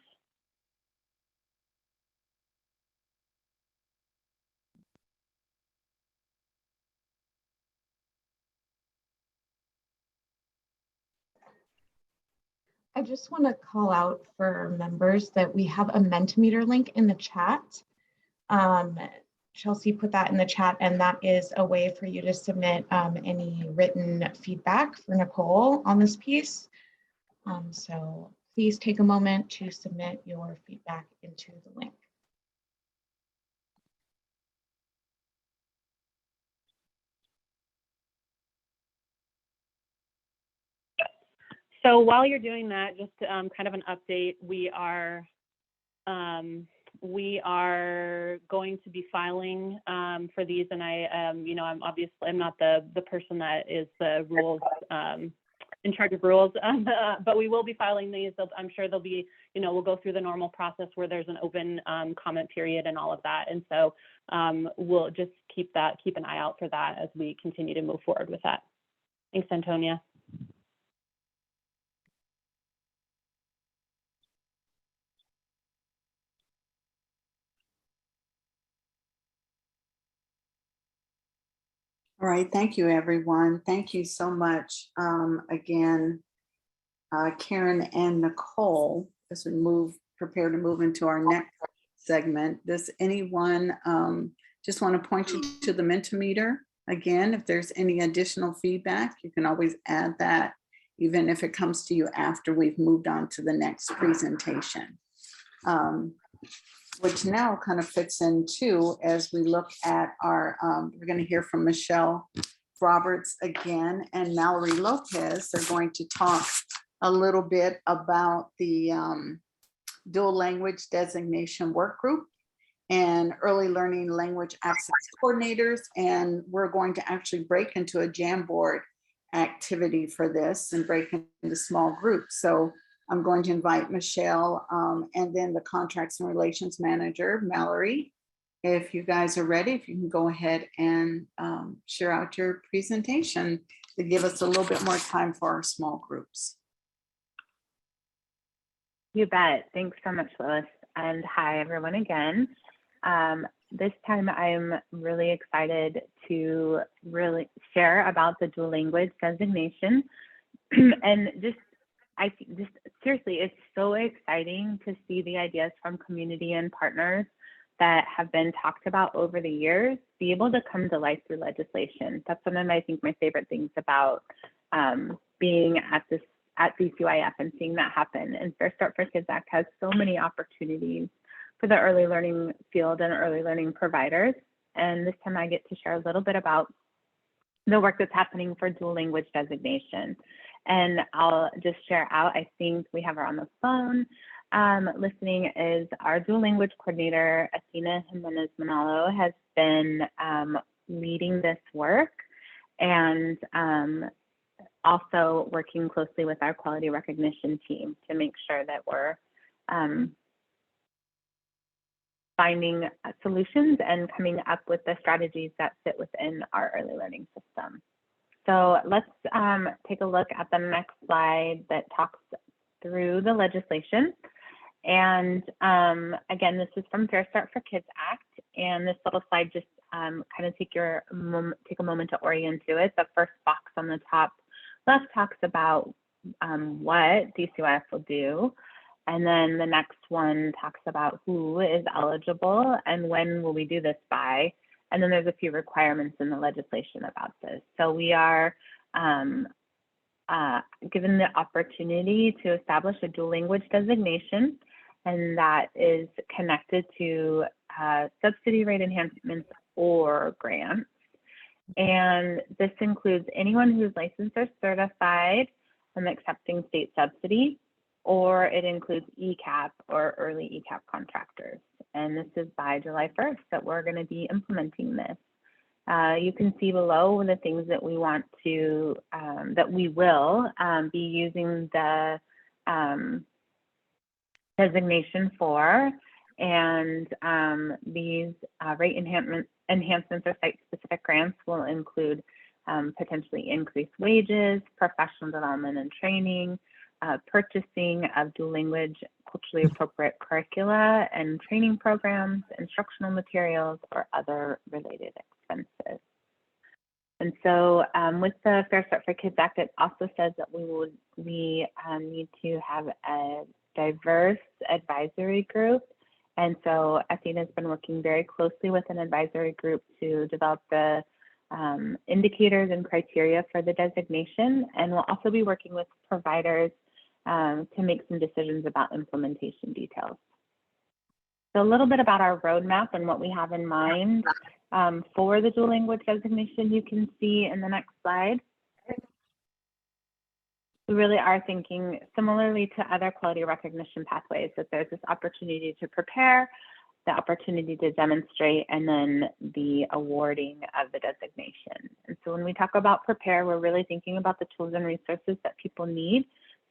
[SPEAKER 10] I just want to call out for members that we have a Mentimeter link in the chat. Chelsea put that in the chat, and that is a way for you to submit any written feedback for Nicole on this piece. So please take a moment to submit your feedback into the link.
[SPEAKER 18] So while you're doing that, just kind of an update, we are going to be filing for these, and I'm not the person that is the rules in charge of rules, but we will be filing these. I'm sure there'll be, we'll go through the normal process where there's an open comment period and all of that, and so we'll just keep an eye out for that as we continue to move forward with that. Thanks, Antonia.
[SPEAKER 20] All right, thank you, everyone. Thank you so much. Again, Karen and Nicole, as we prepare to move into our next segment. Does anyone just want to point you to the Mentimeter? Again, if there's any additional feedback, you can always add that, even if it comes to you after we've moved on to the next presentation. Which now kind of fits into as we look at our, we're going to hear from Michelle Roberts again and Mallory Lopez. They're going to talk a little bit about the dual language designation work group and early learning language access coordinators. And we're going to actually break into a Jamboard activity for this and break into small groups. So I'm going to invite Michelle and then the Contracts and Relations Manager, Mallory. If you guys are ready, if you can go ahead and share out your presentation to give us a little bit more time for our small groups.
[SPEAKER 21] You bet. Thanks so much, Lois. And hi, everyone again. This time I'm really excited to really share about the dual language designation and just just seriously, it's so exciting to see the ideas from community and partners that have been talked about over the years be able to come to life through legislation. That's one of my favorite things about being at DCYF and seeing that happen. And Fair Start for Kids Act has so many opportunities for the early learning field and early learning providers. And this time I get to share a little bit about the work that's happening for dual language designation. And I'll just share out, I think we have her on the phone. Listening is our dual language coordinator, Athena Jimenez Manalo, has been leading this work and also working closely with our quality recognition team to make sure that we're finding solutions and coming up with the strategies that fit within our early learning system. So let's take a look at the next slide that talks through the legislation. And again, this is from Fair Start for Kids Act. And this little slide just kind of take a moment to orient to it. The first box on the top left talks about what DCYF will do. And then the next one talks about who is eligible and when will we do this by. And then there's a few requirements in the legislation about this. So we are given the opportunity to establish a dual language designation, and that is connected to subsidy rate enhancements or grants. And this includes anyone who's licensed or certified from accepting state subsidy, or it includes ECAP or early ECAP contractors. And this is by July 1st that we're going to be implementing this. You can see below the things that we want to, that we will be using the designation for. And these rate enhancements or site-specific grants will include potentially increased wages, professional development and training, purchasing of dual language culturally appropriate curricula and training programs, instructional materials, or other related expenses. And so with the Fair Start for Kids Act, it also says that we need to have a diverse advisory group. And so Athena's been working very closely with an advisory group to develop the indicators and criteria for the designation. And we'll also be working with providers to make some decisions about implementation details. So a little bit about our roadmap and what we have in mind for the dual language designation you can see in the next slide. We really are thinking similarly to other quality recognition pathways, that there's this opportunity to prepare, the opportunity to demonstrate, and then the awarding of the designation. And so when we talk about prepare, we're really thinking about the tools and resources that people need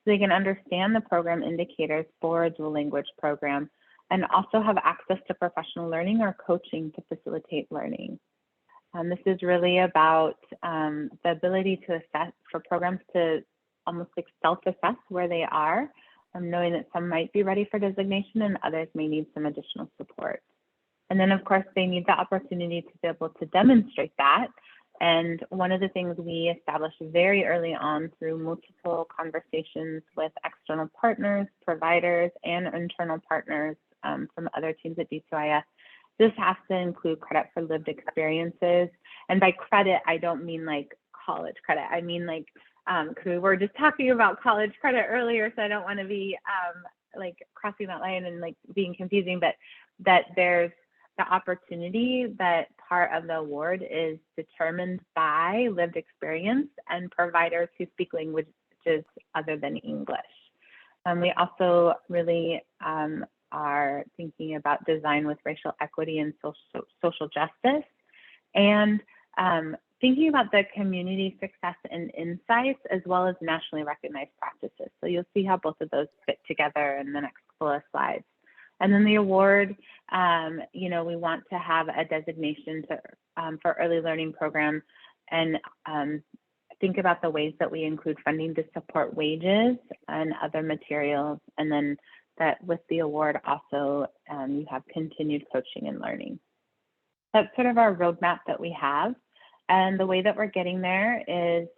[SPEAKER 21] so they can understand the program indicators for a dual language program and also have access to professional learning or coaching to facilitate learning. This is really about the ability to assess, for programs to almost like self-assess where they are, knowing that some might be ready for designation and others may need some additional support. And then of course, they need the opportunity to be able to demonstrate that. And one of the things we established very early on through multiple conversations with external partners, providers, and internal partners from other teams at DCYF, this has to include credit for lived experiences. And by credit, I don't mean like college credit. I mean like, because we were just talking about college credit earlier, so I don't want to be like crossing that line and like being confusing, but that there's the opportunity that part of the award is determined by lived experience and providers who speak languages other than English. We also really are thinking about design with racial equity and social justice, and thinking about the community success and insights as well as nationally recognized practices. So you'll see how both of those fit together in the next couple of slides. And then the award, you know, we want to have a designation for early learning program and think about the ways that we include funding to support wages and other materials. And then that with the award also, you have continued coaching and learning. That's sort of our roadmap that we have. And the way that we're getting there is,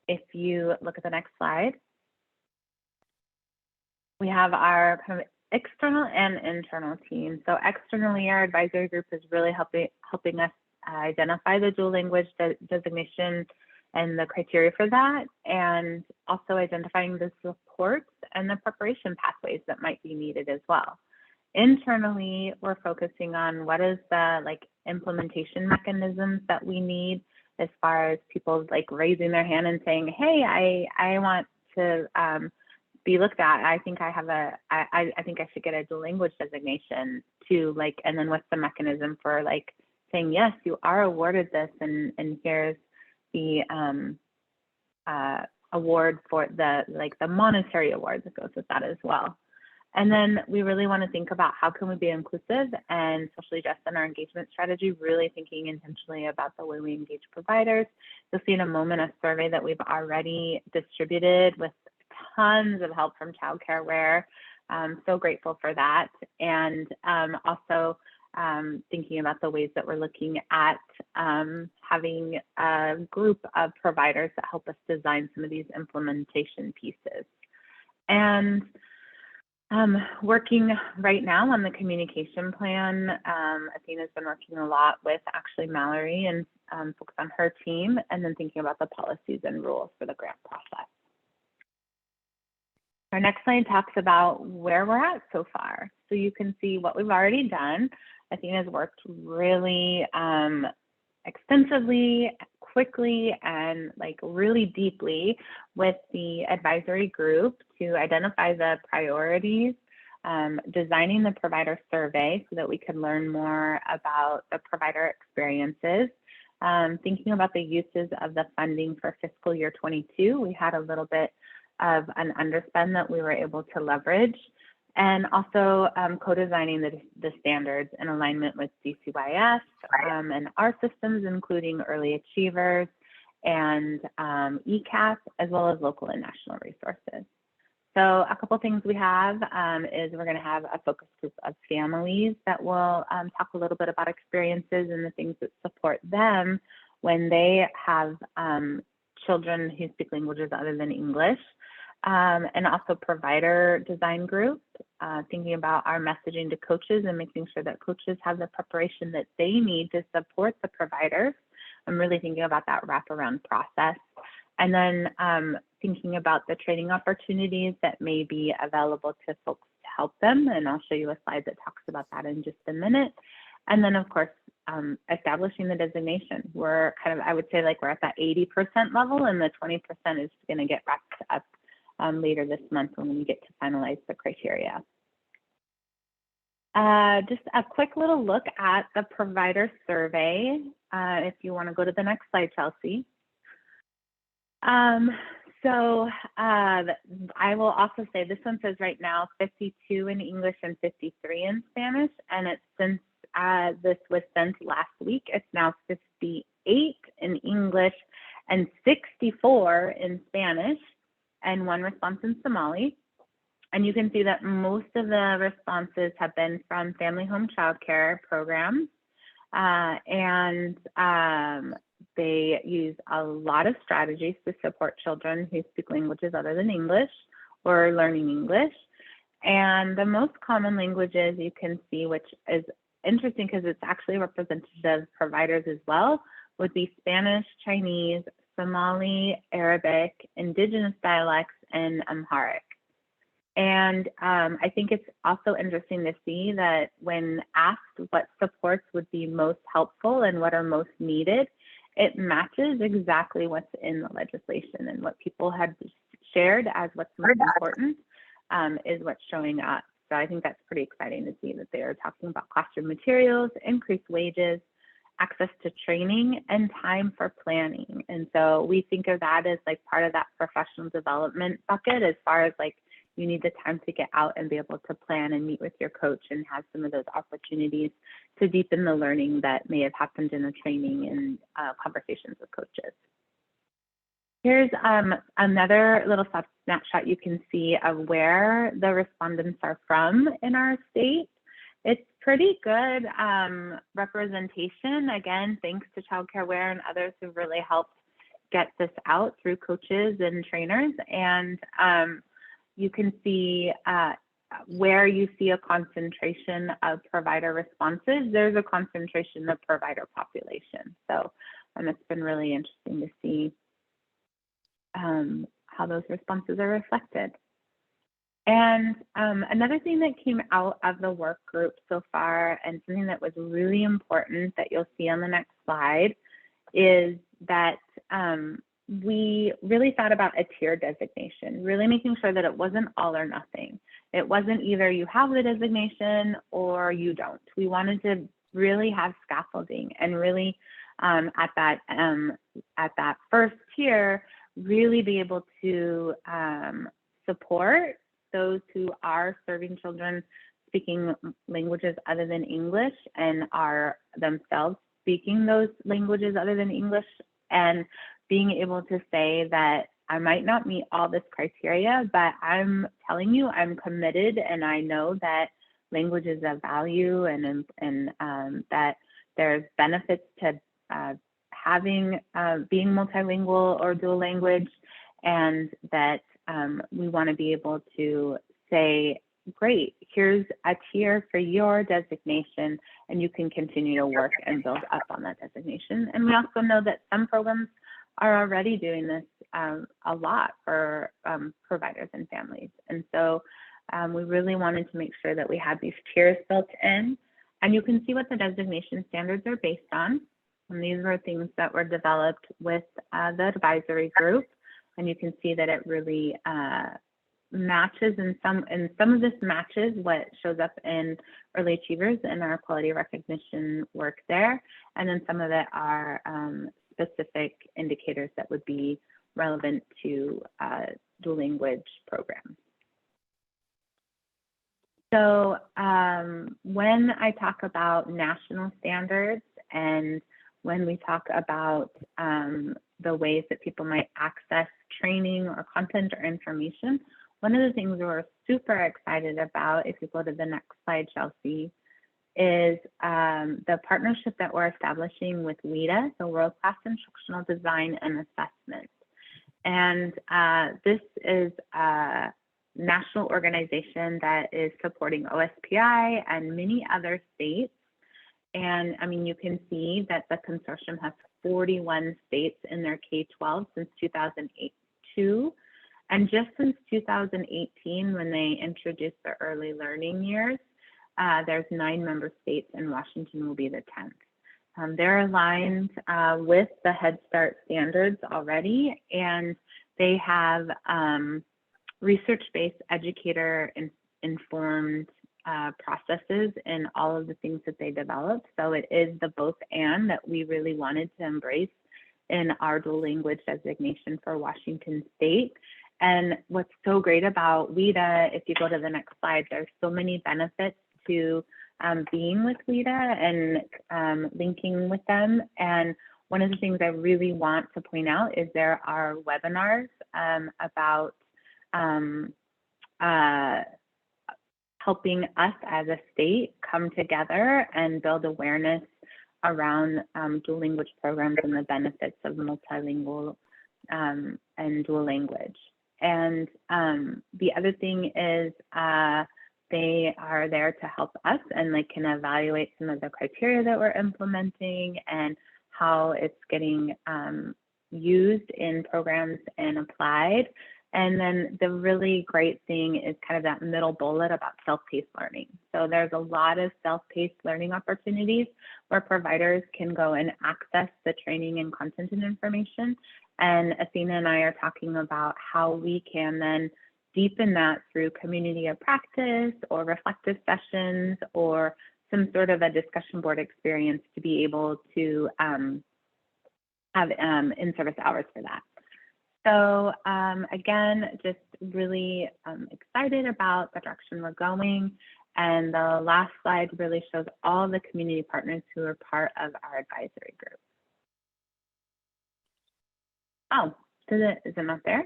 [SPEAKER 21] if you look at the next slide, we have our kind of external and internal team. So externally, our advisory group is really helping us identify the dual language designation and the criteria for that, and also identifying the supports and the preparation pathways that might be needed as well. Internally, we're focusing on what is the implementation mechanisms that we need, as far as people raising their hand and saying, hey, I want to be looked at. I think I have I think I should get a dual language designation too, and then what's the mechanism for saying, yes, you are awarded this, and here's the award for the monetary award that goes with that as well. And then we really want to think about how can we be inclusive and socially just in our engagement strategy, really thinking intentionally about the way we engage providers. You'll see in a moment a survey that we've already distributed with tons of help from ChildCareWare. So grateful for that. And also thinking about the ways that we're looking at having a group of providers that help us design some of these implementation pieces. And working right now on the communication plan. Athena's been working a lot with actually Mallory and folks on her team, and then thinking about the policies and rules for the grant process. Our next slide talks about where we're at so far. So you can see what we've already done. Athena's worked really extensively, quickly, and really deeply with the advisory group to identify the priorities, designing the provider survey so that we can learn more about the provider experiences, thinking about the uses of the funding for fiscal year 22. We had a little bit of an underspend that we were able to leverage, and also co-designing the standards in alignment with DCYS and our systems, including early achievers and Ecap, as well as local and national resources. So a couple things we have is we're going to have a focus group of families that will talk a little bit about experiences and the things that support them when they have children who speak languages other than English. And also provider design group, thinking about our messaging to coaches and making sure that coaches have the preparation that they need to support the providers. I'm really thinking about that wraparound process. And then thinking about the training opportunities that may be available to folks to help them. And I'll show you a slide that talks about that in just a minute. And then of course, establishing the designation. We're kind of, I would say we're at that 80% level, and the 20% is going to get wrapped up later this month when we get to finalize the criteria. Just a quick little look at the provider survey. If you want to go to the next slide, Chelsea. So I will also say this one says right now 52 in English and 53 in Spanish, and it's since this was sent last week, it's now 58 in English and 64 in Spanish, and 1 response in Somali. And you can see that most of the responses have been from family home childcare programs. And they use a lot of strategies to support children who speak languages other than English or learning English. And the most common languages you can see, which is interesting because it's actually representative of providers as well, would be Spanish, Chinese, Somali, Arabic, indigenous dialects, and Amharic. And I think it's also interesting to see that when asked what supports would be most helpful and what are most needed, it matches exactly what's in the legislation, and what people had shared as what's most important is what's showing up. So I think that's pretty exciting to see that they are talking about classroom materials, increased wages, access to training, and time for planning. And so we think of that as part of that professional development bucket, as far as you need the time to get out and be able to plan and meet with your coach and have some of those opportunities to deepen the learning that may have happened in the training and conversations with coaches. Here's another little snapshot you can see of where the respondents are from in our state. It's pretty good representation. Again, thanks to ChildCareWare and others who really helped get this out through coaches and trainers. And you can see where you see a concentration of provider responses, there's a concentration of provider population. So it's been really interesting to see how those responses are reflected. And another thing that came out of the work group so far, and something that was really important that you'll see on the next slide, is that we really thought about a tier designation, really making sure that it wasn't all or nothing. It wasn't either you have the designation or you don't. We wanted to really have scaffolding and really at that first tier, really be able to support those who are serving children speaking languages other than English and are themselves speaking those languages other than English, and being able to say that I might not meet all this criteria, but I'm telling you I'm committed, and I know that language is of value, and that there's benefits to having being multilingual or dual language, and that we want to be able to say, great, here's a tier for your designation, and you can continue to work and build up on that designation. And we also know that some programs are already doing this a lot for providers and families. And so we really wanted to make sure that we had these tiers built in. And you can see what the designation standards are based on. And these were things that were developed with the advisory group. And you can see that it really matches, and some of this matches what shows up in early achievers and our quality recognition work there. And then some of it are specific indicators that would be relevant to dual language programs. So when I talk about national standards, and when we talk about the ways that people might access training or content or information, one of the things we're super excited about, if you go to the next slide, Chelsea, is the partnership that we're establishing with WIDA, so World Class Instructional Design and Assessment. And this is a national organization that is supporting OSPI and many other states. And I mean, you can see that the consortium has 41 states in their K-12 since 2002. And just since 2018, when they introduced the early learning years, there's 9 member states, and Washington will be the 10th. They're aligned with the Head Start standards already, and they have research-based educator-informed processes in all of the things that they develop. So it is the both and that we really wanted to embrace in our dual language designation for Washington State. And what's so great about WIDA, if you go to the next slide, there's so many benefits to being with WIDA and linking with them. And one of the things I really want to point out is there are webinars about helping us as a state come together and build awareness around dual language programs and the benefits of multilingual and dual language. And the other thing is they are there to help us, and they can evaluate some of the criteria that we're implementing and how it's getting used in programs and applied. And then the really great thing is kind of that middle bullet about self-paced learning. So there's a lot of self-paced learning opportunities where providers can go and access the training and content and information. And Athena and I are talking about how we can then deepen that through community of practice or reflective sessions or some sort of a discussion board experience to be able to have in-service hours for that. So again, just really excited about the direction we're going. And the last slide really shows all the community partners who are part of our advisory group. Oh, is it not there?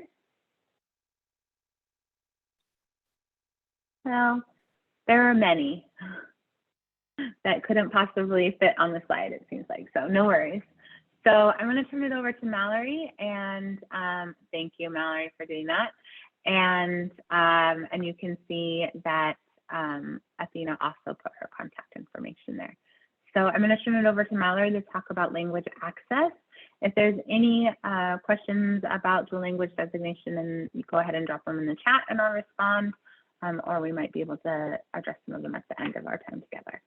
[SPEAKER 21] Well, there are many that couldn't possibly fit on the slide, it seems like, so no worries. So I'm going to turn it over to Mallory, and thank you, Mallory, for doing that. And you can see that Athena also put her contact information there. So I'm going to turn it over to Mallory to talk about language access. If there's any questions about dual language designation, then you go ahead and drop them in the chat and I'll respond, or we might be able to address some of them at the end of our time together.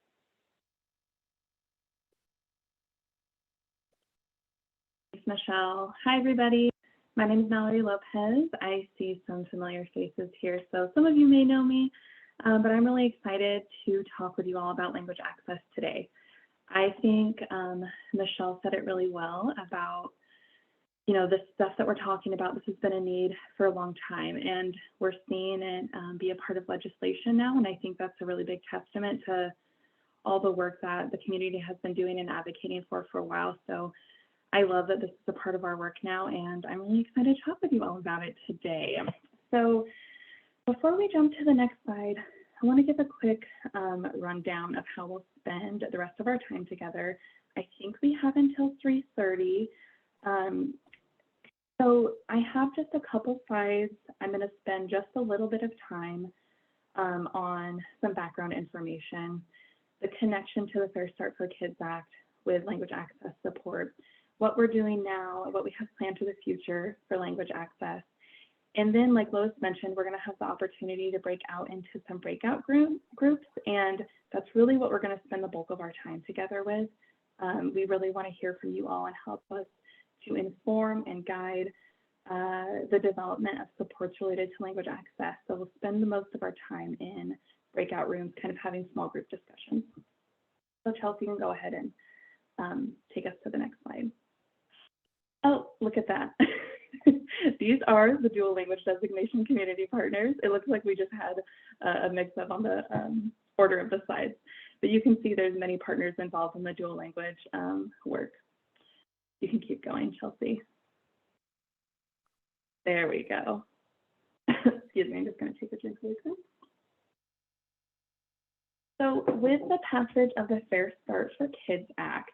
[SPEAKER 8] Thanks, Michelle. Hi, everybody. My name is Mallory Lopez. I see some familiar faces here, so some of you may know me, but I'm really excited to talk with you all about language access today. I think Michelle said it really well about, the stuff that we're talking about. This has been a need for a long time, and we're seeing it be a part of legislation now, and I think that's a really big testament to all the work that the community has been doing and advocating for a while. So I love that this is a part of our work now, and I'm really excited to talk with you all about it today. So before we jump to the next slide, I want to give a quick rundown of how we'll spend the rest of our time together. I think we have until 3:30. So I have just a couple slides. I'm going to spend just a little bit of time on some background information, the connection to the Fair Start for Kids Act with language access support, what we're doing now, what we have planned for the future for language access. And then, like Lois mentioned, we're going to have the opportunity to break out into some breakout groups, and that's really what we're going to spend the bulk of our time together with. We really want to hear from you all and help us to inform and guide the development of supports related to language access. So we'll spend the most of our time in breakout rooms, kind of having small group discussions. So Chelsea can go ahead and take us to the next slide. Oh, look at that. These are the dual language designation community partners. It looks like we just had a mix-up on the order of the slides, but you can see there's many partners involved in the dual language work. You can keep going, Chelsea. There we go. Excuse me, I'm just going to take a drink really quick. So with the passage of the Fair Start for Kids Act,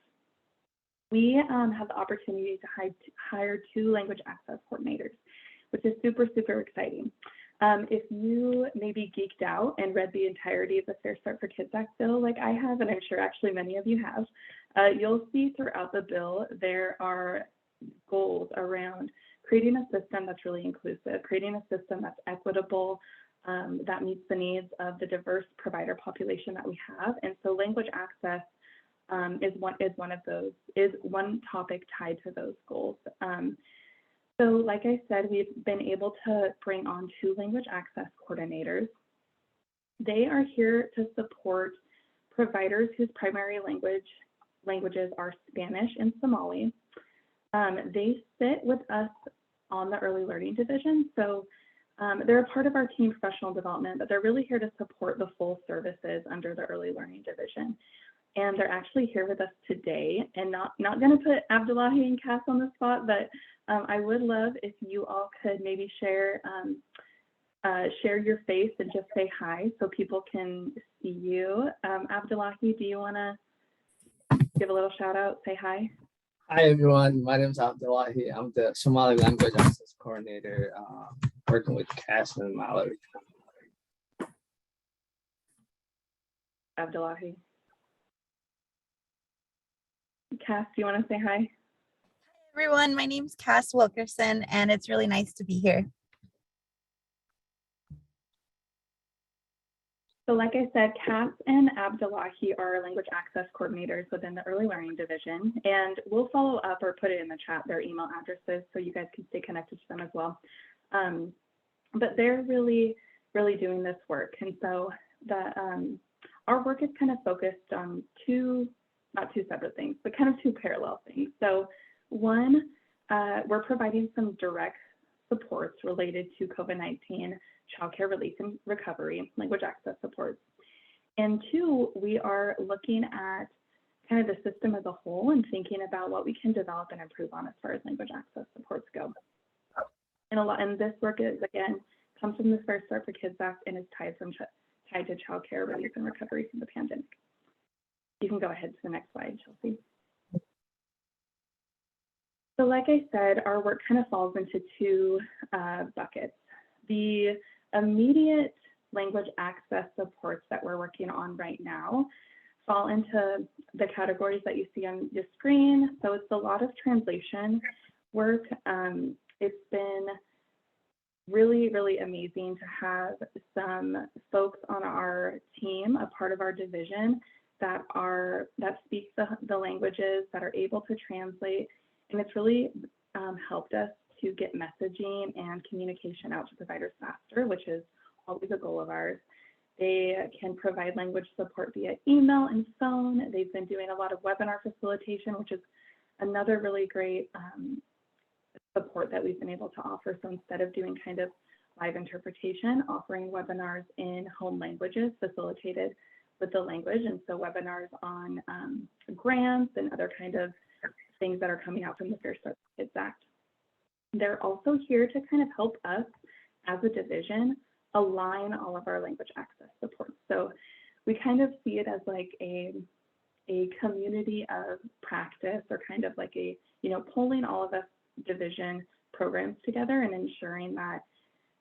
[SPEAKER 8] we have the opportunity to hire 2 language access coordinators, which is super, super exciting. If you maybe geeked out and read the entirety of the Fair Start for Kids Act bill like I have, and I'm sure actually many of you have, you'll see throughout the bill there are goals around creating a system that's really inclusive, creating a system that's equitable, that meets the needs of the diverse provider population that we have. And so language access is one topic tied to those goals. So like I said, we've been able to bring on 2 language access coordinators. They are here to support providers whose primary languages are Spanish and Somali. They sit with us on the early learning division. So they're a part of our team professional development, but they're really here to support the full services under the early learning division. And they're actually here with us today, and not going to put Abdullahi and Cass on the spot, but I would love if you all could maybe share your face and just say hi so people can see you. Abdullahi, do you want to give a little shout out, say hi?
[SPEAKER 12] Hi everyone, my name is Abdullahi. I'm the Somali Language Access Coordinator working with Cass and Mallory.
[SPEAKER 8] Abdullahi. Cass, do you want to say hi?
[SPEAKER 23] Hi everyone, my name is Cass Wilkerson and it's really nice to be here.
[SPEAKER 8] So like I said, Cass and Abdullahi are language access coordinators within the early learning division, and we'll follow up or put it in the chat, their email addresses, so you guys can stay connected to them as well. But they're really, really doing this work. And so our work is kind of focused on not two separate things, but kind of 2 parallel things. So one, we're providing some direct supports related to COVID-19 childcare relief and recovery, language access supports. And 2, we are looking at kind of the system as a whole and thinking about what we can develop and improve on as far as language access supports go. And this work is, again, comes from the Fair Start for Kids Act and is tied to childcare relief and recovery from the pandemic. You can go ahead to the next slide, Chelsea. So like I said, our work kind of falls into 2 buckets. The immediate language access supports that we're working on right now fall into the categories that you see on your screen. So it's a lot of translation work. It's been really, really amazing to have some folks on our team, a part of our division, that speak the languages, that are able to translate. And it's really helped us to get messaging and communication out to providers faster, which is always a goal of ours. They can provide language support via email and phone. They've been doing a lot of webinar facilitation, which is another really great support that we've been able to offer. So instead of doing kind of live interpretation, offering webinars in home languages facilitated with the language. And so webinars on grants and other kind of things that are coming out from the Fair Start for Kids Act. They're also here to kind of help us as a division align all of our language access support. So we kind of see it as like a community of practice, or kind of like a, pulling all of us division programs together and ensuring that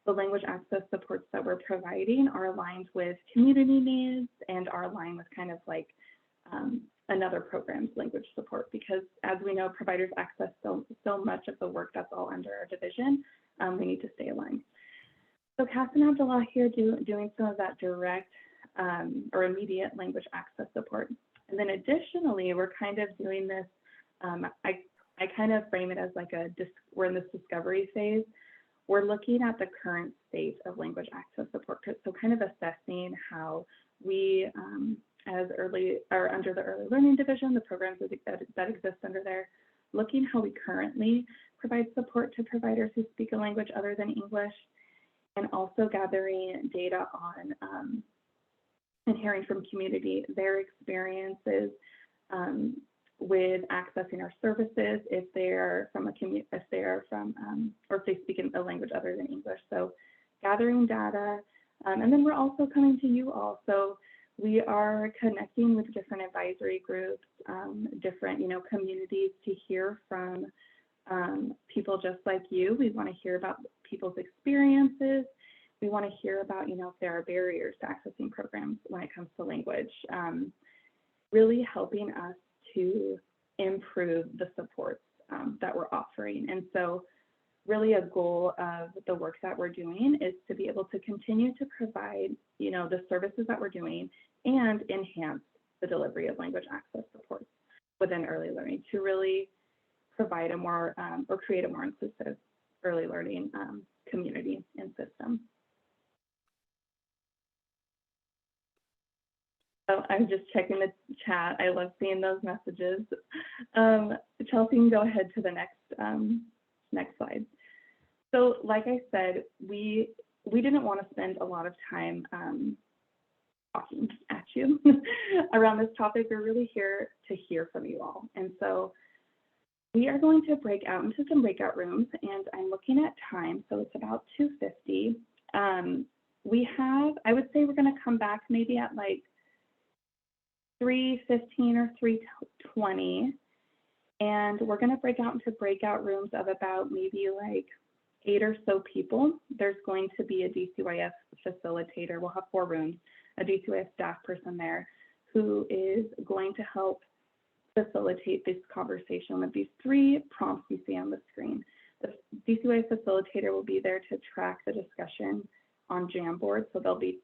[SPEAKER 8] the language access supports that we're providing are aligned with community needs and are aligned with kind of like another program's language support, because as we know, providers access so much of the work that's all under our division. We need to stay aligned. So Cass and Abdullah here doing some of that direct or immediate language access support. And then additionally, we're kind of doing this, I kind of frame it as like we're in this discovery phase. We're looking at the current state of language access support. So kind of assessing how we, under the early learning division, the programs that exist under there, looking how we currently provide support to providers who speak a language other than English, and also gathering data on and hearing from community their experiences with accessing our services, if they're from or if they speak a language other than English. So gathering data, and then we're also coming to you all. So we are connecting with different advisory groups, different communities, to hear from people just like you. We want to hear about people's experiences. We want to hear about, if there are barriers to accessing programs when it comes to language, really helping us to improve the supports that we're offering. And so really a goal of the work that we're doing is to be able to continue to provide, the services that we're doing and enhance the delivery of language access supports within early learning to really provide a more or create a more inclusive early learning community and system. So I'm just checking the chat. I love seeing those messages. Chelsea, can go ahead to the next slide. So like I said, we didn't want to spend a lot of time talking at you around this topic. We're really here to hear from you all. And so we are going to break out into some breakout rooms, and I'm looking at time, so it's about 2:50. I would say we're going to come back maybe at like 3:15 or 3:20, and we're going to break out into breakout rooms of about maybe like 8 or so people. There's going to be a DCYF facilitator. We'll have 4 rooms, a DCYF staff person there who is going to help facilitate this conversation with these 3 prompts you see on the screen. The DCYF facilitator will be there to track the discussion on Jamboard, so they'll be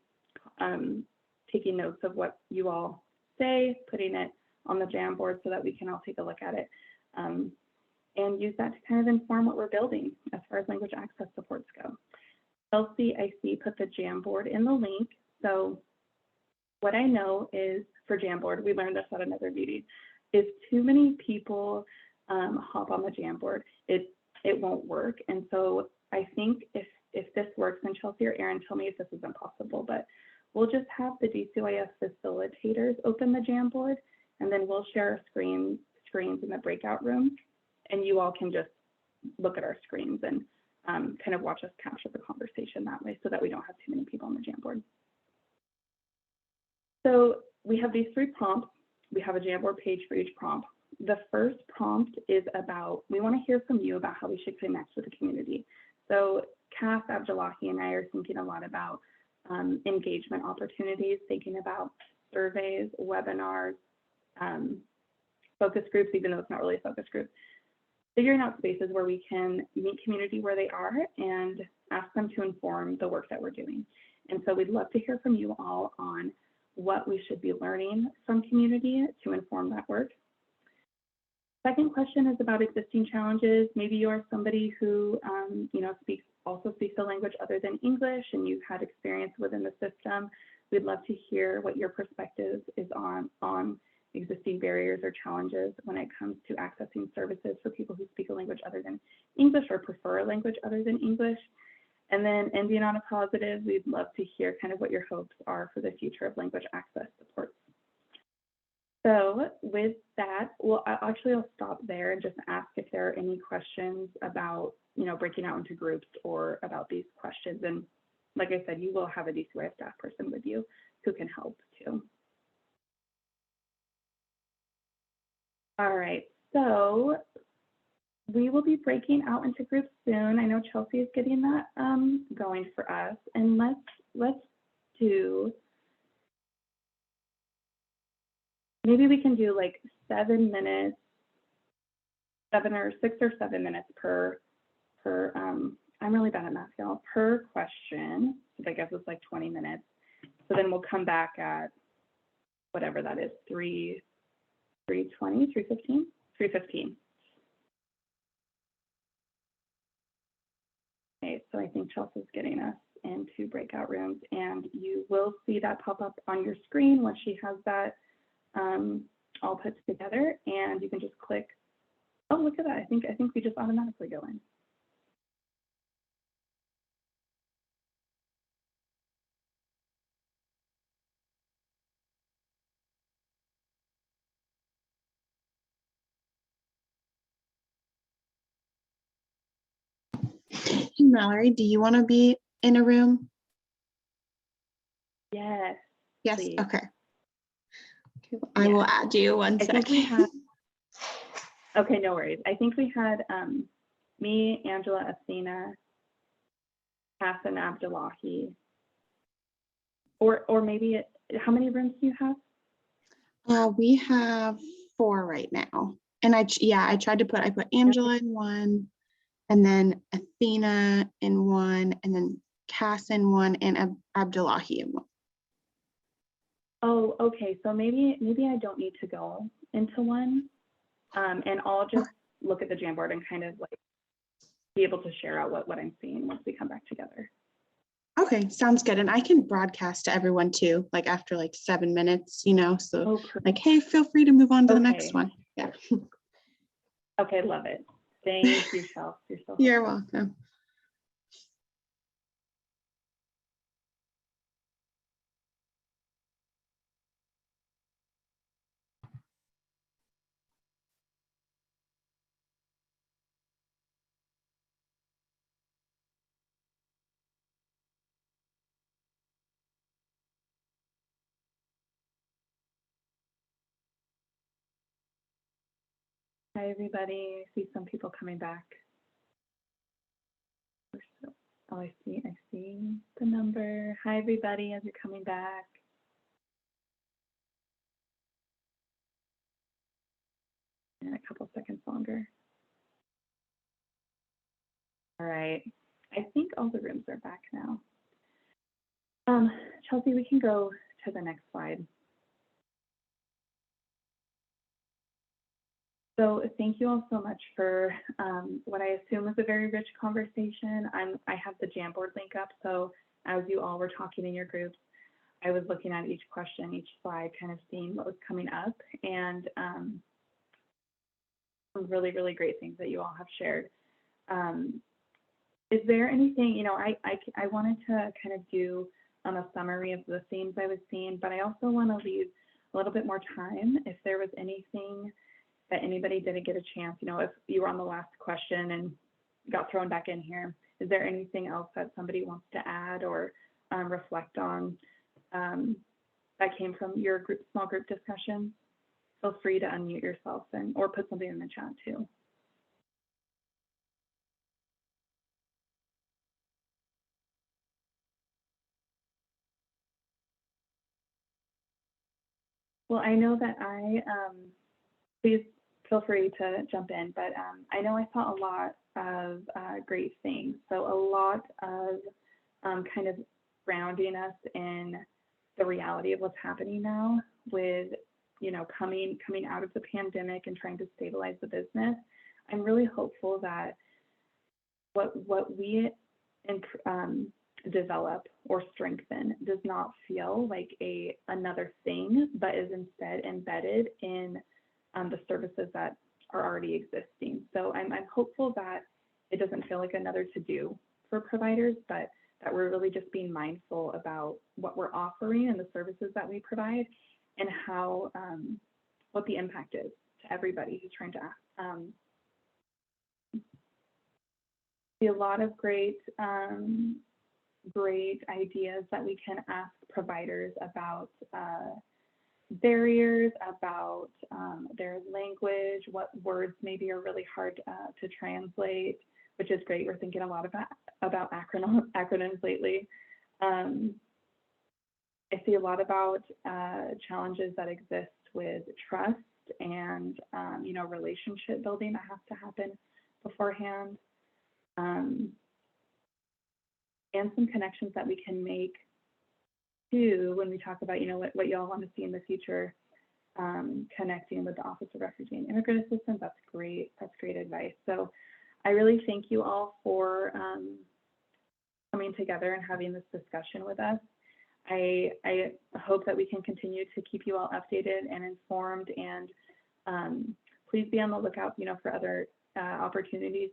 [SPEAKER 8] taking notes of what you all say, putting it on the Jamboard so that we can all take a look at it and use that to kind of inform what we're building as far as language access supports go. Chelsea, I see, put the Jamboard in the link. So what I know is for Jamboard, we learned this at another meeting, if too many people hop on the Jamboard, it won't work. And so I think if this works, and Chelsea or Aaron, tell me if this is impossible, but we'll just have the DCYF facilitators open the Jamboard, and then we'll share our screens in the breakout room, and you all can just look at our screens and kind of watch us capture the conversation that way, so that we don't have too many people on the Jamboard. So we have these 3 prompts. We have a Jamboard page for each prompt. The first prompt is about, we want to hear from you about how we should connect with the community. So Cass, Abdullahi, and I are thinking a lot about engagement opportunities, thinking about surveys, webinars, focus groups, even though it's not really a focus group, figuring out spaces where we can meet community where they are and ask them to inform the work that we're doing. And so we'd love to hear from you all on what we should be learning from community to inform that work. Second question is about existing challenges. Maybe you are somebody who also speaks a language other than English and you've had experience within the system. We'd love to hear what your perspective is on existing barriers or challenges when it comes to accessing services for people who speak a language other than English or prefer a language other than English. And then ending on a positive, we'd love to hear kind of what your hopes are for the future of language access supports. So with that, well, I'll stop there and just ask if there are any questions about, breaking out into groups or about these questions. And like I said, you will have a DCY staff person with you who can help too. All right, so we will be breaking out into groups soon. I know Chelsea is getting that going for us. And let's do, maybe we can do like 7 minutes, 6 or 7 minutes per I'm really bad at math, y'all, per question. So I guess it's like 20 minutes. So then we'll come back at whatever that is, 3:20, 3:15, 3:15. Okay, so I think Chelsea's getting us into breakout rooms, and you will see that pop up on your screen once she has that all put together, and you can just click. Oh, look at that! I think we just automatically go in.
[SPEAKER 2] Hey, Mallory, do you want to be in a room?
[SPEAKER 8] Yes.
[SPEAKER 2] Yes,
[SPEAKER 8] please.
[SPEAKER 2] okay. I will add you one second.
[SPEAKER 8] Okay, no worries. I think we had me, Angela, Athena, Cass, and Abdullahi. Or maybe, how many rooms do you have?
[SPEAKER 2] We have 4 right now. And I put Angela in one, and then Athena in one, and then Cass in one, and Abdullahi in one.
[SPEAKER 8] Oh, okay. So maybe I don't need to go into one, and I'll just look at the Jamboard and kind of like be able to share out what I'm seeing once we come back together.
[SPEAKER 2] Okay, sounds good. And I can broadcast to everyone too, like after like 7 minutes, so like, hey, feel free to move on to the next one. Yeah.
[SPEAKER 8] Okay, love it. Thank you, Chelsea. You're so
[SPEAKER 2] You're welcome.
[SPEAKER 8] Hi, everybody. I see some people coming back. Oh, I see the number. Hi, everybody, as you're coming back. And a couple seconds longer. All right. I think all the rooms are back now. Chelsea, we can go to the next slide. So thank you all so much for what I assume was a very rich conversation. I have the Jamboard link up, so as you all were talking in your groups, I was looking at each question, each slide, kind of seeing what was coming up, and some really, really great things that you all have shared. Is there anything, I wanted to kind of do a summary of the themes I was seeing, but I also want to leave a little bit more time if there was anything that anybody didn't get a chance, if you were on the last question and got thrown back in here, is there anything else that somebody wants to add or reflect on that came from your small group discussion? Feel free to unmute yourself or put something in the chat too. Well, I know that please feel free to jump in, but I know I saw a lot of great things. So a lot of kind of grounding us in the reality of what's happening now with, you know, coming out of the pandemic and trying to stabilize the business. I'm really hopeful that what we develop or strengthen does not feel like another thing, but is instead embedded in the services that are already existing. So I'm hopeful that it doesn't feel like another to-do for providers, but that we're really just being mindful about what we're offering and the services that we provide, and how what the impact is to everybody who's trying to see a lot of great ideas that we can ask providers about barriers, about their language, what words maybe are really hard to translate, which is great. We're thinking a lot about acronyms lately. I see a lot about challenges that exist with trust and you know, relationship building that has to happen beforehand, and some connections that we can make too when we talk about, you know, what y'all want to see in the future, connecting with the Office of Refugee and Immigrant Assistance. That's great. That's great advice. So I really thank you all for coming together and having this discussion with us. I hope that we can continue to keep you all updated and informed, and please be on the lookout, you know, for other opportunities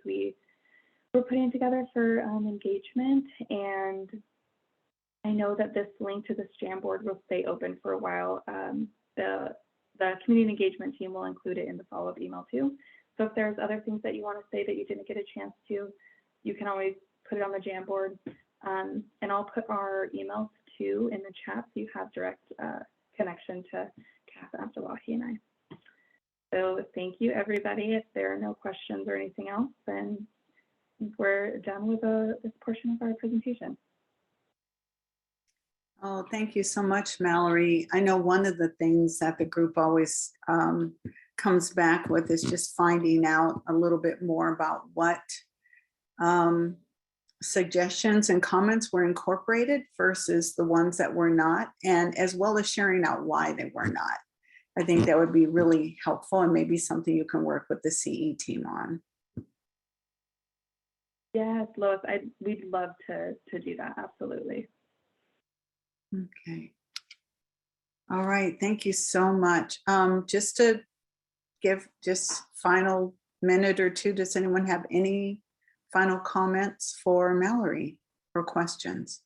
[SPEAKER 8] we're putting together for engagement. And I know that this link to this Jamboard will stay open for a while. The community engagement team will include it in the follow-up email too. So if there's other things that you want to say that you didn't get a chance to, you can always put it on the Jamboard. And I'll put our emails too in the chat, so you have direct connection to Kath Abdullahi and I. So thank you, everybody. If there are no questions or anything else, then we're done with this portion of our presentation.
[SPEAKER 20] Oh, thank you so much, Mallory. I know one of the things that the group always comes back with is just finding out a little bit more about what suggestions and comments were incorporated versus the ones that were not, and as well as sharing out why they were not. I think that would be really helpful, and maybe something you can work with the CE team on.
[SPEAKER 8] Yes, Lois, we'd love to do that, absolutely.
[SPEAKER 20] Okay. All right, thank you so much. Just to give just final minute or two, does anyone have any final comments for Mallory or questions?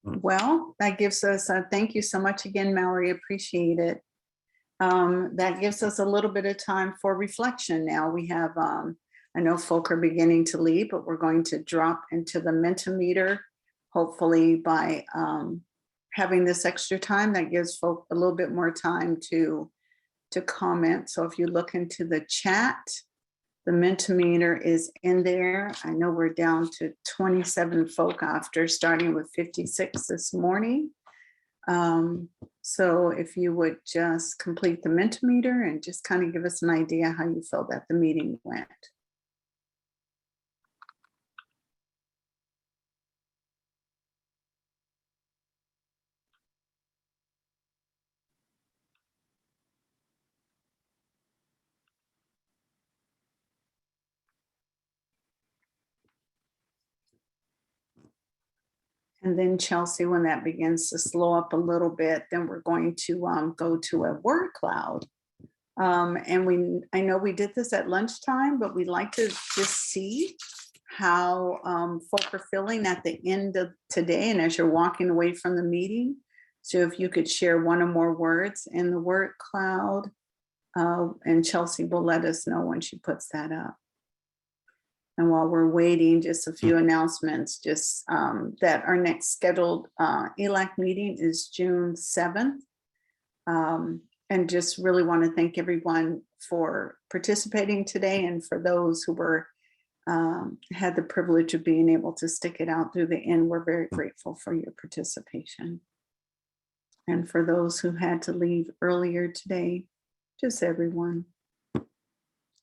[SPEAKER 20] Well, that gives us, thank you so much again, Mallory, appreciate it. That gives us a little bit of time for reflection now. We have, I know folk are beginning to leave, but we're going to drop into the Mentimeter, hopefully by having this extra time. That gives folk a little bit more time to comment. So if you look into the chat, the Mentimeter is in there. I know we're down to 27 folk after starting with 56 this morning. So if you would just complete the Mentimeter and just kind of give us an idea how you felt that the meeting went. And then Chelsea, when that begins to slow up a little bit, then we're going to go to a word cloud. And I know we did this at lunchtime, but we'd like to just see how folk are feeling at the end of today and as you're walking away from the meeting. So if you could share one or more words in the word cloud, and Chelsea will let us know when she puts that up. And while we're waiting, just a few announcements, just that our next scheduled ELAC meeting is June 7th. And just really want to thank everyone for participating today, and for those who were had the privilege of being able to stick it out through the end. We're very grateful for your participation. And for those who had to leave earlier today, just everyone.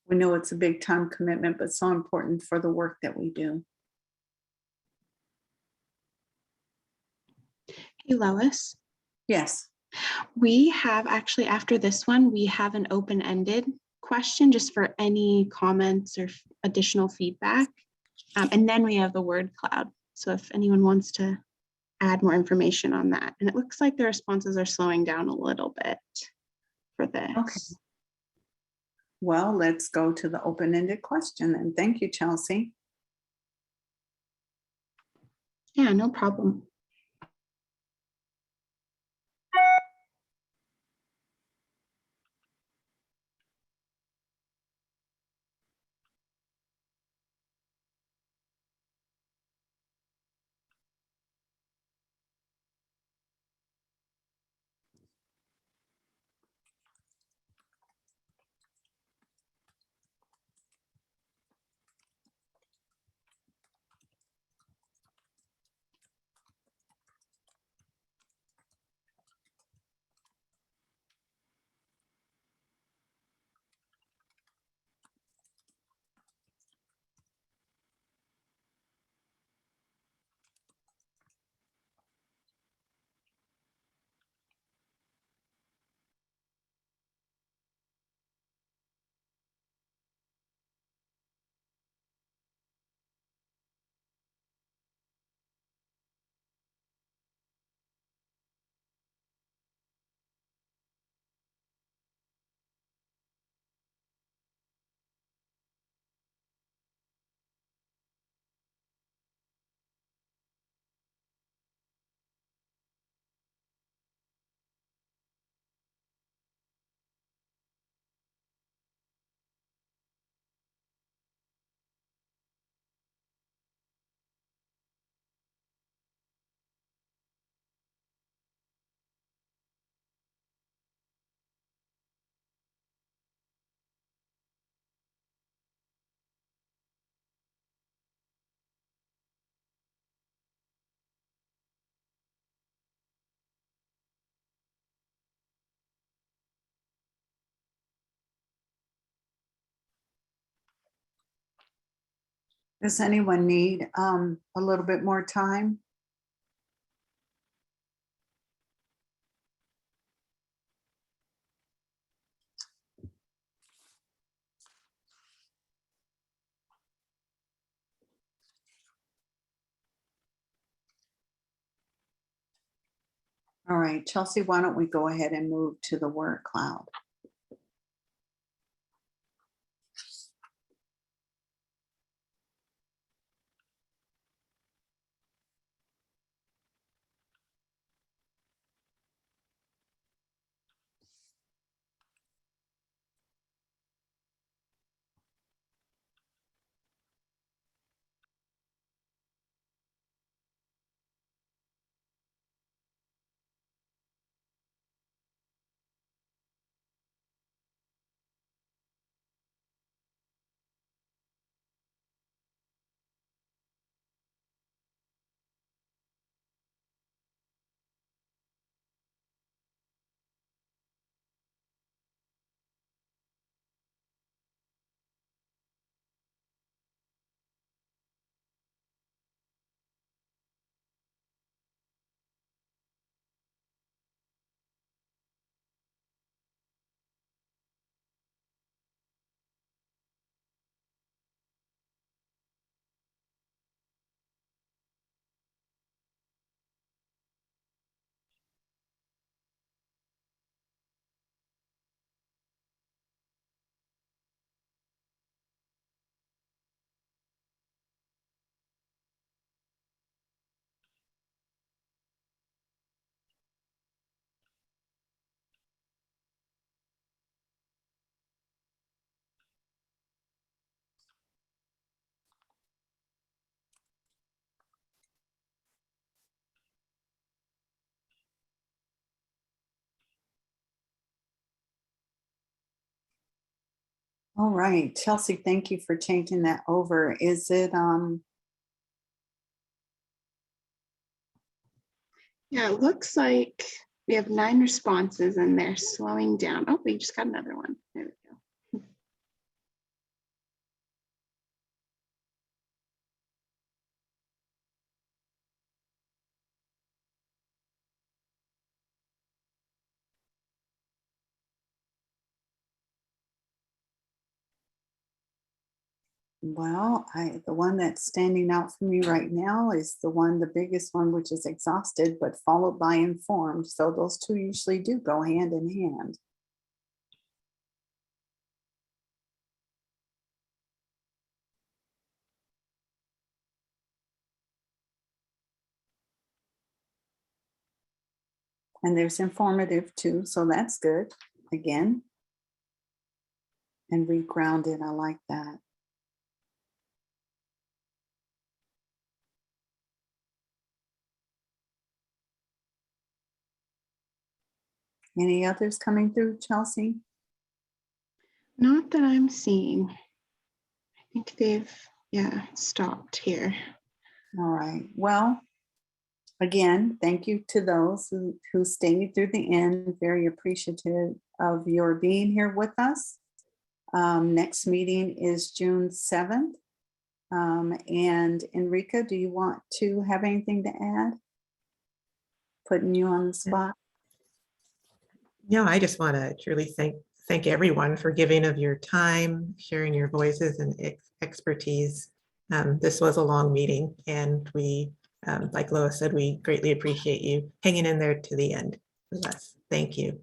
[SPEAKER 20] We know it's a big time commitment, but so important for the work that we do.
[SPEAKER 2] Hey, Lois.
[SPEAKER 20] Yes.
[SPEAKER 2] We have actually, after this one, we have an open-ended question just for any comments or additional feedback. And then we have the word cloud. So if anyone wants to add more information on that. And it looks like the responses are slowing down a little bit for this.
[SPEAKER 20] Okay. Well, let's go to the open-ended question. And thank you, Chelsea.
[SPEAKER 2] Yeah, no problem.
[SPEAKER 20] Does anyone need a little bit more time? All right, Chelsea, why don't we go ahead and move to the word cloud? All right, Chelsea, thank you for changing that over. Is it,
[SPEAKER 2] Yeah, it looks like we have 9 responses and they're slowing down. Oh, we just got another one. There we go.
[SPEAKER 20] well, the one that's standing out for me right now is the biggest one, which is exhausted, but followed by informed. So those two usually do go hand in hand. And there's informative too, so that's good. Again. And regrounded, I like that. Any others coming through, Chelsea?
[SPEAKER 2] Not that I'm seeing. I think they've, yeah, stopped here.
[SPEAKER 20] All right. Well, again, thank you to those who stayed through the end. Very appreciative of your being here with us. Next meeting is June 7th. And Enrica, do you want to have anything to add? Putting you on the spot.
[SPEAKER 3] No, I just want to truly thank everyone for giving of your time, sharing your voices and expertise. This was a long meeting, and we, like Lois said, we greatly appreciate you hanging in there to the end with us. Thank you.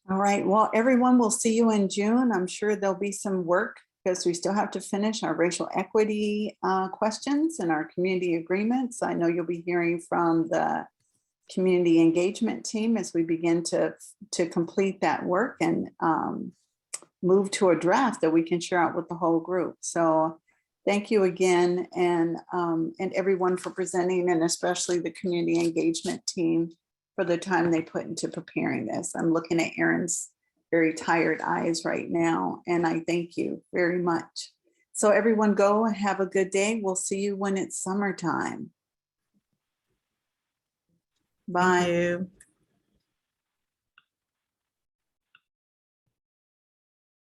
[SPEAKER 20] All right. Well, everyone, we'll see you in June. I'm sure there'll be some work because we still have to finish our racial equity questions and our community agreements. I know you'll be hearing from the community engagement team as we begin to complete that work and move to a draft that we can share out with the whole group. So thank you again, and everyone for presenting, and especially the community engagement team for the time they put into preparing this. I'm looking at Erin's very tired eyes right now, and I thank you very much. So everyone go and have a good day. We'll see you when it's summertime. Bye.
[SPEAKER 3] Thank you.